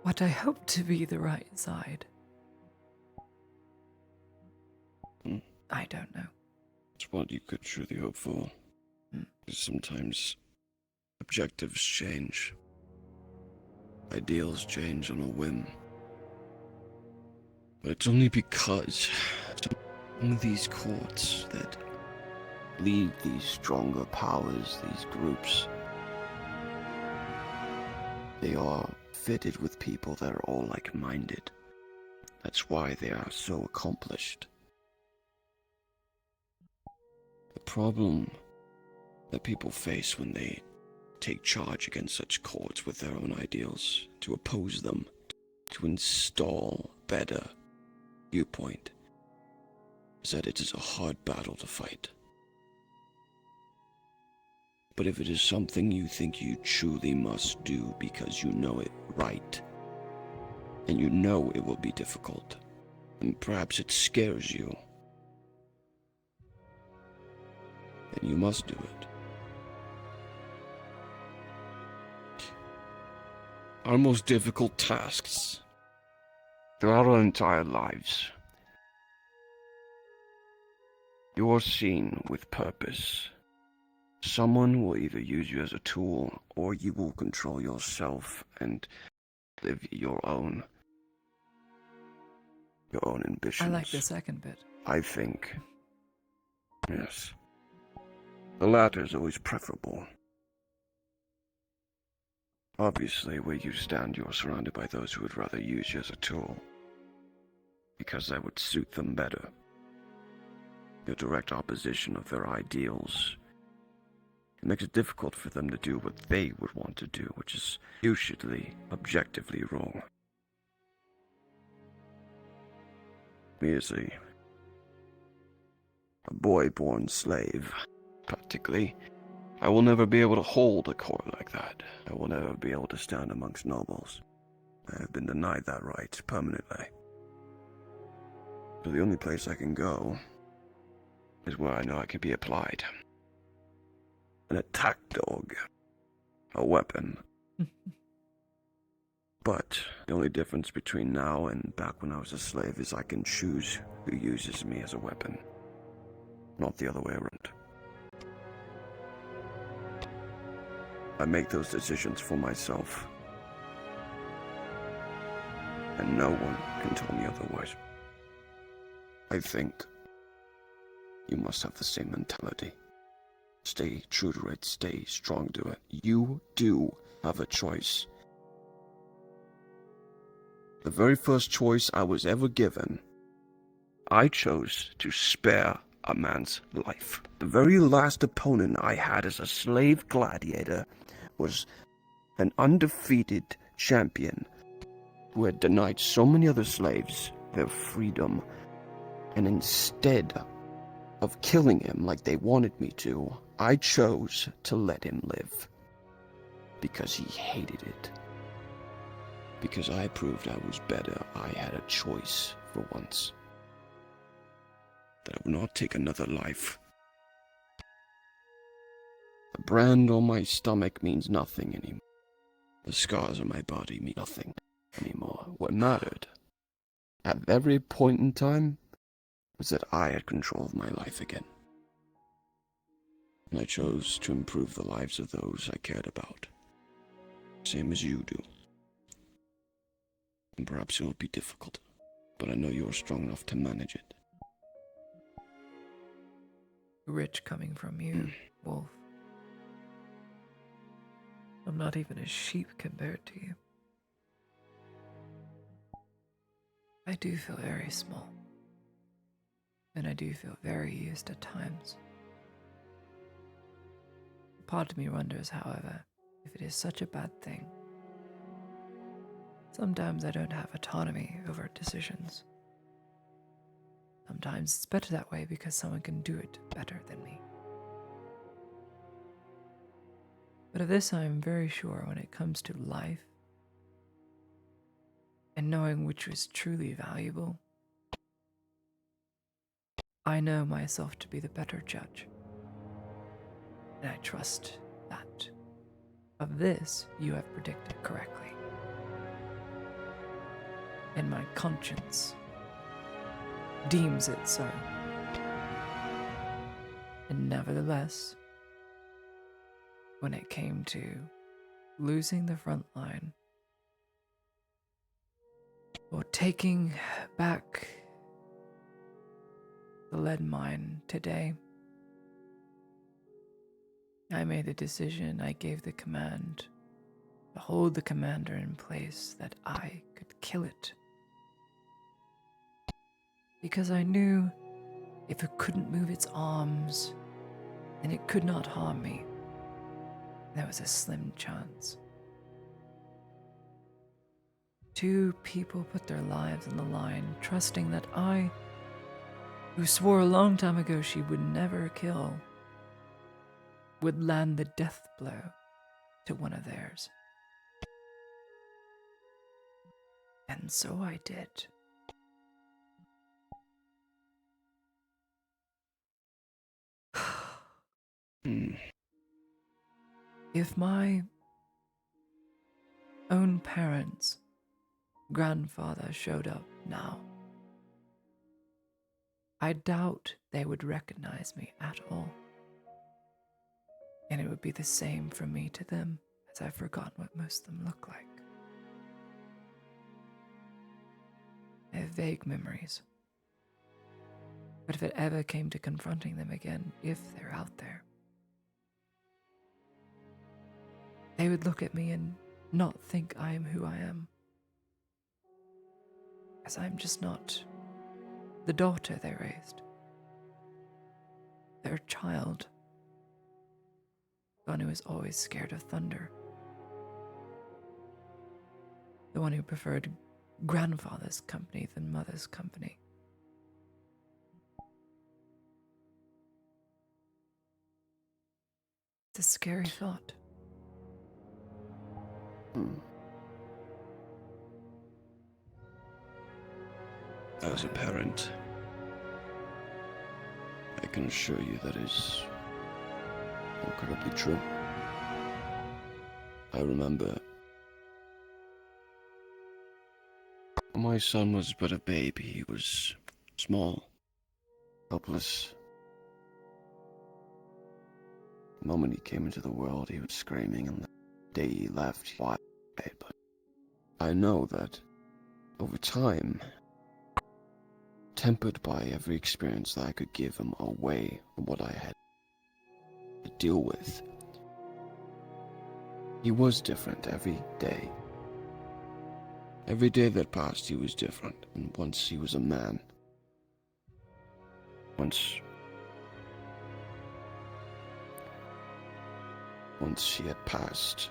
what I hope to be the right side. I don't know. It's what you could truly hope for. Because sometimes objectives change. Ideals change on a whim. But it's only because some of these courts that lead these stronger powers, these groups, they are fitted with people that are all like-minded. That's why they are so accomplished. The problem that people face when they take charge against such courts with their own ideals, to oppose them, to install better viewpoint, is that it is a hard battle to fight. But if it is something you think you truly must do because you know it right, and you know it will be difficult, and perhaps it scares you, then you must do it. Our most difficult tasks throughout our entire lives, you're seen with purpose. Someone will either use you as a tool, or you will control yourself and live your own ambitions. I like the second bit. I think, yes, the latter is always preferable. Obviously, where you stand, you're surrounded by those who would rather use you as a tool, because that would suit them better. Your direct opposition of their ideals, it makes it difficult for them to do what they would want to do, which is usually objectively wrong. Me as a boy-born slave, practically, I will never be able to hold a court like that. I will never be able to stand amongst nobles. I have been denied that right permanently. So the only place I can go is where I know I can be applied. An attack dog. A weapon. But the only difference between now and back when I was a slave is I can choose who uses me as a weapon. Not the other way around. I make those decisions for myself. And no one can tell me otherwise. I think you must have the same mentality. Stay true to it, stay strong to it. You do have a choice. The very first choice I was ever given, I chose to spare a man's life. The very last opponent I had as a slave gladiator was an undefeated champion who had denied so many other slaves their freedom, and instead of killing him like they wanted me to, I chose to let him live. Because he hated it. Because I proved I was better, I had a choice for once. That I would not take another life. The brand on my stomach means nothing anymore. The scars on my body mean nothing anymore. What mattered, at every point in time, was that I had control of my life again. And I chose to improve the lives of those I cared about. Same as you do. And perhaps it will be difficult, but I know you're strong enough to manage it. Rich coming from you, Wolf. I'm not even a sheep compared to you. I do feel very small. And I do feel very used at times. Part of me wonders, however, if it is such a bad thing. Sometimes I don't have autonomy over decisions. Sometimes it's better that way because someone can do it better than me. But of this I am very sure when it comes to life and knowing which was truly valuable. I know myself to be the better judge. And I trust that. Of this, you have predicted correctly. And my conscience deems it so. And nevertheless, when it came to losing the front line, or taking back the lead mine today, I made a decision. I gave the command to hold the commander in place that I could kill it. Because I knew if it couldn't move its arms, then it could not harm me. There was a slim chance. 2 people put their lives on the line, trusting that I, who swore a long time ago she would never kill, would land the death blow to one of theirs. And so I did. If my own parents' grandfather showed up now, I doubt they would recognize me at all. And it would be the same from me to them, as I've forgotten what most of them look like. I have vague memories. But if it ever came to confronting them again, if they're out there, they would look at me and not think I am who I am. As I'm just not the daughter they raised. Their child. The one who was always scared of thunder. The one who preferred grandfather's company than mother's company. It's a scary thought. As a parent, I can assure you that is incredibly true. I remember my son was but a baby. He was small, helpless. The moment he came into the world, he was screaming, and the day he left, why? But I know that over time, tempered by every experience that I could give him away from what I had to deal with, he was different every day. Every day that passed, he was different, and once he was a man. Once he had passed,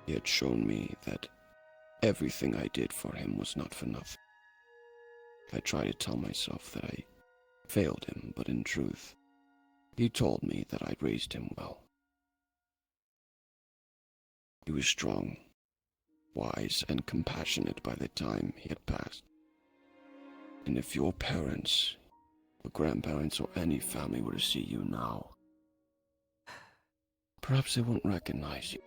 he had shown me that everything I did for him was not for nothing. I tried to tell myself that I failed him, but in truth, he told me that I'd raised him well. He was strong, wise, and compassionate by the time he had passed. And if your parents, or grandparents, or any family were to see you now, perhaps they won't recognize you.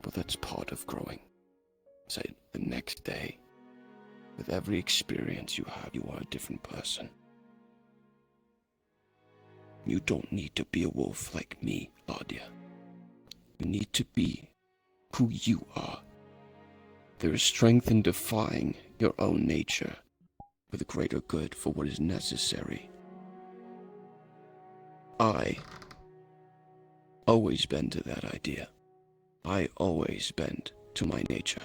But that's part of growing. Say, the next day, with every experience you have, you are a different person. You don't need to be a wolf like me, Claudia. You need to be who you are. There is strength in defying your own nature for the greater good, for what is necessary. I always bend to that idea. I always bend to my nature.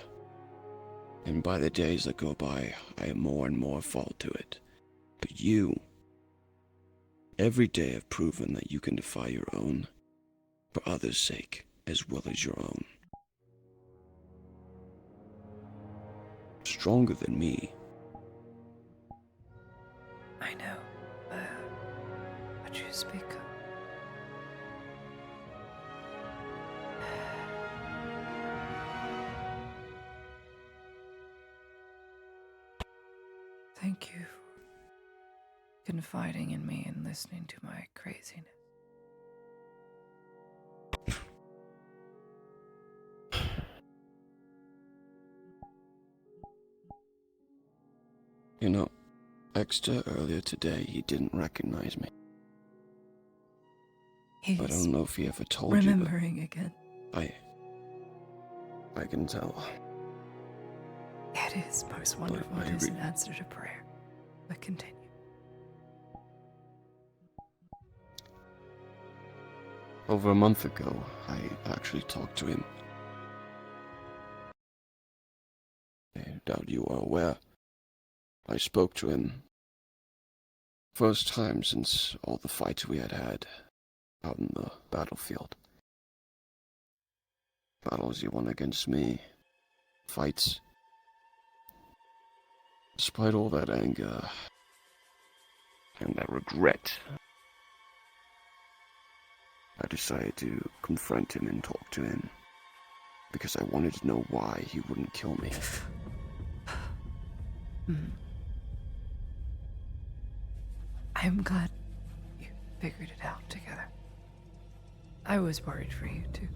And by the days that go by, I more and more fall to it. But you, every day have proven that you can defy your own, for others' sake, as well as your own. Stronger than me. I know. But you speak up. Thank you for confiding in me and listening to my craziness. You know, Exeter earlier today, he didn't recognize me. But I don't know if he ever told you. Remembering again. I can tell. It is most wonderful. It is an answer to prayer. But continue. Over a month ago, I actually talked to him. I doubt you are aware. I spoke to him. First time since all the fights we had had out in the battlefield. Battles he won against me. Fights. Despite all that anger and that regret, I decided to confront him and talk to him because I wanted to know why he wouldn't kill me. I'm glad you figured it out together. I was worried for you, too.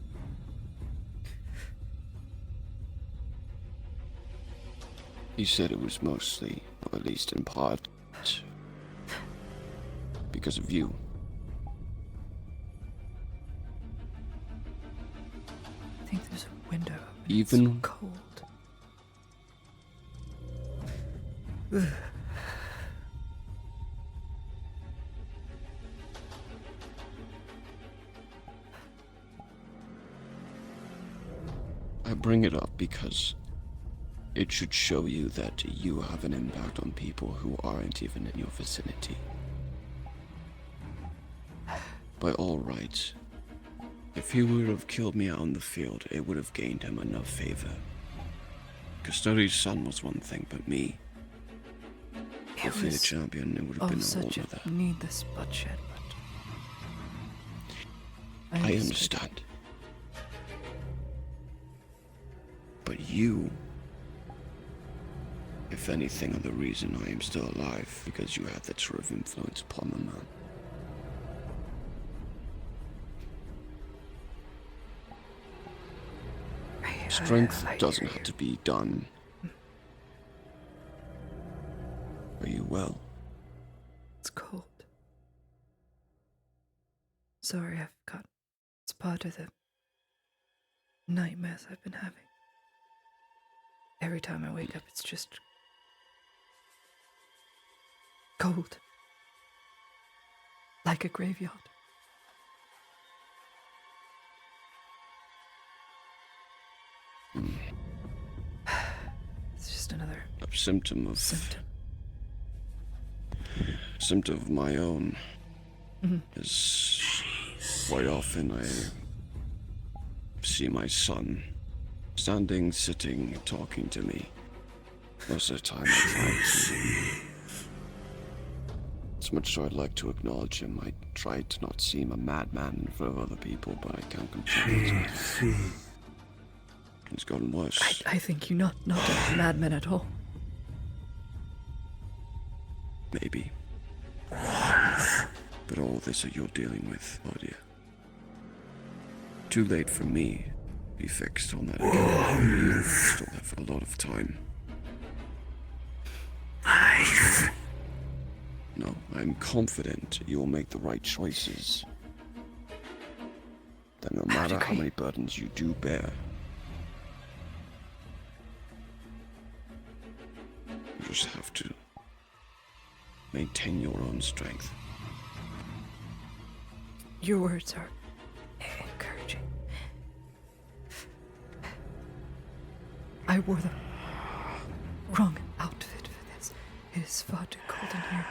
He said it was mostly, or at least in part, because of you. I think there's a window. Even it's cold. Ugh. I bring it up because it should show you that you have an impact on people who aren't even in your vicinity. By all rights, if he would have killed me out in the field, it would have gained him enough favor. Custodi's son was one thing, but me, if he the champion, it would have been a whole other. Needless bloodshed, but I understand. But you, if anything, are the reason I am still alive, because you had that sort of influence upon the man. Strength doesn't have to be done. Are you well? It's cold. sorry I forgot. It's part of the nightmares I've been having. Every time I wake up, it's just cold. Like a graveyard. It's just another symptom of symptom of my own. Is quite often I see my son standing, sitting, talking to me. Most of the time I try to. As much as I'd like to acknowledge him, I try to not seem a madman in front of other people, but I can't completely. It's gotten worse. I think you're not a madman at all. Maybe. But all this that you're dealing with, Claudia. Too late for me to be fixed on that again. You still have a lot of time. No, I'm confident you will make the right choices. That no matter how many burdens you do bear, you just have to maintain your own strength. Your words are encouraging. I wore the wrong outfit for this. It is far too cold in here.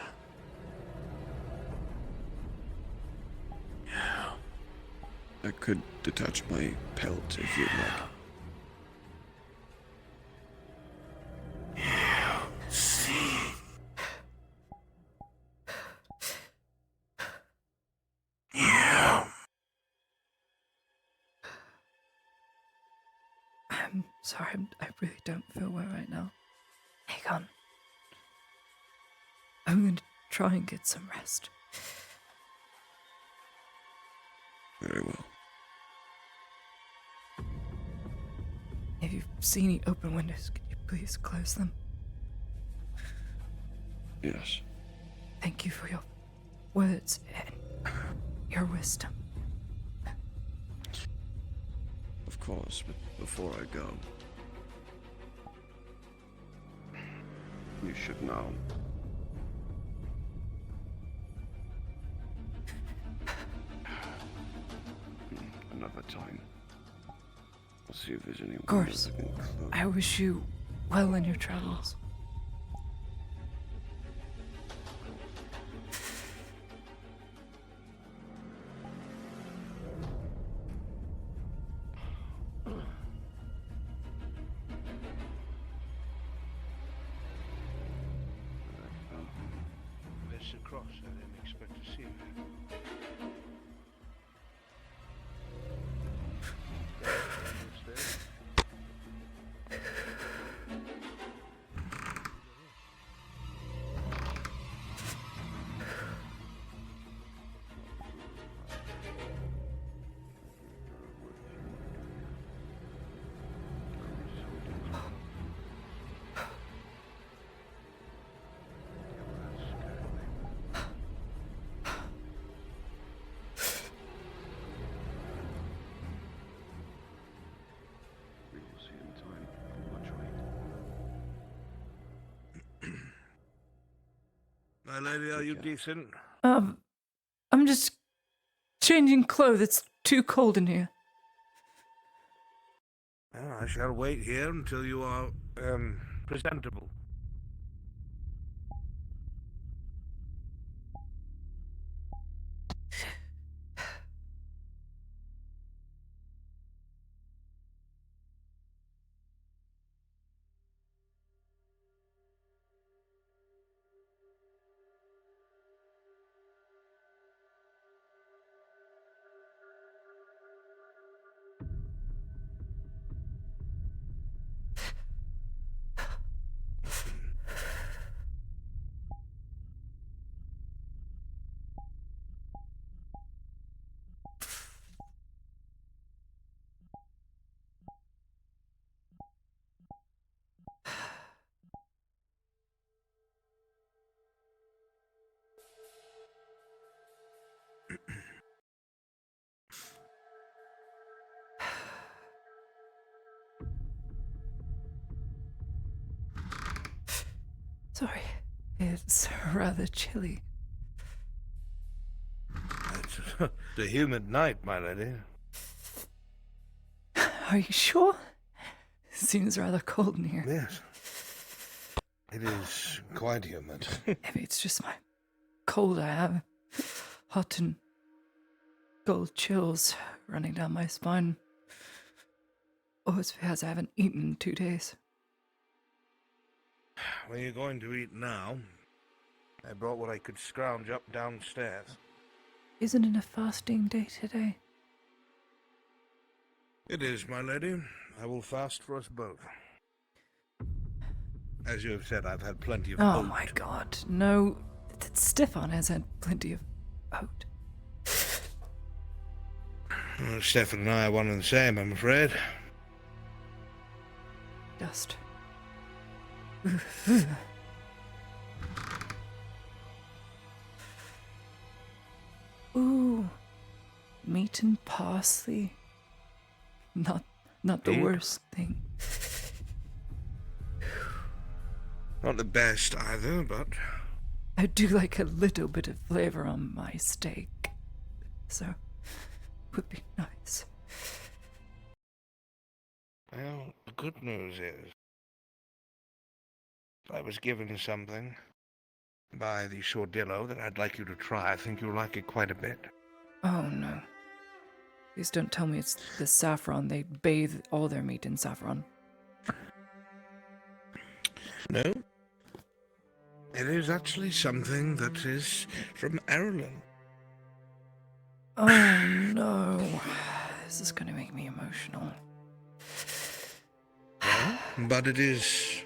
I could detach my pelt if you'd like. I'm sorry, I really don't feel well right now. Hang on. I'm going to try and get some rest. Very well. If you see any open windows, could you please close them? Yes. Thank you for your words and your wisdom. Of course, but before I go, you should know. Another time. I'll see if there's any. Of course. I wish you well in your travels. Mr. Cross, I didn't expect to see you. My lady, are you decent? I'm just changing clothes. It's too cold in here. Well, I shall wait here until you are, presentable. Sorry, it's rather chilly. It's a humid night, my lady. Are you sure? Seems rather cold in here. Yes. It is quite humid. Maybe it's just my cold I have. Hot and cold chills running down my spine. Oh, it's because I haven't eaten in 2 days. Well, you're going to eat now. I brought what I could scrounge up downstairs. Isn't it a fasting day today? It is, my lady. I will fast for us both. As you have said, I've had plenty of Oh oat. my god, no. Stefan has had plenty of oat. Well, Stefan and I are one and the same, I'm afraid. Just. Ooh. Meat and parsley. Not the Meat? worst thing. Not the best either, but... I do like a little bit of flavor on my steak. So, would be nice. Well, the good news is, if I was given something by the Sordillo that I'd like you to try, I think you'll like it quite a bit. Oh no. Please don't tell me it's the saffron. They bathe all their meat in saffron. No. It is actually something that is from Ireland. Oh no. This is gonna make me emotional. But it's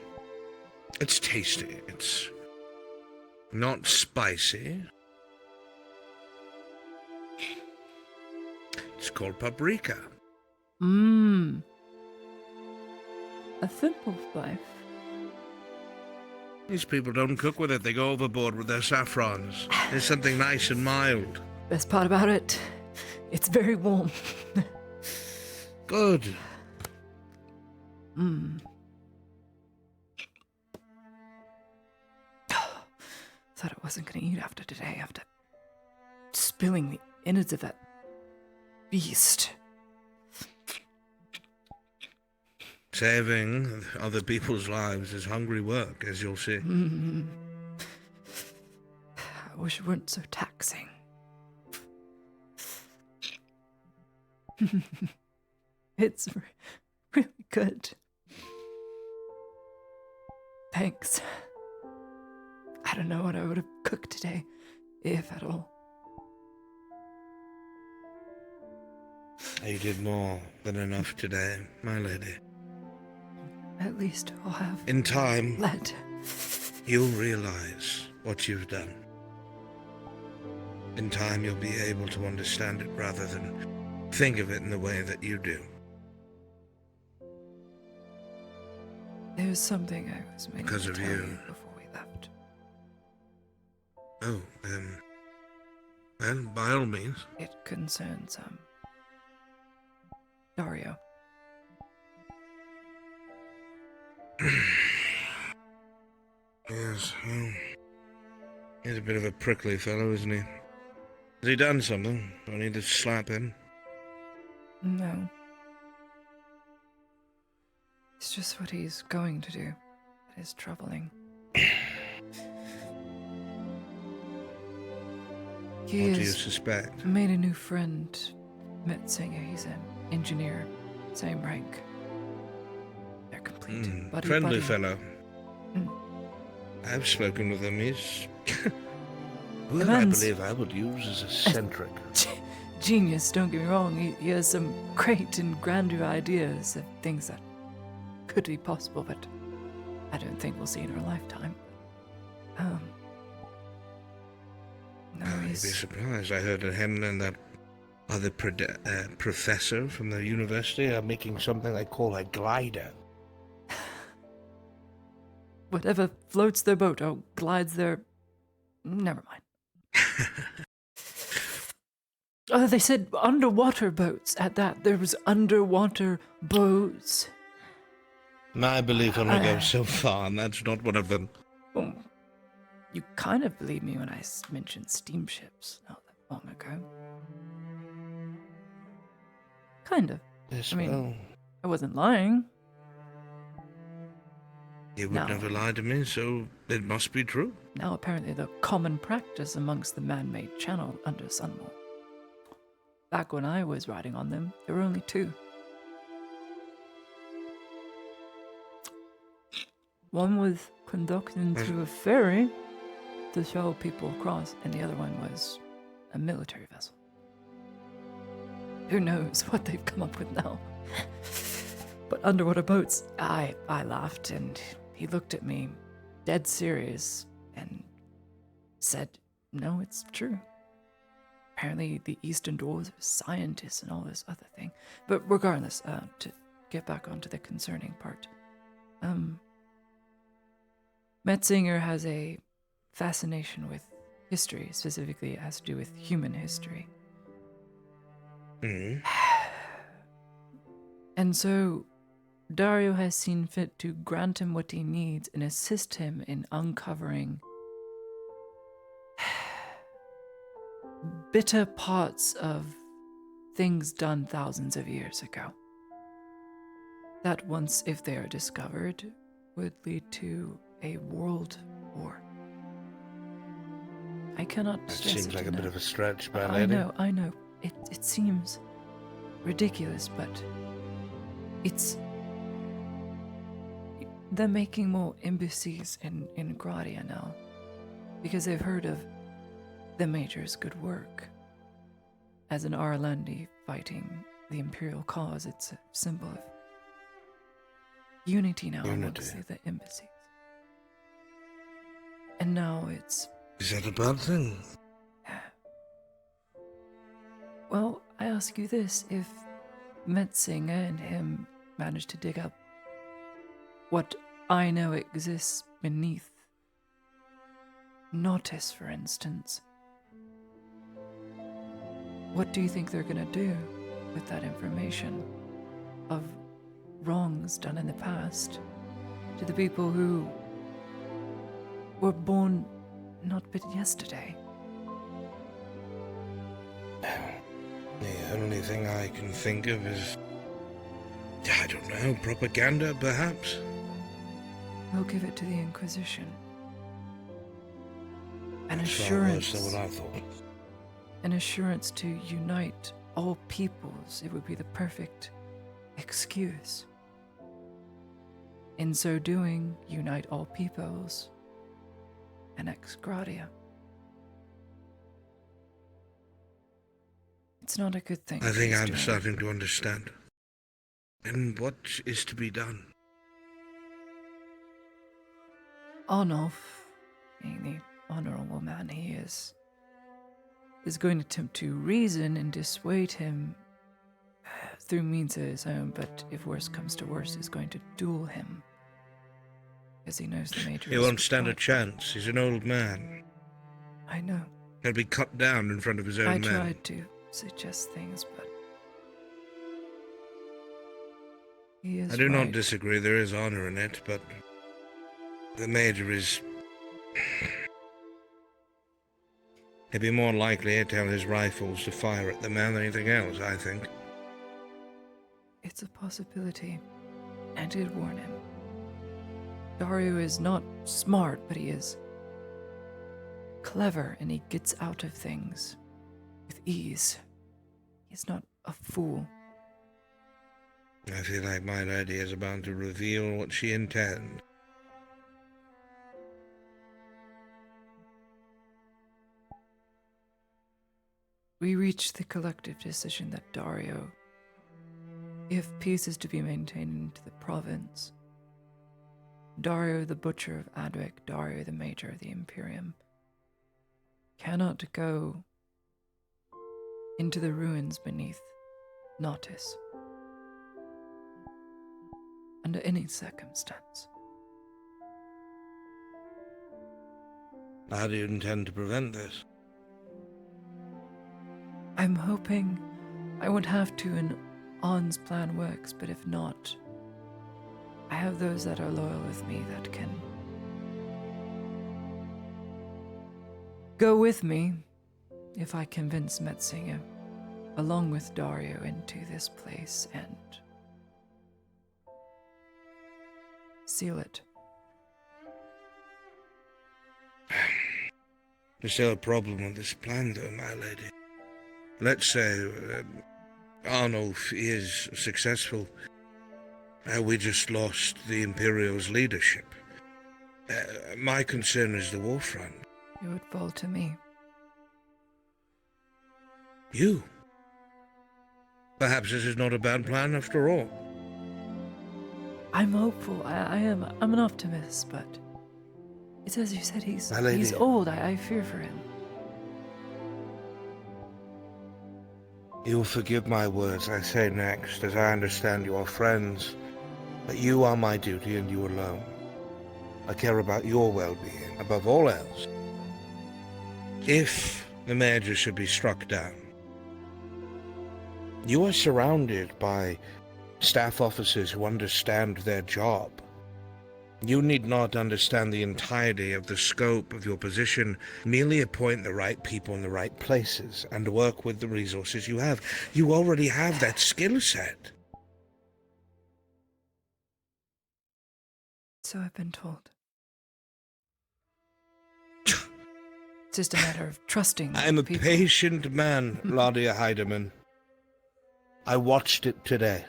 tasty. It's not spicy. It's called paprika. Mmm. A simple life. These people don't cook with it, they go overboard with their saffrons. There's something nice and mild. Best part about it, it's very warm. Good. Mmm. Thought I wasn't gonna eat after today, after spilling the innards of that beast. Saving other people's lives is hungry work, as you'll see. Mm. I wish it weren't so taxing. It's really good. Thanks. I don't know what I would have cooked today, if at all. You did more than enough today, my lady. At least I'll have In time, lead. you'll realize what you've done. In time, you'll be able to understand it rather than think of it in the way that you do. There's something I was meaning Because to of tell you. before we left. Oh, well, by all means. It concerns, Dario. Yes, well, he's a bit of a prickly fellow, isn't he? Has he done something? Do I need to slap him? No. It's just what he's going to do that is troubling. He What do you has suspect? made a new friend. Met Singer. He's an engineer, same rank. They're complete buddy Friendly buddy. fellow. Mm. I've spoken with him. He's... who The I man's- believe I would use as eccentric. Genius, don't get me wrong. He has some great and grandeur ideas of things that could be possible, but I don't think we'll see in our lifetime. No, You'd be he's... surprised. I heard of him and that other professor from the university are making something they call a glider. Whatever floats their boat or glides their... Never mind. They said underwater boats at that. There was underwater boats. My belief only goes so far, and that's not one of them. Well, you kind of believed me when I mentioned steamships not that long ago. Kind of. Yes, I mean, well, I wasn't lying. you would Now- never lie to me, so it must be true. Now apparently the common practice amongst the man-made channel under Sunmore. Back when I was riding on them, there were only 2. One was conducted into a ferry to show people across, and the other one was a military vessel. Who knows what they've come up with now? But underwater boats, I laughed, and he looked at me, dead serious, and said, no, it's true. Apparently the Eastern Dwarves are scientists and all this other thing. But regardless, to get back onto the concerning part, Metzinger has a fascination with history, specifically it has to do with human history. And so Dario has seen fit to grant him what he needs and assist him in uncovering bitter parts of things done thousands of years ago. That once, if they are discovered, would lead to a world war. I cannot That stress seems it like a enough. bit of a stretch, my lady. I know. It seems ridiculous, but it's... They're making more embassies in Gradia now, because they've heard of the Major's good work. As an Arlandi fighting the Imperial cause, it's a symbol of unity now amongst the embassies. And now it's... Is that a bad thing? Well, I ask you this, if Metzinger and him managed to dig up what I know exists beneath Nautis, for instance, what do you think they're gonna do with that information of wrongs done in the past to the people who were born not but yesterday? The only thing I can think of is, I don't know, propaganda, perhaps? We'll give it to the Inquisition. An That's assurance. what I thought. An assurance to unite all peoples. It would be the perfect excuse. In so doing, unite all peoples and ex gratia. It's not a good thing. I think he's I'm doing. starting to understand. And what is to be done? Arnulf, being the honorable man he is going to attempt to reason and dissuade him through means of his own, but if worse comes to worse, is going to duel him. Because he knows the Major He won't stand a chance. He's an old man. I know. He'll be cut down in front of his own I men. tried to suggest things, but he is I do right. not disagree, there is honor in it, but the Major is... He'd be more likely to tell his rifles to fire at the man than anything else, I think. It's a possibility. I did warn him. Dario is not smart, but he is clever, and he gets out of things with ease. He's not a fool. I feel like my lady is about to reveal what she intends. We reached the collective decision that Dario, if peace is to be maintained into the province, Dario the Butcher of Adric, Dario the Major of the Imperium, cannot go into the ruins beneath Nautis under any circumstance. How do you intend to prevent this? I'm hoping I won't have to and On's plan works, but if not, I have those that are loyal with me that can Go with me if I convince Metzinger, along with Dario, into this place and seal it. There's still a problem with this plan, though, my lady. Let's say Arnulf is successful. We just lost the Imperial's leadership. My concern is the war front. It would fall to me. You? Perhaps this is not a bad plan after all. I'm hopeful. I'm an optimist, but it's as you said, he's lady. old. I fear for him. You'll forgive my words I say next, as I understand you are friends. But you are my duty, and you alone. I care about your well-being, above all else. If the Major should be struck down, you are surrounded by staff officers who understand their job. You need not understand the entirety of the scope of your position. Merely appoint the right people in the right places and work with the resources you have. You already have that skill set. So I've been told. It's just a matter of trusting I'm a people. patient man, Ladia Heidemann. I watched it today.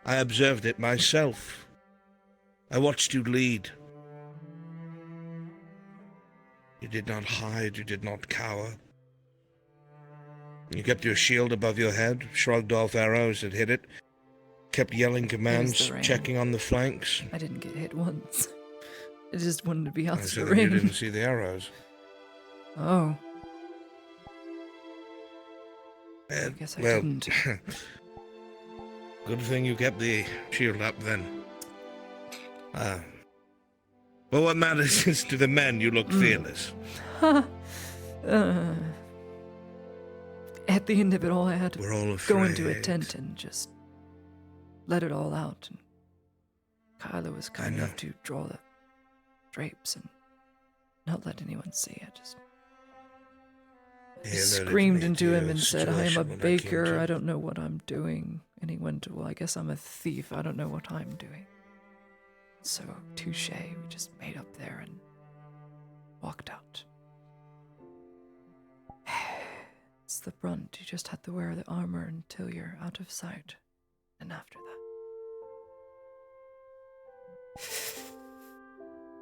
I observed it myself. I watched you lead. You did not hide, you did not cower. You kept your shield above your head, shrugged off arrows that hit it, kept yelling commands, checking on the flanks. I didn't get hit once. I just wanted to be out I of said the that you ring. didn't see the arrows. Oh. I guess I didn't. Good thing you kept the shield up then. Well, what matters is to the men you look fearless. At the end of it all, I had We're all to go into a afraid. tent and just let it all out. And Kyla was kind enough to draw the drapes and not let anyone see it. Just screamed into him and said, I am a baker, I don't know what I'm doing. And he went, well, I guess I'm a thief, I don't know what I'm doing. So, touche, we just made up there and walked out. It's the brunt, you just have to wear the armor until you're out of sight. And after that.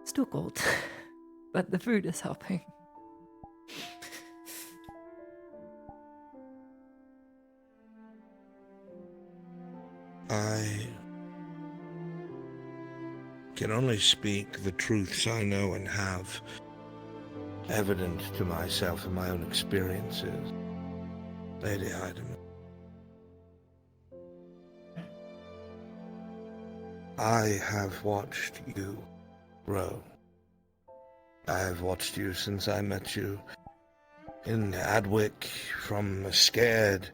Still cold, but the food is helping. I can only speak the truths I know and have, evident to myself in my own experiences, Lady Heidemann. I have watched you grow. I have watched you since I met you in Adwick, from a scared,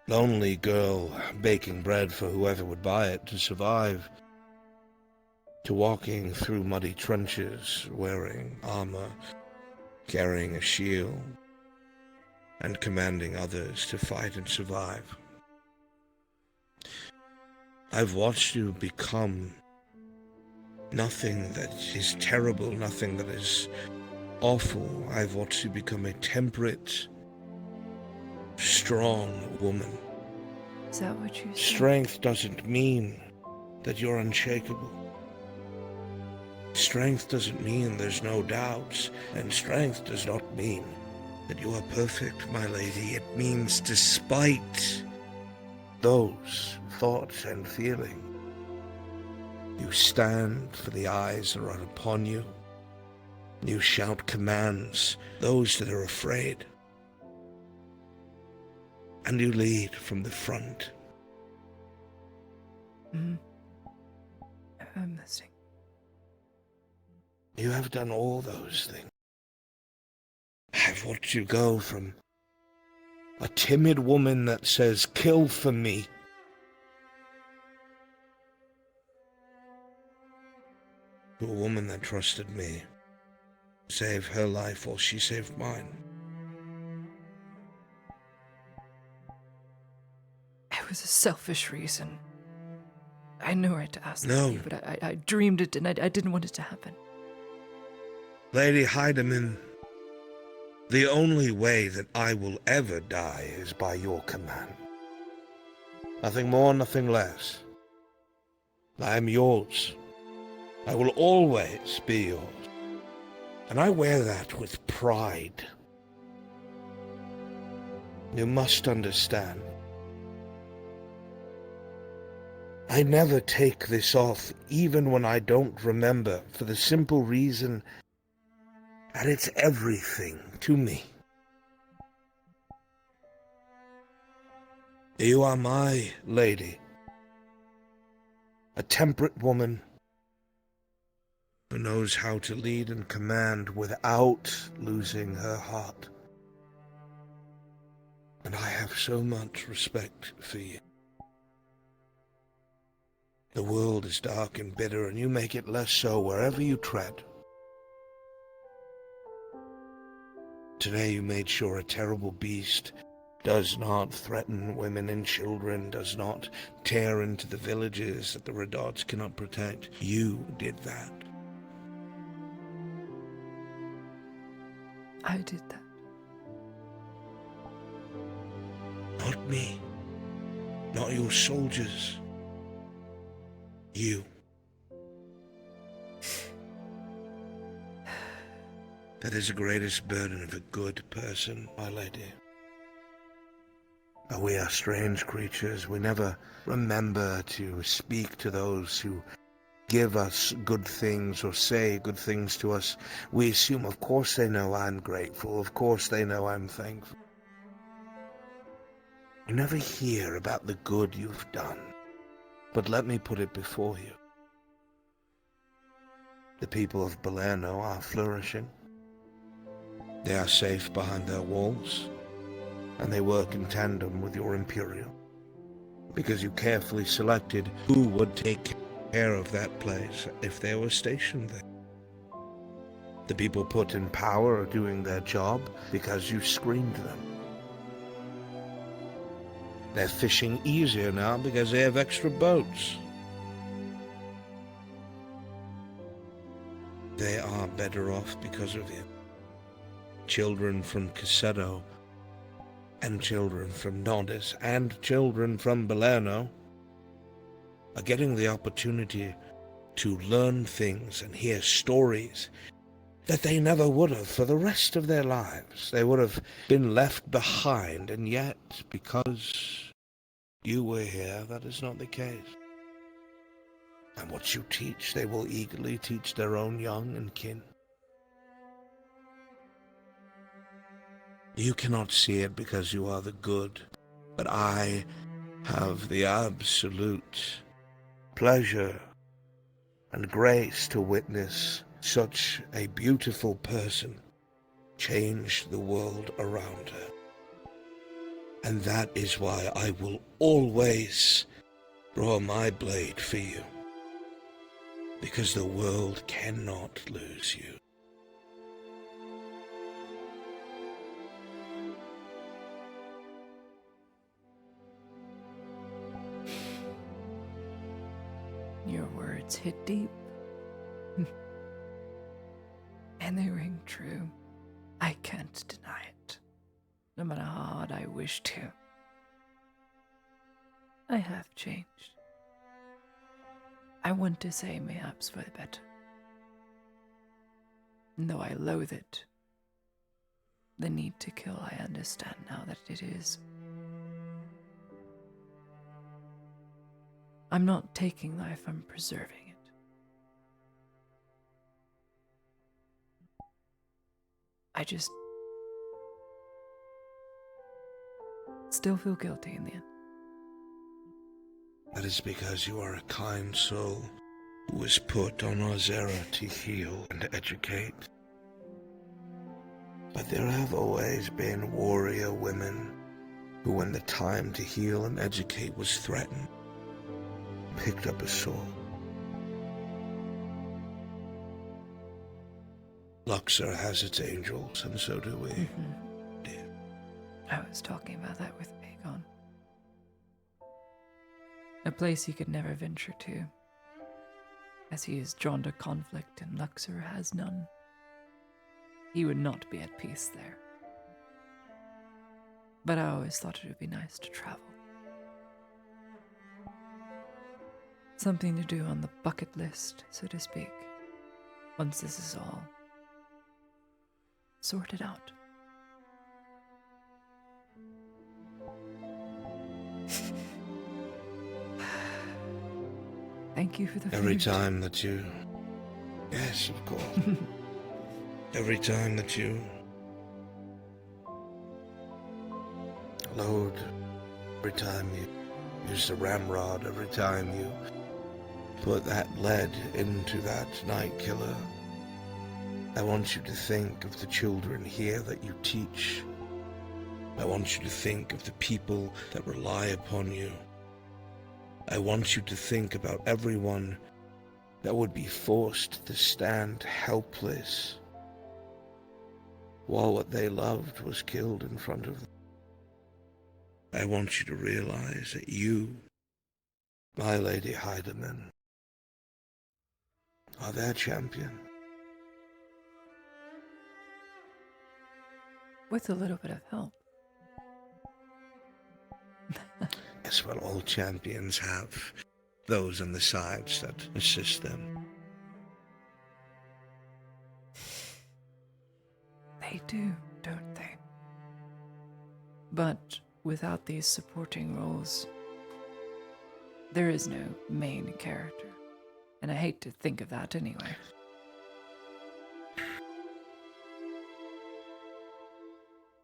lonely girl baking bread for whoever would buy it to survive, to walking through muddy trenches, wearing armor, carrying a shield, and commanding others to fight and survive. I've watched you become nothing that is terrible, nothing that is awful. I've watched you become a temperate, strong woman. Is that what you said? Strength doesn't mean that you're unshakable. Strength doesn't mean there's no doubts, and strength does not mean that you are perfect, my lady. It means despite those thoughts and feelings, you stand for the eyes that are upon you. You shout commands, those that are afraid. And you lead from the front. I'm listening. You have done all those things. I've watched you go from a timid woman that says, kill for me, to a woman that trusted me, save her life while she saved mine. It was a selfish reason. I had no right to ask No. you, but I dreamed it and I didn't want it to happen. Lady Heidemann, the only way that I will ever die is by your command. Nothing more, nothing less. I am yours. I will always be yours. And I wear that with pride. You must understand. I never take this off, even when I don't remember, for the simple reason that it's everything to me. You are my lady, a temperate woman who knows how to lead and command without losing her heart. And I have so much respect for you. The world is dark and bitter, and you make it less so wherever you tread. Today you made sure a terrible beast does not threaten women and children, does not tear into the villages that the Redots cannot protect. You did that. I did that. Not me. Not your soldiers. You. That is the greatest burden of a good person, my lady. We are strange creatures. We never remember to speak to those who give us good things or say good things to us. We assume, of course they know I'm grateful. Of course they know I'm thankful. You never hear about the good you've done. But let me put it before you. The people of Balerno are flourishing. They are safe behind their walls, and they work in tandem with your Imperial, because you carefully selected who would take care of that place if they were stationed there. The people put in power are doing their job because you screened them. They're fishing easier now because they have extra boats. They are better off because of you. Children from Caseto, and children from Nodis, and children from Balerno are getting the opportunity to learn things and hear stories that they never would have for the rest of their lives. They would have been left behind, and yet, because you were here, that is not the case. And what you teach, they will eagerly teach their own young and kin. You cannot see it because you are the good, but I have the absolute pleasure and grace to witness such a beautiful person change the world around her. And that is why I will always draw my blade for you, because the world cannot lose you. Your words hit deep. And they ring true. I can't deny it, no matter how hard I wish to. I have changed. I want to say mayhaps for the better. And though I loathe it, the need to kill, I understand now that it is. I'm not taking life, I'm preserving it. I just still feel guilty in the end. That is because you are a kind soul who was put on Ozera to heal and educate. But there have always been warrior women who, when the time to heal and educate was threatened, picked up a sword. Luxor has its angels, and so do we. I was talking about that with Aegon. A place he could never venture to, as he is drawn to conflict and Luxor has none. He would not be at peace there. But I always thought it would be nice to travel. Something to do on the bucket list, so to speak, once this is all sorted out. Thank you for the Every food. time that you... Yes, of course. Every time that you load, every time you use the ramrod, every time you put that lead into that night killer, I want you to think of the children here that you teach. I want you to think of the people that rely upon you. I want you to think about everyone that would be forced to stand helpless while what they loved was killed in front of them. I want you to realize that you, my Lady Heidemann, are their champion. With a little bit of help. Yes, well, all champions have those on the sides that assist them. They do, don't they? But without these supporting roles, there is no main character. And I hate to think of that anyway.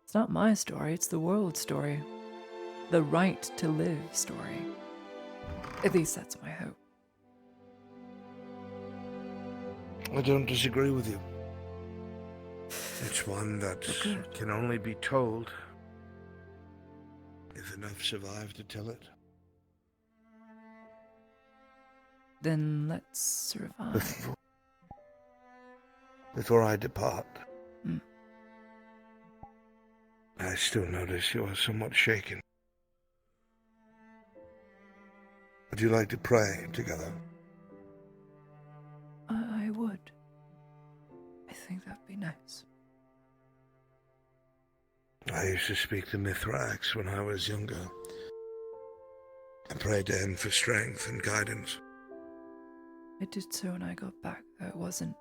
It's not my story, it's the world's story. The right to live story. At least that's my hope. I don't disagree with you. It's one that can only be told if enough survive to tell it. Then let's survive. Before I depart, I still notice you are somewhat shaken. Would you like to pray together? I would. I think that'd be nice. I used to speak to Mithrax when I was younger. I prayed to him for strength and guidance. I did so when I got back, though it wasn't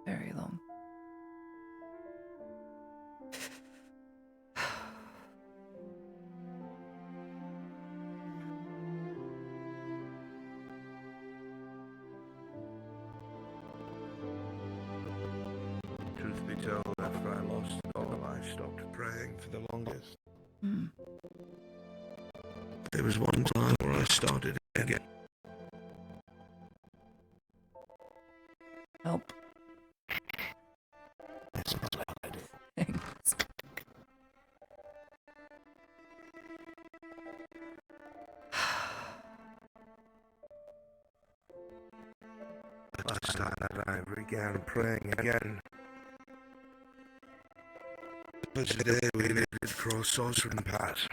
very long. Truth be told, after I lost it all, I stopped praying for the longest. There was one time where I started again. Help. Thanks. Last time that I began praying again was the day we needed to cross Sorcerer Pass.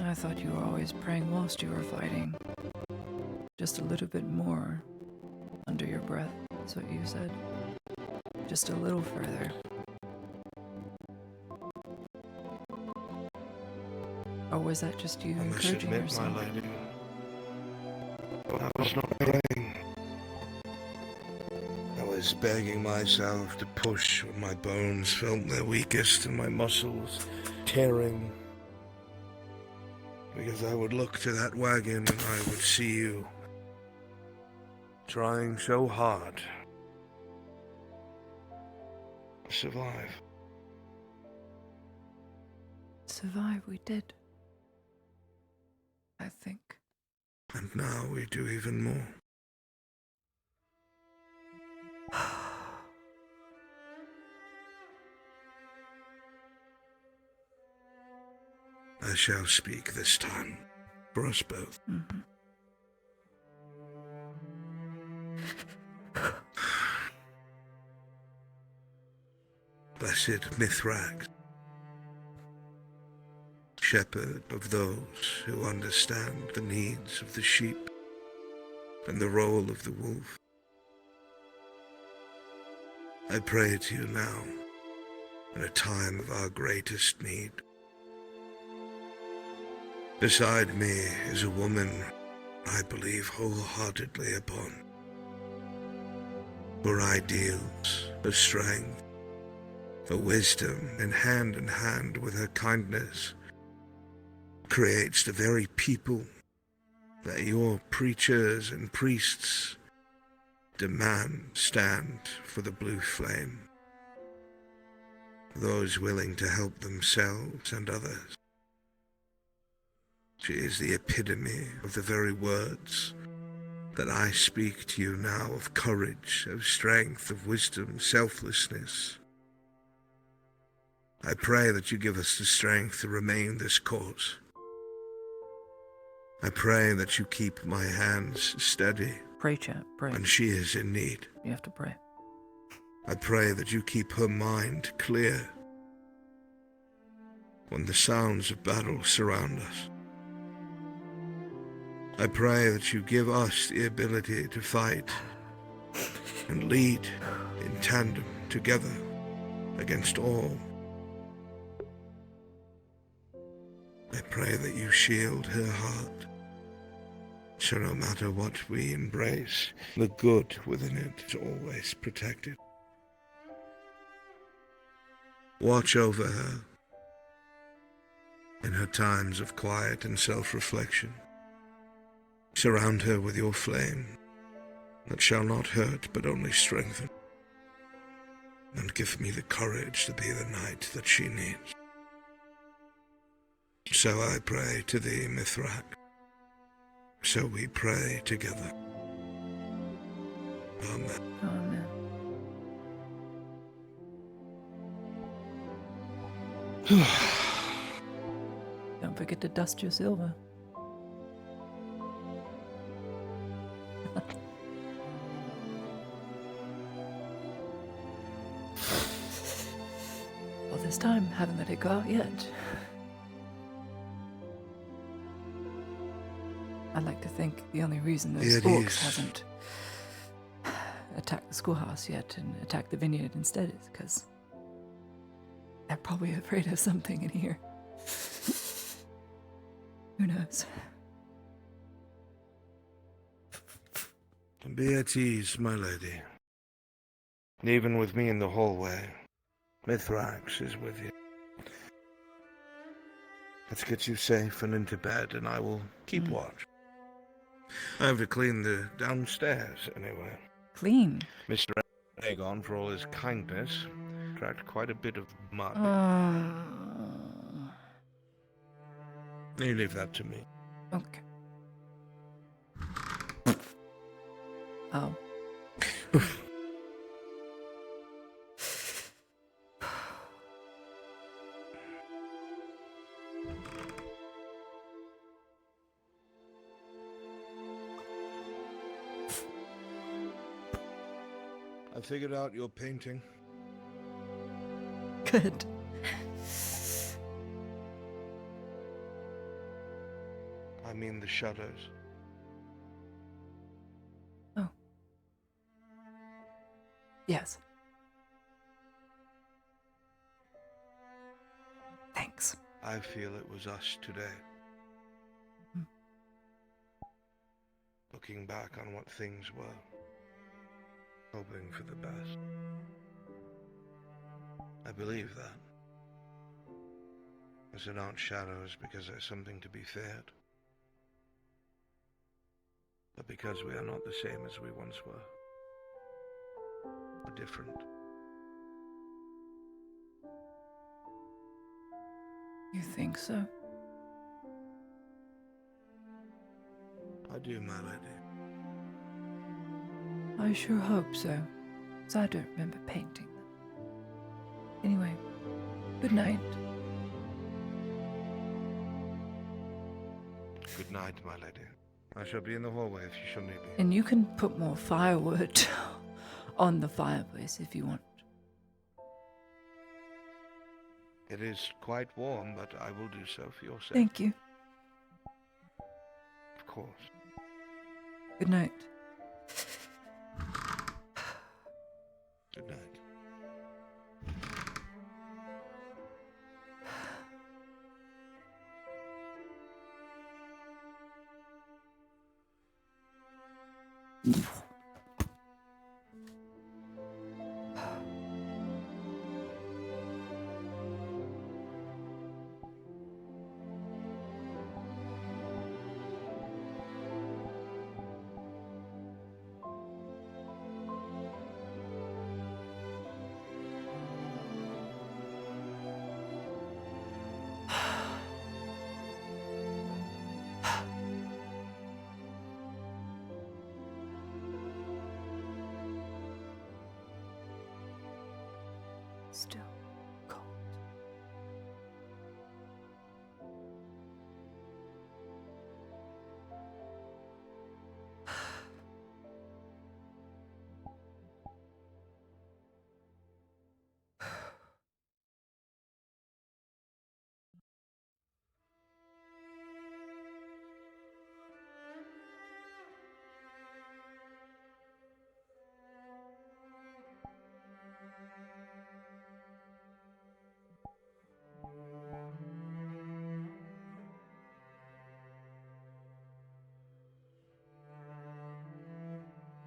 I thought you were always praying whilst you were fighting. Just a little bit more under your breath, that's what you said. Just a little further. Or was that just you I must encouraging admit, yourself? my lady, I was not praying. I was begging myself to push when my bones felt their weakest and my muscles tearing. Because I would look to that wagon and I would see you trying so hard to survive. Survive we did. I think. And now we do even more. I shall speak this time for us both. blessed Mithrax, shepherd of those who understand the needs of the sheep and the role of the wolf. I pray to you now, in a time of our greatest need. Beside me is a woman I believe wholeheartedly upon. Her ideals, her strength, her wisdom, and hand with her kindness, creates the very people that your preachers and priests demand stand for the blue flame. Those willing to help themselves and others. She is the epitome of the very words that I speak to you now, of courage, of strength, of wisdom, selflessness. I pray that you give us the strength to remain this course. I pray that you keep my hands steady. Pray, chat, pray. When she is in need. You have to pray. I pray that you keep her mind clear when the sounds of battle surround us. I pray that you give us the ability to fight and lead in tandem together against all. I pray that you shield her heart, so no matter what we embrace, the good within it is always protected. Watch over her in her times of quiet and self-reflection. Surround her with your flame that shall not hurt but only strengthen. And give me the courage to be the knight that she needs. So I pray to thee, Mithrax. So we pray together. Amen. Amen. Don't forget to dust your silver. All this time, haven't let it go out yet. I'd like to think the only reason those orcs hasn't attacked the schoolhouse yet and attacked the vineyard instead is because they're probably afraid of something in here. Who knows? Be at ease, my lady. Even with me in the hallway, Mithrax is with you. Let's get you safe and into bed, and I will keep watch. I have to clean the downstairs, anyway. Clean? Mr. Aegon, for all his kindness, tracked quite a bit of mud. You leave that to me. Okay. Oh. I figured out your painting. Good. I mean the shadows. Oh. Yes. Thanks. I feel it was us today. Looking back on what things were. Hoping for the best. I believe that. As it aren't shadows because there's something to be feared, but because we are not the same as we once were. We're different. You think so? I do, my lady. I sure hope so, because I don't remember painting them. Anyway, good night. Good night, my lady. I shall be in the hallway if you shall need me. And you can put more firewood on the fireplace if you want. It is quite warm, but I will do so for your sake. Thank you. Of course. Good night. Good night. Still cold.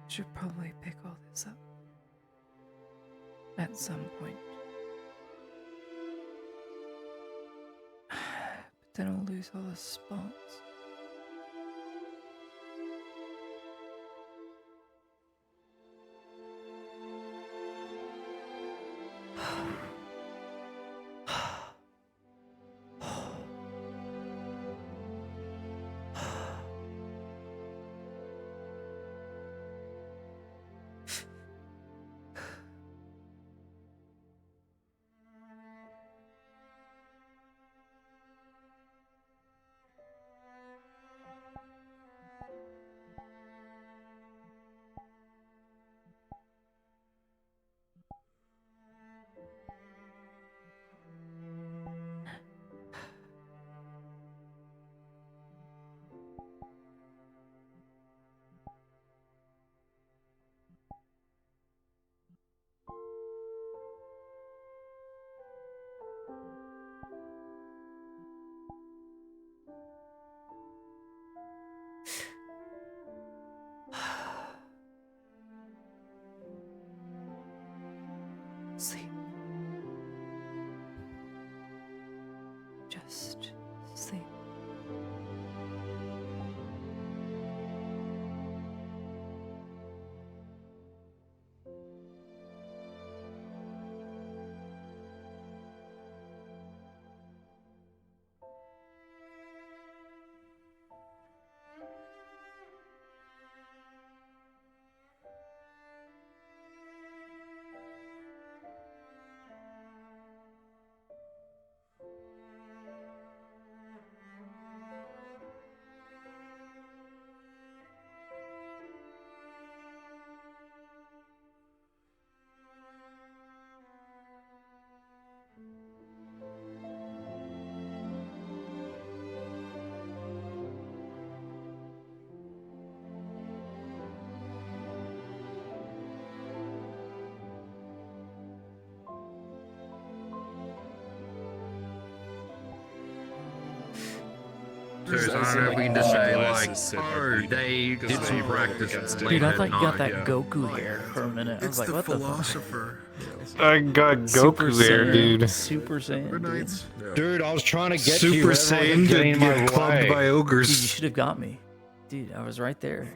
Should probably pick all this up at some point. But then I'll lose all the spots. Sleep. Just sleep. So I don't know if we can just say, like, oh, they did some practice. Dude, I thought you got that Goku hair for a minute. I was like, what the fuck? I got Goku hair, dude. Super Saiyan. Dude, I was trying to get Super to you. Saiyan to get clubbed by ogres. Dude, you should have got me. Dude, I was right there.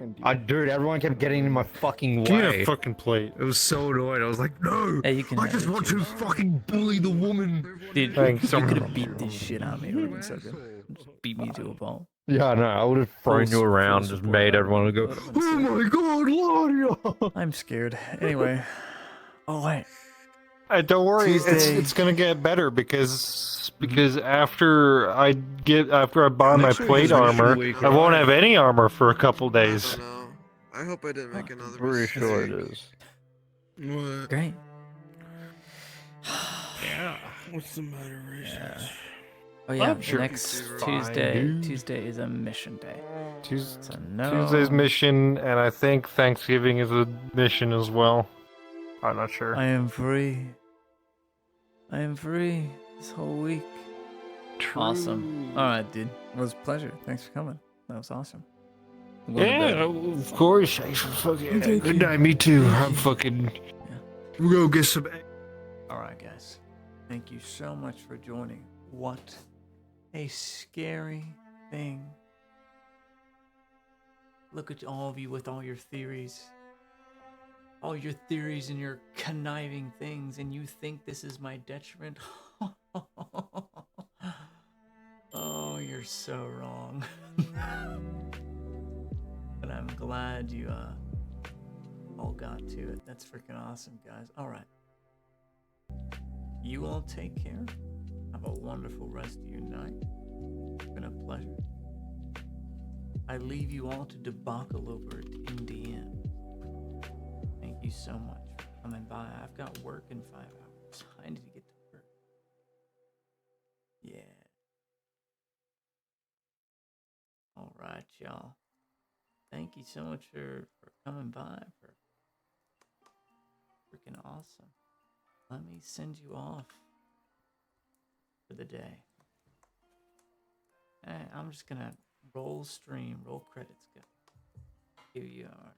Dude, everyone kept getting in my fucking Give me way. a fucking plate. It was so annoying. I was like, no, Hey, you can I have just it, want too. to fucking bully the woman. Dude, Thanks, you could have beat this shit out of me. It would have been so good. Just beat me to a ball. Yeah, no, I would have thrown you around, just made everyone go, Oh my god, Ladia! I'm scared. Anyway. Oh, wait. Don't worry, it's gonna get better because after I buy my plate armor, I won't have any armor for a couple days. I hope I didn't make another Pretty sure it mistake. is. What? Great. Yeah. What's the matter, Yeah. Oh yeah, I'm sure next it's fine, Tuesday. dude. Tuesday is a mission day. So no. Tuesday's mission, and I think Thanksgiving is a mission as well. I'm not sure. I am free. I am free this whole week. True. Awesome. All right, dude. It was a pleasure. Thanks for coming. That was awesome. I'm going to Yeah, bed. of course. Thanks for fucking. Thank Good you. night. Me too. Thank I'm you. fucking. We'll go get some. All right, guys. Thank you so much for joining. What a scary thing. Look at all of you with all your theories. All your theories and your conniving things, and you think this is my detriment? Oh, you're so wrong. But I'm glad you all got to it. That's freaking awesome, guys. All right. You all take care. Have a wonderful rest of your night. It's been a pleasure. I leave you all to debacle over at NDM. Thank you so much for coming by. I've got work in 5 hours. I need to get to work. Yeah. All right, y'all. Thank you so much for coming by. For freaking awesome. Let me send you off for the day. And I'm just gonna roll stream, roll credits, go. Here you are.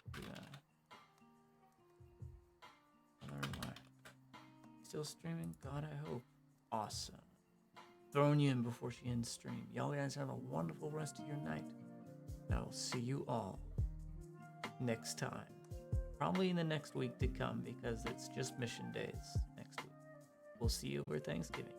Still streaming? God, I hope. Awesome. Throwing you in before she ends stream. Y'all guys have a wonderful rest of your night. And I will see you all next time. Probably in the next week to come because it's just mission days next week. We'll see you over Thanksgiving.